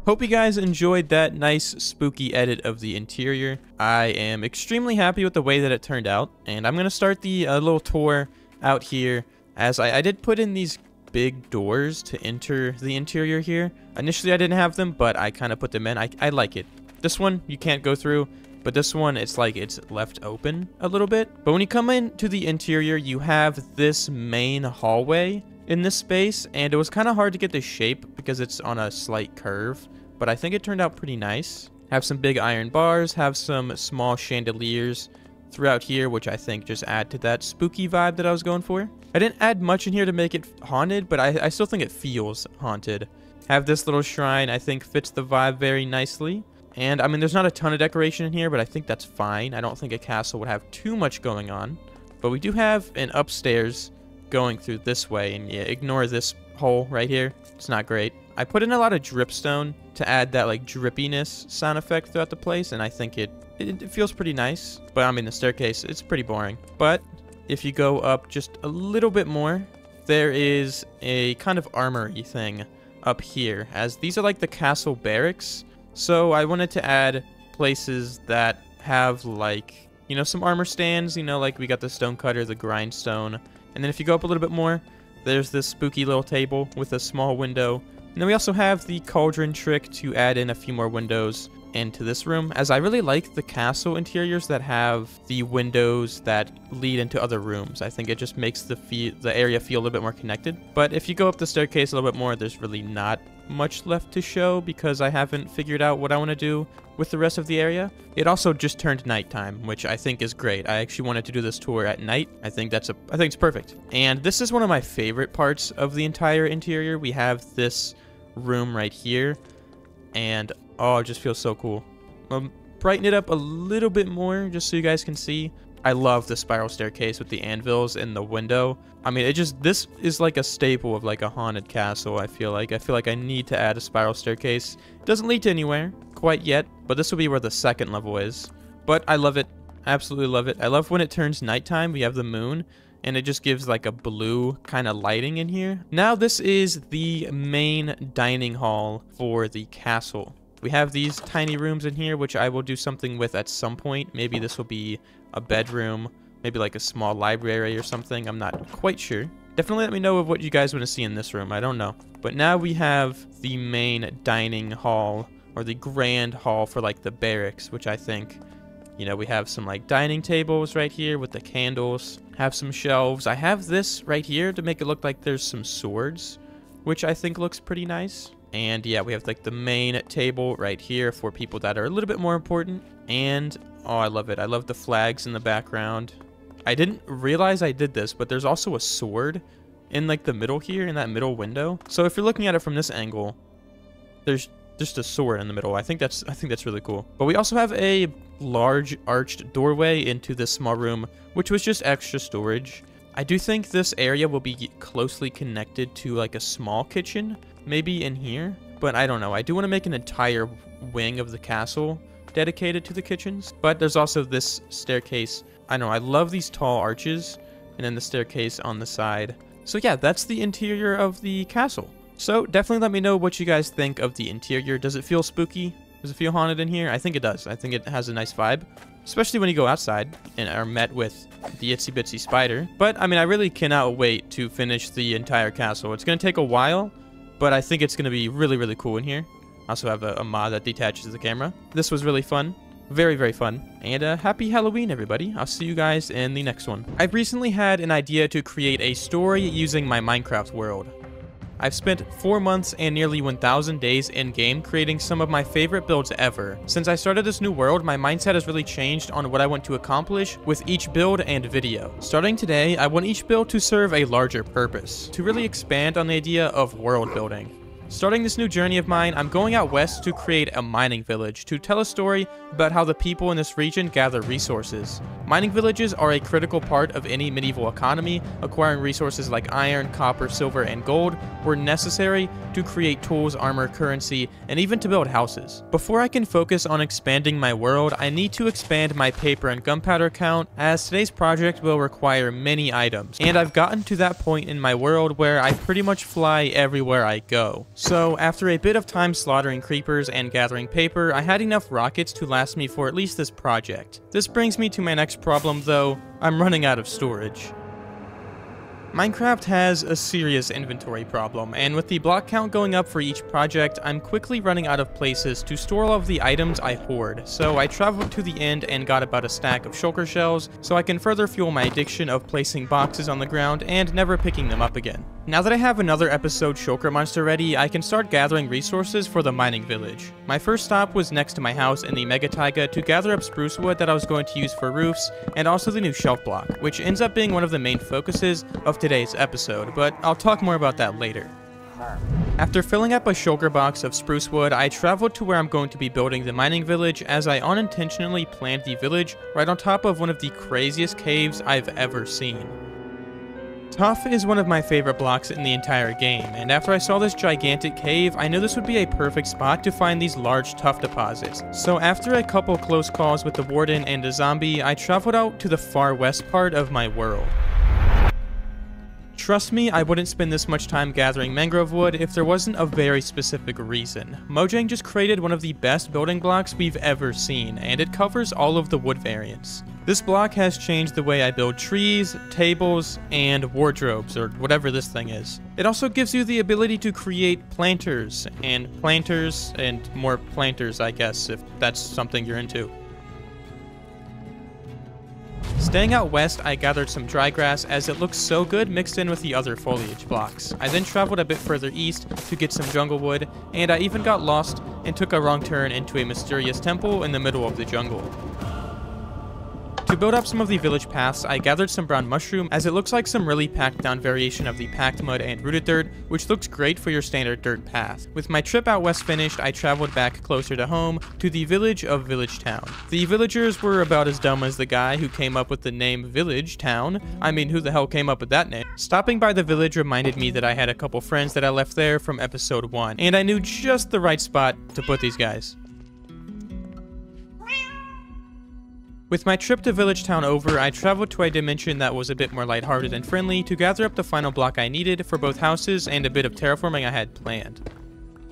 Hope you guys enjoyed that nice spooky edit of the interior. I am extremely happy with the way that it turned out, and I'm going to start the little tour out here, as I did put in these big doors to enter the interior here. Initially I didn't have them, but I kind of put them in. I like it. This one you can't go through, but this one it's like it's left open a little bit. But when you come into the interior, you have this main hallway in this space, and it was kind of hard to get the shape because it's on a slight curve, but I think it turned out pretty nice. Have some big iron bars, have some small chandeliers throughout here, which I think just add to that spooky vibe that I was going for. I didn't add much in here to make it haunted, but I still think it feels haunted. Have this little shrine, I think fits the vibe very nicely. And I mean, there's not a ton of decoration in here, but I think that's fine. I don't think a castle would have too much going on. But we do have an upstairs going through this way, and yeah, ignore this hole right here. It's not great. I put in a lot of dripstone to add that like drippiness sound effect throughout the place, and I think it feels pretty nice. But I mean, the staircase, it's pretty boring. But if you go up just a little bit more, there is a kind of armory thing up here, as these are like the castle barracks. So I wanted to add places that have like, you know, some armor stands, you know, like we got the stone cutter, the grindstone. And then if you go up a little bit more, there's this spooky little table with a small window. And then we also have the cauldron trick to add in a few more windows into this room, as I really like the castle interiors that have the windows that lead into other rooms. I think it just makes the area feel a little bit more connected. But if you go up the staircase a little bit more, there's really not much left to show because I haven't figured out what I want to do with the rest of the area. It also just turned nighttime, which I think is great. I actually wanted to do this tour at night. I think it's perfect. And this is one of my favorite parts of the entire interior. We have this room right here, and oh, it just feels so cool. Brighten it up a little bit more just so you guys can see. I love the spiral staircase with the anvils in the window. I mean, this is like a staple of like a haunted castle. I feel like I need to add a spiral staircase. It doesn't lead to anywhere quite yet, but this will be where the second level is. But I love it. Absolutely love it. I love when it turns nighttime. We have the moon, and it just gives like a blue kind of lighting in here. Now this is the main dining hall for the castle. We have these tiny rooms in here, which I will do something with at some point. Maybe this will be a bedroom, maybe like a small library or something. I'm not quite sure. Definitely let me know of what you guys want to see in this room. I don't know. But now we have the main dining hall, or the grand hall for like the barracks, which I think, you know, we have some like dining tables right here with the candles, have some shelves. I have this right here to make it look like there's some swords, which I think looks pretty nice. And yeah, we have like the main table right here for people that are a little bit more important. And oh, I love it. I love the flags in the background. I didn't realize I did this, but there's also a sword in like the middle here, in that middle window. So if you're looking at it from this angle, there's just a sword in the middle. I think that's really cool. But we also have a large arched doorway into this small room, which was just extra storage. I do think this area will be closely connected to like a small kitchen, maybe in here, but I don't know. I do want to make an entire wing of the castle dedicated to the kitchens. But there's also this staircase. I know, I love these tall arches, and then the staircase on the side. So yeah, that's the interior of the castle. So definitely let me know what you guys think of the interior. Does it feel spooky? Does it feel haunted in here? I think it does. I think it has a nice vibe, especially when you go outside and are met with the itsy bitsy spider. But I mean, I really cannot wait to finish the entire castle. It's going to take a while, but I think it's going to be really, really cool in here. I also have a mod that detaches the camera. This was really fun. Very, very fun. And happy Halloween, everybody. I'll see you guys in the next one. I've recently had an idea to create a story using my Minecraft world. I've spent 4 months and nearly 1,000 days in-game creating some of my favorite builds ever. Since I started this new world, my mindset has really changed on what I want to accomplish with each build and video. Starting today, I want each build to serve a larger purpose, to really expand on the idea of world building. Starting this new journey of mine, I'm going out west to create a mining village to tell a story about how the people in this region gather resources. Mining villages are a critical part of any medieval economy. Acquiring resources like iron, copper, silver, and gold were necessary to create tools, armor, currency, and even to build houses. Before I can focus on expanding my world, I need to expand my paper and gunpowder count, as today's project will require many items. And I've gotten to that point in my world where I pretty much fly everywhere I go. So, after a bit of time slaughtering creepers and gathering paper, I had enough rockets to last me for at least this project. This brings me to my next problem though, I'm running out of storage. Minecraft has a serious inventory problem, and with the block count going up for each project, I'm quickly running out of places to store all of the items I hoard, so I traveled to the end and got about a stack of shulker shells, so I can further fuel my addiction of placing boxes on the ground and never picking them up again. Now that I have another episode shulker monster ready, I can start gathering resources for the mining village. My first stop was next to my house in the mega taiga to gather up spruce wood that I was going to use for roofs, and also the new shelf block, which ends up being one of the main focuses of today's episode, but I'll talk more about that later. After filling up a shulker box of spruce wood, I traveled to where I'm going to be building the mining village, as I unintentionally planned the village right on top of one of the craziest caves I've ever seen. Tuff is one of my favorite blocks in the entire game, and after I saw this gigantic cave, I knew this would be a perfect spot to find these large tuff deposits. So after a couple close calls with the warden and a zombie, I traveled out to the far west part of my world. Trust me, I wouldn't spend this much time gathering mangrove wood if there wasn't a very specific reason. Mojang just created one of the best building blocks we've ever seen, and it covers all of the wood variants. This block has changed the way I build trees, tables, and wardrobes, or whatever this thing is. It also gives you the ability to create planters, and more planters, I guess, if that's something you're into. Staying out west, I gathered some dry grass as it looks so good mixed in with the other foliage blocks. I then traveled a bit further east to get some jungle wood, and I even got lost and took a wrong turn into a mysterious temple in the middle of the jungle. To build up some of the village paths, I gathered some brown mushroom, as it looks like some really packed down variation of the packed mud and rooted dirt, which looks great for your standard dirt path. With my trip out west finished, I traveled back closer to home to the village of Village Town. The villagers were about as dumb as the guy who came up with the name Village Town. I mean, who the hell came up with that name? Stopping by the village reminded me that I had a couple friends that I left there from episode 1, and I knew just the right spot to put these guys. With my trip to Village Town over, I traveled to a dimension that was a bit more lighthearted and friendly to gather up the final block I needed for both houses and a bit of terraforming I had planned.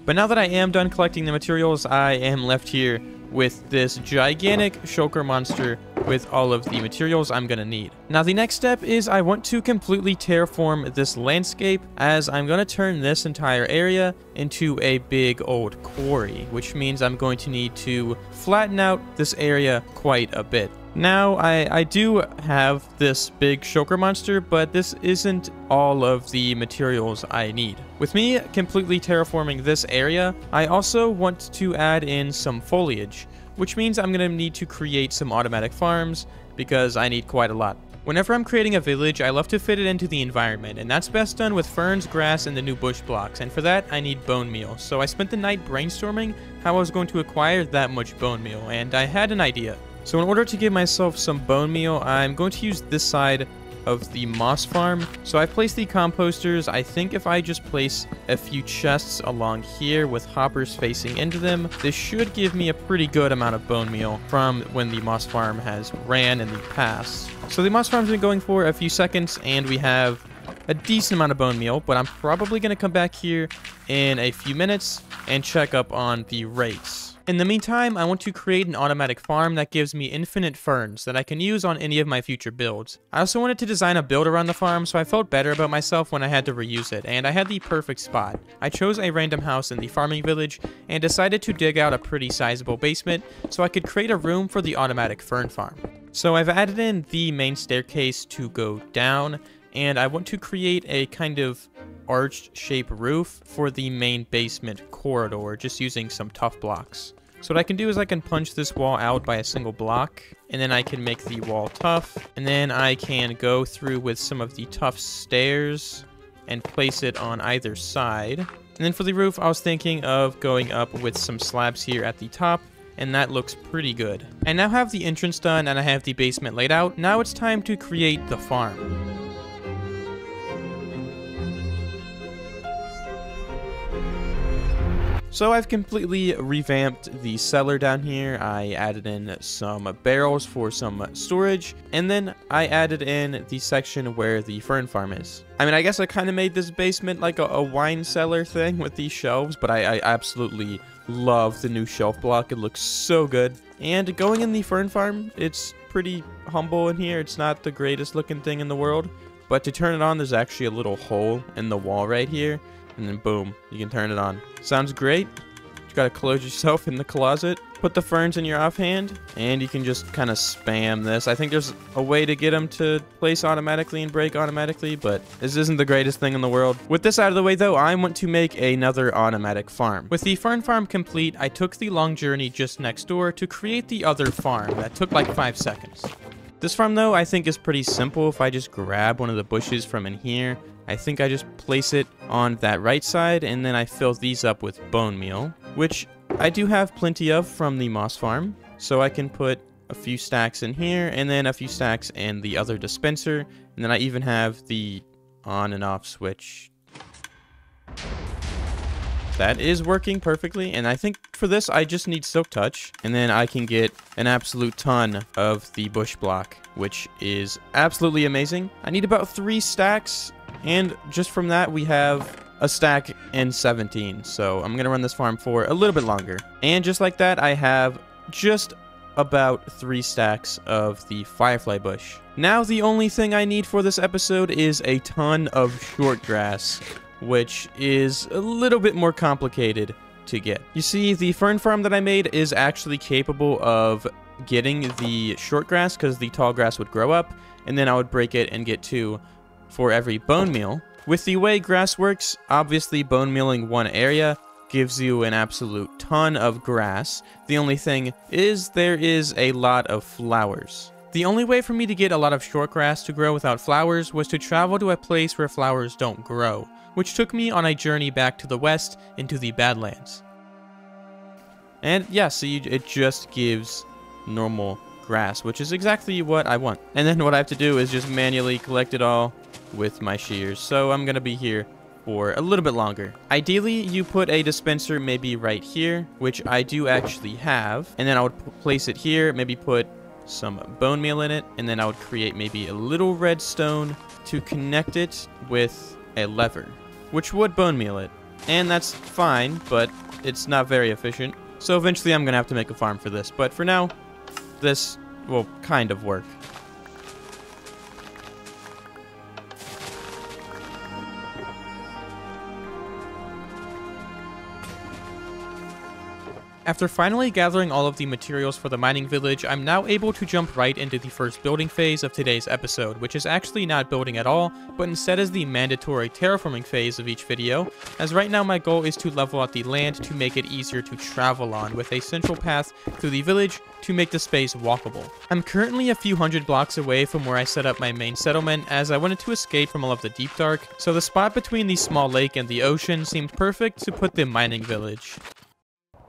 But now that I am done collecting the materials, I am left here with this gigantic shulker monster with all of the materials I'm gonna need. Now the next step is I want to completely terraform this landscape, as I'm gonna turn this entire area into a big old quarry, which means I'm going to need to flatten out this area quite a bit. Now, I do have this big shulker monster, but this isn't all of the materials I need. With me completely terraforming this area, I also want to add in some foliage, which means I'm going to need to create some automatic farms, because I need quite a lot. Whenever I'm creating a village, I love to fit it into the environment, and that's best done with ferns, grass, and the new bush blocks, and for that, I need bone meal. So I spent the night brainstorming how I was going to acquire that much bone meal, and I had an idea. So in order to give myself some bone meal, I'm going to use this side of the moss farm. So I placed the composters. I think if I just place a few chests along here with hoppers facing into them, this should give me a pretty good amount of bone meal from when the moss farm has ran in the past. So the moss farm's been going for a few seconds, and we have a decent amount of bone meal, but I'm probably going to come back here in a few minutes and check up on the rates. In the meantime, I want to create an automatic farm that gives me infinite ferns that I can use on any of my future builds. I also wanted to design a build around the farm, so I felt better about myself when I had to reuse it, and I had the perfect spot. I chose a random house in the farming village and decided to dig out a pretty sizable basement so I could create a room for the automatic fern farm. So I've added in the main staircase to go down, and I want to create a kind of arched shape roof for the main basement corridor, just using some tough blocks. So what I can do is I can punch this wall out by a single block, and then I can make the wall tough, and then I can go through with some of the tough stairs and place it on either side. And then for the roof, I was thinking of going up with some slabs here at the top, and that looks pretty good. I now have the entrance done, and I have the basement laid out. Now it's time to create the farm. So I've completely revamped the cellar down here. I added in some barrels for some storage, and then I added in the section where the fern farm is. I mean, I guess I kind of made this basement like a wine cellar thing with these shelves, but I absolutely love the new shelf block. It looks so good. And going in the fern farm, it's pretty humble in here. It's not the greatest looking thing in the world, but to turn it on, there's actually a little hole in the wall right here. And then boom, you can turn it on. Sounds great. You gotta close yourself in the closet, put the ferns in your offhand, and you can just kind of spam this. I think there's a way to get them to place automatically and break automatically, but this isn't the greatest thing in the world. With this out of the way though, I want to make another automatic farm. With the fern farm complete, I took the long journey just next door to create the other farm that took like 5 seconds. This farm though, I think is pretty simple. If I just grab one of the bushes from in here, I think I just place it on that right side, and then I fill these up with bone meal, which I do have plenty of from the moss farm. So I can put a few stacks in here, and then a few stacks in the other dispenser, and then I even have the on and off switch. That is working perfectly, and I think for this I just need silk touch, and then I can get an absolute ton of the bush block, which is absolutely amazing. I need about 3 stacks, and just from that we have a stack and 17, so I'm gonna run this farm for a little bit longer. And just like that, I have just about 3 stacks of the firefly bush. Now the only thing I need for this episode is a ton of short grass, which is a little bit more complicated to get. You see, the fern farm that I made is actually capable of getting the short grass because the tall grass would grow up, and then I would break it and get 2 for every bone meal. With the way grass works, obviously bone mealing one area gives you an absolute ton of grass. The only thing is there is a lot of flowers. The only way for me to get a lot of short grass to grow without flowers was to travel to a place where flowers don't grow, which took me on a journey back to the west into the Badlands. And yeah, see, it just gives normal grass, which is exactly what I want. And then what I have to do is just manually collect it all with my shears. So I'm gonna be here for a little bit longer. Ideally, you put a dispenser maybe right here, which I do actually have, and then I would place it here, maybe put some bone meal in it, and then I would create maybe a little redstone to connect it with a lever, which would bone meal it. And that's fine, but it's not very efficient. So eventually I'm gonna have to make a farm for this, but for now, this will kind of work. After finally gathering all of the materials for the mining village, I'm now able to jump right into the first building phase of today's episode, which is actually not building at all, but instead is the mandatory terraforming phase of each video, as right now my goal is to level out the land to make it easier to travel on, with a central path through the village to make the space walkable. I'm currently a few hundred blocks away from where I set up my main settlement, as I wanted to escape from all of the deep dark, so the spot between the small lake and the ocean seemed perfect to put the mining village.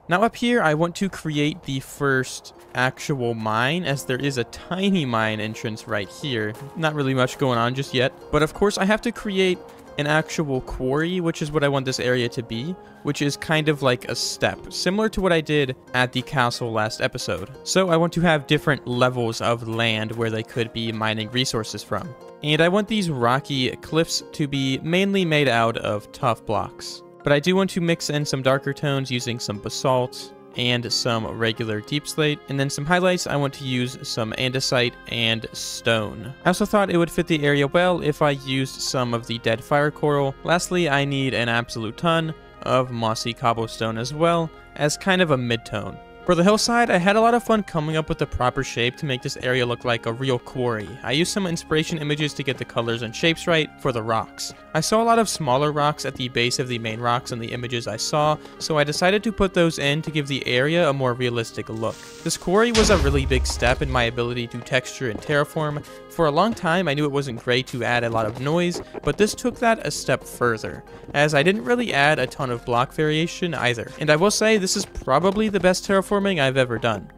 Now up here, I want to create the first actual mine, as there is a tiny mine entrance right here. Not really much going on just yet, but of course I have to create an actual quarry, which is what I want this area to be, which is kind of like a step, similar to what I did at the castle last episode. So I want to have different levels of land where they could be mining resources from. And I want these rocky cliffs to be mainly made out of tough blocks. But I do want to mix in some darker tones using some basalt and some regular deep slate, and then some highlights I want to use some andesite and stone. I also thought it would fit the area well if I used some of the dead fire coral. Lastly, I need an absolute ton of mossy cobblestone as well, as kind of a mid-tone. For the hillside, I had a lot of fun coming up with the proper shape to make this area look like a real quarry. I used some inspiration images to get the colors and shapes right for the rocks. I saw a lot of smaller rocks at the base of the main rocks in the images I saw, so I decided to put those in to give the area a more realistic look. This quarry was a really big step in my ability to texture and terraform. For a long time, I knew it wasn't great to add a lot of noise, but this took that a step further, as I didn't really add a ton of block variation either. And I will say, this is probably the best terraforming I've ever done.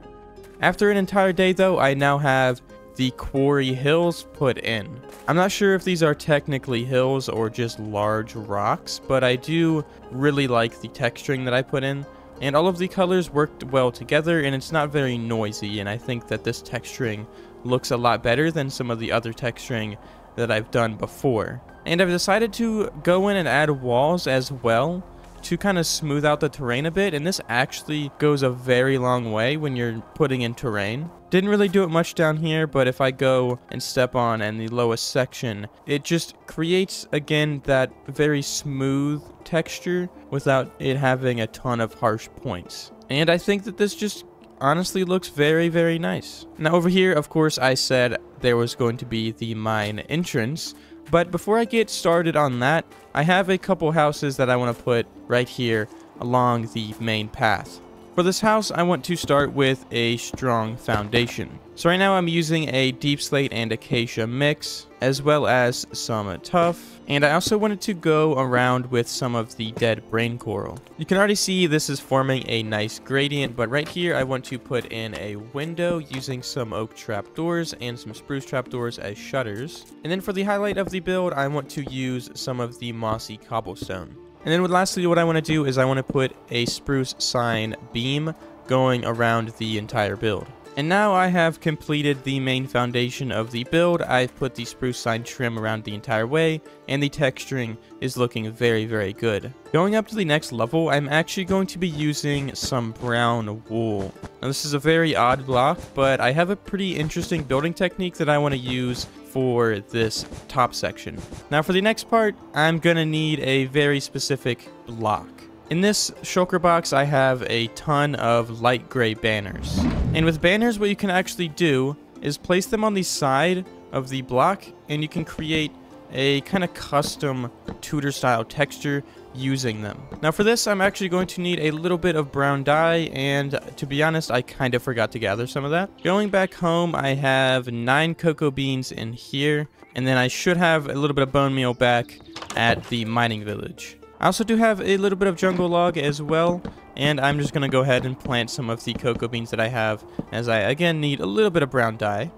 After an entire day though, I now have the quarry hills put in. I'm not sure if these are technically hills or just large rocks, but I do really like the texturing that I put in. And all of the colors worked well together, and it's not very noisy, and I think that this texturing looks a lot better than some of the other texturing that I've done before. And I've decided to go in and add walls as well to kind of smooth out the terrain a bit, and this actually goes a very long way when you're putting in terrain. Didn't really do it much down here, but if I go and step on in the lowest section, it just creates, again, that very smooth texture without it having a ton of harsh points. And I think that this just honestly looks very, very nice. Now over here, of course, I said there was going to be the mine entrance, but before I get started on that, I have a couple houses that I want to put right here along the main path. For this house, I want to start with a strong foundation. So right now I'm using a deep slate and acacia mix, as well as some tuff. And I also wanted to go around with some of the dead brain coral. You can already see this is forming a nice gradient, but right here I want to put in a window using some oak trapdoors and some spruce trapdoors as shutters. And then for the highlight of the build, I want to use some of the mossy cobblestone. And then lastly, what I want to do is I want to put a spruce sign beam going around the entire build. And now I have completed the main foundation of the build. I've put the spruce sign trim around the entire way, and the texturing is looking very, very good. Going up to the next level, I'm actually going to be using some brown wool. Now this is a very odd block, but I have a pretty interesting building technique that I want to use for this top section. Now for the next part, I'm gonna need a very specific block. In this shulker box, I have a ton of light gray banners. And with banners, what you can actually do is place them on the side of the block, and you can create a kind of custom Tudor style texture using them. Now for this, I'm actually going to need a little bit of brown dye, and to be honest, I kind of forgot to gather some of that. Going back home, I have 9 cocoa beans in here, and then I should have a little bit of bone meal back at the mining village. I also do have a little bit of jungle log as well, and I'm just going to go ahead and plant some of the cocoa beans that I have, as I again need a little bit of brown dye.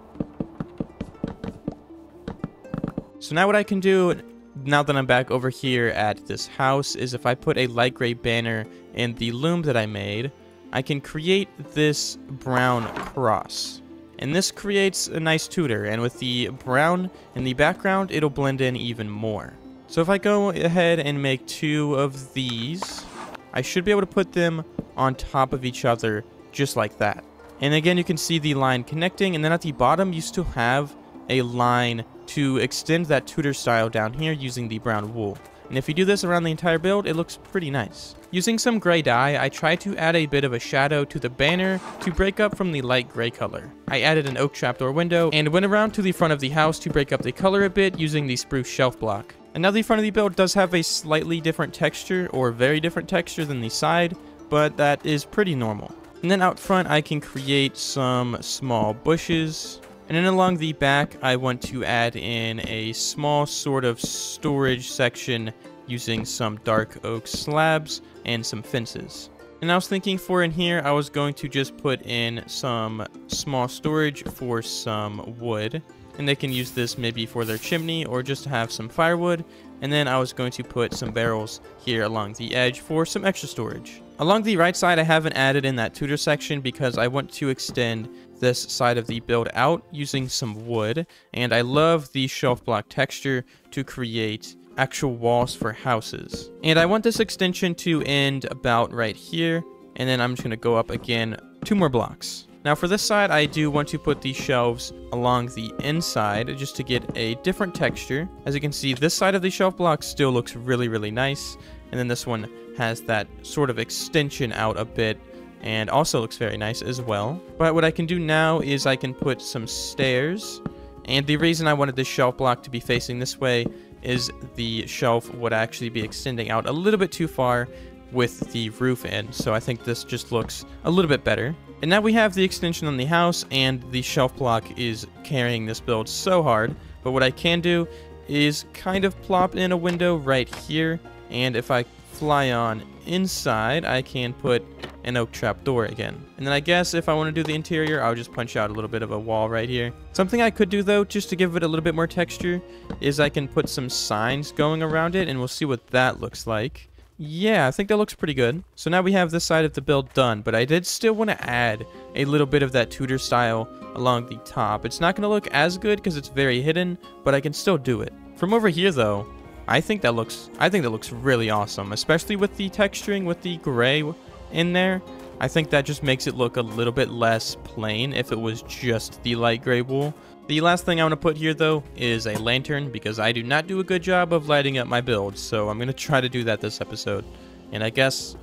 So now what I can do, now that I'm back over here at this house, is if I put a light gray banner in the loom that I made, I can create this brown cross. And this creates a nice Tudor, and with the brown in the background, it'll blend in even more. So if I go ahead and make 2 of these, I should be able to put them on top of each other just like that. And again, you can see the line connecting, and then at the bottom, you still have a line to extend that Tudor style down here using the brown wool. And if you do this around the entire build, it looks pretty nice. Using some gray dye, I tried to add a bit of a shadow to the banner to break up from the light gray color. I added an oak trapdoor window and went around to the front of the house to break up the color a bit using the spruce shelf block. And now the front of the build does have a slightly different texture, or very different texture than the side, but that is pretty normal. And then out front, I can create some small bushes. And then along the back, I want to add in a small sort of storage section using some dark oak slabs and some fences. And I was thinking for in here, I was going to just put in some small storage for some wood. And they can use this maybe for their chimney or just to have some firewood. And then I was going to put some barrels here along the edge for some extra storage. Along the right side, I haven't added in that Tudor section because I want to extend this side of the build out using some wood. And I love the shelf block texture to create actual walls for houses. And I want this extension to end about right here. And then I'm just going to go up again 2 more blocks. Now for this side, I do want to put these shelves along the inside just to get a different texture. As you can see, this side of the shelf block still looks really, really nice. And then this one has that sort of extension out a bit and also looks very nice as well. But what I can do now is I can put some stairs. And the reason I wanted this shelf block to be facing this way is the shelf would actually be extending out a little bit too far with the roof in. So I think this just looks a little bit better. And now we have the extension on the house, and the shelf block is carrying this build so hard. But what I can do is kind of plop in a window right here. And if I fly on inside, I can put an oak trapdoor again. And then I guess if I want to do the interior, I'll just punch out a little bit of a wall right here. Something I could do though, just to give it a little bit more texture, is I can put some signs going around it, and we'll see what that looks like. Yeah, I think that looks pretty good. So now we have this side of the build done, but I did still want to add a little bit of that Tudor style along the top. It's not going to look as good because it's very hidden, but I can still do it. From over here though, I think that looks really awesome, especially with the texturing with the gray in there. I think that just makes it look a little bit less plain if it was just the light gray wool. The last thing I want to put here though is a lantern, because I do not do a good job of lighting up my build, so I'm going to try to do that this episode. And I guess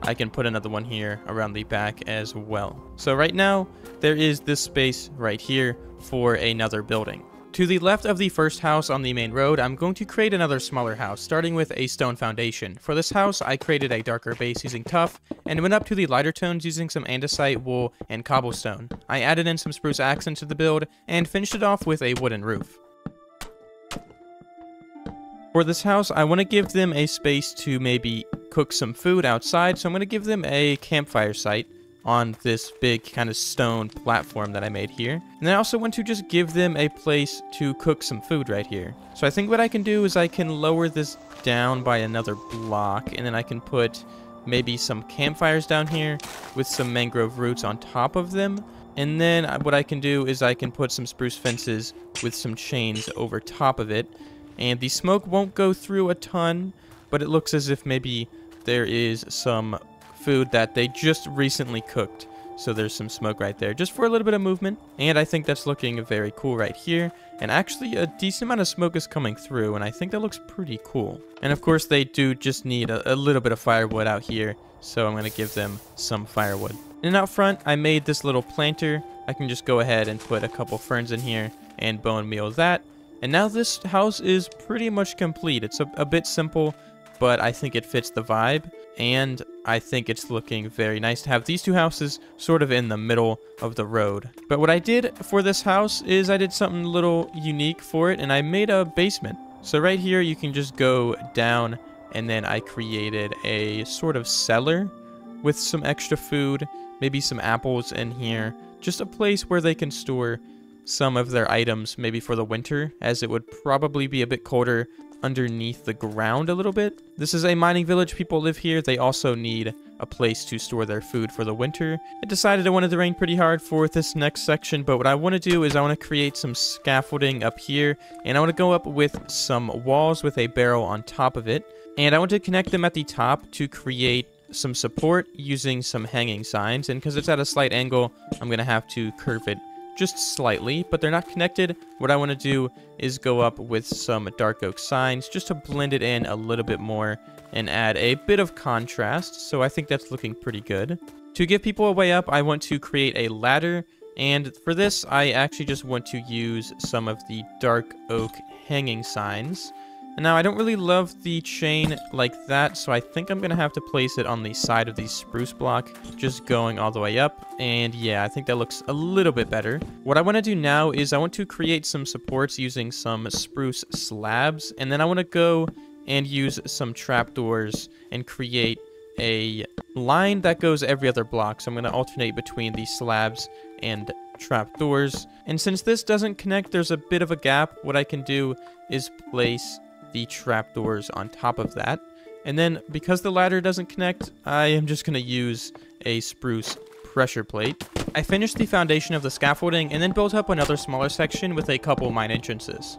I can put another one here around the back as well. So right now there is this space right here for another building. To the left of the first house on the main road, I'm going to create another smaller house, starting with a stone foundation. For this house, I created a darker base using tuff, and went up to the lighter tones using some andesite, wool, and cobblestone. I added in some spruce accents to the build, and finished it off with a wooden roof. For this house, I want to give them a space to maybe cook some food outside, so I'm going to give them a campfire site on this big kind of stone platform that I made here. And I also want to just give them a place to cook some food right here. So I think what I can do is I can lower this down by another block, and then I can put maybe some campfires down here with some mangrove roots on top of them. And then what I can do is I can put some spruce fences with some chains over top of it. And the smoke won't go through a ton, but it looks as if maybe there is some food that they just recently cooked, so there's some smoke right there just for a little bit of movement. And I think that's looking very cool right here, and actually a decent amount of smoke is coming through, and I think that looks pretty cool. And of course they do just need a little bit of firewood out here, so I'm going to give them some firewood. And out front I made this little planter. I can just go ahead and put a couple ferns in here and bone meal that, and now this house is pretty much complete. It's a bit simple, but I think it fits the vibe, and I think it's looking very nice to have these two houses sort of in the middle of the road. But what I did for this house is I did something a little unique for it, and I made a basement. So right here you can just go down, and then I created a sort of cellar with some extra food, maybe some apples in here, just a place where they can store some of their items, maybe for the winter, as it would probably be a bit colder underneath the ground a little bit. This is a mining village. People live here. They also need a place to store their food for the winter. I decided I wanted to rain pretty hard for this next section, but what I want to do is I want to create some scaffolding up here, and I want to go up with some walls with a barrel on top of it, and I want to connect them at the top to create some support using some hanging signs. And because it's at a slight angle, I'm going to have to curve it just slightly, but they're not connected. What I want to do is go up with some dark oak signs just to blend it in a little bit more and add a bit of contrast. So I think that's looking pretty good. To give people a way up, I want to create a ladder, and for this I actually just want to use some of the dark oak hanging signs. And now I don't really love the chain like that, so I think I'm gonna have to place it on the side of the spruce block, just going all the way up. And yeah, I think that looks a little bit better. What I want to do now is I want to create some supports using some spruce slabs, and then I want to go and use some trapdoors and create a line that goes every other block. So I'm going to alternate between the slabs and trapdoors. And since this doesn't connect, there's a bit of a gap. What I can do is place the trapdoors on top of that. And then because the ladder doesn't connect, I am just going to use a spruce pressure plate. I finished the foundation of the scaffolding and then built up another smaller section with a couple mine entrances.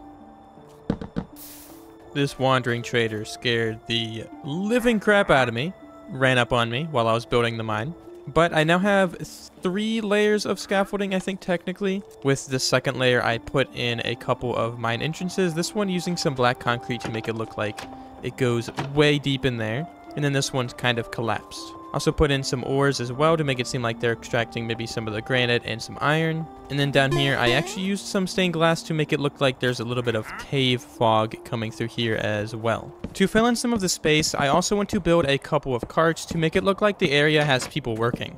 This wandering trader scared the living crap out of me, ran up on me while I was building the mine. But I now have 3 layers of scaffolding, I think, technically. With the second layer, I put in a couple of mine entrances. This one using some black concrete to make it look like it goes way deep in there. And then this one's kind of collapsed. Also put in some ores as well to make it seem like they're extracting maybe some of the granite and some iron. And then down here, I actually used some stained glass to make it look like there's a little bit of cave fog coming through here as well. To fill in some of the space, I also want to build a couple of carts to make it look like the area has people working.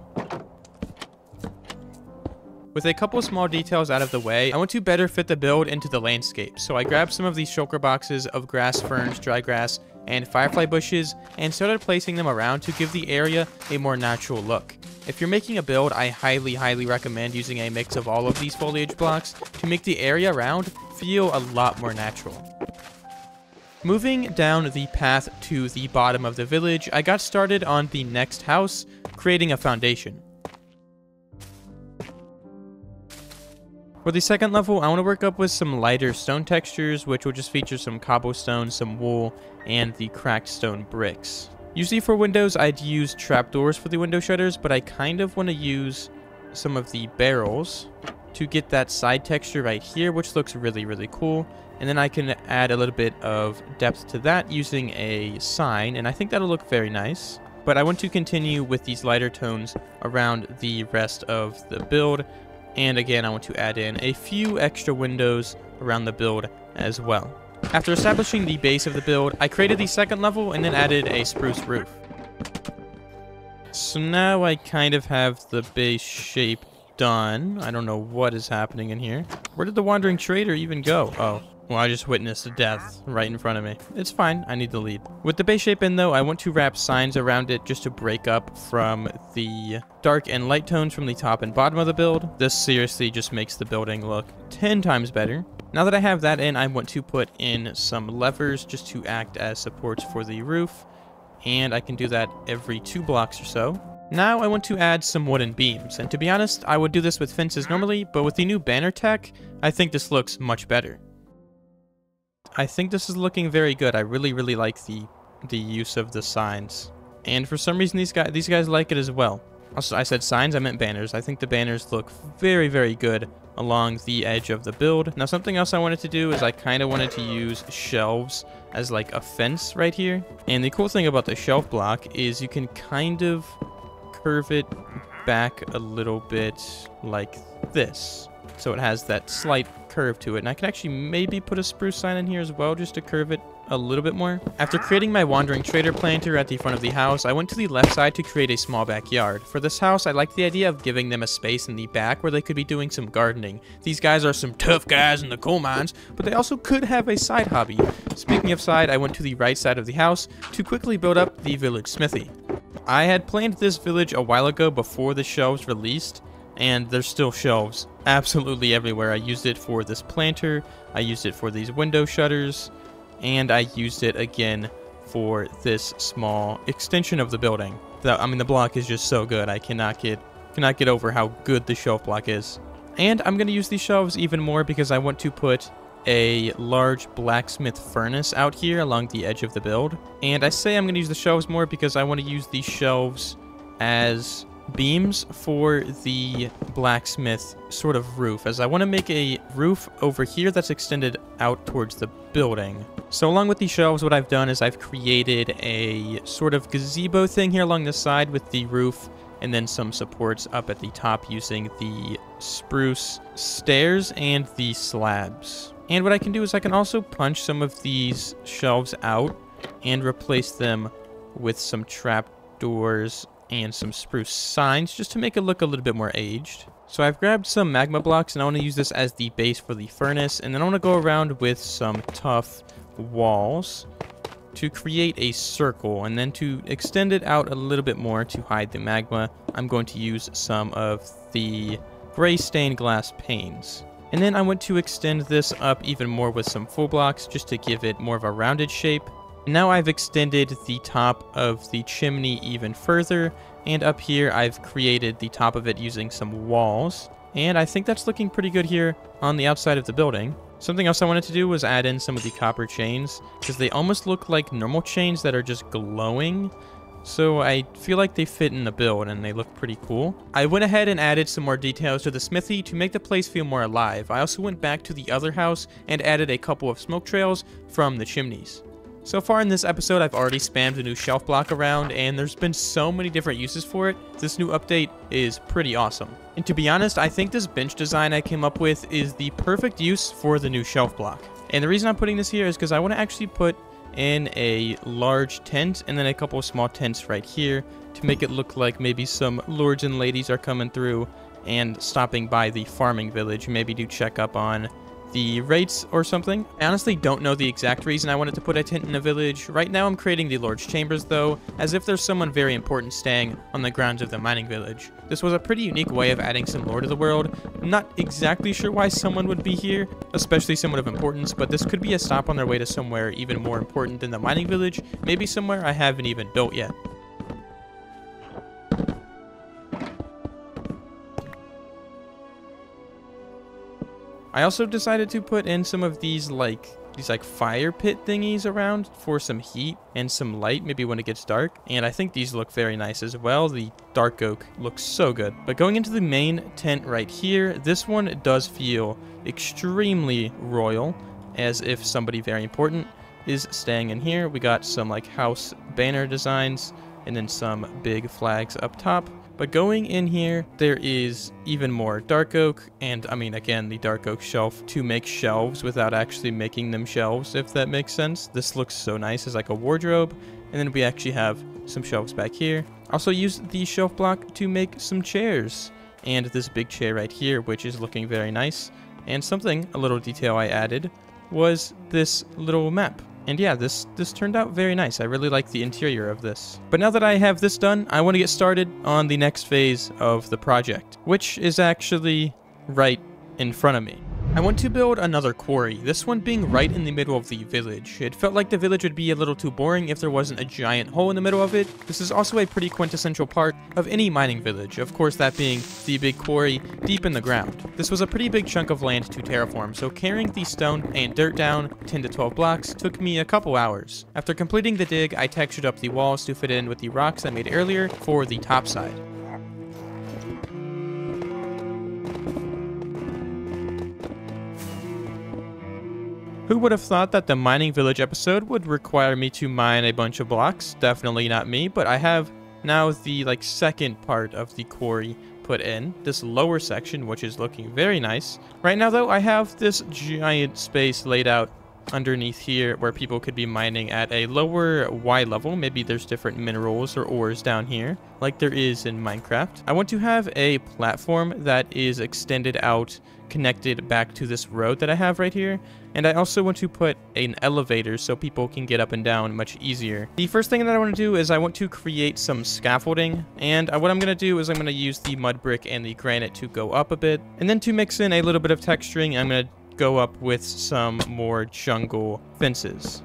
With a couple small details out of the way, I want to better fit the build into the landscape. So I grabbed some of these shulker boxes of grass, ferns, dry grass, and firefly bushes and started placing them around to give the area a more natural look. If you're making a build, I highly recommend using a mix of all of these foliage blocks to make the area around feel a lot more natural. Moving down the path to the bottom of the village, I got started on the next house, creating a foundation. For the second level, I want to work up with some lighter stone textures, which will just feature some cobblestone, some wool, and the cracked stone bricks. Usually for windows, I'd use trapdoors for the window shutters, but I kind of want to use some of the barrels to get that side texture right here, which looks really cool. And then I can add a little bit of depth to that using a sign, and I think that'll look very nice. But I want to continue with these lighter tones around the rest of the build. And again, I want to add in a few extra windows around the build as well. After establishing the base of the build, I created the second level and then added a spruce roof. So now I kind of have the base shape done. I don't know what is happening in here. Where did the wandering trader even go? Oh, well, I just witnessed a death right in front of me. It's fine, I need the lead. With the base shape in though, I want to wrap signs around it just to break up from the dark and light tones from the top and bottom of the build. This seriously just makes the building look 10 times better. Now that I have that in, I want to put in some levers just to act as supports for the roof, and I can do that every 2 blocks or so. Now I want to add some wooden beams, and to be honest, I would do this with fences normally, but with the new banner tech, I think this looks much better. I think this is looking very good. I really like the use of the signs, and for some reason these guys like it as well. Also, I said signs, I meant banners. I think the banners look very good along the edge of the build. Now, something else I wanted to do is I kind of wanted to use shelves as like a fence right here. And the cool thing about the shelf block is you can kind of curve it back a little bit like this. So it has that slight curve to it. And I can actually maybe put a spruce sign in here as well just to curve it a little bit more. After creating my wandering trader planter at the front of the house, I went to the left side to create a small backyard. For this house, I liked the idea of giving them a space in the back where they could be doing some gardening. These guys are some tough guys in the coal mines, but they also could have a side hobby. Speaking of side, I went to the right side of the house to quickly build up the village smithy. I had planned this village a while ago before the shelves released, and there's still shelves absolutely everywhere. I used it for this planter, I used it for these window shutters, and I used it again for this small extension of the building. I mean, the block is just so good. I cannot get over how good the shelf block is. And I'm going to use these shelves even more because I want to put a large blacksmith furnace out here along the edge of the build. And I say I'm going to use the shelves more because I want to use these shelves as beams for the blacksmith sort of roof, as I want to make a roof over here that's extended out towards the building. So along with these shelves, what I've done is I've created a sort of gazebo thing here along the side with the roof and then some supports up at the top using the spruce stairs and the slabs. And what I can do is I can also punch some of these shelves out and replace them with some trap doors and some spruce signs just to make it look a little bit more aged. So I've grabbed some magma blocks and I want to use this as the base for the furnace, and then I want to go around with some tough walls to create a circle, and then to extend it out a little bit more to hide the magma, I'm going to use some of the gray stained glass panes. And then I want to extend this up even more with some full blocks just to give it more of a rounded shape. Now I've extended the top of the chimney even further, and up here I've created the top of it using some walls, and I think that's looking pretty good here on the outside of the building. Something else I wanted to do was add in some of the copper chains, because they almost look like normal chains that are just glowing, so I feel like they fit in the build and they look pretty cool. I went ahead and added some more details to the smithy to make the place feel more alive. I also went back to the other house and added a couple of smoke trails from the chimneys. So far in this episode, I've already spammed a new shelf block around, and there's been so many different uses for it. This new update is pretty awesome. And to be honest, I think this bench design I came up with is the perfect use for the new shelf block. And the reason I'm putting this here is because I want to actually put in a large tent and then a couple of small tents right here to make it look like maybe some lords and ladies are coming through and stopping by the farming village, maybe to check up on the rates or something. I honestly don't know the exact reason I wanted to put a tent in a village. Right now I'm creating the Lord's Chambers though, as if there's someone very important staying on the grounds of the mining village. This was a pretty unique way of adding some lore to the world. I'm not exactly sure why someone would be here, especially someone of importance, but this could be a stop on their way to somewhere even more important than the mining village, maybe somewhere I haven't even built yet. I also decided to put in some of these fire pit thingies around for some heat and some light, maybe when it gets dark. And I think these look very nice as well. The dark oak looks so good. But going into the main tent right here, this one does feel extremely royal, as if somebody very important is staying in here. We got some like house banner designs and then some big flags up top. But going in here, there is even more dark oak, and I mean, again, the dark oak shelf to make shelves without actually making them shelves, if that makes sense. This looks so nice as like a wardrobe, and then we actually have some shelves back here. Also use the shelf block to make some chairs, and this big chair right here, which is looking very nice. And a little detail I added, was this little map. And yeah, this turned out very nice. I really like the interior of this. But now that I have this done, I want to get started on the next phase of the project, which is actually right in front of me. I want to build another quarry, this one being right in the middle of the village. It felt like the village would be a little too boring if there wasn't a giant hole in the middle of it. This is also a pretty quintessential part of any mining village, of course that being the big quarry deep in the ground. This was a pretty big chunk of land to terraform, so carrying the stone and dirt down 10 to 12 blocks took me a couple hours. After completing the dig, I textured up the walls to fit in with the rocks I made earlier for the top side. Who would have thought that the mining village episode would require me to mine a bunch of blocks? Definitely not me, but I have now the second part of the quarry put in, this lower section, which is looking very nice. Right now though, I have this giant space laid out underneath here where people could be mining at a lower Y level. Maybe there's different minerals or ores down here like there is in Minecraft. I want to have a platform that is extended out, connected back to this road that I have right here. And I also want to put an elevator so people can get up and down much easier. The first thing that I want to do is I want to create some scaffolding. And what I'm going to do is I'm going to use the mud brick and the granite to go up a bit. And then to mix in a little bit of texturing, I'm going to go up with some more jungle fences.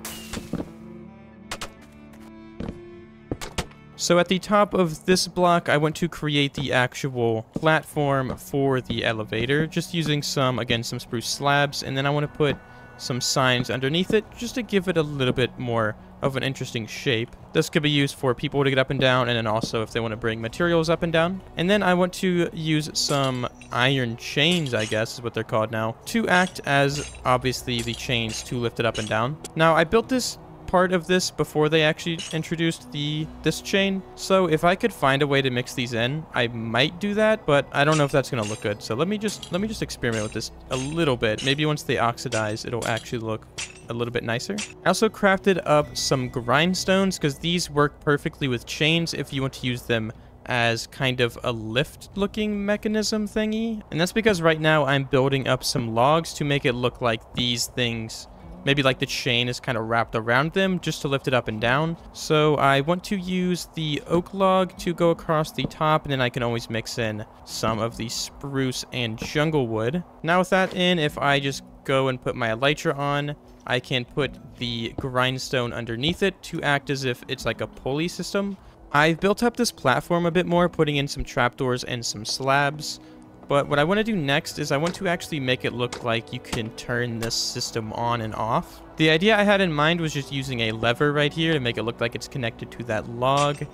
So at the top of this block, I want to create the actual platform for the elevator, just using some spruce slabs, and then I want to put some signs underneath it, just to give it a little bit more of an interesting shape. This could be used for people to get up and down, and then also if they want to bring materials up and down. And then I want to use some iron chains, I guess is what they're called now, to act as, obviously, the chains to lift it up and down. Now, I built this part of this before they actually introduced this chain, so if I could find a way to mix these in, I might do that, but I don't know if that's gonna look good. So let me just experiment with this a little bit. Maybe once they oxidize, it'll actually look a little bit nicer. I also crafted up some grindstones because these work perfectly with chains if you want to use them as kind of a lift looking mechanism thingy. And that's because right now I'm building up some logs to make it look like these things, maybe like the chain is kind of wrapped around them just to lift it up and down. So I want to use the oak log to go across the top, and then I can always mix in some of the spruce and jungle wood. Now with that in, if I just go and put my elytra on, I can put the grindstone underneath it to act as if it's like a pulley system. I've built up this platform a bit more, putting in some trapdoors and some slabs. But what I want to do next is I want to actually make it look like you can turn this system on and off. The idea I had in mind was just using a lever right here to make it look like it's connected to that log,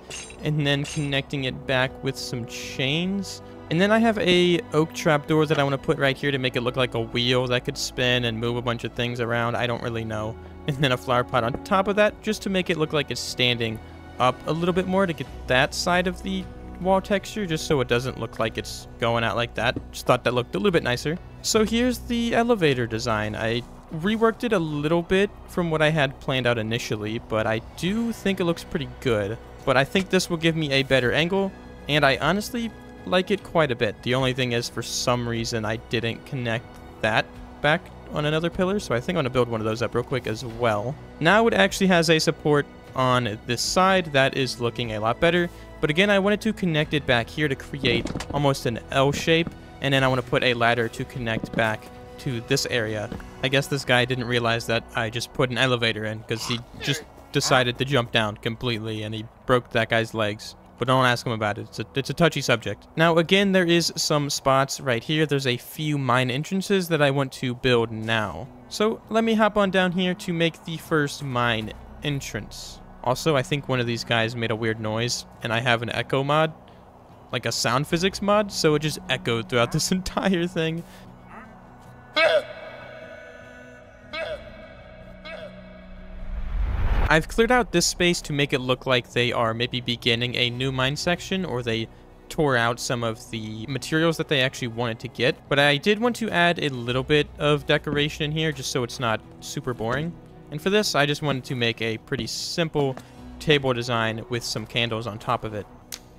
and then connecting it back with some chains. And then I have a oak trapdoor that I want to put right here to make it look like a wheel that could spin and move a bunch of things around. I don't really know. And then a flower pot on top of that just to make it look like it's standing up a little bit more to get that side of the wall texture, just so it doesn't look like it's going out like that. Just thought that looked a little bit nicer. So here's the elevator design. I reworked it a little bit from what I had planned out initially, but I do think it looks pretty good. But I think this will give me a better angle, and I honestly like it quite a bit. The only thing is, for some reason, I didn't connect that back on another pillar, so I think I'm going to build one of those up real quick as well. Now it actually has a support on this side. That is looking a lot better. But again, I wanted to connect it back here to create almost an L shape, and then I want to put a ladder to connect back to this area. I guess this guy didn't realize that I just put an elevator in, because he just decided to jump down completely, and he broke that guy's legs. But don't ask him about it. It's a touchy subject. Now, again, there is some spots right here. There's a few mine entrances that I want to build now. So let me hop on down here to make the first mine entrance. Also, I think one of these guys made a weird noise, and I have an echo mod, like a sound physics mod, so it just echoed throughout this entire thing. I've cleared out this space to make it look like they are maybe beginning a new mine section, or they tore out some of the materials that they actually wanted to get. But I did want to add a little bit of decoration in here just so it's not super boring. And for this, I just wanted to make a pretty simple table design with some candles on top of it.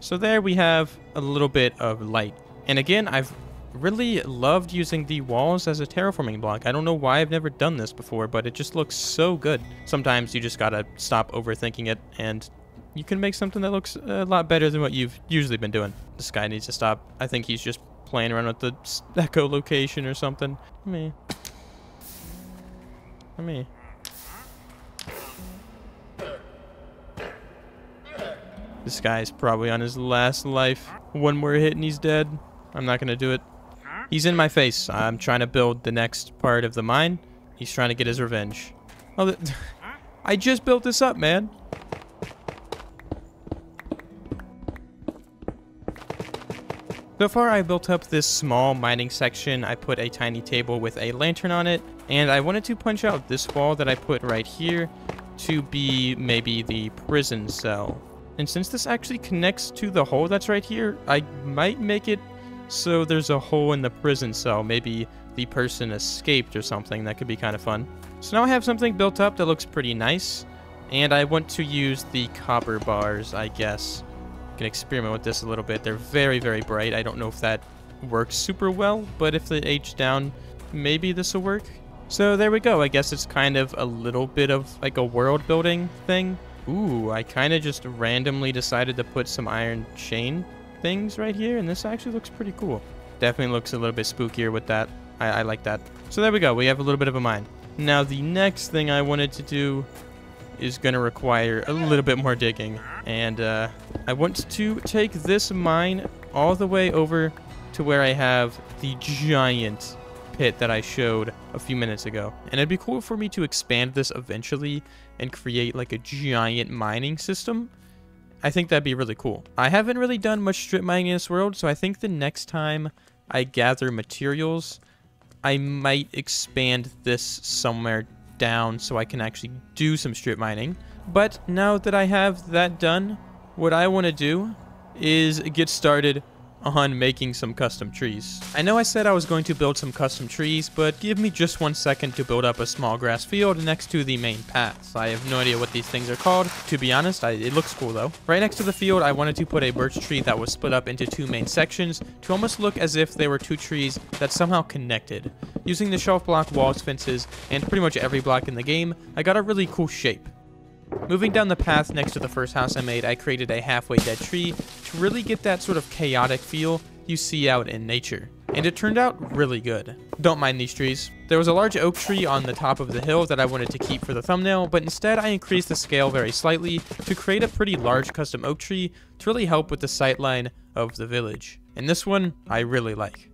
So there we have a little bit of light. And again, I've really loved using the walls as a terraforming block. I don't know why I've never done this before, but it just looks so good. Sometimes you just gotta stop overthinking it, and you can make something that looks a lot better than what you've usually been doing. This guy needs to stop. I think he's just playing around with the echo location or something. Me. This guy's probably on his last life. One more hit and he's dead. I'm not gonna do it. He's in my face. I'm trying to build the next part of the mine. He's trying to get his revenge. Oh, I just built this up, man. So far, I built up this small mining section. I put a tiny table with a lantern on it, and I wanted to punch out this wall that I put right here to be maybe the prison cell. And since this actually connects to the hole that's right here, I might make it so there's a hole in the prison cell. Maybe the person escaped or something. That could be kind of fun. So now I have something built up that looks pretty nice. And I want to use the copper bars, I guess. I can experiment with this a little bit. They're very, very bright. I don't know if that works super well, but if they H down, maybe this will work. So there we go. I guess it's kind of a little bit of like a world building thing. Ooh, I kind of just randomly decided to put some iron chain things right here, and this actually looks pretty cool. Definitely looks a little bit spookier with that. I like that. So there we go. We have a little bit of a mine. Now the next thing I wanted to do is going to require a little bit more digging, and I want to take this mine all the way over to where I have the giant pit that I showed a few minutes ago. And it'd be cool for me to expand this eventually and create like a giant mining system. I think that'd be really cool. I haven't really done much strip mining in this world, so I think the next time I gather materials, I might expand this somewhere down so I can actually do some strip mining. But now that I have that done, what I want to do is get started on making some custom trees. I know I said I was going to build some custom trees, but give me just 1 second to build up a small grass field next to the main paths. I have no idea what these things are called, to be honest. It looks cool though. Right next to the field, I wanted to put a birch tree that was split up into 2 main sections to almost look as if they were 2 trees that somehow connected. Using the shelf block, walls, fences, and pretty much every block in the game, I got a really cool shape. Moving down the path next to the first house I made, I created a halfway dead tree to really get that sort of chaotic feel you see out in nature. And it turned out really good. Don't mind these trees. There was a large oak tree on the top of the hill that I wanted to keep for the thumbnail, but instead I increased the scale very slightly to create a pretty large custom oak tree to really help with the sightline of the village. And this one, I really like.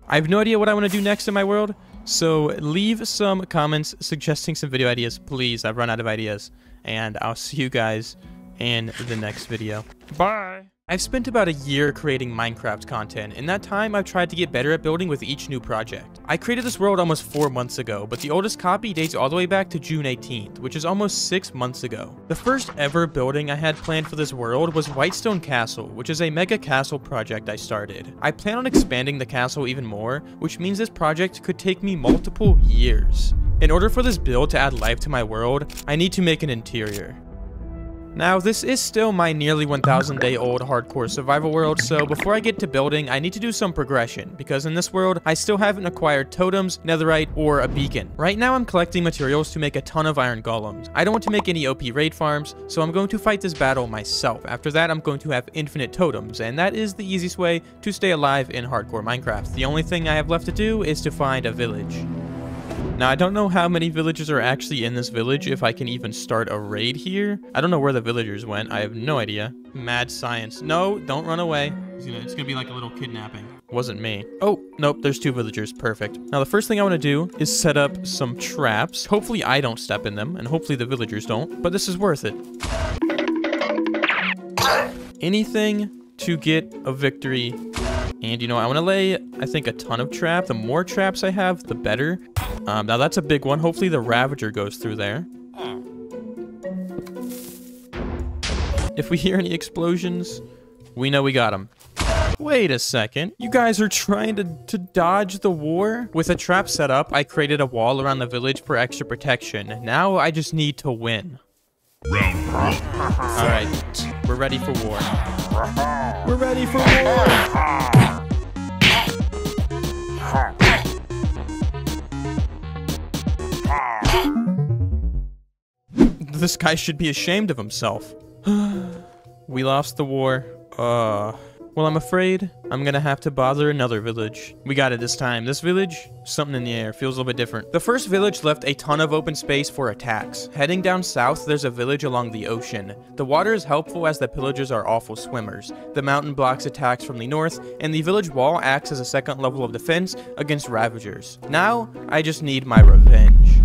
I have no idea what I want to do next in my world, so leave some comments suggesting some video ideas, please. I've run out of ideas. And I'll see you guys in the next video. Bye! I've spent about a year creating Minecraft content. In that time, I've tried to get better at building with each new project. I created this world almost 4 months ago, but the oldest copy dates all the way back to June 18th, which is almost 6 months ago. The first ever building I had planned for this world was Whitestone Castle, which is a mega castle project I started. I plan on expanding the castle even more, which means this project could take me multiple years. In order for this build to add life to my world, I need to make an interior. Now, this is still my nearly 1,000-day-old hardcore survival world, so before I get to building, I need to do some progression, because in this world, I still haven't acquired totems, netherite, or a beacon. Right now, I'm collecting materials to make a ton of iron golems. I don't want to make any OP raid farms, so I'm going to fight this battle myself. After that, I'm going to have infinite totems, and that is the easiest way to stay alive in hardcore Minecraft. The only thing I have left to do is to find a village. Now, I don't know how many villagers are actually in this village, if I can even start a raid here. I don't know where the villagers went. I have no idea. Mad science. No, don't run away. It's gonna be like a little kidnapping. Wasn't me. Oh, nope, there's 2 villagers. Perfect. Now, the first thing I want to do is set up some traps. Hopefully, I don't step in them, and hopefully the villagers don't, but this is worth it. Anything to get a victory. And, you know, I want to lay, I think, a ton of traps. The more traps I have, the better. Now, that's a big one. Hopefully, the Ravager goes through there. If we hear any explosions, we know we got him. Wait a second. You guys are trying to dodge the war? With a trap set up, I created a wall around the village for extra protection. Now, I just need to win.
Round 1.
Alright, we're ready for war. We're ready for war! This guy should be ashamed of himself. We lost the war. Well, I'm afraid I'm gonna have to bother another village. We got it this time. This village, something in the air, feels a little bit different. The first village left a ton of open space for attacks. Heading down south, there's a village along the ocean. The water is helpful as the pillagers are awful swimmers. The mountain blocks attacks from the north, and the village wall acts as a second level of defense against ravagers. Now, I just need my revenge.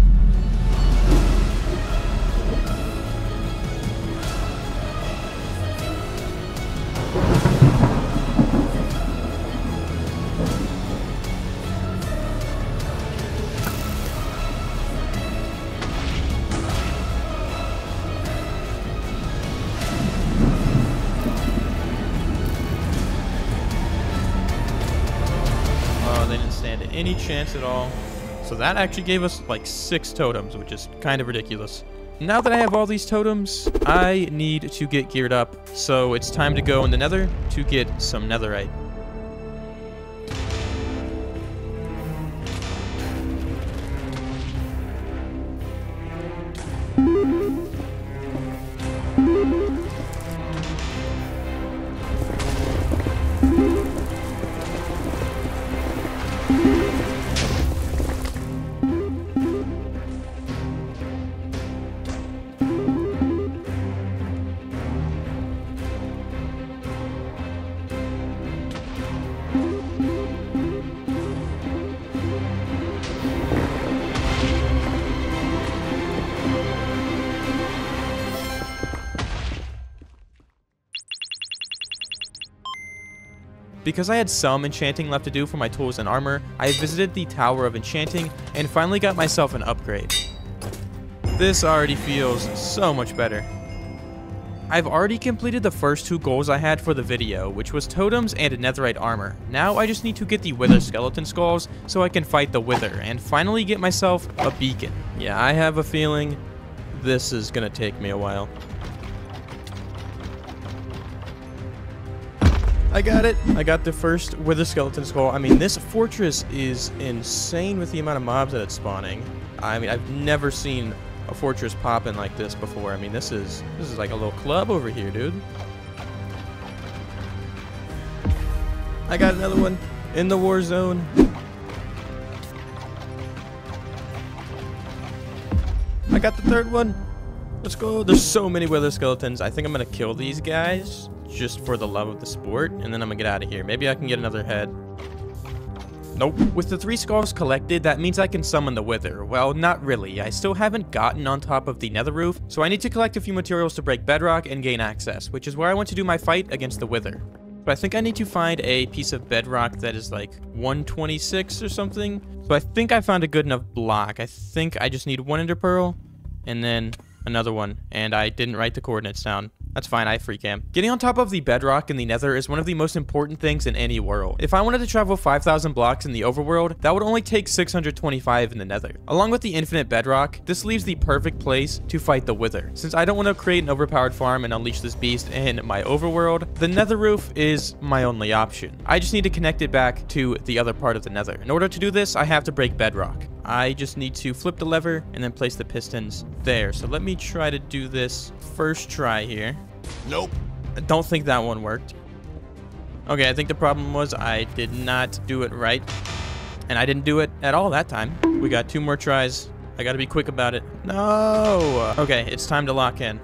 They didn't stand any chance at all. So that actually gave us like 6 totems, which is kind of ridiculous. Now that I have all these totems, I need to get geared up. So it's time to go in the nether to get some netherite. Because I had some enchanting left to do for my tools and armor, I visited the Tower of Enchanting and finally got myself an upgrade. This already feels so much better. I've already completed the first 2 goals I had for the video, which was totems and netherite armor. Now I just need to get the wither skeleton skulls so I can fight the wither and finally get myself a beacon. Yeah, I have a feeling this is gonna take me a while. I got it. I got the first wither skeleton skull. I mean, this fortress is insane with the amount of mobs that it's spawning. I mean, I've never seen a fortress popping like this before. I mean, this is like a little club over here, dude. I got another one in the war zone. I got the 3rd one. Let's go. There's so many wither skeletons. I think I'm gonna kill these guys just for the love of the sport, and then I'm gonna get out of here. Maybe I can get another head. Nope. With the 3 skulls collected, that means I can summon the wither. Well, not really. I still haven't gotten on top of the nether roof, so I need to collect a few materials to break bedrock and gain access, which is where I want to do my fight against the wither. So I think I need to find a piece of bedrock that is like 126 or something. So I think I found a good enough block. I think I just need 1 ender pearl, and then another one, and I didn't write the coordinates down. That's fine, I free cam. Getting on top of the bedrock in the nether is one of the most important things in any world. If I wanted to travel 5,000 blocks in the overworld, that would only take 625 in the nether. Along with the infinite bedrock, this leaves the perfect place to fight the wither. Since I don't want to create an overpowered farm and unleash this beast in my overworld, the nether roof is my only option. I just need to connect it back to the other part of the nether. In order to do this, I have to break bedrock. I just need to flip the lever and then place the pistons there. So let me try to do this first try here.
Nope.
I don't think that one worked. Okay, I think the problem was I did not do it right. And I didn't do it at all that time. We got 2 more tries. I gotta be quick about it. No! Okay, it's time to lock in.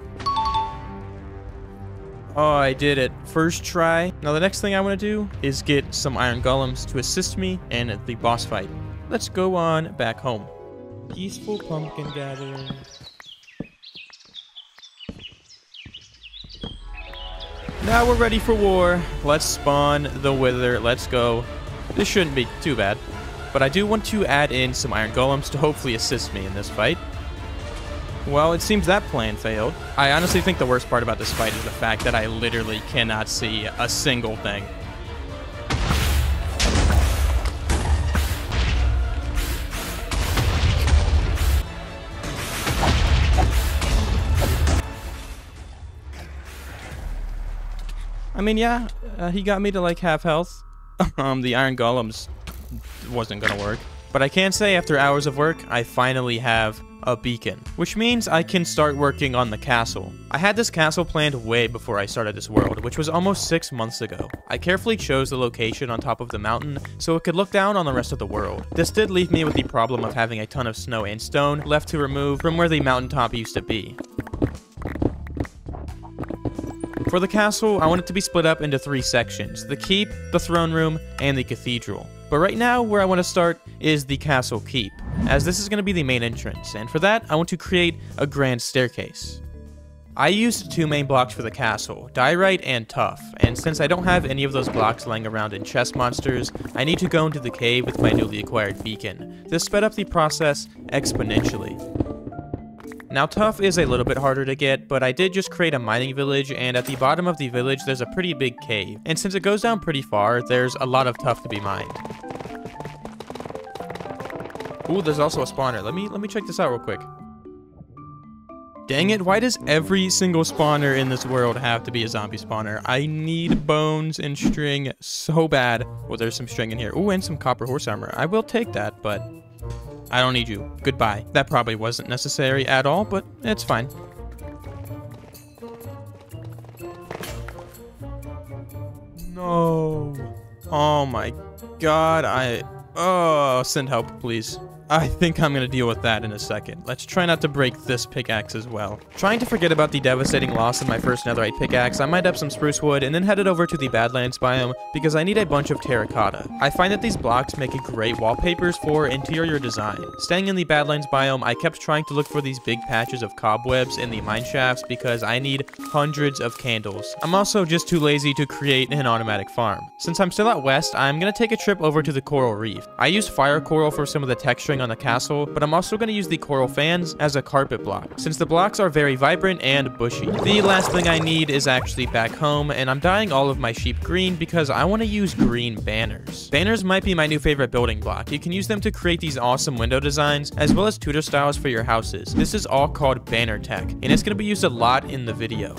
Oh, I did it. First try. Now the next thing I want to do is get some iron golems to assist me in the boss fight. Let's go on back home. Peaceful pumpkin gathering. Now we're ready for war. Let's spawn the wither. Let's go. This shouldn't be too bad. But I do want to add in some iron golems to hopefully assist me in this fight. Well, it seems that plan failed. I honestly think the worst part about this fight is the fact that I literally cannot see a single thing. I mean, yeah, he got me to like half health. The iron golems wasn't gonna work. But I can say after hours of work, I finally have a beacon, which means I can start working on the castle. I had this castle planned way before I started this world, which was almost 6 months ago. I carefully chose the location on top of the mountain so it could look down on the rest of the world. This did leave me with the problem of having a ton of snow and stone left to remove from where the mountaintop used to be. For the castle, I want it to be split up into 3 sections: the keep, the throne room, and the cathedral. But right now, where I want to start is the castle keep, as this is going to be the main entrance, and for that, I want to create a grand staircase. I used 2 main blocks for the castle, diorite and tuff, and since I don't have any of those blocks laying around in chest monsters, I need to go into the cave with my newly acquired beacon. This sped up the process exponentially. Now, tuff is a little bit harder to get, but I did just create a mining village, and at the bottom of the village, there's a pretty big cave. And since it goes down pretty far, there's a lot of tuff to be mined. Ooh, there's also a spawner. Let me check this out real quick. Dang it, why does every single spawner in this world have to be a zombie spawner? I need bones and string so bad. Well, there's some string in here. Ooh, and some copper horse armor. I will take that, but I don't need you. Goodbye. That probably wasn't necessary at all, but it's fine. No. Oh my god, oh, send help, please. I think I'm gonna deal with that in a second. Let's try not to break this pickaxe as well. Trying to forget about the devastating loss of my first netherite pickaxe, I mined up some spruce wood and then headed over to the Badlands biome because I need a bunch of terracotta. I find that these blocks make great wallpapers for interior design. Staying in the Badlands biome, I kept trying to look for these big patches of cobwebs in the mine shafts because I need hundreds of candles. I'm also just too lazy to create an automatic farm. Since I'm still out west, I'm gonna take a trip over to the coral reef. I used fire coral for some of the texturing on the castle, but I'm also going to use the coral fans as a carpet block, since the blocks are very vibrant and bushy. The last thing I need is actually back home, and I'm dyeing all of my sheep green because I want to use green banners. Banners might be my new favorite building block. You can use them to create these awesome window designs, as well as Tudor styles for your houses. This is all called banner tech, and it's going to be used a lot in the video.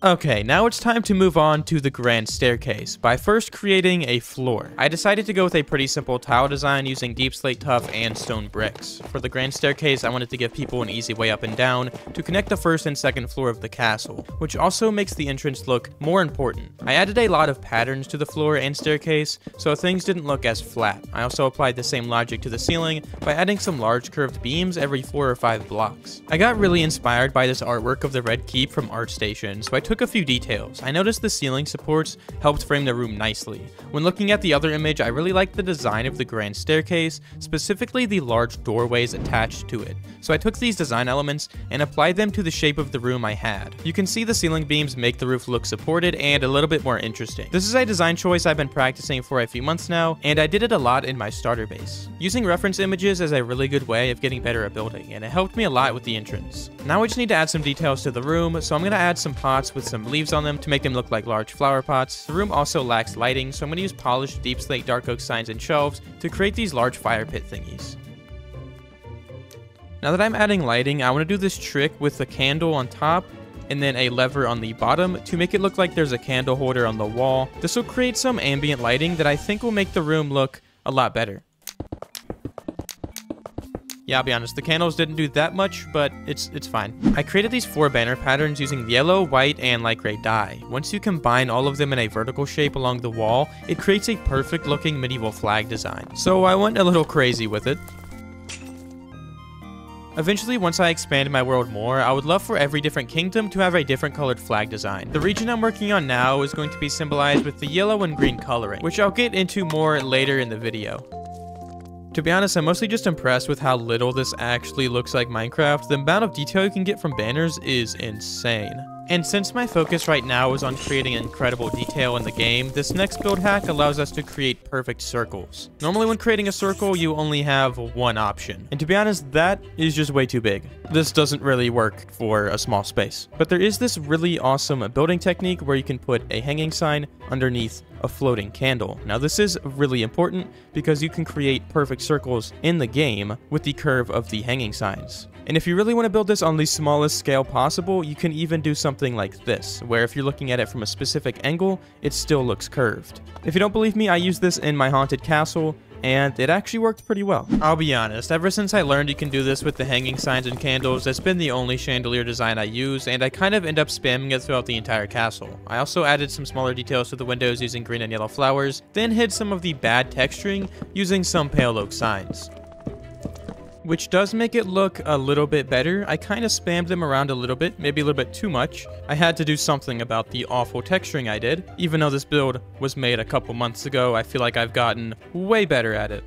Okay, now it's time to move on to the grand staircase by first creating a floor. I decided to go with a pretty simple tile design using deep slate tuff and stone bricks. For the grand staircase, I wanted to give people an easy way up and down to connect the first and second floor of the castle, which also makes the entrance look more important. I added a lot of patterns to the floor and staircase, so things didn't look as flat. I also applied the same logic to the ceiling by adding some large curved beams every 4 or 5 blocks. I got really inspired by this artwork of the Red Keep from ArtStation, so I took a few details. I noticed the ceiling supports helped frame the room nicely. When looking at the other image, I really liked the design of the grand staircase, specifically the large doorways attached to it. So I took these design elements and applied them to the shape of the room I had. You can see the ceiling beams make the roof look supported and a little bit more interesting. This is a design choice I've been practicing for a few months now, and I did it a lot in my starter base. Using reference images is a really good way of getting better at building, and it helped me a lot with the entrance. Now I just need to add some details to the room, so I'm going to add some pots with some leaves on them to make them look like large flower pots. The room also lacks lighting, so I'm going to use polished deep slate dark oak signs and shelves to create these large fire pit thingies. Now that I'm adding lighting, I want to do this trick with a candle on top and then a lever on the bottom to make it look like there's a candle holder on the wall. This will create some ambient lighting that I think will make the room look a lot better. Yeah, I'll be honest, the candles didn't do that much, but it's fine. I created these 4 banner patterns using yellow, white, and light gray dye. Once you combine all of them in a vertical shape along the wall, it creates a perfect looking medieval flag design. So I went a little crazy with it. Eventually, once I expanded my world more, I would love for every different kingdom to have a different colored flag design. The region I'm working on now is going to be symbolized with the yellow and green coloring, which I'll get into more later in the video. To be honest, I'm mostly just impressed with how little this actually looks like Minecraft. The amount of detail you can get from banners is insane. And since my focus right now is on creating incredible detail in the game, this next build hack allows us to create perfect circles. Normally when creating a circle, you only have one option. And to be honest, that is just way too big. This doesn't really work for a small space. But there is this really awesome building technique where you can put a hanging sign underneath a floating candle. Now this is really important because you can create perfect circles in the game with the curve of the hanging signs. And if you really want to build this on the smallest scale possible, you can even do something like this, where if you're looking at it from a specific angle, it still looks curved. If you don't believe me, I used this in my haunted castle, and it actually worked pretty well. I'll be honest, ever since I learned you can do this with the hanging signs and candles, that's been the only chandelier design I use, and I kind of end up spamming it throughout the entire castle. I also added some smaller details to the windows using green and yellow flowers, then hid some of the bad texturing using some pale oak signs, which does make it look a little bit better. I kind of spammed them around a little bit, maybe a little bit too much. I had to do something about the awful texturing I did. Even though this build was made a couple months ago, I feel like I've gotten way better at it.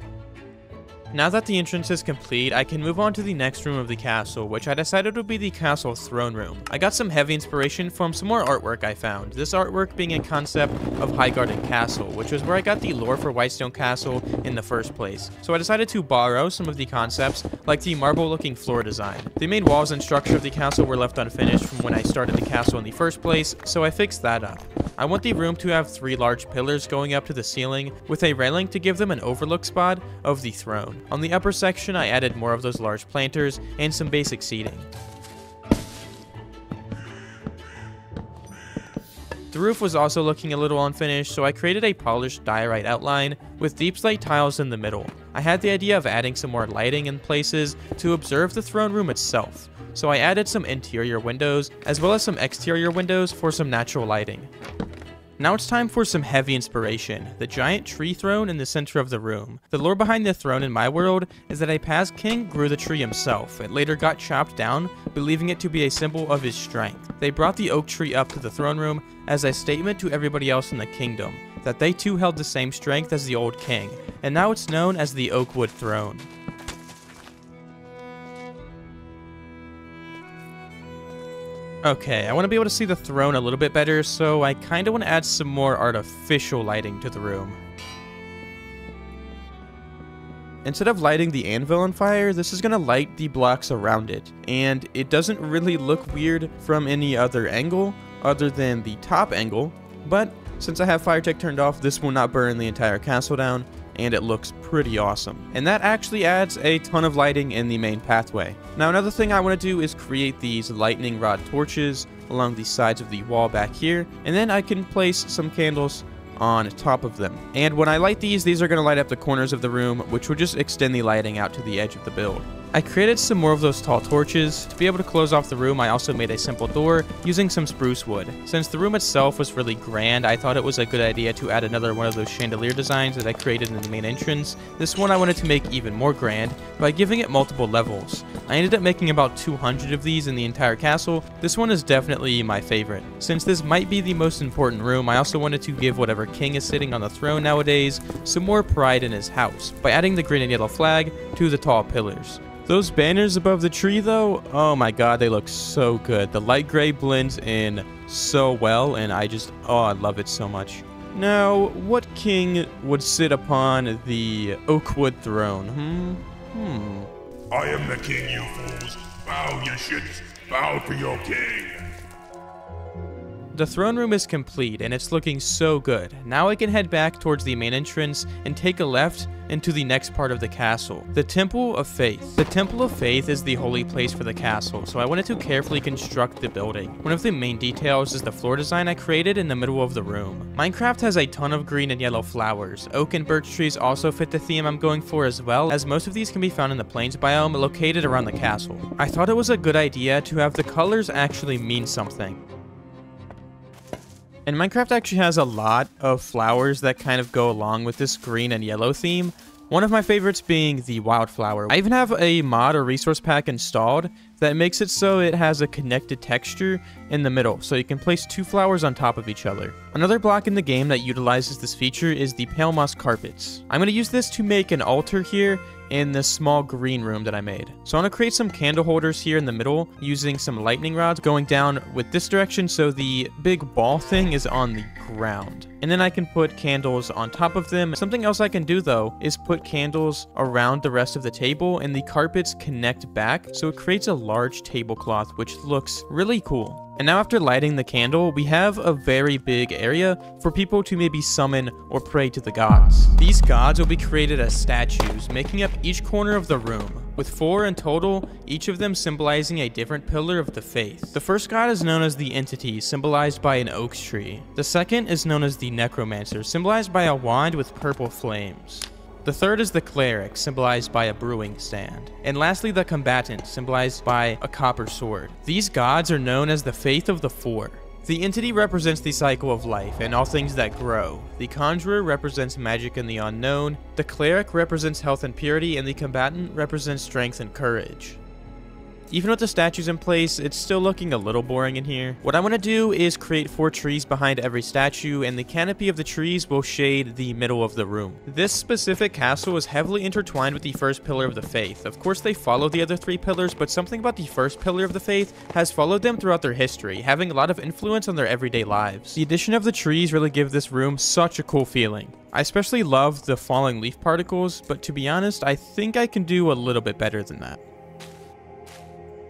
Now that the entrance is complete, I can move on to the next room of the castle, which I decided would be the castle throne room. I got some heavy inspiration from some more artwork I found, this artwork being a concept of Highgarden Castle, which was where I got the lore for Whitestone Castle in the first place. So I decided to borrow some of the concepts, like the marble-looking floor design. The main walls and structure of the castle were left unfinished from when I started the castle in the first place, so I fixed that up. I want the room to have 3 large pillars going up to the ceiling, with a railing to give them an overlook spot of the throne. On the upper section, I added more of those large planters and some basic seating. The roof was also looking a little unfinished, so I created a polished diorite outline with deep slate tiles in the middle. I had the idea of adding some more lighting in places to observe the throne room itself, so I added some interior windows as well as some exterior windows for some natural lighting. Now it's time for some heavy inspiration, the giant tree throne in the center of the room. The lore behind the throne in my world is that a past king grew the tree himself. It later got chopped down, believing it to be a symbol of his strength. They brought the oak tree up to the throne room as a statement to everybody else in the kingdom, that they too held the same strength as the old king, and now it's known as the Oakwood Throne. Okay, I want to be able to see the throne a little bit better, so I kind of want to add some more artificial lighting to the room. Instead of lighting the anvil on fire, this is going to light the blocks around it, and it doesn't really look weird from any other angle other than the top angle, but since I have fire tech turned off, this will not burn the entire castle down, and it looks pretty awesome. And that actually adds a ton of lighting in the main pathway. Now another thing I want to do is create these lightning rod torches along the sides of the wall back here, and then I can place some candles on top of them. And when I light these are going to light up the corners of the room, which will just extend the lighting out to the edge of the build. I created some more of those tall torches. To be able to close off the room, I also made a simple door using some spruce wood. Since the room itself was really grand, I thought it was a good idea to add another one of those chandelier designs that I created in the main entrance. This one I wanted to make even more grand by giving it multiple levels. I ended up making about 200 of these in the entire castle. This one is definitely my favorite. Since this might be the most important room, I also wanted to give whatever king is sitting on the throne nowadays some more pride in his house by adding the green and yellow flag to the tall pillars. Those banners above the tree though, oh my god, they look so good. The light gray blends in so well, and I love it so much. Now, what king would sit upon the oakwood throne?
I am the king, you fools. Bow, you shits. Bow to your king.
The throne room is complete, and it's looking so good. Now I can head back towards the main entrance and take a left into the next part of the castle, the Temple of Faith. The Temple of Faith is the holy place for the castle, so I wanted to carefully construct the building. One of the main details is the floor design I created in the middle of the room. Minecraft has a ton of green and yellow flowers. Oak and birch trees also fit the theme I'm going for, as well as most of these can be found in the plains biome located around the castle. I thought it was a good idea to have the colors actually mean something. And Minecraft actually has a lot of flowers that kind of go along with this green and yellow theme. One of my favorites being the wildflower. I even have a mod or resource pack installed that makes it so it has a connected texture in the middle, so you can place two flowers on top of each other. Another block in the game that utilizes this feature is the pale moss carpets. I'm going to use this to make an altar here in this small green room that I made. So I'm going to create some candle holders here in the middle using some lightning rods going down with this direction, so the big ball thing is on the ground. And then I can put candles on top of them. Something else I can do though is put candles around the rest of the table, and the carpets connect back, so it creates a large tablecloth, which looks really cool. And now after lighting the candle, we have a very big area for people to maybe summon or pray to the gods. These gods will be created as statues, making up each corner of the room, with 4 in total, each of them symbolizing a different pillar of the faith. The first god is known as the Entity, symbolized by an oak tree. The second is known as the Necromancer, symbolized by a wand with purple flames. The third is the Cleric, symbolized by a brewing stand. And lastly, the Combatant, symbolized by a copper sword. These gods are known as the Faith of the Four. The Entity represents the cycle of life and all things that grow. The Conjurer represents magic and the unknown. The Cleric represents health and purity, and the Combatant represents strength and courage. Even with the statues in place, it's still looking a little boring in here. What I want to do is create 4 trees behind every statue, and the canopy of the trees will shade the middle of the room. This specific castle is heavily intertwined with the first pillar of the faith. Of course, they follow the other 3 pillars, but something about the first pillar of the faith has followed them throughout their history, having a lot of influence on their everyday lives. The addition of the trees really give this room such a cool feeling. I especially love the falling leaf particles, but to be honest, I think I can do a little bit better than that.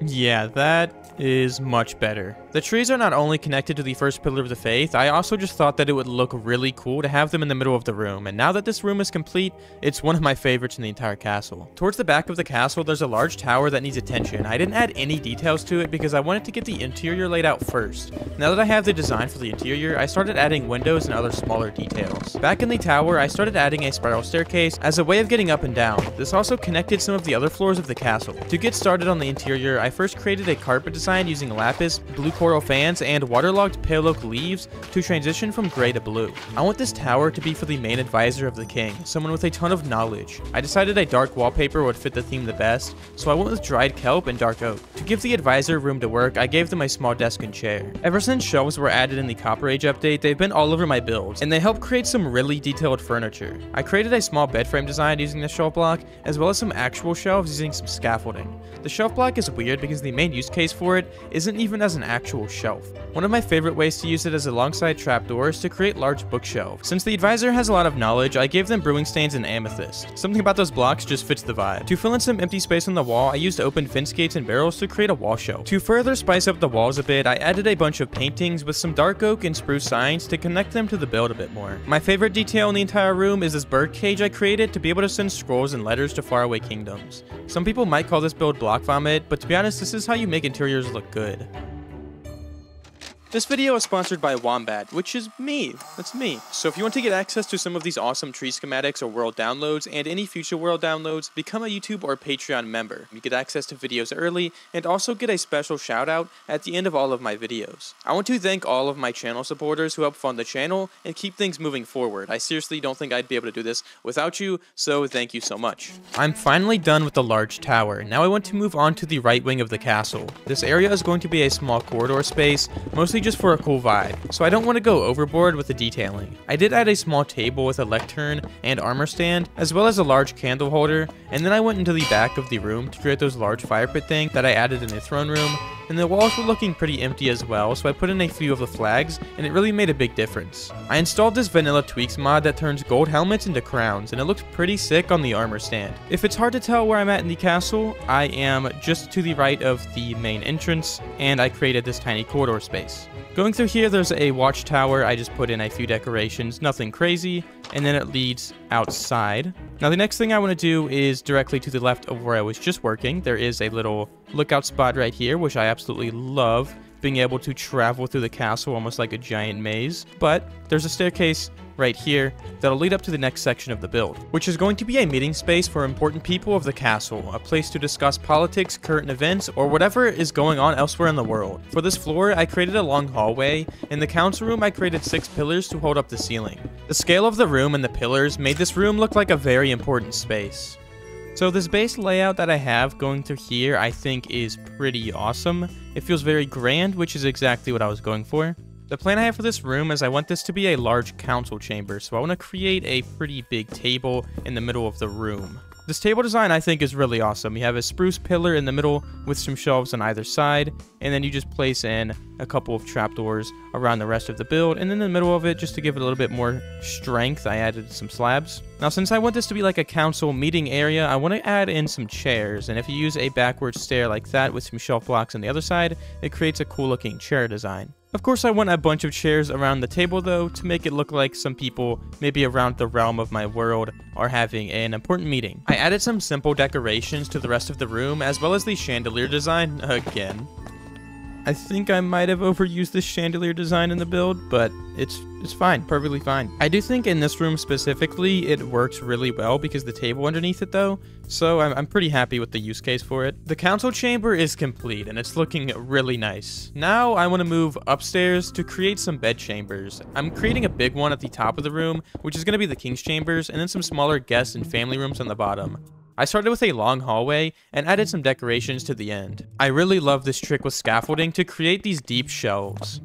Yeah, that is much better. The trees are not only connected to the first pillar of the faith, I also just thought that it would look really cool to have them in the middle of the room, and now that this room is complete, it's one of my favorites in the entire castle. Towards the back of the castle, there's a large tower that needs attention. I didn't add any details to it because I wanted to get the interior laid out first. Now that I have the design for the interior, I started adding windows and other smaller details. Back in the tower, I started adding a spiral staircase as a way of getting up and down. This also connected some of the other floors of the castle. To get started on the interior, I first created a carpet design using lapis, blue coral fans, and waterlogged pale oak leaves to transition from gray to blue. I want this tower to be for the main advisor of the king, someone with a ton of knowledge. I decided a dark wallpaper would fit the theme the best, so I went with dried kelp and dark oak. To give the advisor room to work, I gave them a small desk and chair. Ever since shelves were added in the Copper Age update, they've been all over my builds, and they help create some really detailed furniture. I created a small bed frame design using the shelf block, as well as some actual shelves using some scaffolding. The shelf block is weird because the main use case for it isn't even as an actual shelf. One of my favorite ways to use it as alongside trapdoors is to create large bookshelves. Since the advisor has a lot of knowledge, I gave them brewing stands and amethyst. Something about those blocks just fits the vibe. To fill in some empty space on the wall, I used open fence gates and barrels to create a wall shelf. To further spice up the walls a bit, I added a bunch of paintings with some dark oak and spruce signs to connect them to the build a bit more. My favorite detail in the entire room is this bird cage I created to be able to send scrolls and letters to faraway kingdoms. Some people might call this build block vomit, but to be honest, this is how you make interiors look good. This video is sponsored by Wombaat, which is me. That's me. So if you want to get access to some of these awesome tree schematics or world downloads and any future world downloads, become a YouTube or Patreon member. You get access to videos early and also get a special shout out at the end of all of my videos. I want to thank all of my channel supporters who help fund the channel and keep things moving forward. I seriously don't think I'd be able to do this without you, so thank you so much. I'm finally done with the large tower. Now I want to move on to the right wing of the castle. This area is going to be a small corridor space, mostly just for a cool vibe, so I don't want to go overboard with the detailing. I did add a small table with a lectern and armor stand, as well as a large candle holder, and then I went into the back of the room to create those large fire pit things that I added in the throne room, and the walls were looking pretty empty as well, so I put in a few of the flags, and it really made a big difference. I installed this vanilla tweaks mod that turns gold helmets into crowns, and it looked pretty sick on the armor stand. If it's hard to tell where I'm at in the castle, I am just to the right of the main entrance, and I created this tiny corridor space. Going through here, there's a watchtower. I just put in a few decorations, nothing crazy, and then it leads outside. Now the next thing I want to do is directly to the left of where I was just working. There is a little lookout spot right here, which I absolutely love, being able to travel through the castle almost like a giant maze. But there's a staircase right here that'll lead up to the next section of the build, which is going to be a meeting space for important people of the castle, a place to discuss politics, current events, or whatever is going on elsewhere in the world. For this floor, I created a long hallway. In the council room, I created 6 pillars to hold up the ceiling. The scale of the room and the pillars made this room look like a very important space. So this base layout that I have going through here, I think is pretty awesome. It feels very grand, which is exactly what I was going for. The plan I have for this room is I want this to be a large council chamber, so I want to create a pretty big table in the middle of the room. This table design I think is really awesome. You have a spruce pillar in the middle with some shelves on either side, and then you just place in a couple of trapdoors around the rest of the build, and then in the middle of it, just to give it a little bit more strength, I added some slabs. Now since I want this to be like a council meeting area, I want to add in some chairs, and if you use a backward stair like that with some shelf blocks on the other side, it creates a cool looking chair design. Of course, I want a bunch of chairs around the table though, to make it look like some people, maybe around the realm of my world, are having an important meeting. I added some simple decorations to the rest of the room, as well as the chandelier design again. I think I might have overused this chandelier design in the build, but it's fine, perfectly fine. I do think in this room specifically, it works really well because the table underneath it though, so I'm pretty happy with the use case for it. The council chamber is complete and it's looking really nice. Now I want to move upstairs to create some bed chambers. I'm creating a big one at the top of the room, which is going to be the king's chambers, and then some smaller guest and family rooms on the bottom. I started with a long hallway and added some decorations to the end. I really love this trick with scaffolding to create these deep shelves.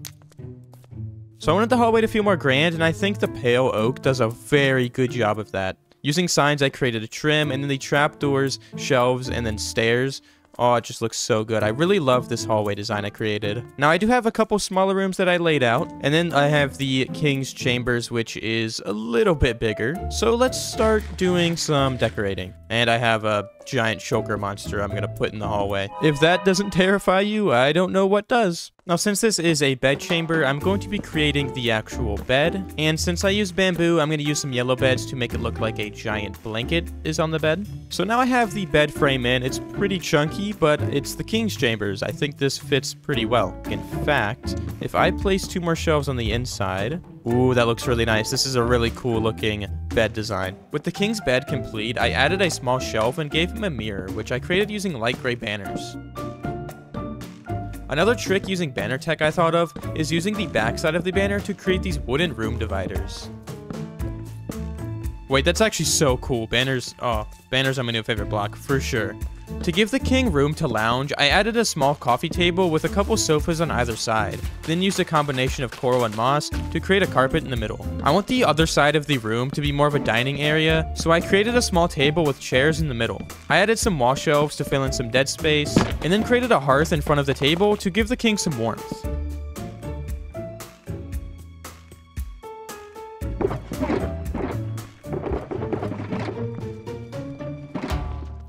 So I wanted the hallway to feel more grand, and I think the pale oak does a very good job of that. Using signs, I created a trim, and then the trapdoors, shelves, and then stairs. Oh, it just looks so good. I really love this hallway design I created. Now, I do have a couple smaller rooms that I laid out, and then I have the king's chambers, which is a little bit bigger. So let's start doing some decorating. And I have a giant choker monster I'm gonna put in the hallway. If that doesn't terrify you, I don't know what does. Now, since this is a bed chamber, I'm going to be creating the actual bed. And since I use bamboo, I'm going to use some yellow beds to make it look like a giant blanket is on the bed. So now I have the bed frame in. It's pretty chunky, but it's the king's chambers. I think this fits pretty well. In fact, if I place 2 more shelves on the inside... Ooh, that looks really nice. This is a really cool looking bed design. With the king's bed complete, I added a small shelf and gave him a mirror, which I created using light gray banners. Another trick using banner tech I thought of is using the backside of the banner to create these wooden room dividers. Wait, that's actually so cool. Banners are my new favorite block, for sure. To give the king room to lounge, I added a small coffee table with a couple sofas on either side, then used a combination of coral and moss to create a carpet in the middle. I want the other side of the room to be more of a dining area, so I created a small table with chairs in the middle. I added some wall shelves to fill in some dead space, and then created a hearth in front of the table to give the king some warmth.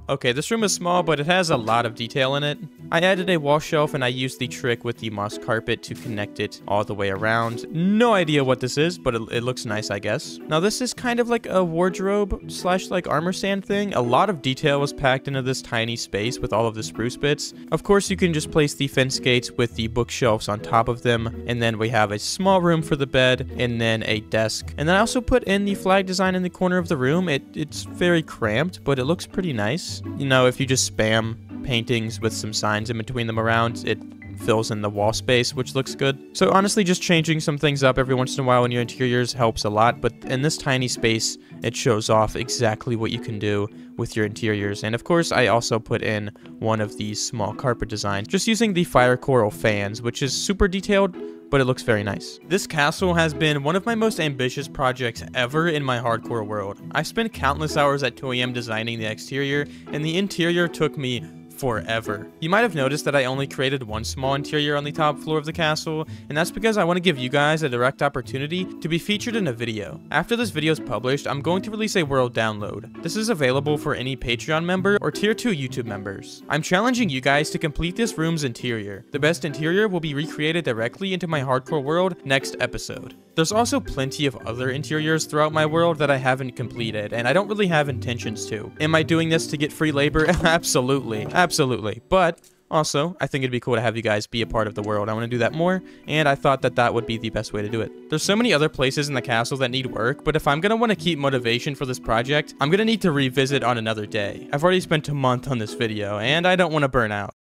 Okay, this room is small, but it has a lot of detail in it. I added a wall shelf and I used the trick with the moss carpet to connect it all the way around. No idea what this is, but it looks nice, I guess. Now this is kind of like a wardrobe slash like armor stand thing. A lot of detail was packed into this tiny space with all of the spruce bits. Of course, you can just place the fence gates with the bookshelves on top of them. And then we have a small room for the bed and then a desk. And then I also put in the flag design in the corner of the room. It's very cramped, but it looks pretty nice. You know, if you just spam paintings with some signs in between them around, it fills in the wall space, which looks good. So honestly, just changing some things up every once in a while in your interiors helps a lot, but in this tiny space, it shows off exactly what you can do with your interiors. And of course, I also put in one of these small carpet designs, just using the fire coral fans, which is super detailed, but it looks very nice. This castle has been one of my most ambitious projects ever in my hardcore world. I spent countless hours at 2 AM designing the exterior, and the interior took me forever. You might have noticed that I only created one small interior on the top floor of the castle, and that's because I want to give you guys a direct opportunity to be featured in a video. After this video is published, I'm going to release a world download. This is available for any Patreon member or tier 2 YouTube members. I'm challenging you guys to complete this room's interior. The best interior will be recreated directly into my hardcore world next episode. There's also plenty of other interiors throughout my world that I haven't completed, and I don't really have intentions to. Am I doing this to get free labor? Absolutely. Absolutely. But also, I think it'd be cool to have you guys be a part of the world. I want to do that more, and I thought that that would be the best way to do it. There's so many other places in the castle that need work, but if I'm going to want to keep motivation for this project, I'm going to need to revisit on another day. I've already spent a month on this video, and I don't want to burn out.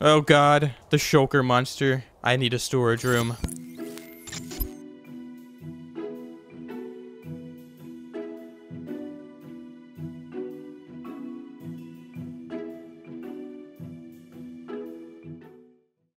Oh god, the shulker monster. I need a storage room.